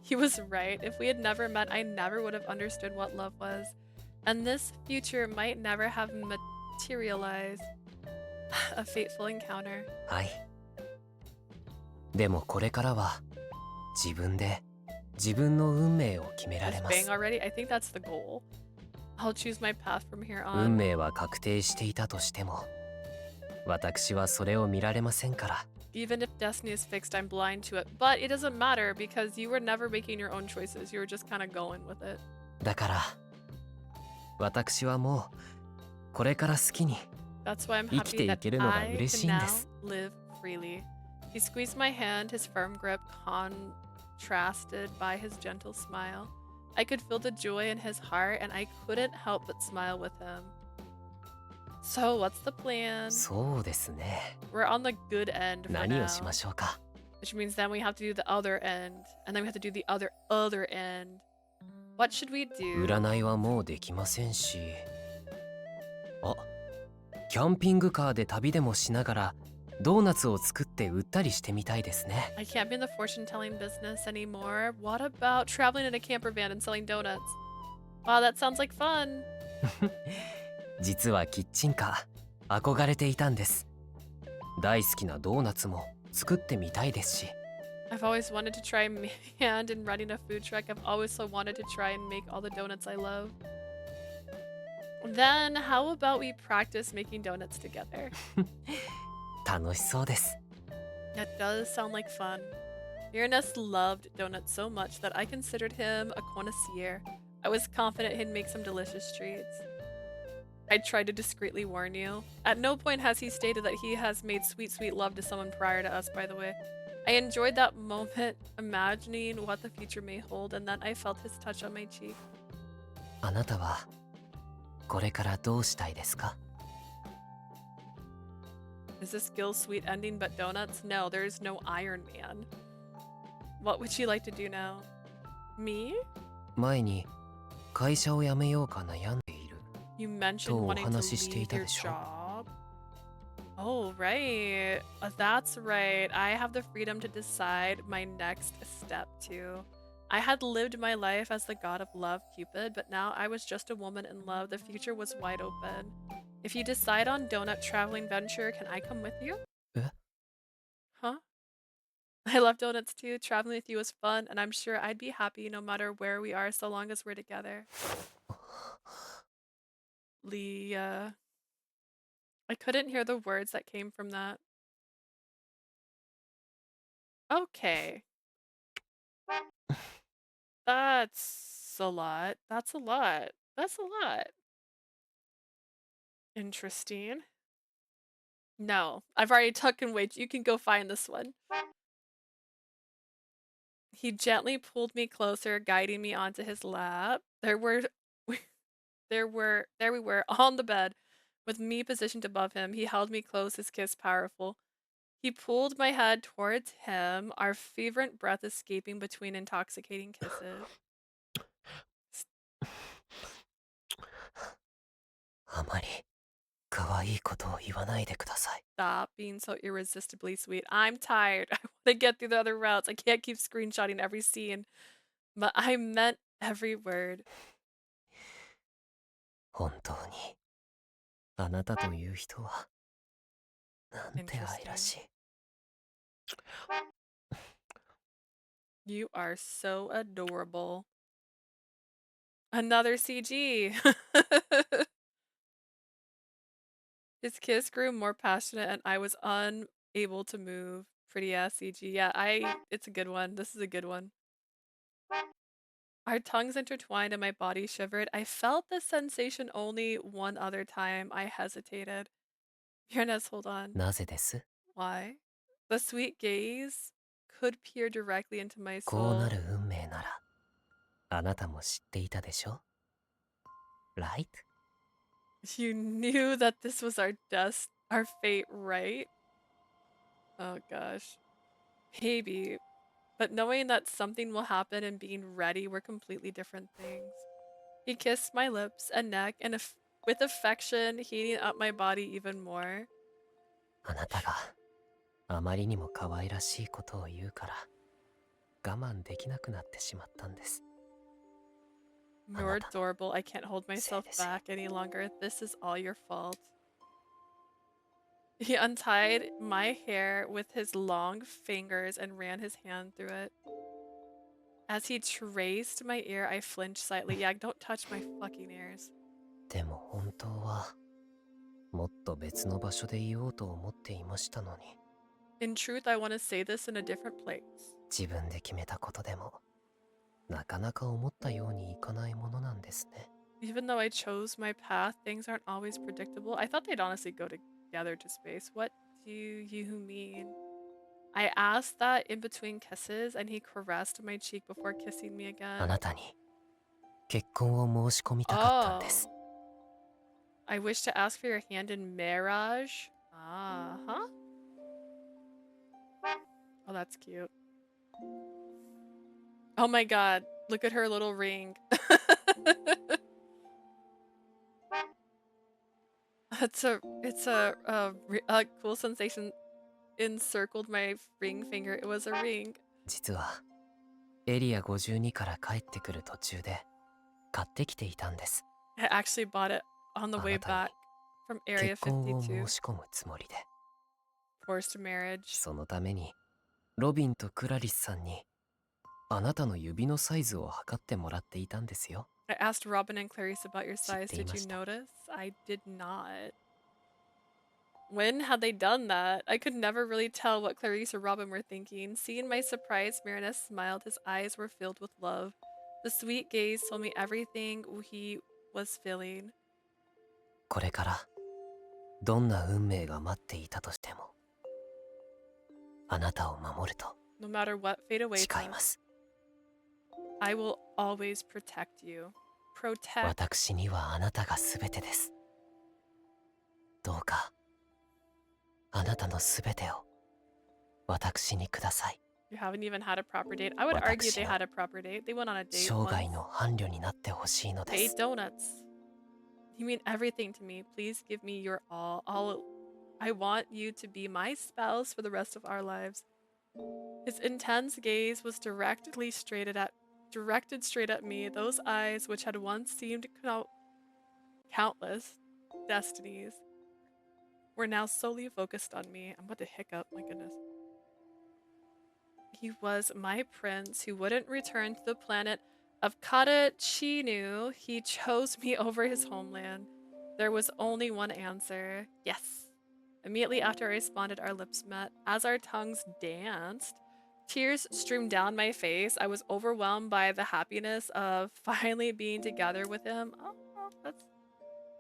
He was right. If we had never met, I never would have understood what love was. And this future might never have materialized. A fateful encounter. はい。でもこれからは自分で自分の運命を決められま Bang す。 already? I think that's the goal. I'll choose my path from here 運 on. 命は確定していたとしても、私はそれを見られませんから。 Even if destiny is fixed, I'm blind to it. But it doesn't matter because you were never making your own choices. You were just kind of going with it. だから私はもうこれから好きに That's why I'm 生きて happy い that けるのが I 嬉しい can んで now す。 live freely. He squeezed my hand, his firm grip contrasted by his gentle smile. I could feel the joy in his heart and I couldn't help but smile with him. So what's the plan? そうですね。 We're on the good end for 何 now. をしましょうか。 Which means then we have to do the other end. And then we have to do the other end. What should we do? 占いはもうできませんし。あ、キャンピングカーで旅でもしながらドーナツを作って売ったりしてみたいですね。 I can't be in the fortune telling business anymore. What about traveling in a camper van and selling donuts? Wow, that sounds like fun. 実はキッチンカー憧れていたんです。大好きなドーナツも作ってみたいですし。 I've always wanted to try hand in running a food truck. I've always so wanted to try and make all the donuts I love. Then how about we practice making donuts together? 楽しそうです。 That does sound like fun. Merenice loved donuts so much that I considered him a connoisseur. I was confident he'd make some delicious treats. I tried to discreetly warn you. At no point has he stated that he has made sweet, sweet love to someone prior to us, by the way. I enjoyed that moment, imagining what the future may hold, and then I felt his touch on my cheek. あなたはこれからどうしたいですか? Is this Gil's sweet ending but donuts? No, there's no Iron Man. What would you like to do now? Me? 前に会社を辞めようか悩んでいる You mentioned とお wanting to 話ししてい leave た your でしょ? job. Oh, right. That's right. I have the freedom to decide my next step too. I had lived my life as the god of love, Cupid, but now I was just a woman in love. The future was wide open. If you decide on donut traveling venture, can I come with you? え? Huh? I love donuts too. Traveling with you was fun, and I'm sure I'd be happy no matter where we are so long as we're together. Leah. I couldn't hear the words that came from that. Okay. That's a lot. That's a lot. That's a lot. Interesting. No, I've already taken way. You can go find this one. He gently pulled me closer, guiding me onto his lap. There we were on the bed, with me positioned above him. He held me close, his kiss powerful. He pulled my head towards him, our fervent breath escaping between intoxicating kisses. あまり可愛いことを言わないでください。 Stop being so irresistibly sweet. I'm tired. I want to get through the other routes. I can't keep screenshotting every scene. But I meant every word. 本当にあなたという人はなんて愛らしい。 You are so adorable. Another CG. His kiss grew more passionate and I was unable to move. Pretty ass CG. Yeah, it's a good one. This is a good one. Our tongues intertwined and my body shivered. I felt this sensation only one other time. I hesitated. Merenice, hold on. なぜです? Why? The sweet gaze could peer directly into my こうな soul. る運命ならあなたも知っていたでしょ? Right? You knew that this was our fate, right? Oh gosh. Maybe. But knowing that something will happen and being ready were completely different things. He kissed my lips and neck and with affection, heating up my body even more. あなたがあまりにも可愛らしいことを言うから我慢できなくなってしまったんです。 You're adorable. I can't hold myself back any longer. This is all your fault. He untied my hair with his long fingers and ran his hand through it. As he traced my ear, I flinched slightly. Yeah, don't touch my fucking ears. でも本当はもっと別の場所で言おうと思っていましたのに。 In truth, I want to say this in a different place. 自分で決めたことでもなかなか思ったようにいかないものなんですね。 Even though I chose my path, things aren't always predictable. I thought they'd honestly go together to space. What do you mean? I asked that in between kisses, and he caressed my cheek before kissing me あ again. なたに結婚を申し込みたかったんです。 I wish to ask for your hand in marriage. Huh? Oh, that's cute. Oh my god, look at her little ring. It's a cool sensation encircled my ring finger. It was a ring. 実はエリア52から帰ってくる途中で買ってきていたんです。 I actually bought it on the way back from Area 結婚を申52. し込むつもりで。 Forced marriage. そのためにロビンとクラリスさんにあなたの指のサイズを測ってもらっていたんですよ。 I asked Robin and Clarice about your size. Did you 知っていました。 notice? I did not. When had they done that? I could never really tell what Clarice or Robin were thinking. Seeing my surprise, Merenice smiled. His eyes were filled with love. The sweet gaze told me everything he was feeling. これからどんな運命が待っていたとしてもあなたを守ると No matter what fate awaits 誓い us, ます。 I will always protect you. Protect. 私にはあなたが全てです。どうかあなたの全てを私にください。 You haven't even had a proper date. I would argue they had a proper date. They went on a date 生涯 once. の伴侶になってほしいので They す。 ate donuts. You mean everything to me. Please give me your all. I want you to be my spouse for the rest of our lives. His intense gaze was directed straight at me. Those eyes, which had once seemed countless destinies, were now solely focused on me. I'm about to hiccup, my goodness. He was my prince who wouldn't return to the planet of Katachinu. He chose me over his homeland. There was only one answer. Yes. Immediately after I responded, our lips met. As our tongues danced, tears streamed down my face. I was overwhelmed by the happiness of finally being together with him. Oh, that's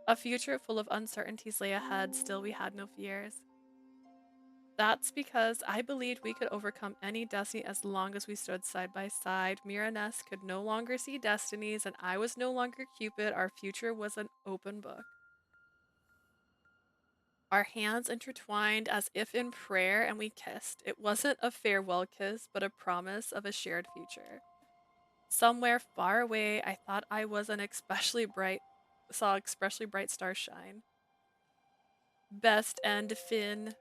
a future full of uncertainties lay ahead. Still, we had no fears. That's because I believed we could overcome any destiny as long as we stood side by side. Merenice could no longer see destinies, and I was no longer Cupid. Our future was an open book. Our hands intertwined as if in prayer, and we kissed. It wasn't a farewell kiss, but a promise of a shared future. Somewhere far away, I thought I was saw especially bright stars shine. Best end fin.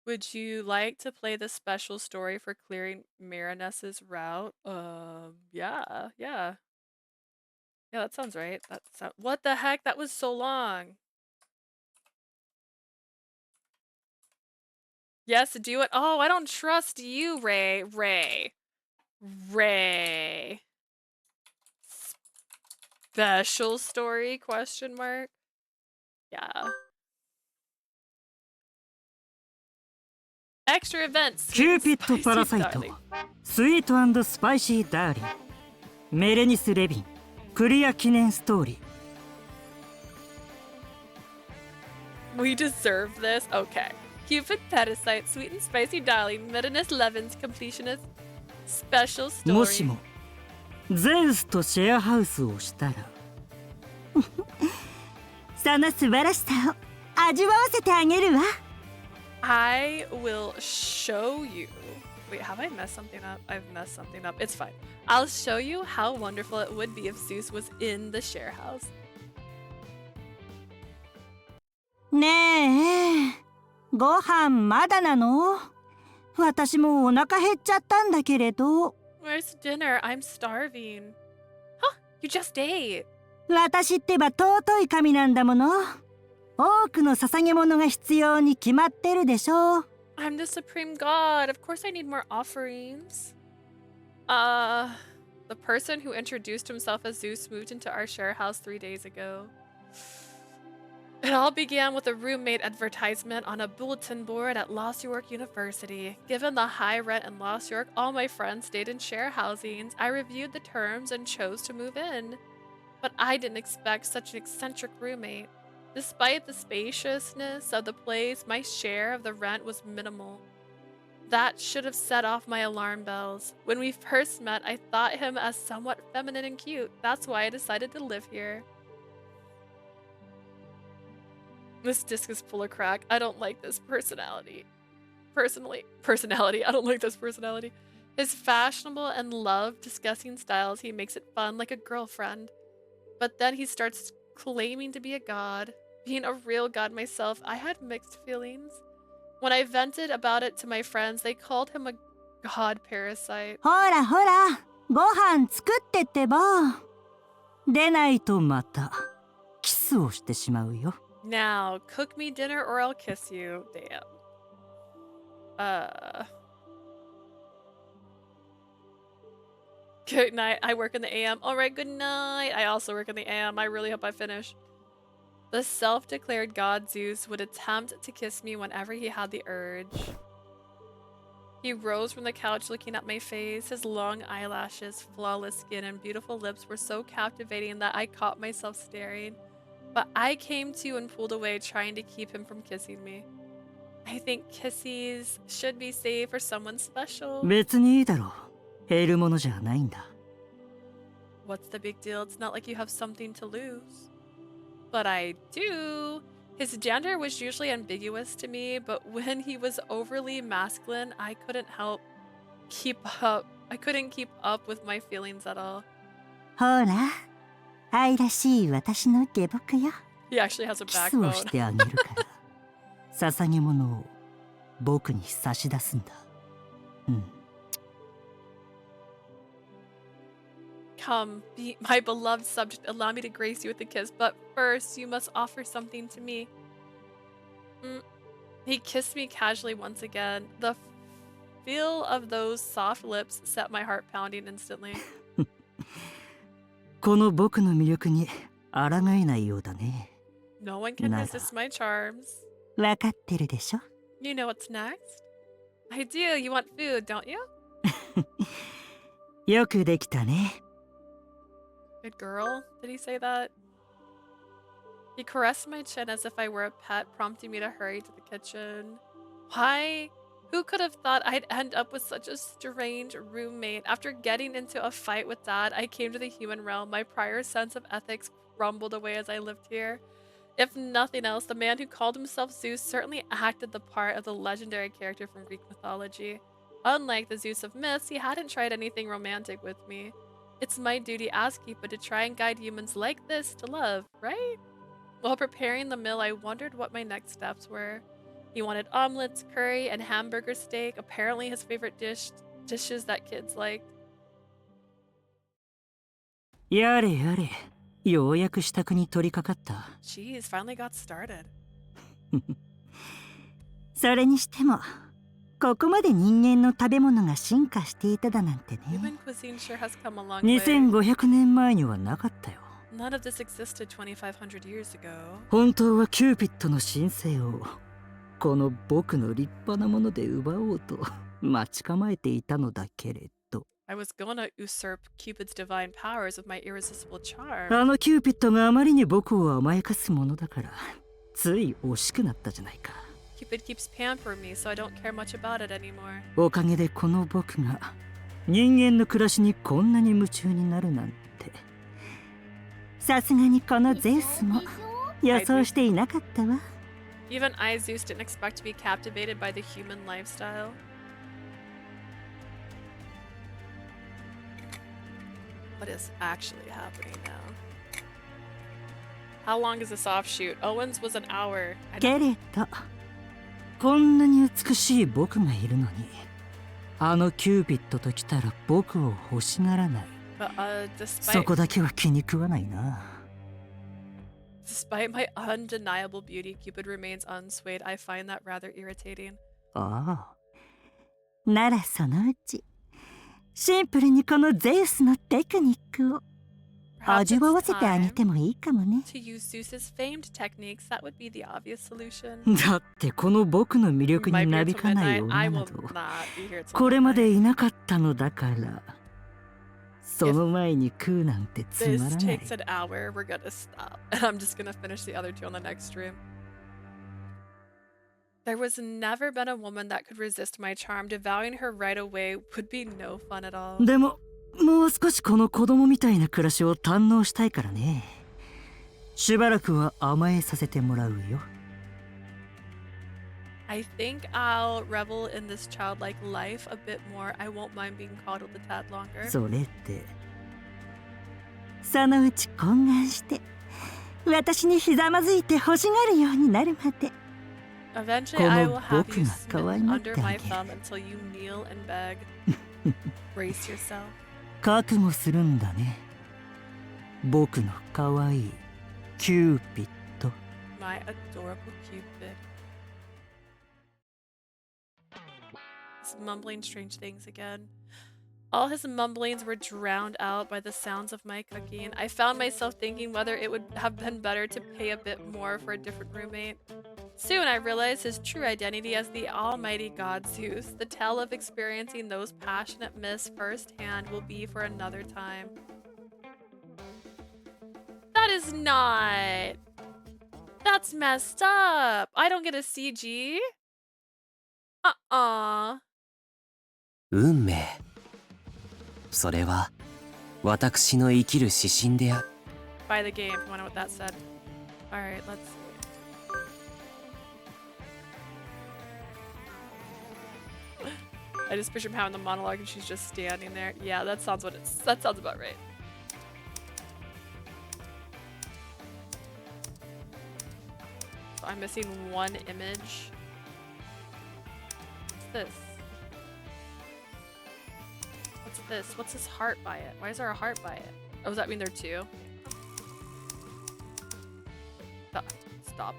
Would you like to play the special story for clearing Merenice's route? Yeah. Yeah, that sounds right. What the heck? That was so long. Yes, do it. Oh, I don't trust you, Ray. Ray. Special story, question mark? Yeah. Extra events. Cupid と Parasite スイート&スパイシーダーリンメレニス・レビンクリア記念ストーリー We deserve this. Okay. Cupid, Parasite, Sweet and Spicy Darling, Merenice Levin's Completionist, Special Story. もしもゼウスとシェアハウスをしたらその素晴らしさを味わわせてあげるわ。 I will show you. Wait, have I messed something up? I've messed something up. It's fine. I'll show you how wonderful it would be if Zeus was in the share house. ねえ、ご飯まだなの？私もお腹減っちゃったんだけれど。Where's dinner? I'm starving. Huh? You just ate. 私ってば尊い神なんだもの。多くの捧げ物が必要に決まってるでしょ。I'm the supreme god. Of course I need more offerings. The person who introduced himself as Zeus moved into our share house 3 days ago. It all began with a roommate advertisement on a bulletin board at Lost York University. Given the high rent in Lost York, all my friends stayed in share housings. I reviewed the terms and chose to move in. But I didn't expect such an eccentric roommate. Despite the spaciousness of the place, my share of the rent was minimal. That should have set off my alarm bells. When we first met, I thought him as somewhat feminine and cute. That's why I decided to live here. This disc is full of crack. I don't like this personality. Personality. I don't like this personality. His fashionable and loved discussing styles, he makes it fun like a girlfriend. But then he starts claiming to be a god. Being a real god myself, I had mixed feelings. When I vented about it to my friends, they called him a god parasite. ほらほら、ご飯作ってってば。でないとまたキスをしてしまうよ。Now, cook me dinner or I'll kiss you. Damn. Good night. I work in the AM. Alright, good night. I also work in the AM. I really hope I finish. The self-declared god Zeus would attempt to kiss me whenever he had the urge. He rose from the couch looking at my face. His long eyelashes, flawless skin, and beautiful lips were so captivating that I caught myself staring. But I came to and pulled away, trying to keep him from kissing me. I think kissies should be saved for someone special. 別にいいだろう。減るものじゃないんだ。What's the big deal? It's not like you have something to lose. But I do. His gender was usually ambiguous to me, but when he was overly masculine, I couldn't keep up with my feelings at all. ほら、愛らしい私の下僕よ。 He actually has a キスを backbone. してあげるから。捧げ物を僕に差し出すんだ。うん。Come, be my beloved subject, allow me to grace you with a kiss, but first you must offer something to me. He kissed me casually once again. The feel of those soft lips set my heart pounding instantly. この僕の魅力に抗えないようだね。 No one can resist my charms. わかってるでしょ You know what's next? I do. You want food, don't you? よくできたね。 Good girl. Did he say that? He caressed my chin as if I were a pet, prompting me to hurry to the kitchen. Why? Who could have thought I'd end up with such a strange roommate? After getting into a fight with Dad, I came to the human realm. My prior sense of ethics crumbled away as I lived here. If nothing else, the man who called himself Zeus certainly acted the part of the legendary character from Greek mythology. Unlike the Zeus of myths, he hadn't tried anything romantic with me. It's my duty as Cupid to try and guide humans like this to love, right? While preparing the meal, I wondered what my next steps were. He wanted omelets, curry, and hamburger steak, apparently his favorite dishes that kids liked. やれやれ、ようやく支度に取り掛かった。 Jeez, finally got started. それにしても、ここまで人間の食べ物が進化していただなんてね。 Human cuisine sure has come a long way. 2500年前にはなかったよ。 None of this existed 2500 years ago. 本当はキューピッドの神聖をこの僕の立派なもので奪おうと待ち構えていたのだけれど。 I was gonna usurp Cupid's divine powers with my irresistible charm. あのキューピッドがあまりに僕を甘やかすものだからつい惜しくなったじゃないか。 Cupid keeps pampering me, so I don't care much about it anymore. おかげでこの僕が人間の暮らしにこんなに夢中になるなんて。さすがにこのゼウスも予想していなかったわ。 Even I, Zeus, didn't expect to be captivated by the human lifestyle. What is actually happening now? How long is this offshoot? Owen's was an hour. けれどこんなに美しい僕がいるのにあのキューピッドと来たら僕を欲しがらない。 But, そこだけは気に食わないな。 Despite my undeniable beauty, Cupid remains unswayed. I find that rather irritating. ああ。ならそのうちシンプルにこのゼウスのテクニックを味わわせてあげてもいいかもね。To use Zeus's famed techniques, that would be the obvious solution. だってこの僕の魅力になびかない女などこれまでいなかったのだから。 その前に食うなんてつまらない。 This takes an hour. We're gonna stop. And I'm just gonna finish the other two on the next stream. There was never been a woman that could resist my charm. Devouring her right away would be no fun at all. でも、もう少しこの子供みたいな暮らしを堪能したいからね。しばらくは甘えさせてもらうよ。 I think I'll revel in this childlike life a bit more. I won't mind being coddled a tad longer. それって。そのうち懇願して私にひざまずいて欲しがるようになるまで。 Eventually, I will have you smitten under my thumb until you kneel and beg. Brace yourself. 覚悟するんだね。僕の可愛いキューピッド。 My adorable Cupid. He's mumbling strange things again. All his mumblings were drowned out by the sounds of my cooking. I found myself thinking whether it would have been better to pay a bit more for a different roommate. Soon I realized his true identity as the almighty god Zeus. The tale of experiencing those passionate myths firsthand will be for another time. That is not... That's messed up. I don't get a CG. Uh-uh. 運命。それは私の生きる指針である。 By the game, if you want to know what that said. Alright, let's see. I just picture him having the monologue and she's just standing there. Yeah, that sounds that sounds about right. So I'm missing one image. What's this? What's this? What's this heart by it? Why is there a heart by it? Oh, does that mean there are two? Stop.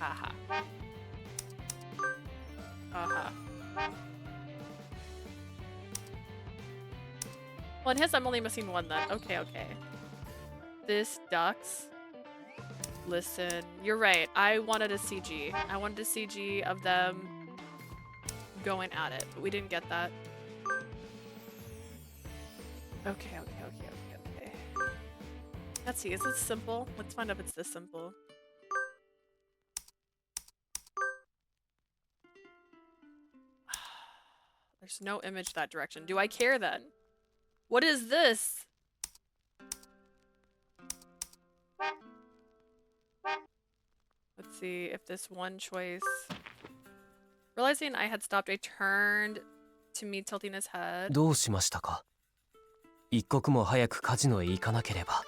Aha. Aha. Well, in his, I'm only missing one then. Okay, okay. This ducks. Listen, you're right. I wanted a CG. I wanted a CG of them going at it, but we didn't get that. Okay. Let's see, is this simple? Let's find out if it's this simple. There's no image that direction. Do I care then? What is this? Let's see if this one choice... Realizing I had stopped, I turned to me tilting his head. どうしましたか？一刻も早くカジノへ行かなければ。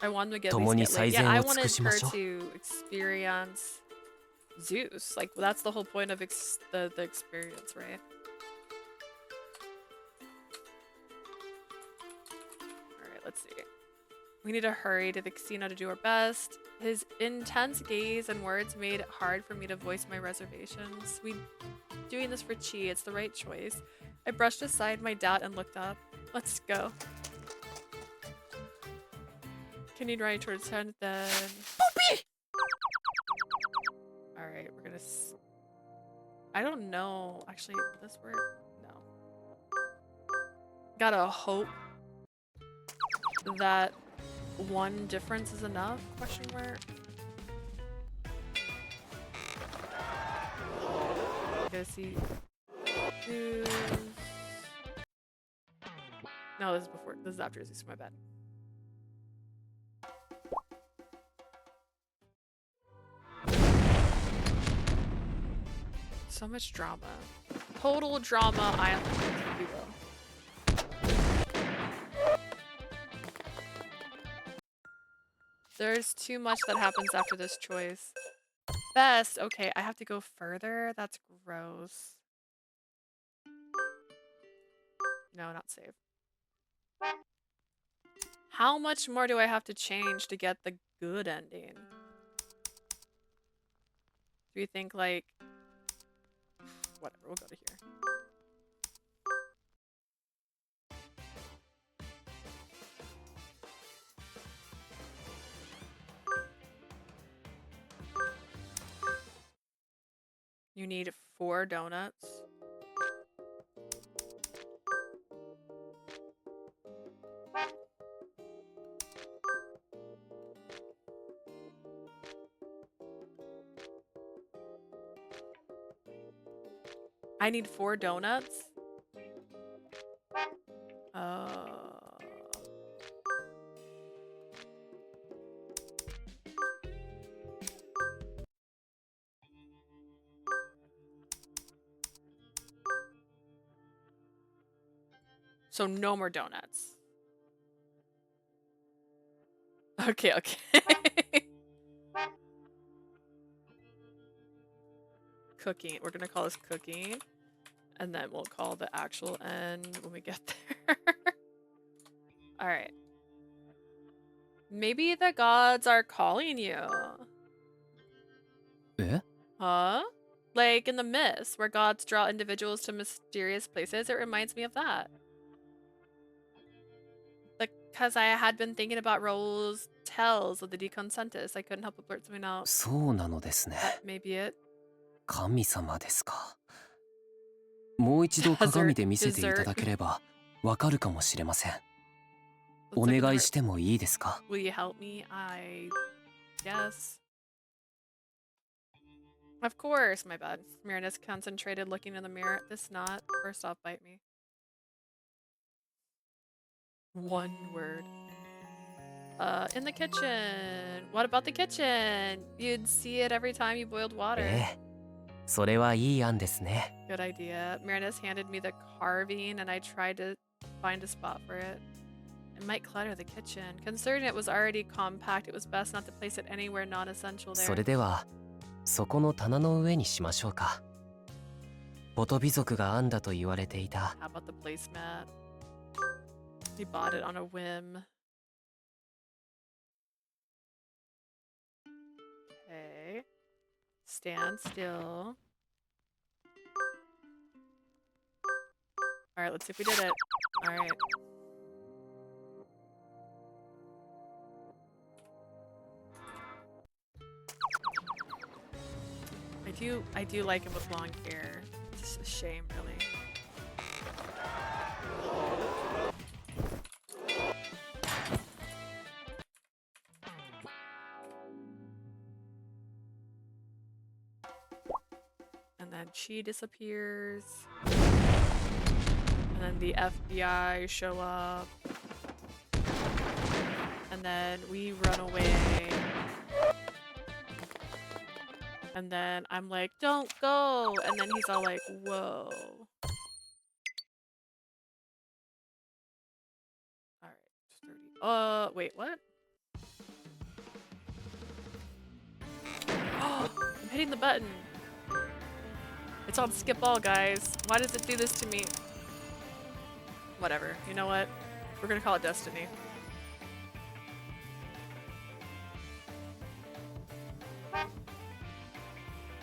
I wanted to get,共に like, 最 yeah, 善 I を尽 wanted くしま her しょう。 to experience Zeus. Like, that's the whole point of the experience, right? Alright, let's see. We need to hurry to the casino to do our best. His intense gaze and words made it hard for me to voice my reservations. Doing this for Chi, it's the right choice. I brushed aside my doubt and looked up. Let's go. Continued running towards town, then... Poopy! Alright, we're gonna... I don't know. Actually, will this work? No. Gotta hope that one difference is enough? Question mark. Gotta see. No, this is before. This is after Zeus. My bad. So much drama. Total drama island, if you will. There's too much that happens after this choice. Best. Okay, I have to go further. That's gross. No, not save. How much more do I have to change to get the good ending? Do you think, like... Whatever, we'll go to here. You need 4 donuts. I need 4 donuts? So no more donuts. Okay. Cooking. We're gonna call this cooking. And then we'll call the actual end when we get there. Alright. Maybe the gods are calling you. Eh? Huh? Like in the myths, where gods draw individuals to mysterious places, it reminds me of that. The Because I had been thinking about Raoul's tells of the deconsentus. I couldn't help but blurt something out. そうなのですね。 That may be it. 神様ですか。もう一度鏡で見せていただければわかるかもしれません。お願いしてもいいですか？ Will you help me? Yes. Of course, my bad. Merenice concentrated looking in the mirror. This not. First off, bite me. One word. In the kitchen. What about the kitchen? You'd see it every time you boiled water. ええ、それはいい案ですね。 Good idea. Merenice handed me the carving and I tried to find a spot for it. It might clutter the kitchen. Considering it was already compact, it was best not to place it anywhere non-essential there. それではそこの棚の上にしましょうか。ボトビ族が編んだと言われていた。 How about the placemat? He bought it on a whim. Okay. Stand still. Alright, let's see if we did it. Alright. I do like him with long hair. It's a shame, really. And then she disappears. And then the FBI show up. And then we run away. And then I'm like, don't go! And then he's all like, whoa. Alright, 30. Wait, what? Oh, I'm hitting the button. It's on skip all, guys. Why does it do this to me? Whatever. You know what? We're gonna call it destiny.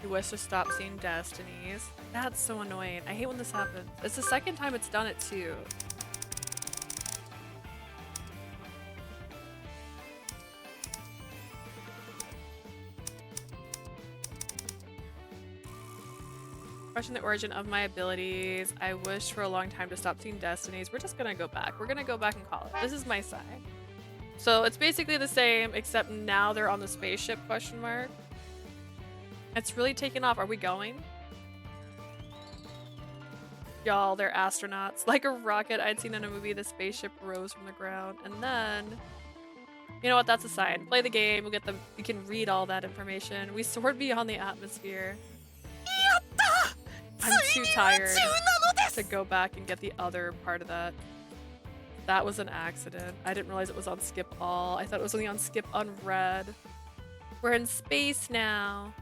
You wish to stop seeing destinies. That's so annoying. I hate when this happens. It's the second time it's done it too. Question the origin of my abilities. I wish for a long time to stop seeing destinies. We're just gonna go back. We're gonna go back and call it. This is my side. So it's basically the same, except now they're on the spaceship, question mark. It's really taken off. Are we going? Y'all, they're astronauts. Like a rocket I'd seen in a movie, the spaceship rose from the ground. And then, you know what? That's a sign. Play the game. We'll get the. We can read all that information. We soared beyond the atmosphere. I'm too tired to go back and get the other part of that. That was an accident. I didn't realize it was on skip all. I thought it was only on skip unread. We're in space now.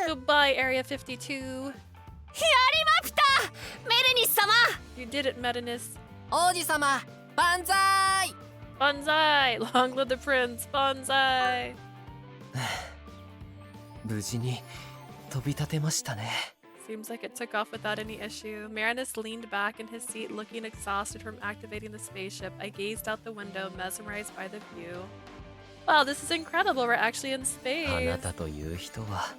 Goodbye, Area 52. You did it, Merenice. 王子様、万歳! Banzai! Long live the prince! Banzai! 無事に飛び立てましたね。 Seems like it took off without any issue. Merenice leaned back in his seat, looking exhausted from activating the spaceship. I gazed out the window, mesmerized by the view. Wow, this is incredible. We're actually in space. あなたという人は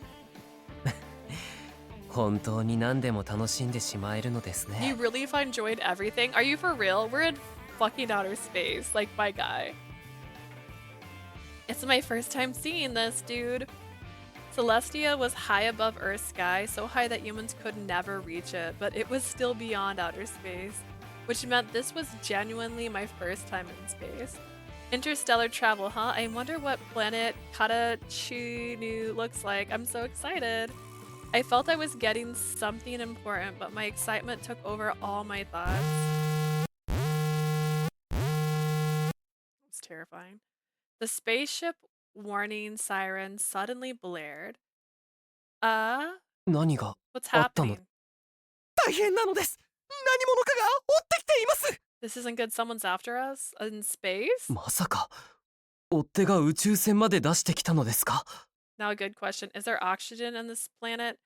本当に何でも楽しんでしまえるのですね。 You really find joy in everything? Are you for real? We're in fucking outer space, like my guy. It's my first time seeing this, dude. Celestia was high above Earth's sky, so high that humans could never reach it, but it was still beyond outer space, which meant this was genuinely my first time in space. Interstellar travel, huh? I wonder what planet Katachinu looks like. I'm so excited. I felt I was getting something important, but my excitement took over all my thoughts. It was terrifying. The spaceship warning siren suddenly blared. 何が What's あったの？ happening? 大変なのです。何者かが追ってきています。 This isn't good. Someone's after us in space? まさか追っ手が宇宙船まで出してきたのですか？ Now a good question. Is there oxygen on this planet?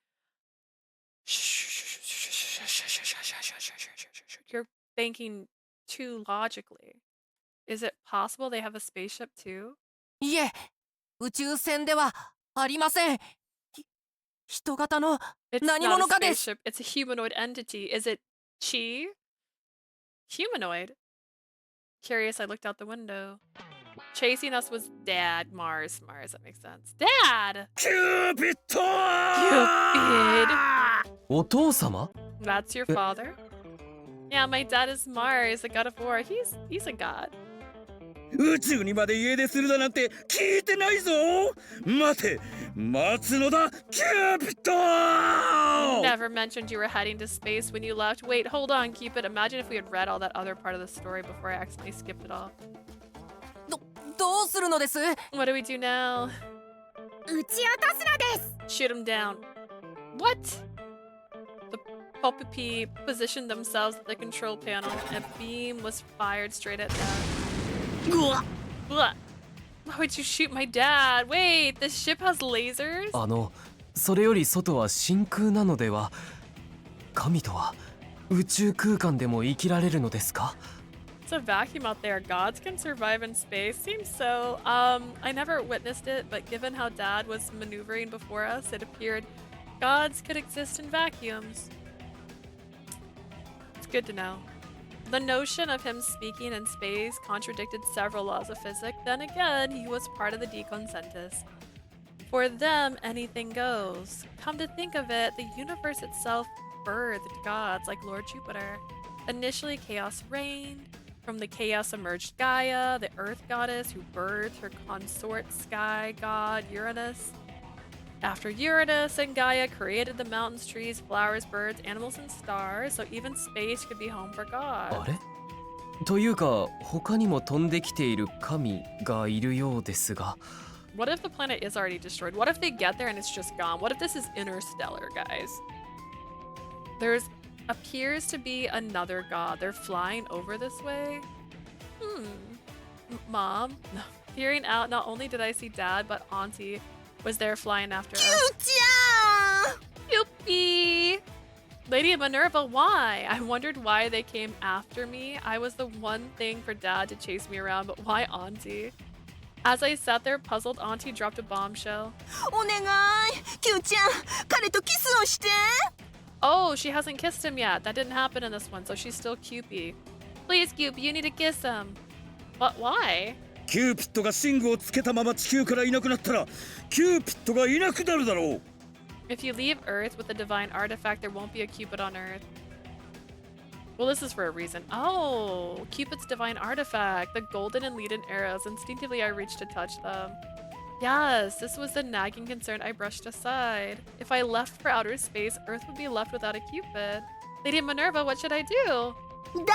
You're banking too logically. Is it possible they have a spaceship too? いえ、宇宙船ではありません。人型の It's 何 not a 者かです。 spaceship, it's a humanoid entity. Is it Chi? Humanoid? Curious, I looked out the window. Chasing us was Dad. Mars, that makes sense. Dad! Cupid! Cupid! お父様？ That's your father? Yeah, my dad is Mars, the god of war. He's a god. 宇宙にまで家出するだなんて聞いてないぞ。待て、待つのだ、キューピッド。 Never mentioned you were heading to space when you left. Wait, hold on, Cupid. Imagine if we had read all that other part of the story before I accidentally skipped it all. どうするのです？ What do we do now? 撃ち落とすのです。 Shoot him down. What? The Poppy positioned themselves at the control panel and a beam was fired straight at them. Why would you shoot my dad? Wait, this ship has lasers? それより外は真空なのでは？神とは宇宙空間でも生きられるのですか？ It's a vacuum out there. Gods can survive in space. Seems so. I never witnessed it, but given how Dad was maneuvering before us, it appeared gods could exist in vacuums. It's good to know. The notion of him speaking in space contradicted several laws of physics. Then again, he was part of the deconsensus. For them, anything goes. Come to think of it, the universe itself birthed gods like Lord Jupiter. Initially, chaos reigned. From the chaos emerged Gaia, the earth goddess who birthed her consort sky god Uranus. After Uranus and Gaia created the mountains, trees, flowers, birds, animals, and stars, so even space could be home for gods. あれ？というか、他にも飛んできている神がいるようですが。What if the planet is already destroyed? What if they get there and it's just gone? What if this is interstellar, guys? There's appears to be another god. They're flying over this way. Mom, peering out, not only did I see Dad, but Auntie was there flying after us. Yuppie! Lady Minerva, why? I wondered why they came after me. I was the one thing for Dad to chase me around, but why Auntie? As I sat there puzzled, Auntie dropped a bombshell. お願い、キューちゃん、彼とキスをして。 Oh, she hasn't kissed him yet. That didn't happen in this one, so she's still Cupid. Please, Cupid, you need to kiss him. But why? キューピッドがシングをつけたまま地球からいなくなったら、キューピッドがいなくなるだろう。 If you leave Earth with a divine artifact, there won't be a Cupid on Earth. Well, this is for a reason. Oh, Cupid's divine artifact, the golden and leaden arrows. Instinctively, I reached to touch them. Yes, this was the nagging concern I brushed aside. If I left for outer space, Earth would be left without a Cupid. Lady Minerva, what should I do? 大丈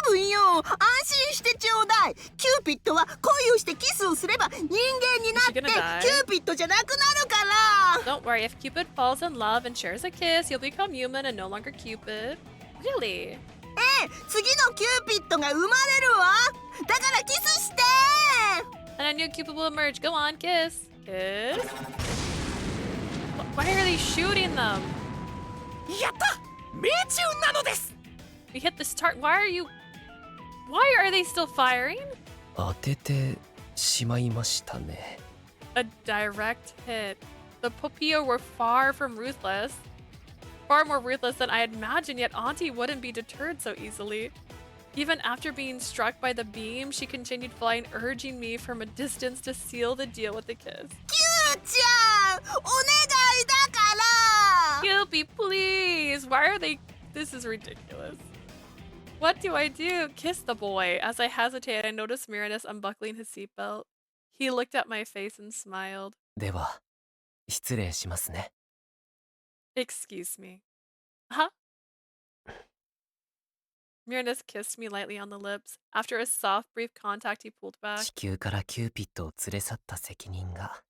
夫よ、安心してちょうだい。キューピッドは恋をしてキスをすれば人間になってキューピッドじゃなくなるから。 Don't worry, if Cupid falls in love and shares a kiss, he'll become human and no longer Cupid. Really? 次のキューピッドが生まれるわ。だからキスして。 And a new Cupid will emerge. Go on, kiss. Kiss? Why are they shooting them? やった！命中なのです。 We hit this target. Why are they still firing? 当ててしまいましたね。 A direct hit. The Popio were far from ruthless. Far more ruthless than I had imagined, yet Auntie wouldn't be deterred so easily. Even after being struck by the beam, she continued flying, urging me from a distance to seal the deal with a kiss. キューちゃん、お願いだから。 Cupid, please! Why are they... This is ridiculous. What do I do? Kiss the boy. As I hesitated, I noticed Merenice unbuckling his seatbelt. He looked at my face and smiled. では、失礼しますね。 Excuse me. Huh? Merenice kissed me lightly on the lips. After a soft, brief contact, he pulled back. 地球からキューピッドを連れ去った責任が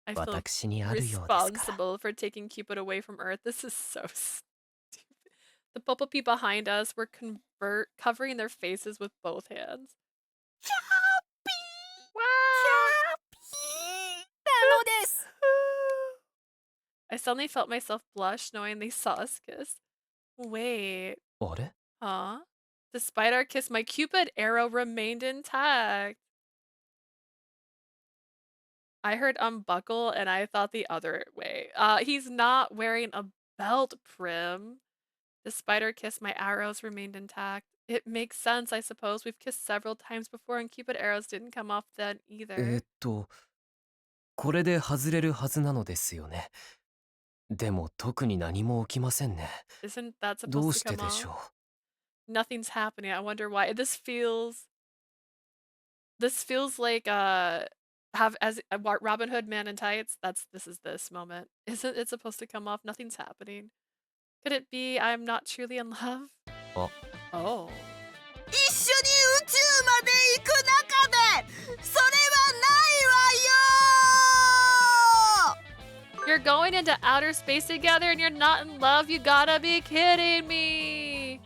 I feel 私にあるようですから。 responsible for taking Cupid away from Earth. This is so stupid. The Poppy behind us were covering their faces with both hands. I suddenly felt myself blush knowing they saw us kiss. Wait. あれ？ Huh? Despite our kiss, my Cupid arrow remained intact. I heard unbuckle and I thought the other way. He's not wearing a belt, Prim. Despite our kiss, my arrows remained intact. It makes sense, I suppose. We've kissed several times before and Cupid arrows didn't come off then either. これで外れるはずなのですよね。でも特に何も起きませんね。 Isn't that ど supposed う to して come でし off? ょ Nothing's happening. I wonder why. This feels like have as Robin Hood Man in Tights. This is this moment. Isn't it supposed to come off? Nothing's happening. Could it be I'm not truly in love? う。 Oh. 一緒に宇宙まで行く中でそれはないわよ You're going into outer space together and you're not in love? You gotta be kidding me!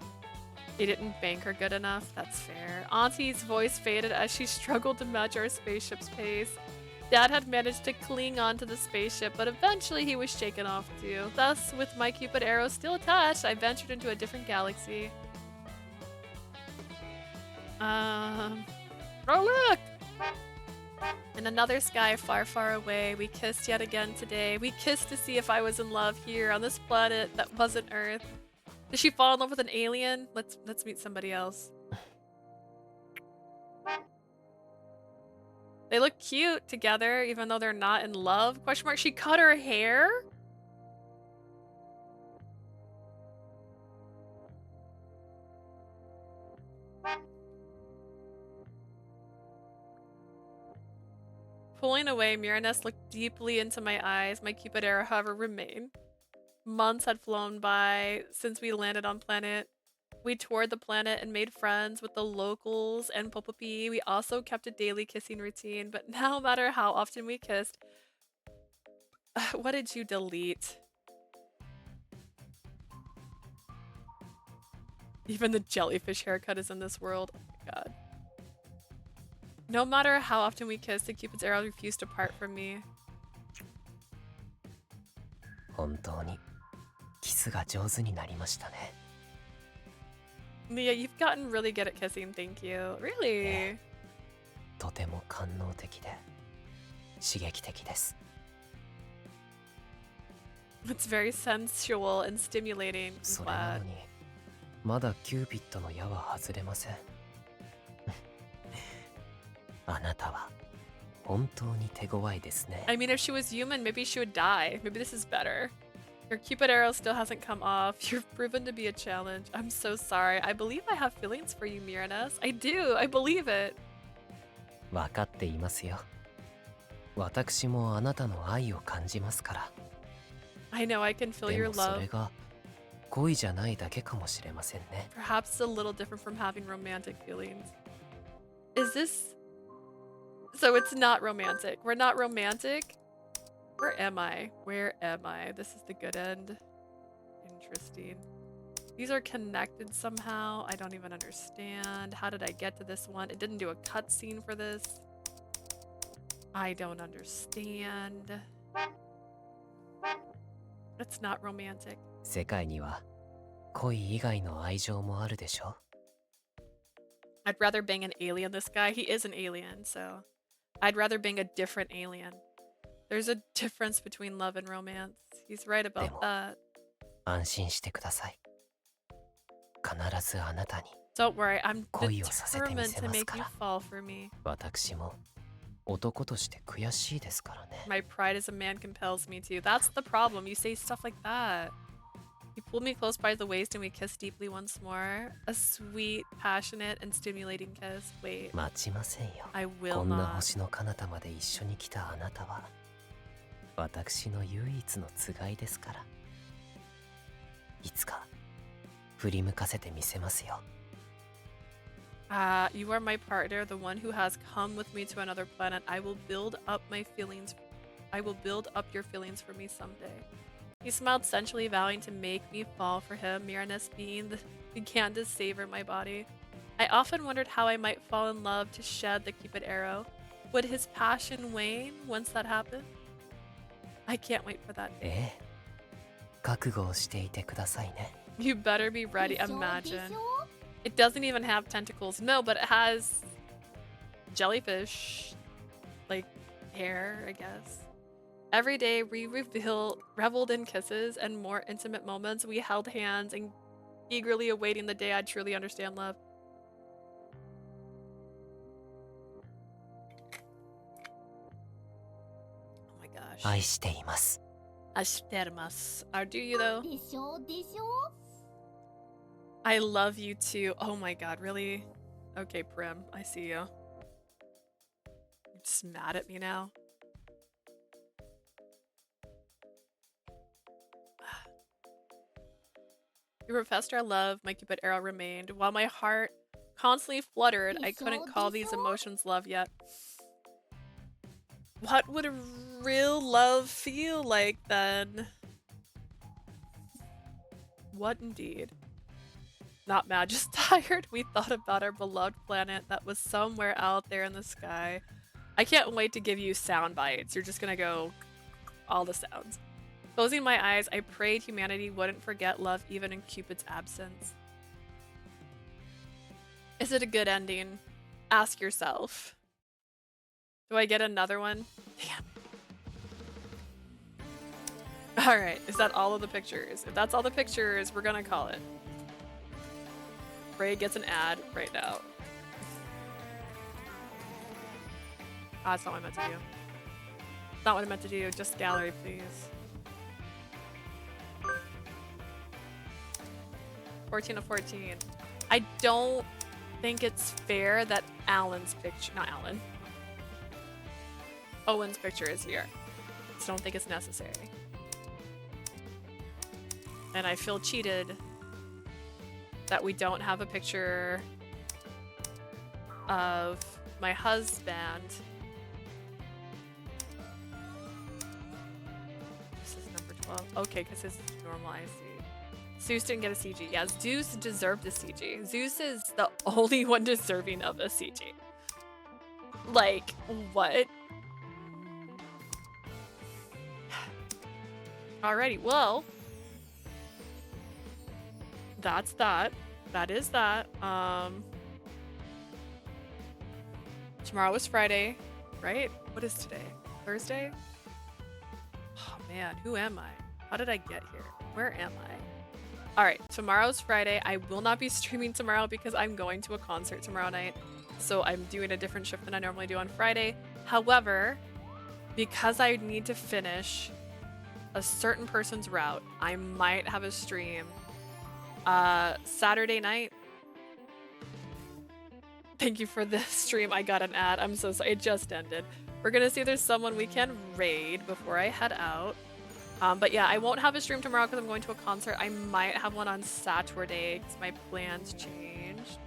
He didn't bank her good enough? That's fair. Auntie's voice faded as she struggled to match our spaceship's pace. Dad had managed to cling onto the spaceship, but eventually he was shaken off too. Thus, with my Cupid arrow still attached, I ventured into a different galaxy. Oh look! In another sky far, far away, we kissed yet again today. We kissed to see if I was in love here on this planet that wasn't Earth. Did she fall in love with an alien? Let's meet somebody else. They look cute together, even though they're not in love. Question mark. She cut her hair? Pulling away, Merenice looked deeply into my eyes. My Cupid arrow, however, remained. Months had flown by since we landed on planet. We toured the planet and made friends with the locals and Popopi. We also kept a daily kissing routine, but no matter how often we kissed... What did you delete? Even the jellyfish haircut is in this world. Oh my god. No matter how often we kissed, the Cupid's arrow refused to part from me. 本当にキスが上手になりましたね。 Mia, you've gotten really good at kissing, thank you. Really? とても官能的で刺激的です。 It's very sensual and stimulating. それなのにまだキューピッドの矢は外れません。あなたは本当に手強いですね。 I mean, if she was human, maybe she would die. Maybe this is better. Your Cupid arrow still hasn't come off. You've proven to be a challenge. I'm so sorry. I believe I have feelings for you, Merenice. I do. I believe it. 分かっていますよ。私もあなたの愛を感じますから。 I know I can feel で your もそ love. れが恋じゃないだけかもしれませんね。 Perhaps it's a little different from having romantic feelings. Is this... So it's not romantic. We're not romantic? Where am I? Where am I? This is the good end. Interesting. These are connected somehow. I don't even understand. How did I get to this one? It didn't do a cutscene for this. I don't understand. It's not romantic. 世界には恋以外の愛情もあるでしょ。 I'd rather bang an alien, this guy. He is an alien, so... I'd rather bang a different alien. There's a difference between love and romance. He's right about that. 安心してください。必ずあなたに Don't worry, I'm 恋をさせてみ determined せ to ます make か you ら。 fall for me. 私も男として悔しいですからね。 My pride as a man compels me to. That's the problem. You say stuff like that. He pulled me close by the waist and we kissed deeply once more. A sweet, passionate, and stimulating kiss. Wait. 待ちませんよ。 I こ will んな not. 星の彼方まで一緒に来たあなたは私の唯一のつがいですから。いつか振り向かせてみせますよ。 You are my partner, the one who has come with me to another planet. I will build up my feelings. I will build up your feelings for me someday. He smiled sensually, vowing to make me fall for him. Merenice began to savor my body. I often wondered how I might fall in love to shed the Cupid arrow. Would his passion wane once that happened? I can't wait for that day. ええ、覚悟をしていてくださいね。 You better be ready. Imagine. It doesn't even have tentacles. No, but it has jellyfish, like, hair, I guess. Every day we reveled in kisses and more intimate moments. We held hands and eagerly awaiting the day I'd truly understand love. Oh my gosh. 愛しています。 Ashterimas. Do you though? I love you too. Oh my god, really? Okay, Prim, I see you. You're just mad at me now. You professed our love, my Cupid arrow remained. While my heart constantly fluttered, I couldn't call these emotions love yet. What would a real love feel like then? What indeed? Not mad, just tired. We thought about our beloved planet that was somewhere out there in the sky. I can't wait to give you sound bites. You're just gonna go all the sounds. Closing my eyes, I prayed humanity wouldn't forget love even in Cupid's absence. Is it a good ending? Ask yourself. Do I get another one? Damn. Alright, is that all of the pictures? If that's all the pictures, we're gonna call it. Ray gets an ad right now. Ah, that's not what I meant to do. Not what I meant to do, just gallery, please. 14 of 14. I don't think it's fair that Alan's picture, not Alan, Owen's picture is here. So I don't think it's necessary. And I feel cheated that we don't have a picture of my husband. This is number 12. Okay, because it's normal, I see. Zeus didn't get a CG. Yeah, Zeus deserved a CG. Zeus is the only one deserving of a CG. Like, what? Alrighty, well. That's that. That is that. Tomorrow is Friday, right? What is today? Thursday? Oh man, who am I? How did I get here? Where am I? Alright, tomorrow's Friday. I will not be streaming tomorrow because I'm going to a concert tomorrow night. So I'm doing a different shift than I normally do on Friday. However, because I need to finish a certain person's route, I might have a stream Saturday night. Thank you for this stream. I got an ad. I'm so sorry. It just ended. We're gonna see if there's someone we can raid before I head out. But yeah, I won't have a stream tomorrow because I'm going to a concert. I might have one on Saturday because my plans changed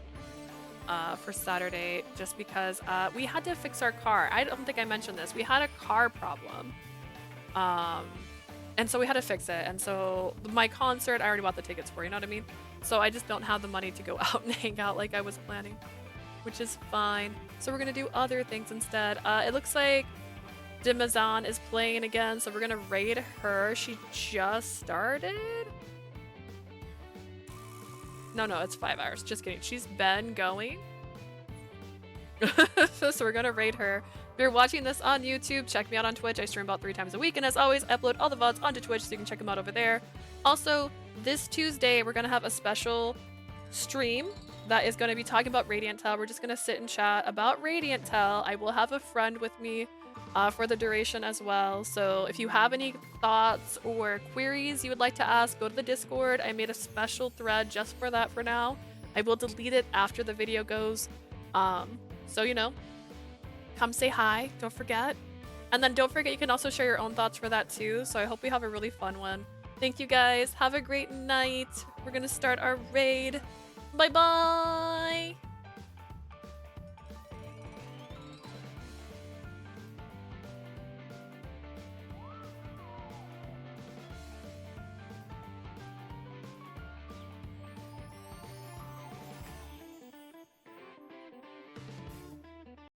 for Saturday just because we had to fix our car. I don't think I mentioned this. We had a car problem. And so we had to fix it. And so my concert, I already bought the tickets for, you know what I mean? So I just don't have the money to go out and hang out like I was planning, which is fine. So we're going to do other things instead. It looks like Dimazan is playing again, so we're gonna raid her. She just started? No, it's 5 hours. Just kidding. She's been going. So we're gonna raid her. If you're watching this on YouTube, check me out on Twitch. I stream about 3 times a week, and as always, I upload all the VODs onto Twitch, so you can check them out over there. Also, this Tuesday, we're gonna have a special stream that is gonna be talking about Radiant Tel. We're just gonna sit and chat about Radiant Tel. I will have a friend with me for the duration as well. So if you have any thoughts or queries you would like to ask, go to the Discord. I made a special thread just for that for now. I will delete it after the video goes. So, you know, come say hi. Don't forget. And then don't forget you can also share your own thoughts for that too. So I hope we have a really fun one. Thank you guys. Have a great night. We're going to start our raid. Bye-bye.